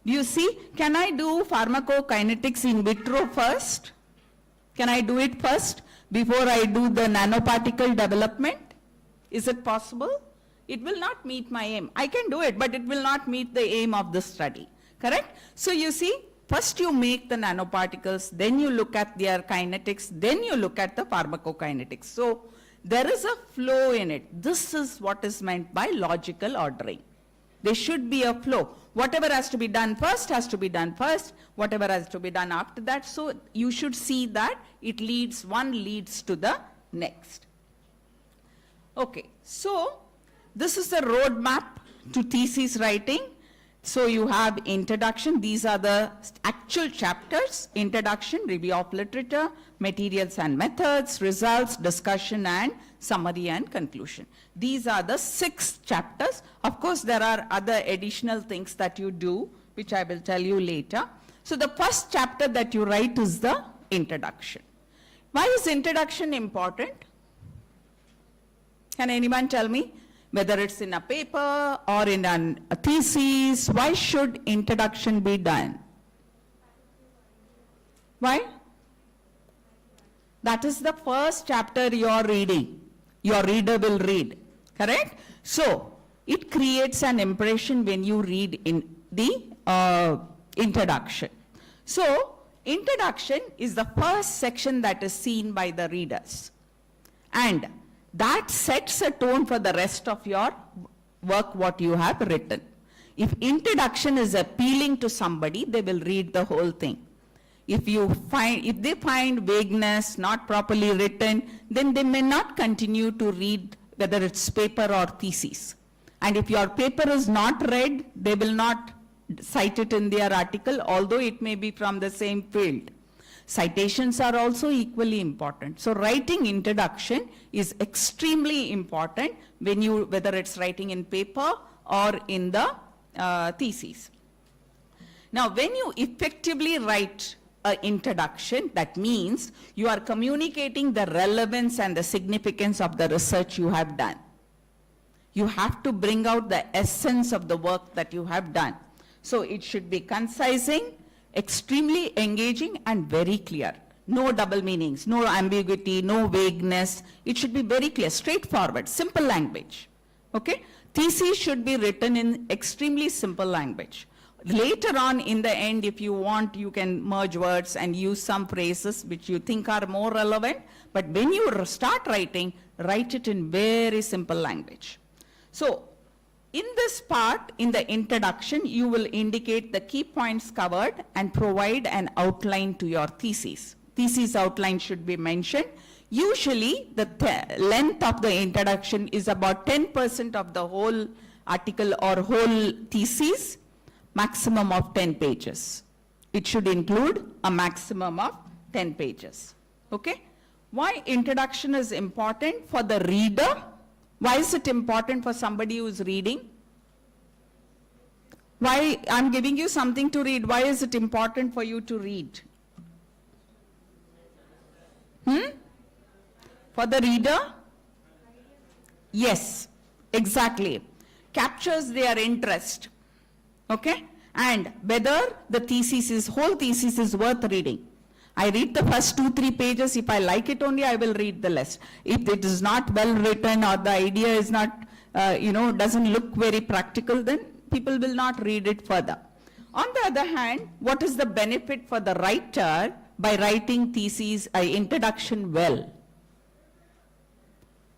Do you see? Can I do pharmacokinetics in vitro first? Can I do it first before I do the nanoparticle development? Is it possible? It will not meet my aim. I can do it, but it will not meet the aim of the study. Correct? So you see, first you make the nanoparticles, then you look at their kinetics, then you look at the pharmacokinetics. So there is a flow in it. This is what is meant by logical ordering. There should be a flow. Whatever has to be done first has to be done first. Whatever has to be done after that. So you should see that it leads, one leads to the next. Okay, so this is the roadmap to thesis writing. So you have introduction, these are the actual chapters: introduction, review of literature, materials and methods, results, discussion and summary and conclusion. These are the 6 chapters. Of course, there are other additional things that you do, which I will tell you later. So the first chapter that you write is the introduction. Why is introduction important? Can anyone tell me? Whether it's in a paper or in a thesis, why should introduction be done? Why? That is the first chapter you are reading. Your reader will read, correct? So it creates an impression when you read in the introduction. So introduction is the first section that is seen by the readers. And that sets a tone for the rest of your work, what you have written. If introduction is appealing to somebody, they will read the whole thing. If they find vagueness, not properly written, then they may not continue to read whether it's paper or thesis. And if your paper is not read, they will not cite it in their article, although it may be from the same field. Citations are also equally important. So writing introduction is extremely important when whether it's writing in paper or in the thesis. Now, when you effectively write an introduction, that means you are communicating the relevance and the significance of the research you have done. You have to bring out the essence of the work that you have done. So it should be concising, extremely engaging and very clear. No double meanings, no ambiguity, no vagueness. It should be very clear, straightforward, simple language. Okay? Thesis should be written in extremely simple language. Later on in the end, if you want, you can merge words and use some phrases which you think are more relevant. But when you start writing, write it in very simple language. So in this part, in the introduction, you will indicate the key points covered and provide an outline to your thesis. Thesis outline should be mentioned. Usually, the length of the introduction is about 10% of the whole article or whole thesis, maximum of 10 pages. It should include a maximum of 10 pages. Okay? Why introduction is important for the reader? Why is it important for somebody who is reading? Why I'm giving you something to read. Why is it important for you to read? For the reader? Yes, exactly. Captures their interest. Okay? And whether the whole thesis is worth reading. I read the first 2-3 pages. If I like it only, I will read the rest. If it is not well written or the idea is not, doesn't look very practical, then people will not read it further. On the other hand, what is the benefit for the writer by writing thesis, introduction well?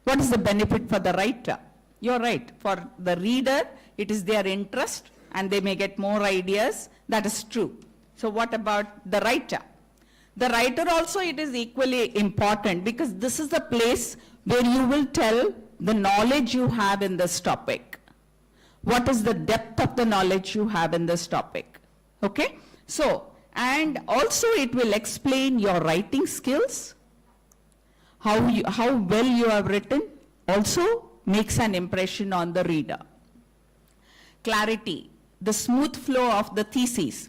What is the benefit for the writer? You're right. For the reader, it is their interest and they may get more ideas. That is true. So what about the writer? The writer also, it is equally important because this is the place where you will tell the knowledge you have in this topic. What is the depth of the knowledge you have in this topic? Okay? So, and also it will explain your writing skills, how well you have written, also makes an impression on the reader. Clarity, the smooth flow of the thesis,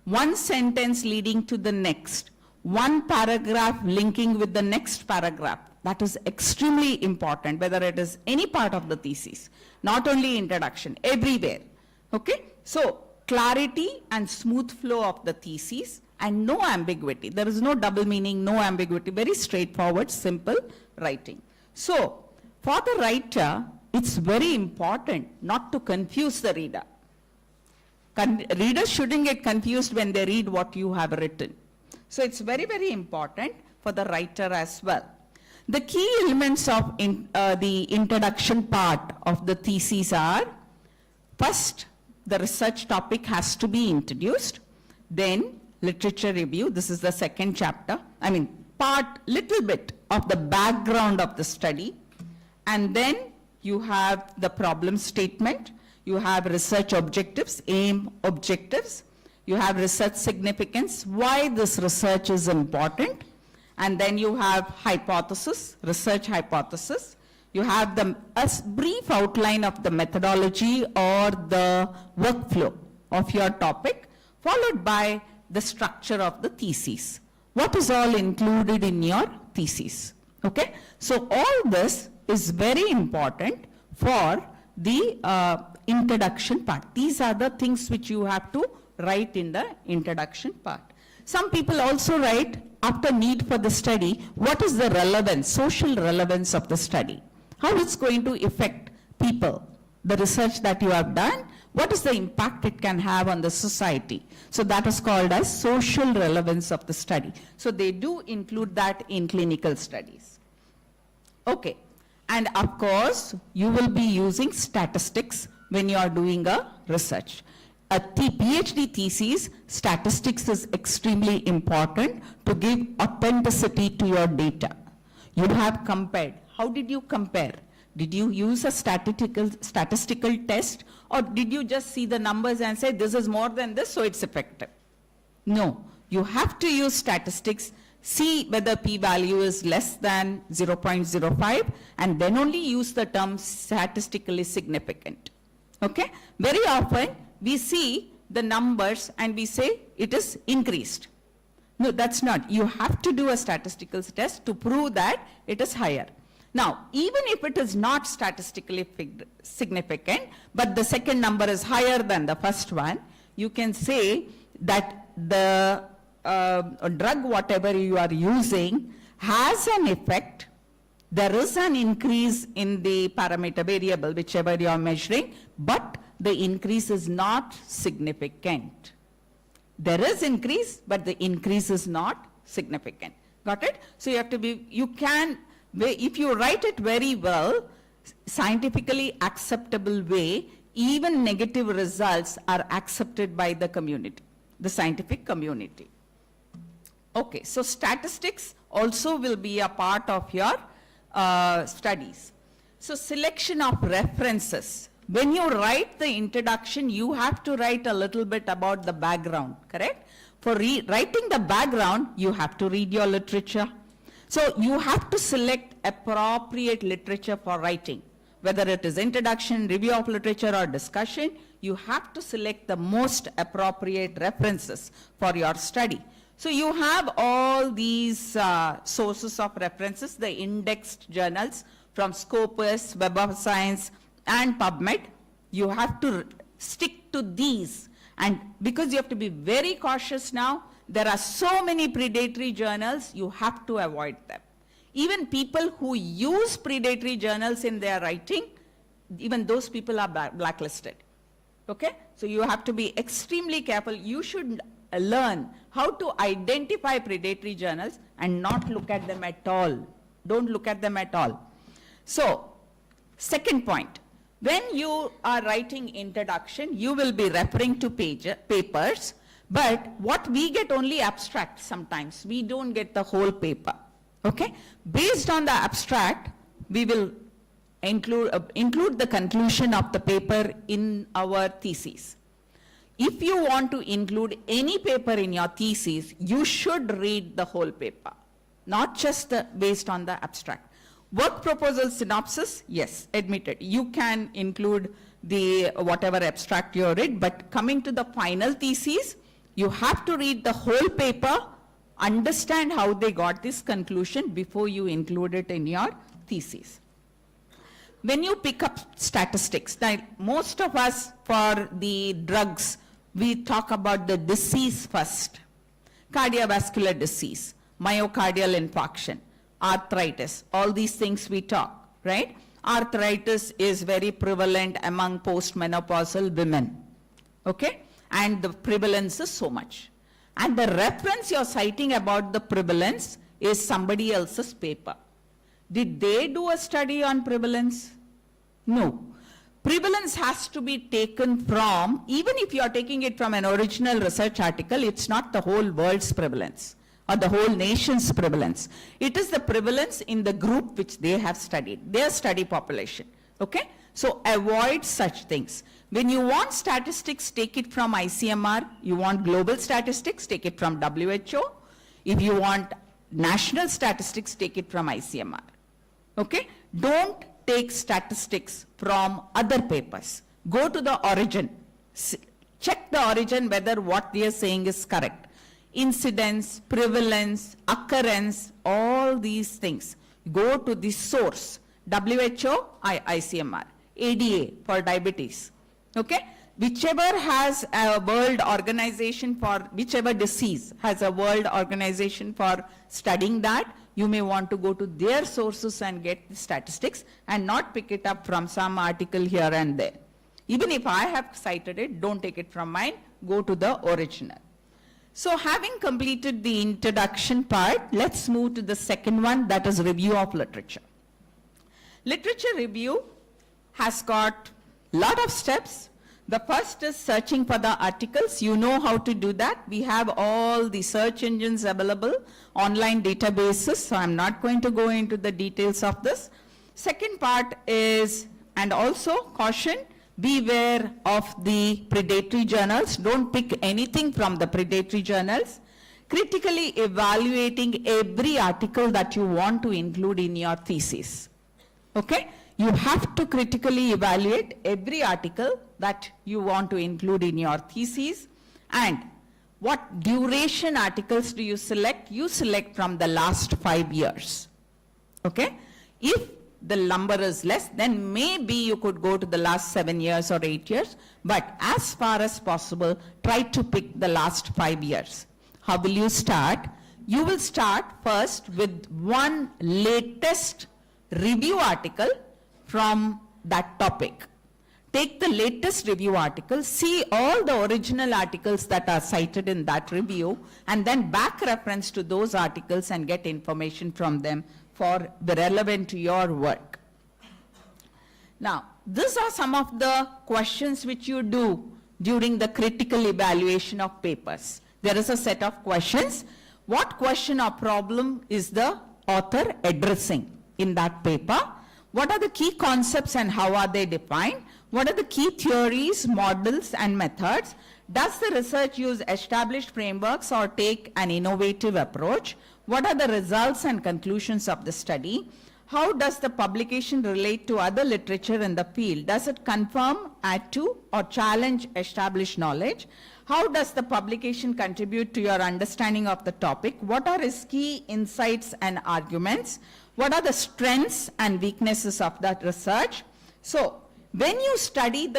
one sentence leading to the next, one paragraph linking with the next paragraph. That is extremely important, whether it is any part of the thesis, not only introduction, everywhere. Okay? So, clarity and smooth flow of the thesis and no ambiguity. There is no double meaning, no ambiguity, very straightforward, simple writing. So, for the writer, it's very important not to confuse the reader. Readers shouldn't get confused when they read what you have written. So it's very, very important for the writer as well. The key elements of the introduction part of the thesis are, first, the research topic has to be introduced, then literature review, this is the second chapter, little bit of the background of the study, and then you have the problem statement, you have research objectives, aim objectives, you have research significance, why this research is important, and then you have hypothesis, research hypothesis, you have a brief outline of the methodology or the workflow of your topic, followed by the structure of the thesis. What is all included in your thesis? Okay? So all this is very important for the introduction part. These are the things which you have to write in the introduction part. Some people also write, after need for the study, what is the relevance, social relevance of the study? How it's going to affect people, the research that you have done, what is the impact it can have on the society? So that is called as social relevance of the study. So they do include that in clinical studies. Okay. And of course, you will be using statistics when you are doing a research. A PhD thesis, statistics is extremely important to give authenticity to your data. You have compared. How did you compare? Did you use a statistical test, or did you just see the numbers and say this is more than this, so it's effective? No, you have to use statistics, see whether p-value is less than 0.05, and then only use the term statistically significant. Okay? Very often, we see the numbers and we say it is increased. No, that's not. You have to do a statistical test to prove that it is higher. Now, even if it is not statistically significant, but the second number is higher than the first one, you can say that the drug, whatever you are using, has an effect. There is an increase in the parameter variable, whichever you are measuring, but the increase is not significant. There is increase, but the increase is not significant. Got it? So you have to be, if you write it very well, scientifically acceptable way, even negative results are accepted by the community, the scientific community. Okay, so statistics also will be a part of your studies. So selection of references. When you write the introduction, you have to write a little bit about the background, correct? For writing the background, you have to read your literature. So you have to select appropriate literature for writing. Whether it is introduction, review of literature, or discussion, you have to select the most appropriate references for your study. So you have all these sources of references, the indexed journals from Scopus, Web of Science, and PubMed. You have to stick to these. And because you have to be very cautious now, there are so many predatory journals, you have to avoid them. Even people who use predatory journals in their writing, even those people are blacklisted. Okay? So you have to be extremely careful. You should learn how to identify predatory journals and not look at them at all. Don't look at them at all. So, second point. When you are writing introduction, you will be referring to papers, but what we get only abstract sometimes. We don't get the whole paper. Okay? Based on the abstract, we will include the conclusion of the paper in our thesis. If you want to include any paper in your thesis, you should read the whole paper, not just based on the abstract. Work proposal synopsis, yes, admitted. You can include the whatever abstract you read, but coming to the final thesis, you have to read the whole paper, understand how they got this conclusion before you include it in your thesis. When you pick up statistics, now most of us for the drugs, we talk about the disease first. Cardiovascular disease, myocardial infarction, arthritis, all these things we talk, right? Arthritis is very prevalent among postmenopausal women, okay? And the prevalence is so much. And the reference you're citing about the prevalence is somebody else's paper. Did they do a study on prevalence? No. Prevalence has to be taken from, even if you are taking it from an original research article, it's not the whole world's prevalence or the whole nation's prevalence. It is the prevalence in the group which they have studied, their study population, okay? So avoid such things. When you want statistics, take it from ICMR. You want global statistics, take it from WHO. If you want national statistics, take it from ICMR, okay? Don't take statistics from other papers. Go to the origin. Check the origin whether what they are saying is correct. Incidence, prevalence, occurrence, all these things. Go to the source. WHO, ICMR. ADA for diabetes. Okay? Whichever has a world organization for, whichever disease has a world organization for studying that, you may want to go to their sources and get the statistics and not pick it up from some article here and there. Even if I have cited it, don't take it from mine, go to the original. So having completed the introduction part, let's move to the second one, that is review of literature. Literature review has got a lot of steps. The first is searching for the articles. You know how to do that. We have all the search engines available, online databases, so I'm not going to go into the details of this. Second part is, and also caution, beware of the predatory journals. Don't pick anything from the predatory journals. Critically evaluating every article that you want to include in your thesis. Okay? You have to critically evaluate every article that you want to include in your thesis. And what duration articles do you select? You select from the last 5 years. Okay? If the number is less, then maybe you could go to the last 7 years or 8 years. But as far as possible, try to pick the last 5 years. How will you start? You will start first with one latest review article from that topic. Take the latest review article, see all the original articles that are cited in that review, and then back reference to those articles and get information from them for the relevant to your work. Now, these are some of the questions which you do during the critical evaluation of papers. There is a set of questions. What question or problem is the author addressing in that paper? What are the key concepts and how are they defined? What are the key theories, models, and methods? Does the research use established frameworks or take an innovative approach? What are the results and conclusions of the study? How does the publication relate to other literature in the field? Does it confirm, add to, or challenge established knowledge? How does the publication contribute to your understanding of the topic? What are its key insights and arguments? What are the strengths and weaknesses of that research? So, when you study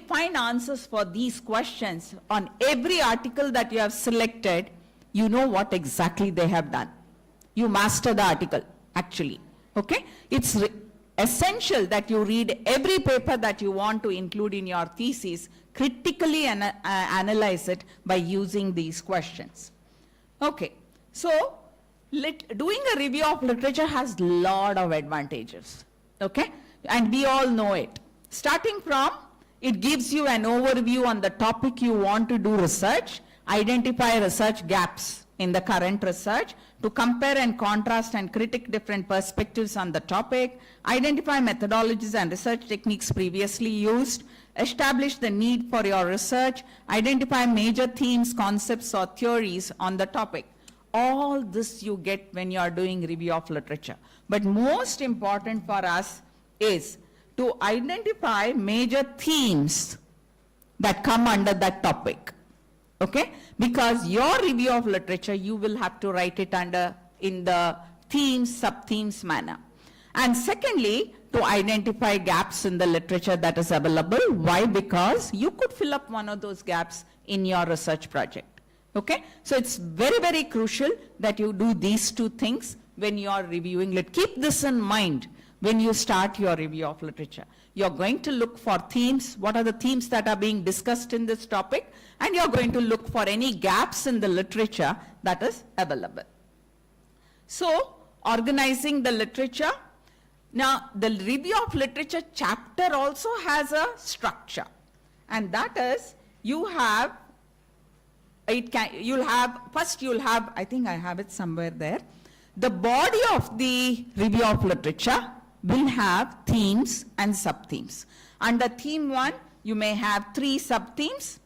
find answers for these questions on every article that you have selected, you know what exactly they have done. You master the article, actually. Okay? It's essential that you read every paper that you want to include in your thesis, critically analyze it by using these questions. Okay. So, doing a review of literature has a lot of advantages, okay? And we all know it. Starting from, it gives you an overview on the topic you want to do research, identify research gaps, in the current research, to compare and contrast and critique different perspectives on the topic, identify methodologies and research techniques previously used, establish the need for your research, identify major themes, concepts, or theories on the topic. All this you get when you are doing review of literature. But most important for us is to identify major themes that come under that topic. Okay? Because your review of literature, you will have to write it in the themes, sub-themes manner. And secondly, to identify gaps in the literature that is available. Why? Because you could fill up one of those gaps in your research project. Okay? So it's very, very crucial that you do these two things when you are reviewing it. Keep this in mind when you start your review of literature. You're going to look for themes, what are the themes that are being discussed in this topic, and you're going to look for any gaps in the literature that is available. So, organizing the literature. Now, the review of literature chapter also has a structure, and that is, you'll have, I think I have it somewhere there. The body of the review of literature will have themes and sub-themes. Under theme 1, you may have 3 sub-themes.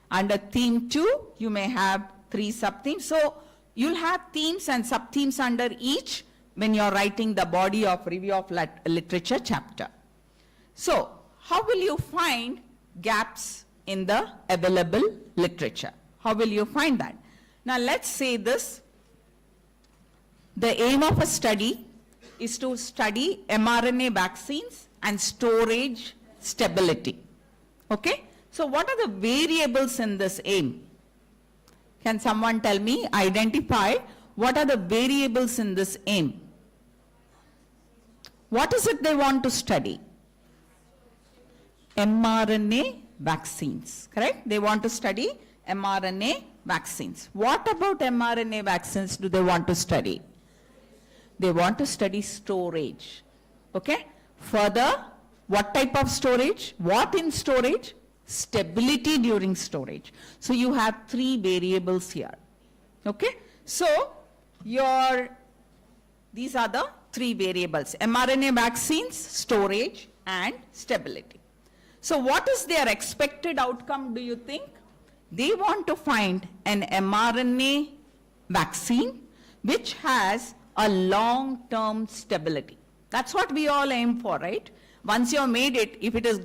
Under theme 2, you may have 3 sub-themes. So, you'll have themes and sub-themes under each when you're writing the body of review of literature chapter. So, how will you find gaps in the available literature? How will you find that? Now, let's say this. The aim of a study is to study mRNA vaccines and storage stability. Okay? So, what are the variables in this aim? Can someone tell me, identify what are the variables in this aim? What is it they want to study? mRNA vaccines, correct? They want to study mRNA vaccines. What about mRNA vaccines do they want to study? They want to study storage. Okay? Further, what type of storage? What in storage? Stability during storage. So you have 3 variables here. Okay? So these are the 3 variables: mRNA vaccines, storage, and stability. So what is their expected outcome, do you think? They want to find an mRNA vaccine which has a long-term stability. That's what we all aim for, right? Once you have made it, if it is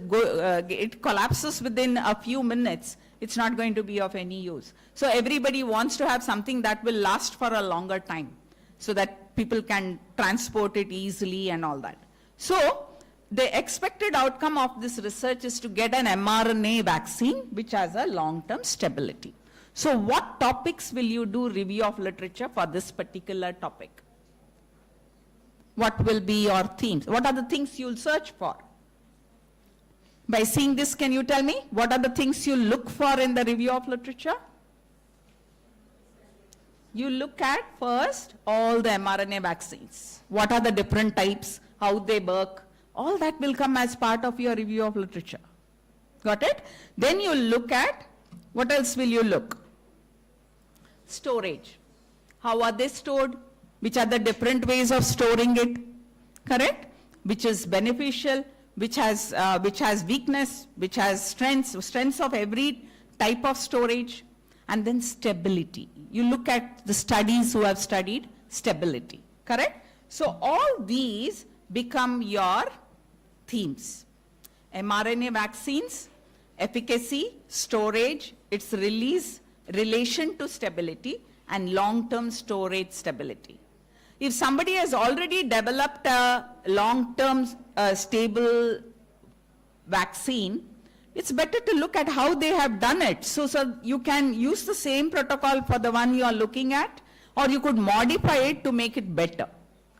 it collapses within a few minutes, it's not going to be of any use. So everybody wants to have something that will last for a longer time, so that people can transport it easily and all that. So the expected outcome of this research is to get an mRNA vaccine which has a long-term stability. So what topics will you do review of literature for this particular topic? What will be your themes? What are the things you'll search for? By seeing this, can you tell me what are the things you look for in the review of literature? You look at first all the mRNA vaccines. What are the different types, how they work, all that will come as part of your review of literature. Got it? Then you look at, what else will you look? Storage. How are they stored? Which are the different ways of storing it? Correct? Which is beneficial, which has weakness, which has strengths of every type of storage. And then stability. You look at the studies who have studied stability. Correct? So all these become your themes. mRNA vaccines, efficacy, storage, its release, relation to stability, and long-term storage stability. If somebody has already developed a long-term stable vaccine, it's better to look at how they have done it. So you can use the same protocol for the one you are looking at, or you could modify it to make it better.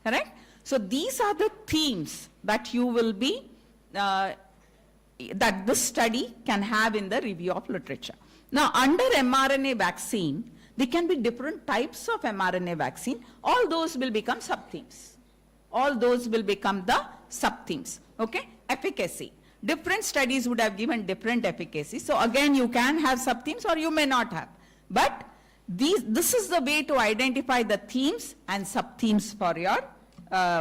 Correct? So these are the themes that you will be, that this study can have in the review of literature. Now, under mRNA vaccine, there can be different types of mRNA vaccine. All those will become sub-themes. All those will become the sub-themes. Okay? Efficacy. Different studies would have given different efficacy. So again, you can have sub-themes or you may not have. But this is the way to identify the themes and sub-themes for your,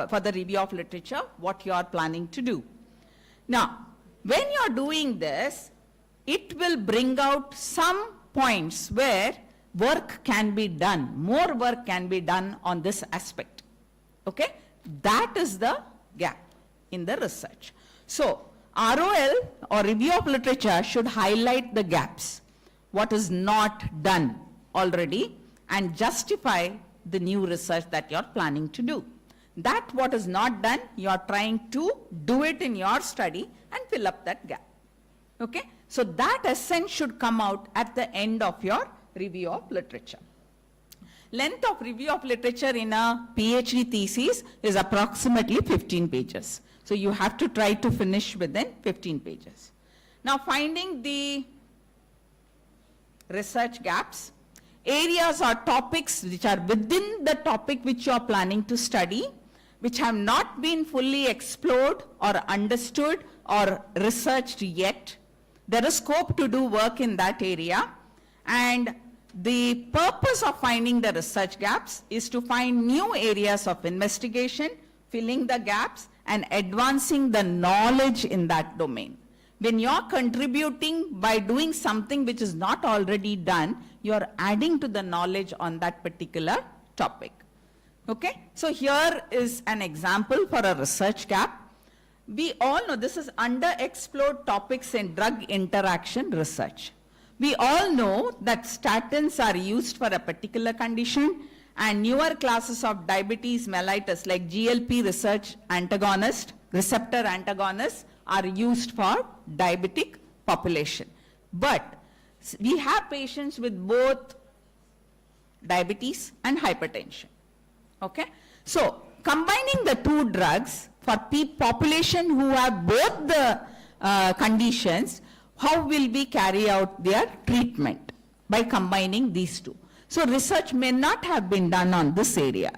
for the review of literature, what you are planning to do. Now, when you are doing this, it will bring out some points where work can be done, more work can be done on this aspect. Okay? That is the gap in the research. So, ROL or review of literature should highlight the gaps, what is not done already, and justify the new research that you're planning to do. That what is not done, you're trying to do it in your study and fill up that gap. Okay? So that essence should come out at the end of your review of literature. Length of review of literature in a PhD thesis is approximately 15 pages. So you have to try to finish within 15 pages. Now finding the research gaps, areas or topics which are within the topic which you are planning to study, which have not been fully explored or understood or researched yet. There is scope to do work in that area, and the purpose of finding the research gaps is to find new areas of investigation, filling the gaps, and advancing the knowledge in that domain. When you're contributing by doing something which is not already done, you're adding to the knowledge on that particular topic. Okay? So here is an example for a research gap. We all know this is underexplored topics in drug interaction research. We all know that statins are used for a particular condition, and newer classes of diabetes mellitus like GLP receptor antagonists are used for diabetic population. But we have patients with both diabetes and hypertension. Okay? So combining the two drugs for population who have both the conditions, how will we carry out their treatment by combining these two? So research may not have been done on this area.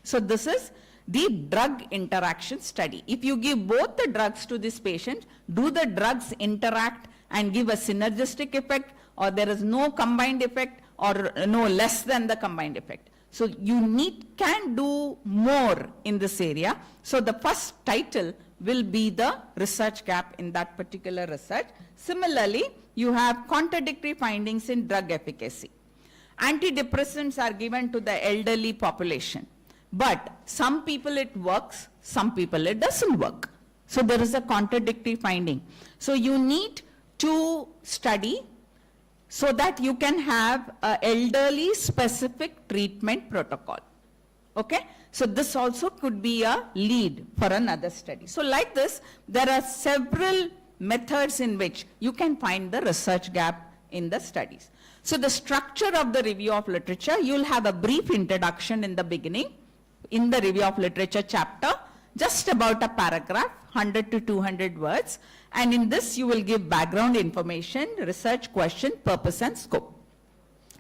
So this is the drug interaction study. If you give both the drugs to this patient, do the drugs interact and give a synergistic effect, or there is no combined effect, or no less than the combined effect? So you can do more in this area. So the first title will be the research gap in that particular research. Similarly, you have contradictory findings in drug efficacy. Antidepressants are given to the elderly population, but some people it works, some people it doesn't work. So there is a contradictory finding. So you need to study so that you can have an elderly specific treatment protocol. Okay? So this also could be a lead for another study. So like this, there are several methods in which you can find the research gap in the studies. So the structure of the review of literature, you'll have a brief introduction in the beginning, in the review of literature chapter, just about a paragraph, 100 to 200 words. And in this, you will give background information, research question, purpose, and scope.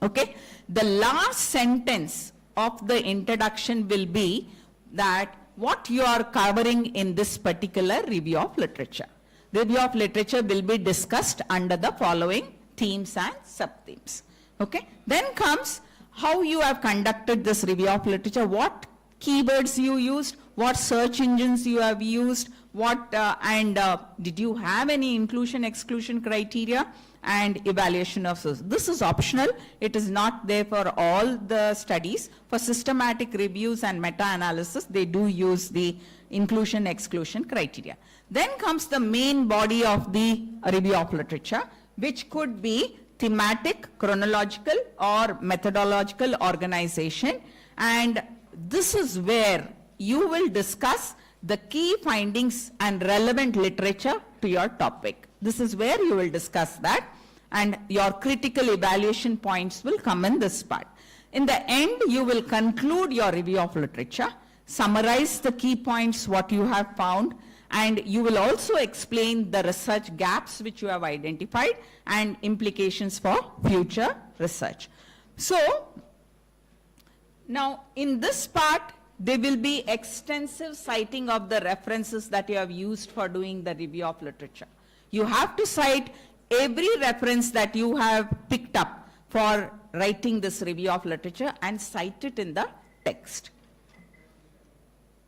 Okay? The last sentence of the introduction will be that what you are covering in this particular review of literature. Review of literature will be discussed under the following themes and sub-themes. Okay? Then comes how you have conducted this review of literature, what keywords you used, what search engines you have used, did you have any inclusion exclusion criteria, and evaluation of source. This is optional. It is not there for all the studies. For systematic reviews and meta-analysis, they do use the inclusion exclusion criteria. Then comes the main body of the review of literature, which could be thematic, chronological, or methodological organization. And this is where you will discuss the key findings and relevant literature to your topic. This is where you will discuss that, and your critical evaluation points will come in this part. In the end, you will conclude your review of literature, summarize the key points, what you have found, and you will also explain the research gaps which you have identified and implications for future research. So, now in this part, there will be extensive citing of the references that you have used for doing the review of literature. You have to cite every reference that you have picked up for writing this review of literature and cite it in the text.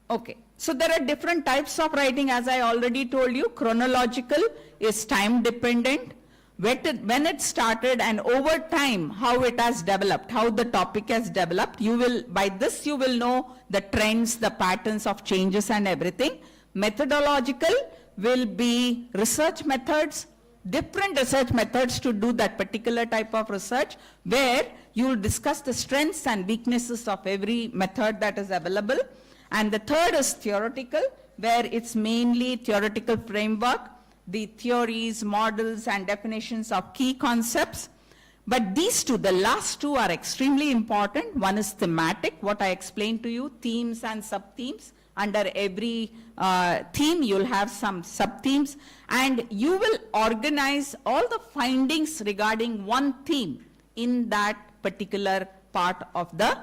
Okay, so there are different types of writing, as I already told you. Chronological is time dependent, when it started and over time how it has developed, how the topic has developed. You will, by this you will know the trends, the patterns of changes and everything. Methodological will be research methods, different research methods to do that particular type of research, where you will discuss the strengths and weaknesses of every method that is available. And the third is theoretical, where it's mainly theoretical framework, the theories, models, and definitions of key concepts. But these two, the last two, are extremely important. One is thematic, what I explained to you, themes and sub-themes. Under every theme, you'll have some sub-themes, and you will organize all the findings regarding one theme in that particular part of the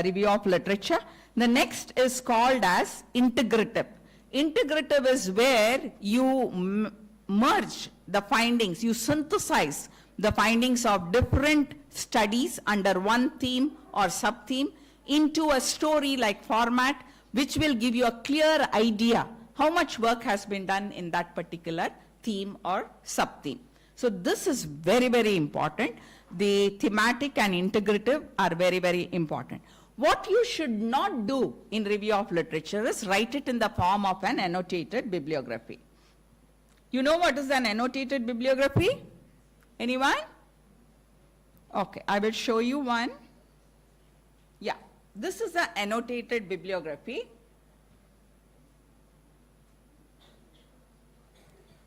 review of literature. The next is called as integrative. Integrative is where you merge the findings, you synthesize the findings of different studies under one theme or sub-theme into a story-like format, which will give you a clear idea how much work has been done in that particular theme or sub-theme. So this is very, very important. The thematic and integrative are very, very important. What you should not do in review of literature is write it in the form of an annotated bibliography. You know what is an annotated bibliography? Anyone? Okay, I will show you one. Yeah, this is an annotated bibliography.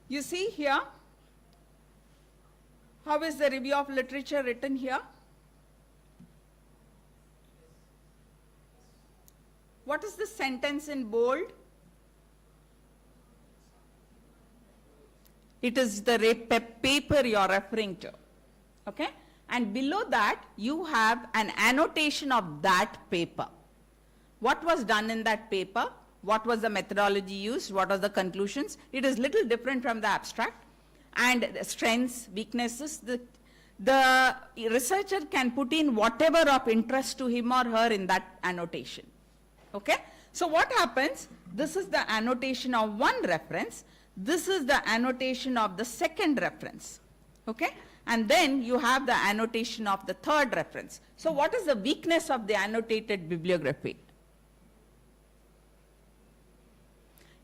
You see here, how is the review of literature written here? What is the sentence in bold? It is the paper you are referring to, okay? And below that, you have an annotation of that paper. What was done in that paper? What was the methodology used? What are the conclusions? It is little different from the abstract. And the strengths, weaknesses, the researcher can put in whatever of interest to him or her in that annotation. Okay? So what happens? This is the annotation of one reference. This is the annotation of the second reference. Okay? And then you have the annotation of the third reference. So what is the weakness of the annotated bibliography?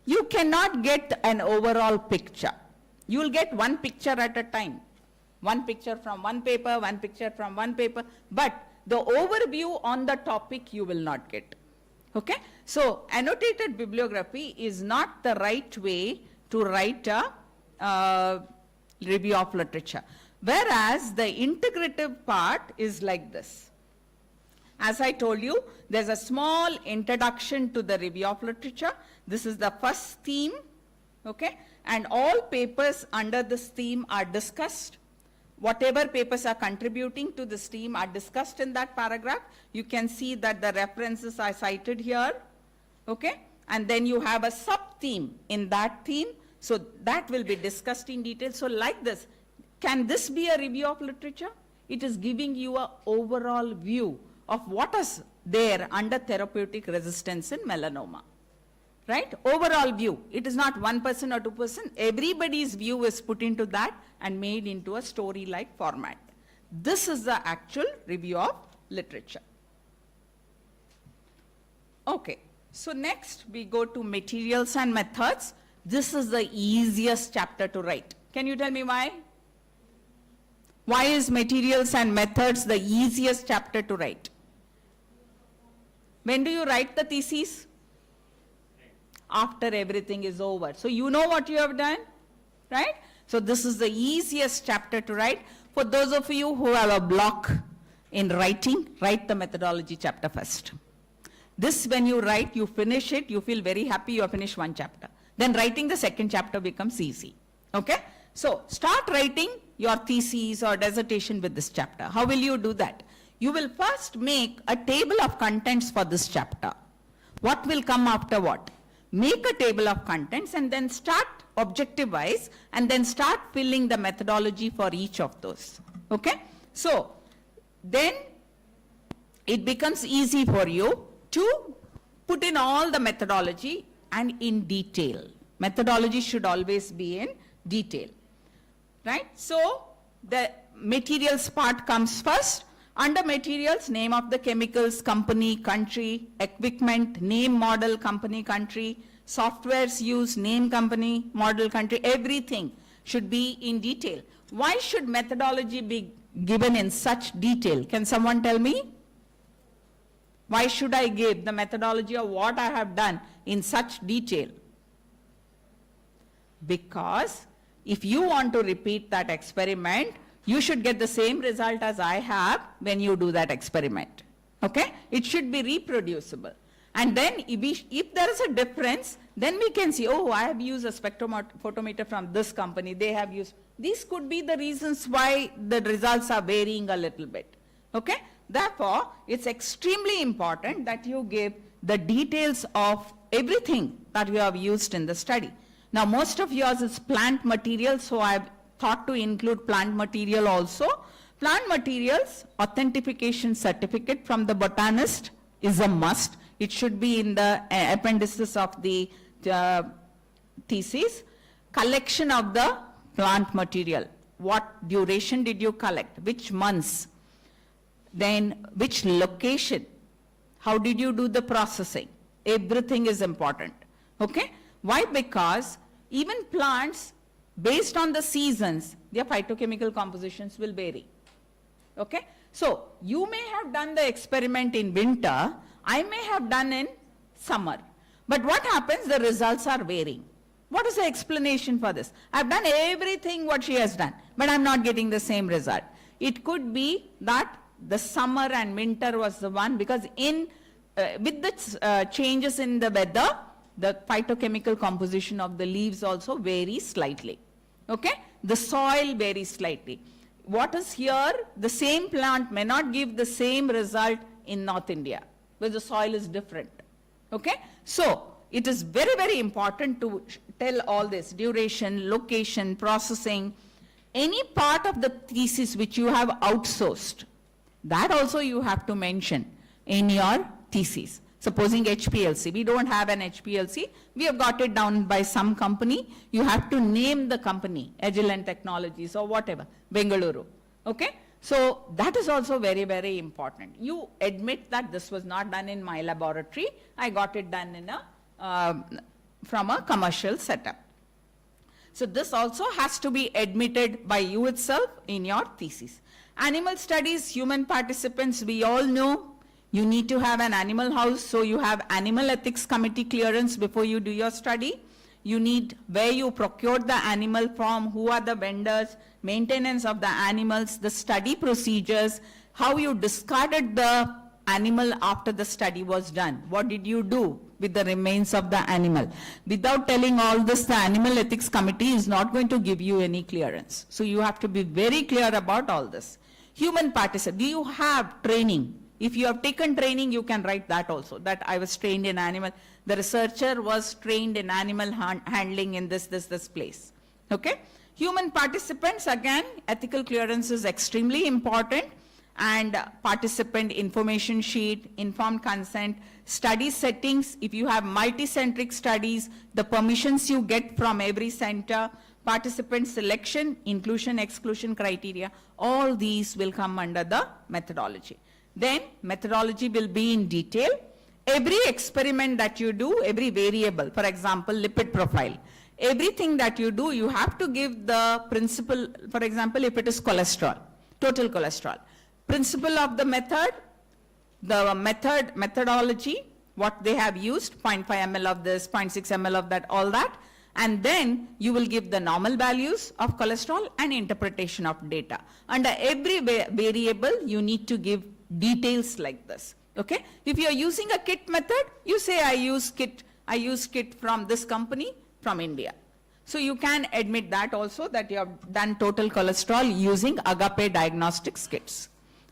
You cannot get an overall picture. You will get one picture at a time. One picture from one paper, one picture from one paper. But the overview on the topic you will not get. Okay? So annotated bibliography is not the right way to write a review of literature. Whereas the integrative part is like this. As I told you, there's a small introduction to the review of literature. This is the first theme, okay? And all papers under this theme are discussed. Whatever papers are contributing to this theme are discussed in that paragraph. You can see that the references are cited here, okay? And then you have a sub-theme in that theme. So that will be discussed in detail. So like this, can this be a review of literature? It is giving you an overall view of what is there under therapeutic resistance in melanoma. Right? Overall view. It is not one person or two person. Everybody's view is put into that and made into a story-like format. This is the actual review of literature. Okay. So next we go to materials and methods. This is the easiest chapter to write. Can you tell me why? Why is materials and methods the easiest chapter to write? When do you write the thesis? After everything is over. So you know what you have done, right? So this is the easiest chapter to write. For those of you who have a block in writing, write the methodology chapter first. This, when you write, you finish it, you feel very happy you have finished one chapter. Then writing the second chapter becomes easy. Okay? So start writing your thesis or dissertation with this chapter. How will you do that? You will first make a table of contents for this chapter. What will come after what? Make a table of contents and then start objective wise and then start filling the methodology for each of those. Okay? So then it becomes easy for you to put in all the methodology and in detail. Methodology should always be in detail, right? So the materials part comes first. Under materials, name of the chemicals, company, country, equipment, name, model, company, country, softwares used, name, company, model, country, everything should be in detail. Why should methodology be given in such detail? Can someone tell me? Why should I give the methodology of what I have done in such detail? Because if you want to repeat that experiment, you should get the same result as I have when you do that experiment. Okay? It should be reproducible. And then if there is a difference, then we can see, oh, I have used a spectrophotometer from this company, they have used. These could be the reasons why the results are varying a little bit. Okay? Therefore, it's extremely important that you give the details of everything that you have used in the study. Now, most of yours is plant material, so I've thought to include plant material also. Plant materials, authentication certificate from the botanist is a must. It should be in the appendices of the thesis. Collection of the plant material. What duration did you collect? Which months? Then which location? How did you do the processing? Everything is important. Okay? Why? Because even plants, based on the seasons, their phytochemical compositions will vary. Okay? So, you may have done the experiment in winter, I may have done in summer. But what happens? The results are varying. What is the explanation for this? I've done everything what she has done, but I'm not getting the same result. It could be that the summer and winter was the one, because with the changes in the weather, the phytochemical composition of the leaves also varies slightly. Okay? The soil varies slightly. What is here, the same plant may not give the same result in North India, where the soil is different. Okay? So, it is very, very important to tell all this: duration, location, processing, any part of the thesis which you have outsourced, that also you have to mention in your thesis. Supposing HPLC, we don't have an HPLC, we have got it down by some company, you have to name the company, Agilent Technologies or whatever, Bengaluru. Okay? So that is also very, very important. You admit that this was not done in my laboratory, I got it done in from a commercial setup. So this also has to be admitted by you itself in your thesis. Animal studies, human participants, we all know you need to have an animal house, so you have animal ethics committee clearance before you do your study. You need where you procured the animal from, who are the vendors, maintenance of the animals, the study procedures, how you discarded the animal after the study was done. What did you do with the remains of the animal? Without telling all this, the animal ethics committee is not going to give you any clearance. So you have to be very clear about all this. Human participation, do you have training? If you have taken training, you can write that also, that I was trained in animal, the researcher was trained in animal handling in this place. Okay? Human participants, again, ethical clearance is extremely important, and participant information sheet, informed consent, study settings, if you have multi-centric studies, the permissions you get from every center, participant selection, inclusion, exclusion criteria, all these will come under the methodology. Then methodology will be in detail. Every experiment that you do, every variable, for example, lipid profile, everything that you do, you have to give the principle, for example, if it is cholesterol, total cholesterol. Principle of the method, the methodology, what they have used, 0.5 ml of this, 0.6 ml of that, all that. And then you will give the normal values of cholesterol and interpretation of data. Under every variable, you need to give details like this. Okay? If you are using a kit method, you say I use kit from this company from India. So you can admit that also, that you have done total cholesterol using Agape Diagnostics kits.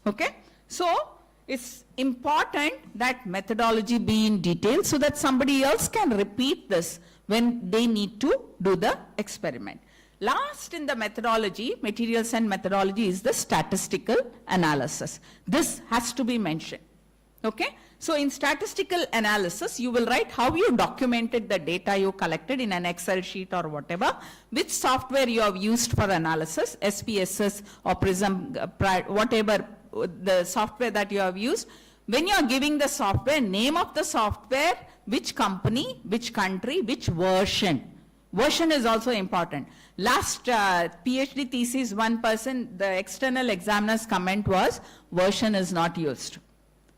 Okay? So it's important that methodology be in detail so that somebody else can repeat this when they need to do the experiment. Last in the methodology, materials and methodology, is the statistical analysis. This has to be mentioned. Okay? So in statistical analysis, you will write how you documented the data you collected in an Excel sheet or whatever, which software you have used for analysis, SPSS or Prism, whatever the software that you have used. When you are giving the software, name of the software, which company, which country, which version. Version is also important. Last PhD thesis, one person, the external examiner's comment was, version is not used.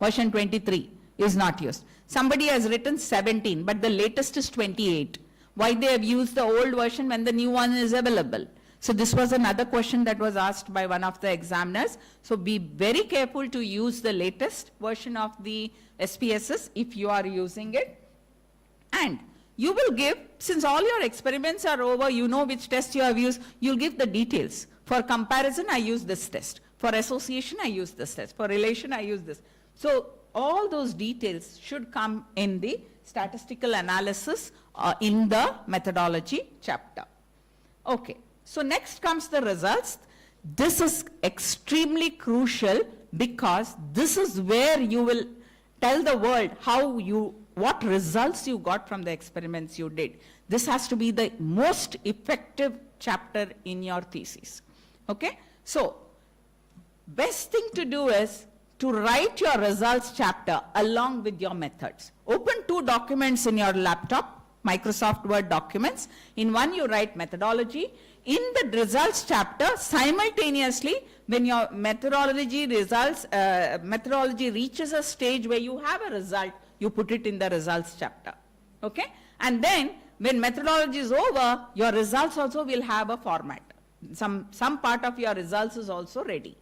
Version 23 is not used. Somebody has written 17, but the latest is 28. Why they have used the old version when the new one is available? So this was another question that was asked by one of the examiners. So be very careful to use the latest version of the SPSS if you are using it. And you will give, since all your experiments are over, you know which test you have used, you'll give the details. For comparison, I use this test. For association, I use this test. For relation, I use this. So all those details should come in the statistical analysis in the methodology chapter. Okay, so next comes the results. This is extremely crucial because this is where you will tell the world what results you got from the experiments you did. This has to be the most effective chapter in your thesis. Okay, so best thing to do is to write your results chapter along with your methods. Open 2 documents in your laptop, Microsoft Word documents. In one you write methodology. In the results chapter, simultaneously, when your methodology reaches a stage where you have a result, you put it in the results chapter. Okay? And then when methodology is over, your results also will have a format. Some part of your results is also ready.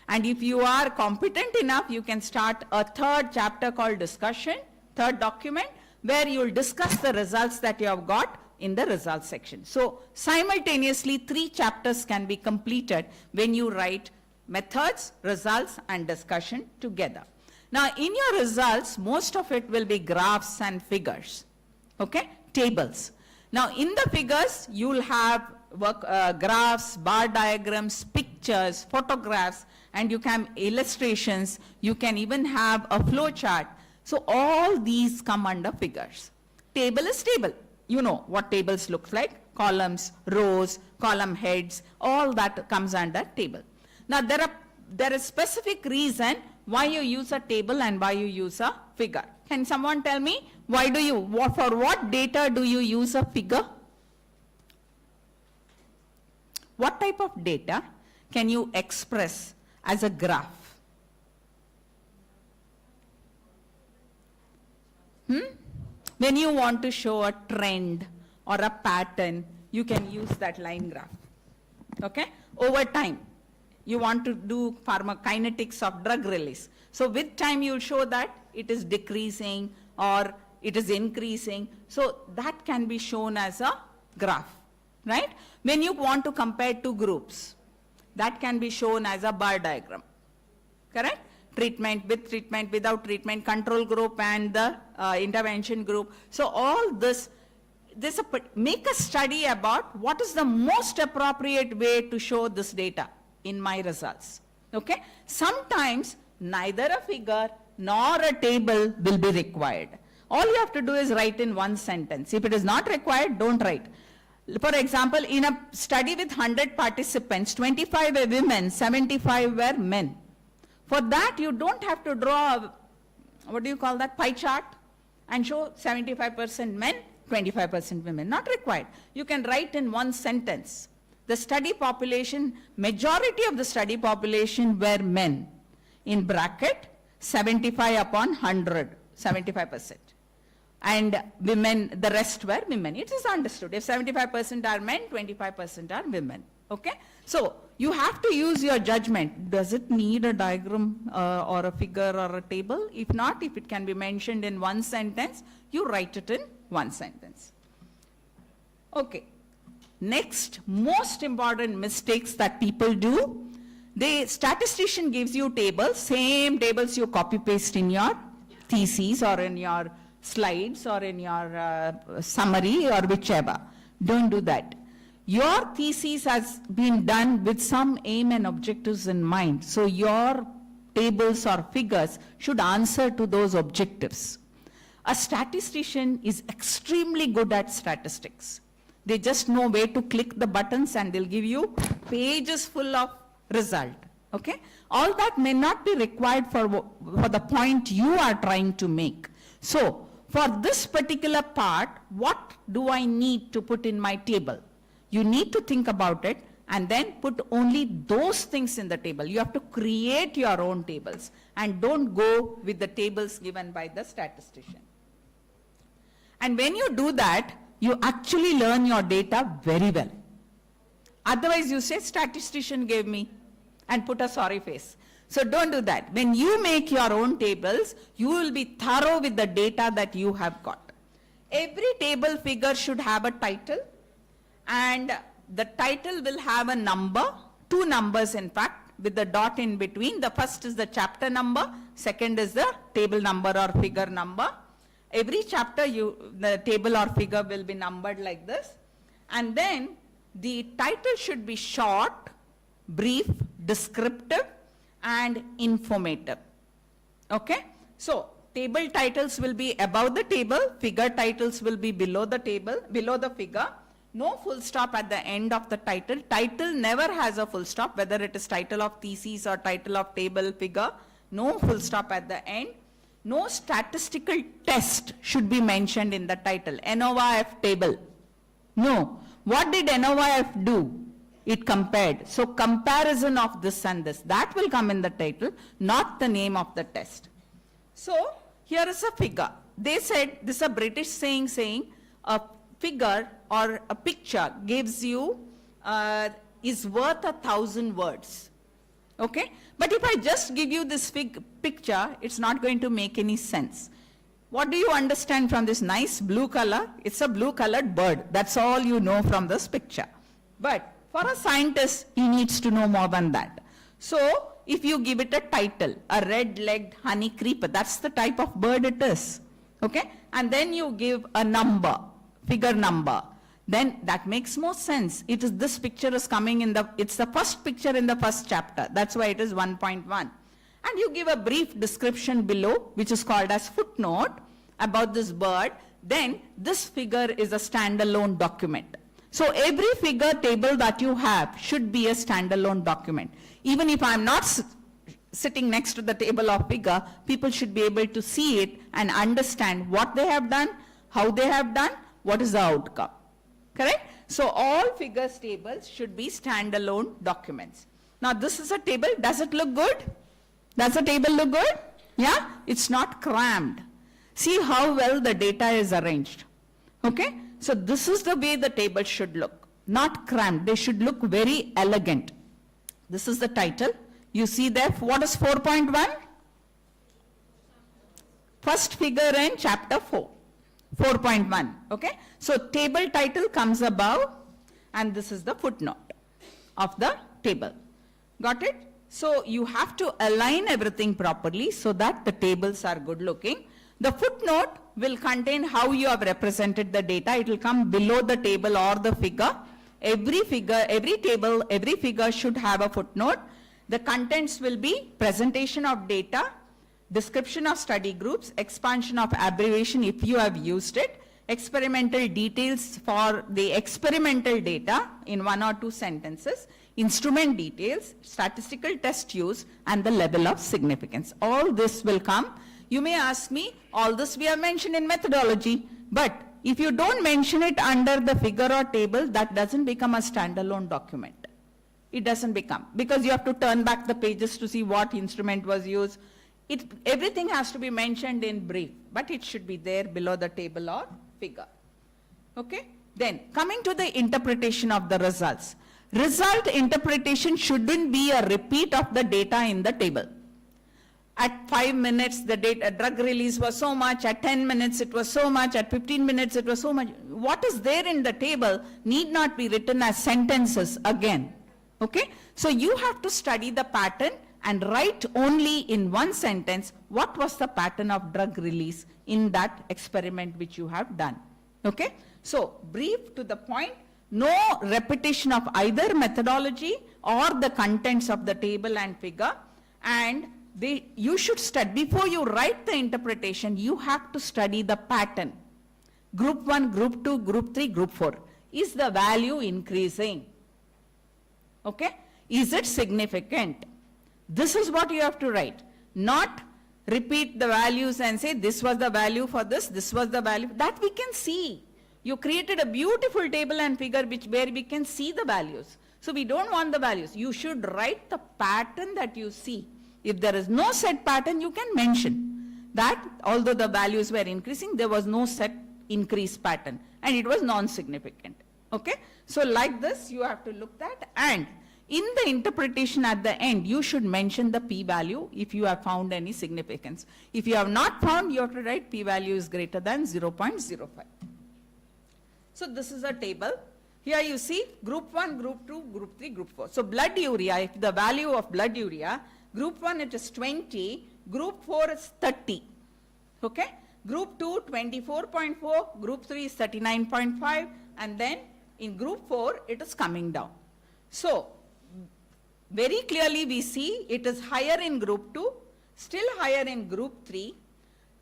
And if you are competent enough, you can start a 3rd chapter called discussion, 3rd document, where you will discuss the results that you have got in the results section. So simultaneously 3 chapters can be completed when you write methods, results and discussion together. Now in your results, most of it will be graphs and figures, okay, tables. Now in the figures, you will have graphs, bar diagrams, pictures, photographs, and you can illustrations, you can even have a flow chart. So all these come under figures. Table is table. You know what tables look like, columns, rows, column heads, all that comes under table. Now there is specific reason why you use a table and why you use a figure. Can someone tell me for what data do you use a figure? What type of data can you express as a graph? When you want to show a trend or a pattern, you can use that line graph. Okay? Over time, you want to do pharmacokinetics of drug release. So with time, you'll show that it is decreasing or it is increasing. So that can be shown as a graph, right? When you want to compare 2 groups, that can be shown as a bar diagram, correct? Treatment, without treatment, control group and the intervention group. So all this, make a study about what is the most appropriate way to show this data in my results, okay? Sometimes neither a figure nor a table will be required. All you have to do is write in 1 sentence. If it is not required, don't write. For example, in a study with 100 participants, 25 were women, 75 were men. For that, you don't have to draw a, pie chart and show 75% men, 25% women. Not required. You can write in 1 sentence. The study population, majority of the study population were men. In bracket, 75 upon 100, 75%. And women, the rest were women. It is understood. If 75% are men, 25% are women. Okay? So, you have to use your judgment. Does it need a diagram or a figure or a table? If not, if it can be mentioned in 1 sentence, you write it in 1 sentence. Okay. Next, most important mistakes that people do. The statistician gives you tables, same tables you copy paste in your theses or in your slides or in your summary or whichever. Don't do that. your thesis has been done with some aim and objectives in mind. So your tables or figures should answer to those objectives. A statistician is extremely good at statistics. They just know where to click the buttons and they'll give you pages full of result. Okay? All that may not be required for the point you are trying to make. So, for this particular part, what do I need to put in my table? You need to think about it and then put only those things in the table. You have to create your own tables and don't go with the tables given by the statistician. And when you do that, you actually learn your data very well. Otherwise, you say statistician gave me and put a sorry face. So don't do that. When you make your own tables, you will be thorough with the data that you have got. Every table figure should have a title, and the title will have a number, 2 numbers in fact, with the dot in between. The first is the chapter number, second is the table number or figure number. Every chapter, the table or figure will be numbered like this. And then the title should be short, brief, descriptive, and informative. Okay? So, table titles will be above the table, figure titles will be below the table, below the figure. No full stop at the end of the title. Title never has a full stop, whether it is title of thesis or title of table, figure. No full stop at the end. No statistical test should be mentioned in the title. NOVA-F table. No. What did NOVA-F do? It compared. So comparison of this and this. That will come in the title, not the name of the test. So here is a figure. They said, this is a British saying a figure or a picture gives you, is worth 1,000 words. Okay? But if I just give you this picture, it's not going to make any sense. What do you understand from this nice blue color? It's a blue colored bird. That's all you know from this picture. But for a scientist, he needs to know more than that. So, if you give it a title, a red-legged honey creeper, that's the type of bird it is. Okay? And then you give a number, figure number. Then that makes more sense. It is, this picture is coming in it's the first picture in the first chapter. That's why it is 1.1. And you give a brief description below, which is called as footnote about this bird. Then this figure is a standalone document. So every figure table that you have should be a standalone document. Even if I'm not sitting next to the table of figure, people should be able to see it and understand what they have done, how they have done, what is the outcome. Correct? So all figures tables should be standalone documents. Now this is a table. Does it look good? Does the table look good? Yeah? It's not crammed. See how well the data is arranged. Okay? So this is the way the table should look. Not crammed. They should look very elegant. This is the title. You see there, what is 4.1? First figure in chapter 4. 4.1. Okay? So table title comes above, and this is the footnote of the table. Got it? So you have to align everything properly so that the tables are good looking. The footnote will contain how you have represented the data. It will come below the table or the figure. Every figure, every table, every figure should have a footnote. The contents will be presentation of data, description of study groups, expansion of abbreviation if you have used it, experimental details for the experimental data in 1 or 2 sentences, instrument details, statistical test use, and the level of significance. All this will come. You may ask me, all this we have mentioned in methodology, but if you don't mention it under the figure or table, that doesn't become a standalone document. It doesn't become, because you have to turn back the pages to see what instrument was used. Everything has to be mentioned in brief, but it should be there below the table or figure. Okay? Then, coming to the interpretation of the results. Result interpretation shouldn't be a repeat of the data in the table. At 5 minutes, the drug release was so much, at 10 minutes it was so much, at 15 minutes it was so much. What is there in the table need not be written as sentences again. Okay? So you have to study the pattern and write only in one sentence what was the pattern of drug release in that experiment which you have done. Okay? So brief to the point, no repetition of either methodology or the contents of the table and figure, and you should study, before you write the interpretation, you have to study the pattern. Group 1, Group 2, Group 3, Group 4. Is the value increasing? Okay? Is it significant? This is what you have to write. Not repeat the values and say this was the value for this was the value. That we can see. You created a beautiful table and figure where we can see the values. So we don't want the values. You should write the pattern that you see. If there is no set pattern, you can mention that although the values were increasing, there was no set increase pattern and it was non-significant. Okay? So like this, you have to look at, and in the interpretation at the end, you should mention the p-value if you have found any significance. If you have not found, you have to write p-value is greater than 0.05. So this is a table. Here you see group 1, group 2, group 3, group 4. So blood urea, if the value of blood urea, group 1 it is 20, group 4 is 30. Okay? Group 2 24.4, group 3 is 39.5, and then in group 4 it is coming down. So very clearly we see it is higher in group 2, still higher in group 3.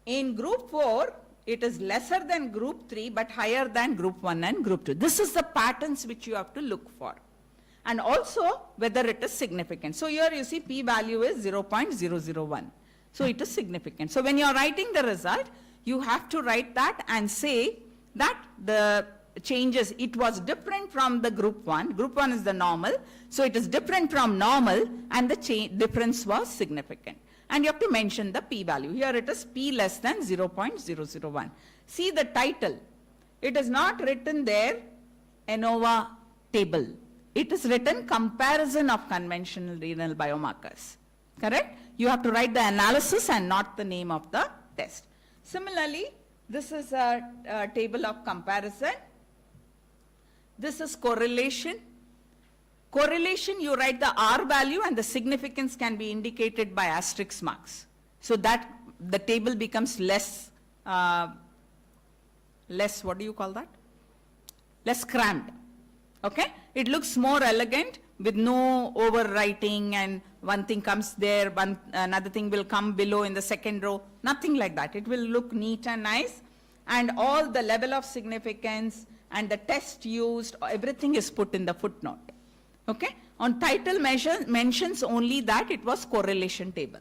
In group 4 it is lesser than group 3 but higher than group 1 and group 2. This is the patterns which you have to look for. And also whether it is significant. So here you see p-value is 0.001. So it is significant. So when you are writing the result, you have to write that and say that the changes, it was different from the group 1. Group 1 is the normal. So it is different from normal and the difference was significant. And you have to mention the p-value. Here it is p less than 0.001. See the title. It is not written there, ANOVA table. It is written comparison of conventional renal biomarkers. Correct? You have to write the analysis and not the name of the test. Similarly, this is a table of comparison. This is correlation. Correlation, you write the R value and the significance can be indicated by asterisk marks. So that the table becomes less, what do you call that? Less crammed. Okay? It looks more elegant with no overwriting and one thing comes there, another thing will come below in the second row. Nothing like that. It will look neat and nice. And all the level of significance and the test used, everything is put in the footnote. Okay? On title mentions only that it was correlation table.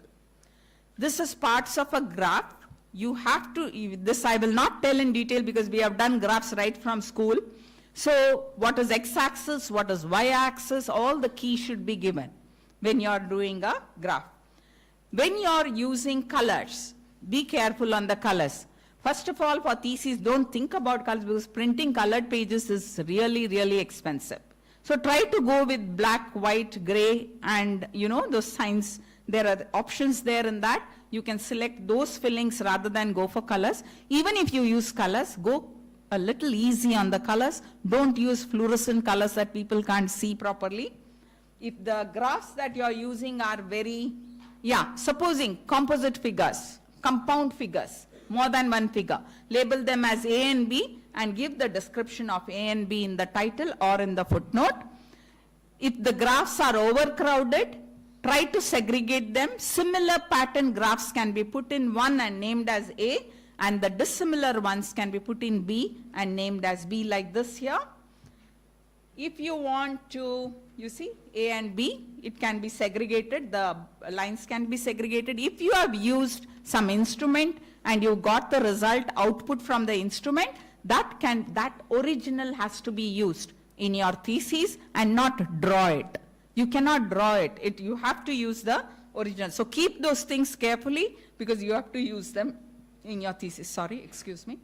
This is parts of a graph. You have to, this I will not tell in detail because we have done graphs right from school. So what is x-axis, what is y-axis, all the keys should be given when you are doing a graph. When you are using colors, be careful on the colors. First of all, for thesis, don't think about colors because printing colored pages is really, really expensive. So try to go with black, white, gray, and those signs. There are options there in that. You can select those fillings rather than go for colors. Even if you use colors, go a little easy on the colors. Don't use fluorescent colors that people can't see properly. If the graphs that you are using are very, supposing composite figures, compound figures, more than one figure, label them as A and B and give the description of A and B in the title or in the footnote. If the graphs are overcrowded, try to segregate them. Similar pattern graphs can be put in one and named as A, and the dissimilar ones can be put in B and named as B, like this here. If you want to, you see, A and B, it can be segregated, the lines can be segregated. If you have used some instrument and you got the result output from the instrument, that original has to be used in your thesis and not draw it. You cannot draw it. You have to use the original. So keep those things carefully because you have to use them in your thesis. Sorry, excuse me.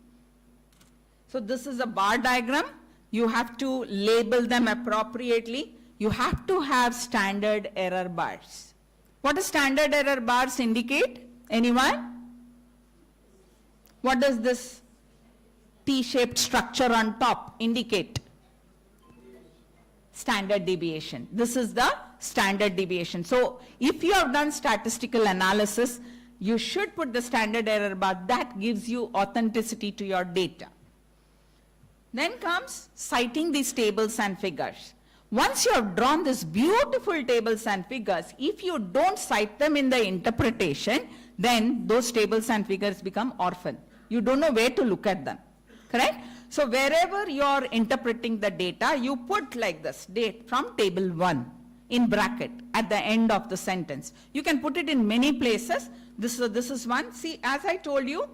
So this is a bar diagram. You have to label them appropriately. You have to have standard error bars. What does standard error bars indicate? Anyone? What does this T-shaped structure on top indicate? Standard deviation. This is the standard deviation. So if you have done statistical analysis, you should put the standard error bar. That gives you authenticity to your data. Then comes citing these tables and figures. Once you have drawn these beautiful tables and figures, if you don't cite them in the interpretation, then those tables and figures become orphan. You don't know where to look at them, correct? So wherever you are interpreting the data, you put like this, date from table 1 in bracket at the end of the sentence. You can put it in many places. This is one. See, as I told you,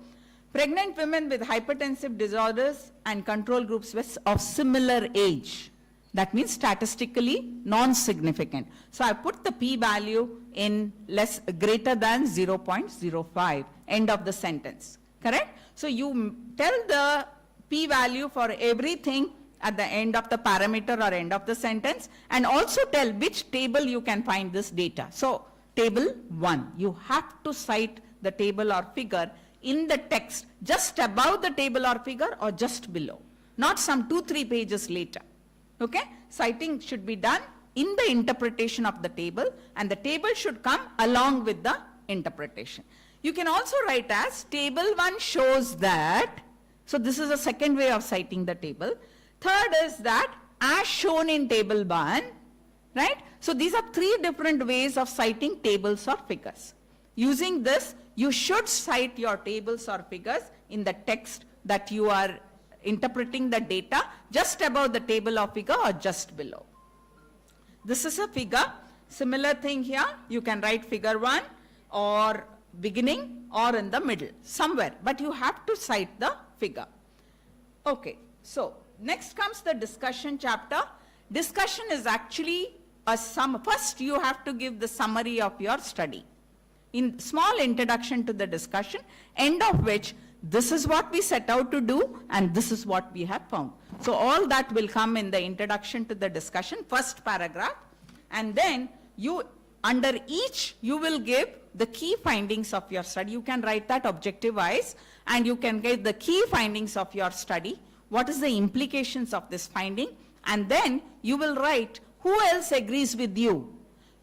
pregnant women with hypertensive disorders and control groups of similar age. That means statistically non-significant. So I put the p-value in greater than 0.05, end of the sentence, correct? So you tell the p-value for everything at the end of the parameter or end of the sentence, and also tell which table you can find this data. So table 1, you have to cite the table or figure in the text just above the table or figure or just below, not some 2-3 pages later. Okay? Citing should be done in the interpretation of the table, and the table should come along with the interpretation. You can also write as table 1 shows that, so this is a second way of citing the table. Third is that as shown in table 1, right? So these are 3 different ways of citing tables or figures. Using this, you should cite your tables or figures in the text that you are interpreting the data just above the table or figure or just below. This is a figure. Similar thing here. You can write figure 1 or beginning or in the middle, somewhere, but you have to cite the figure. Okay, so next comes the discussion chapter. Discussion is actually a sum. First, you have to give the summary of your study. In small introduction to the discussion, end of which this is what we set out to do and this is what we have found. So all that will come in the introduction to the discussion, first paragraph, and then you, under each, you will give the key findings of your study. You can write that objective wise, and you can give the key findings of your study, what is the implications of this finding, and then you will write who else agrees with you.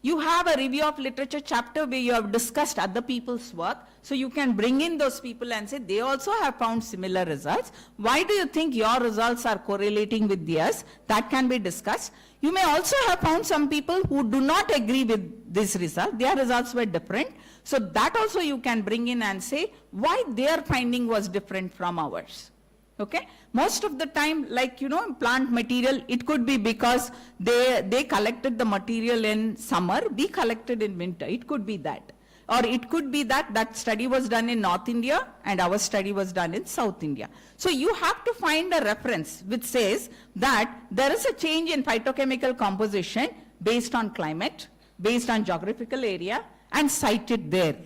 You have a review of literature chapter where you have discussed other people's work, so you can bring in those people and say they also have found similar results. Why do you think your results are correlating with theirs? That can be discussed. You may also have found some people who do not agree with this result. Their results were different. So that also you can bring in and say why their finding was different from ours. Okay? Most of the time, like, plant material, it could be because they collected the material in summer, we collected in winter. It could be that. Or it could be that that study was done in North India and our study was done in South India. So you have to find a reference which says that there is a change in phytochemical composition based on climate, based on geographical area, and cite it there.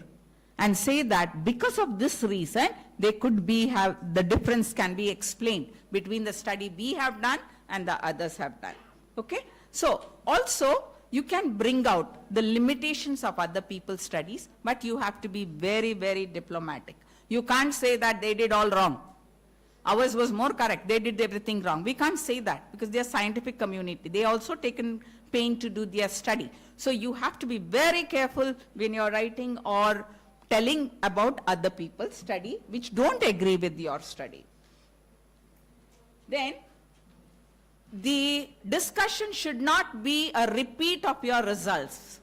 And say that because of this reason, they could be the difference can be explained between the study we have done and the others have done. Okay? So also you can bring out the limitations of other people's studies, but you have to be very, very diplomatic. You can't say that they did all wrong. Ours was more correct. They did everything wrong. We can't say that because they are scientific community. They also taken pain to do their study. So you have to be very careful when you're writing or telling about other people's study which don't agree with your study. Then the discussion should not be a repeat of your results.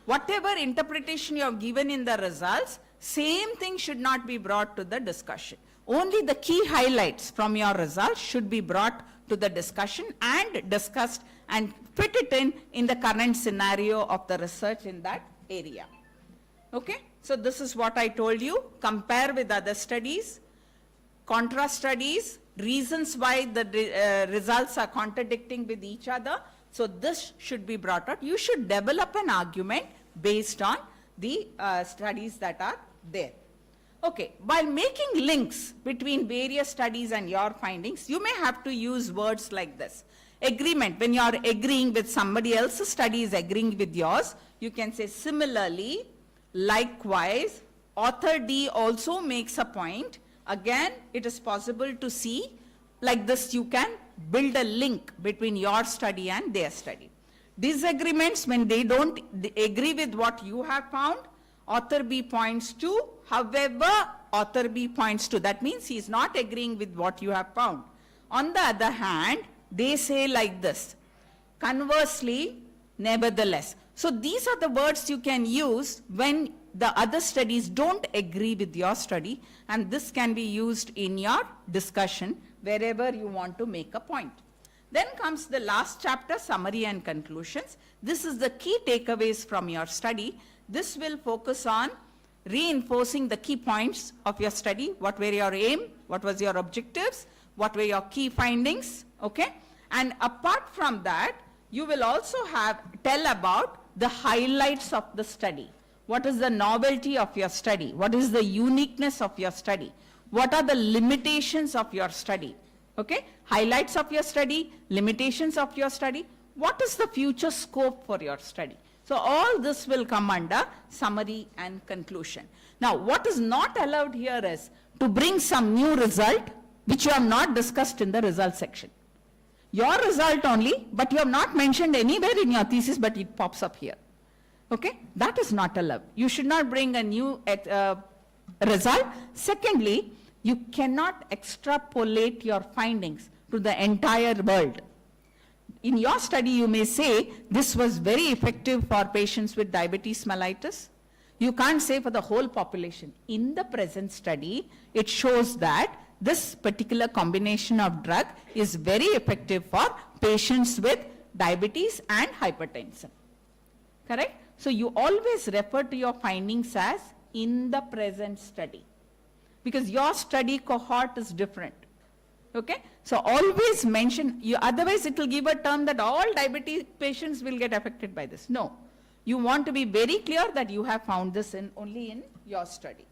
Whatever interpretation you have given in the results, same thing should not be brought to the discussion. Only the key highlights from your results should be brought to the discussion and discussed and fit it in the current scenario of the research in that area. Okay? So this is what I told you. Compare with other studies, contrast studies, reasons why the results are contradicting with each other. So this should be brought out. You should develop an argument based on the studies that are there. Okay, while making links between various studies and your findings, you may have to use words like this. Agreement, when you are agreeing with somebody else's study is agreeing with yours, you can say similarly, likewise, author D also makes a point. Again, it is possible to see like this you can build a link between your study and their study. Disagreements, when they don't agree with what you have found, author B points to, however, author B points to. That means he is not agreeing with what you have found. On the other hand, they say like this, conversely, nevertheless. So these are the words you can use when the other studies don't agree with your study, and this can be used in your discussion wherever you want to make a point. Then comes the last chapter, summary and conclusions. This is the key takeaways from your study. This will focus on reinforcing the key points of your study. What were your aim? What was your objectives? What were your key findings? Okay? And apart from that, you will also tell about the highlights of the study. What is the novelty of your study? What is the uniqueness of your study? What are the limitations of your study? Okay? Highlights of your study, limitations of your study. What is the future scope for your study? So all this will come under summary and conclusion. Now, what is not allowed here is to bring some new result which you have not discussed in the result section. Your result only, but you have not mentioned anywhere in your thesis, but it pops up here. Okay? That is not allowed. You should not bring a new result. Secondly, you cannot extrapolate your findings to the entire world. In your study, you may say, this was very effective for patients with diabetes mellitus. You can't say for the whole population. In the present study, it shows that this particular combination of drug is very effective for patients with diabetes and hypertension. Correct? So you always refer to your findings as in the present study, because your study cohort is different. Okay? So always mention, otherwise it will give a term that all diabetes patients will get affected by this. No. You want to be very clear that you have found this only in your study.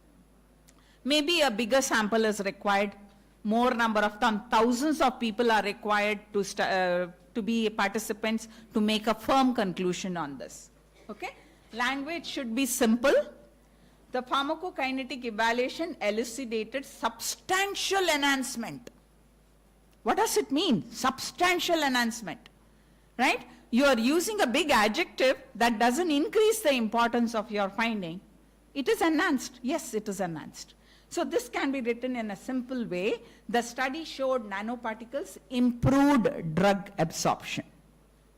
Maybe a bigger sample is required, more number of thousands of people are required to be participants to make a firm conclusion on this. Okay? Language should be simple. The pharmacokinetic evaluation elucidated substantial enhancement. What does it mean? Substantial enhancement, right? You are using a big adjective that doesn't increase the importance of your finding. It is enhanced. Yes, it is enhanced. So this can be written in a simple way. The study showed nanoparticles improved drug absorption.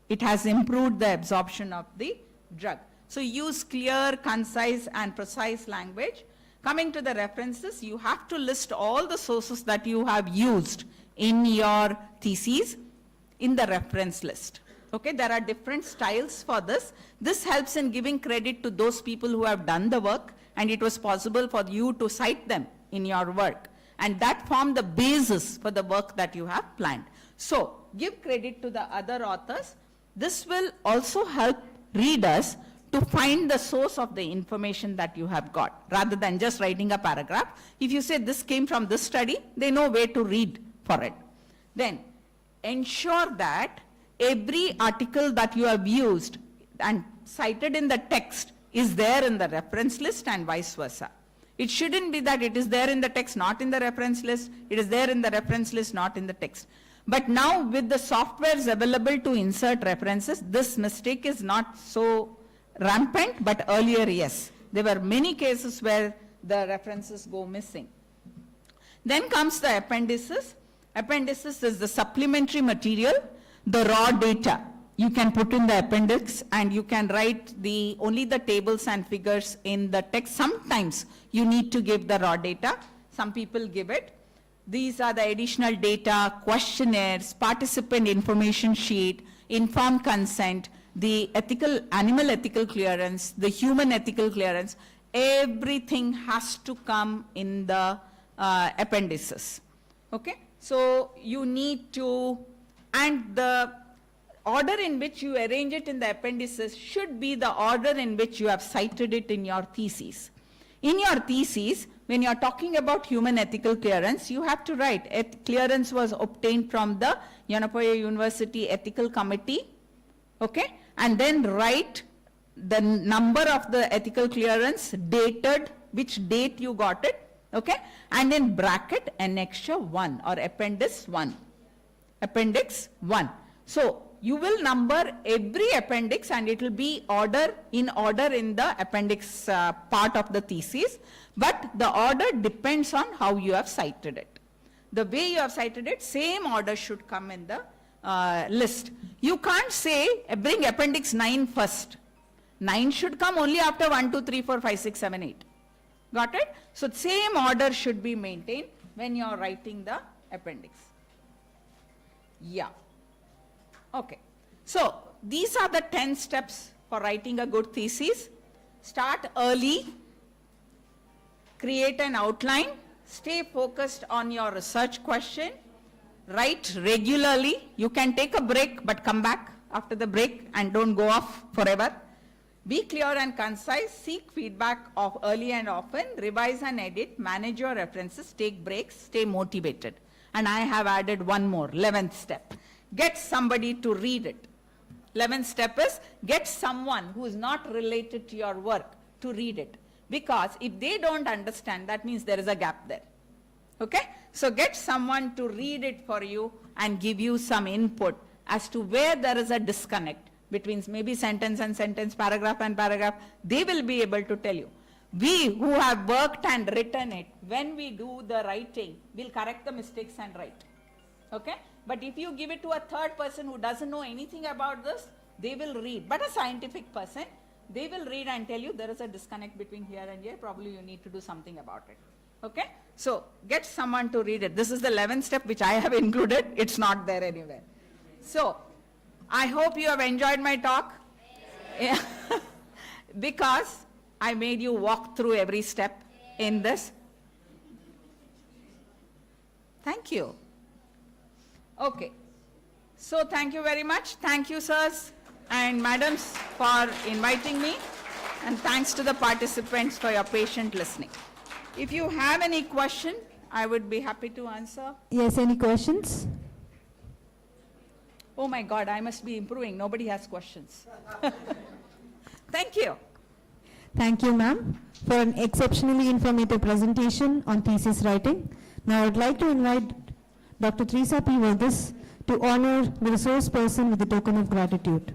It has improved the absorption of the drug. So use clear, concise, and precise language. Coming to the references, you have to list all the sources that you have used in your theses in the reference list. Okay, there are different styles for this. This helps in giving credit to those people who have done the work, and it was possible for you to cite them in your work. And that formed the basis for the work that you have planned. So, give credit to the other authors. This will also help readers to find the source of the information that you have got, rather than just writing a paragraph. If you say this came from this study, they know where to read for it. Then, ensure that every article that you have used and cited in the text is there in the reference list and vice versa. It shouldn't be that it is there in the text, not in the reference list. It is there in the reference list, not in the text. But now with the softwares available to insert references, this mistake is not so rampant, but earlier, yes. There were many cases where the references go missing. Then comes the appendices. Appendices is the supplementary material, the raw data. You can put in the appendix and you can write only the tables and figures in the text. Sometimes you need to give the raw data. Some people give it. These are the additional data, questionnaires, participant information sheet, informed consent, the animal ethical clearance, the human ethical clearance. Everything has to come in the appendices. Okay? So you need to, and the order in which you arrange it in the appendices should be the order in which you have cited it in your thesis. In your thesis, when you are talking about human ethical clearance, you have to write clearance was obtained from the Yenepoya University Ethical Committee, okay? And then write the number of the ethical clearance, dated, which date you got it, okay? And in bracket, annexure 1 or appendix 1. Appendix 1. So, you will number every appendix and it will be in order in the appendix part of the thesis, but the order depends on how you have cited it. the way you have cited it, same order should come in the list. You can't say bring appendix 9 first. 9 should come only after 1, 2, 3, 4, 5, 6, 7, 8. Got it? So same order should be maintained when you are writing the appendix. Yeah. Okay. So these are the 10 steps for writing a good thesis. Start early, create an outline, stay focused on your research question, write regularly. You can take a break but come back after the break and don't go off forever. Be clear and concise, seek feedback of early and often, revise and edit, manage your references, take breaks, stay motivated. And I have added one more, 11th step. Get somebody to read it. 11th step is get someone who is not related to your work to read it. Because if they don't understand, that means there is a gap there. Okay? So get someone to read it for you and give you some input as to where there is a disconnect between maybe sentence and sentence, paragraph and paragraph. They will be able to tell you. We who have worked and written it, when we do the writing, we'll correct the mistakes and write. Okay? But if you give it to a third person who doesn't know anything about this, they will read. But a scientific person, they will read and tell you there is a disconnect between here and here. Probably you need to do something about it. Okay? So get someone to read it. This is the 11th step which I have included. It's not there anywhere. So I hope you have enjoyed my talk. Yeah. Because I made you walk through every step in this. Thank you. Okay. So thank you very much. Thank you, sirs and madams, for inviting me. And thanks to the participants for your patient listening. If you have any question, I would be happy to answer. Yes, any questions? Oh my God, I must be improving. Nobody has questions. Thank you. Thank you, ma'am, for an exceptionally informative presentation on thesis writing. Now, I would like to invite Dr. Teresa P. Verghese to honor the resource person with the token of gratitude.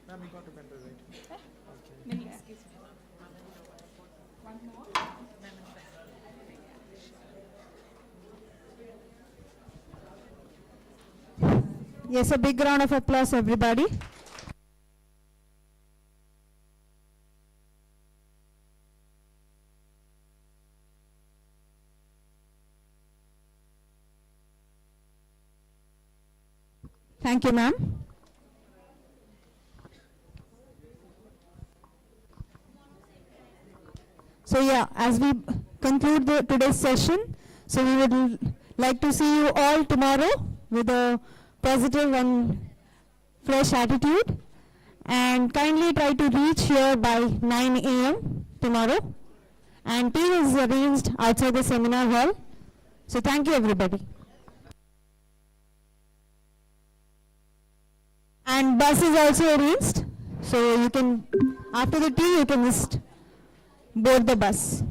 Ma'am, you got a pen, right? Okay. Excuse me. One more. Yes, a big round of applause, everybody. Thank you, ma'am. So yeah, as we conclude today's session, so we would like to see you all tomorrow with a positive and fresh attitude, and kindly try to reach here by 9 a.m. tomorrow, and tea is arranged outside the seminar hall. So thank you, everybody. And bus is also arranged, so you can, after the tea, you can just board the bus.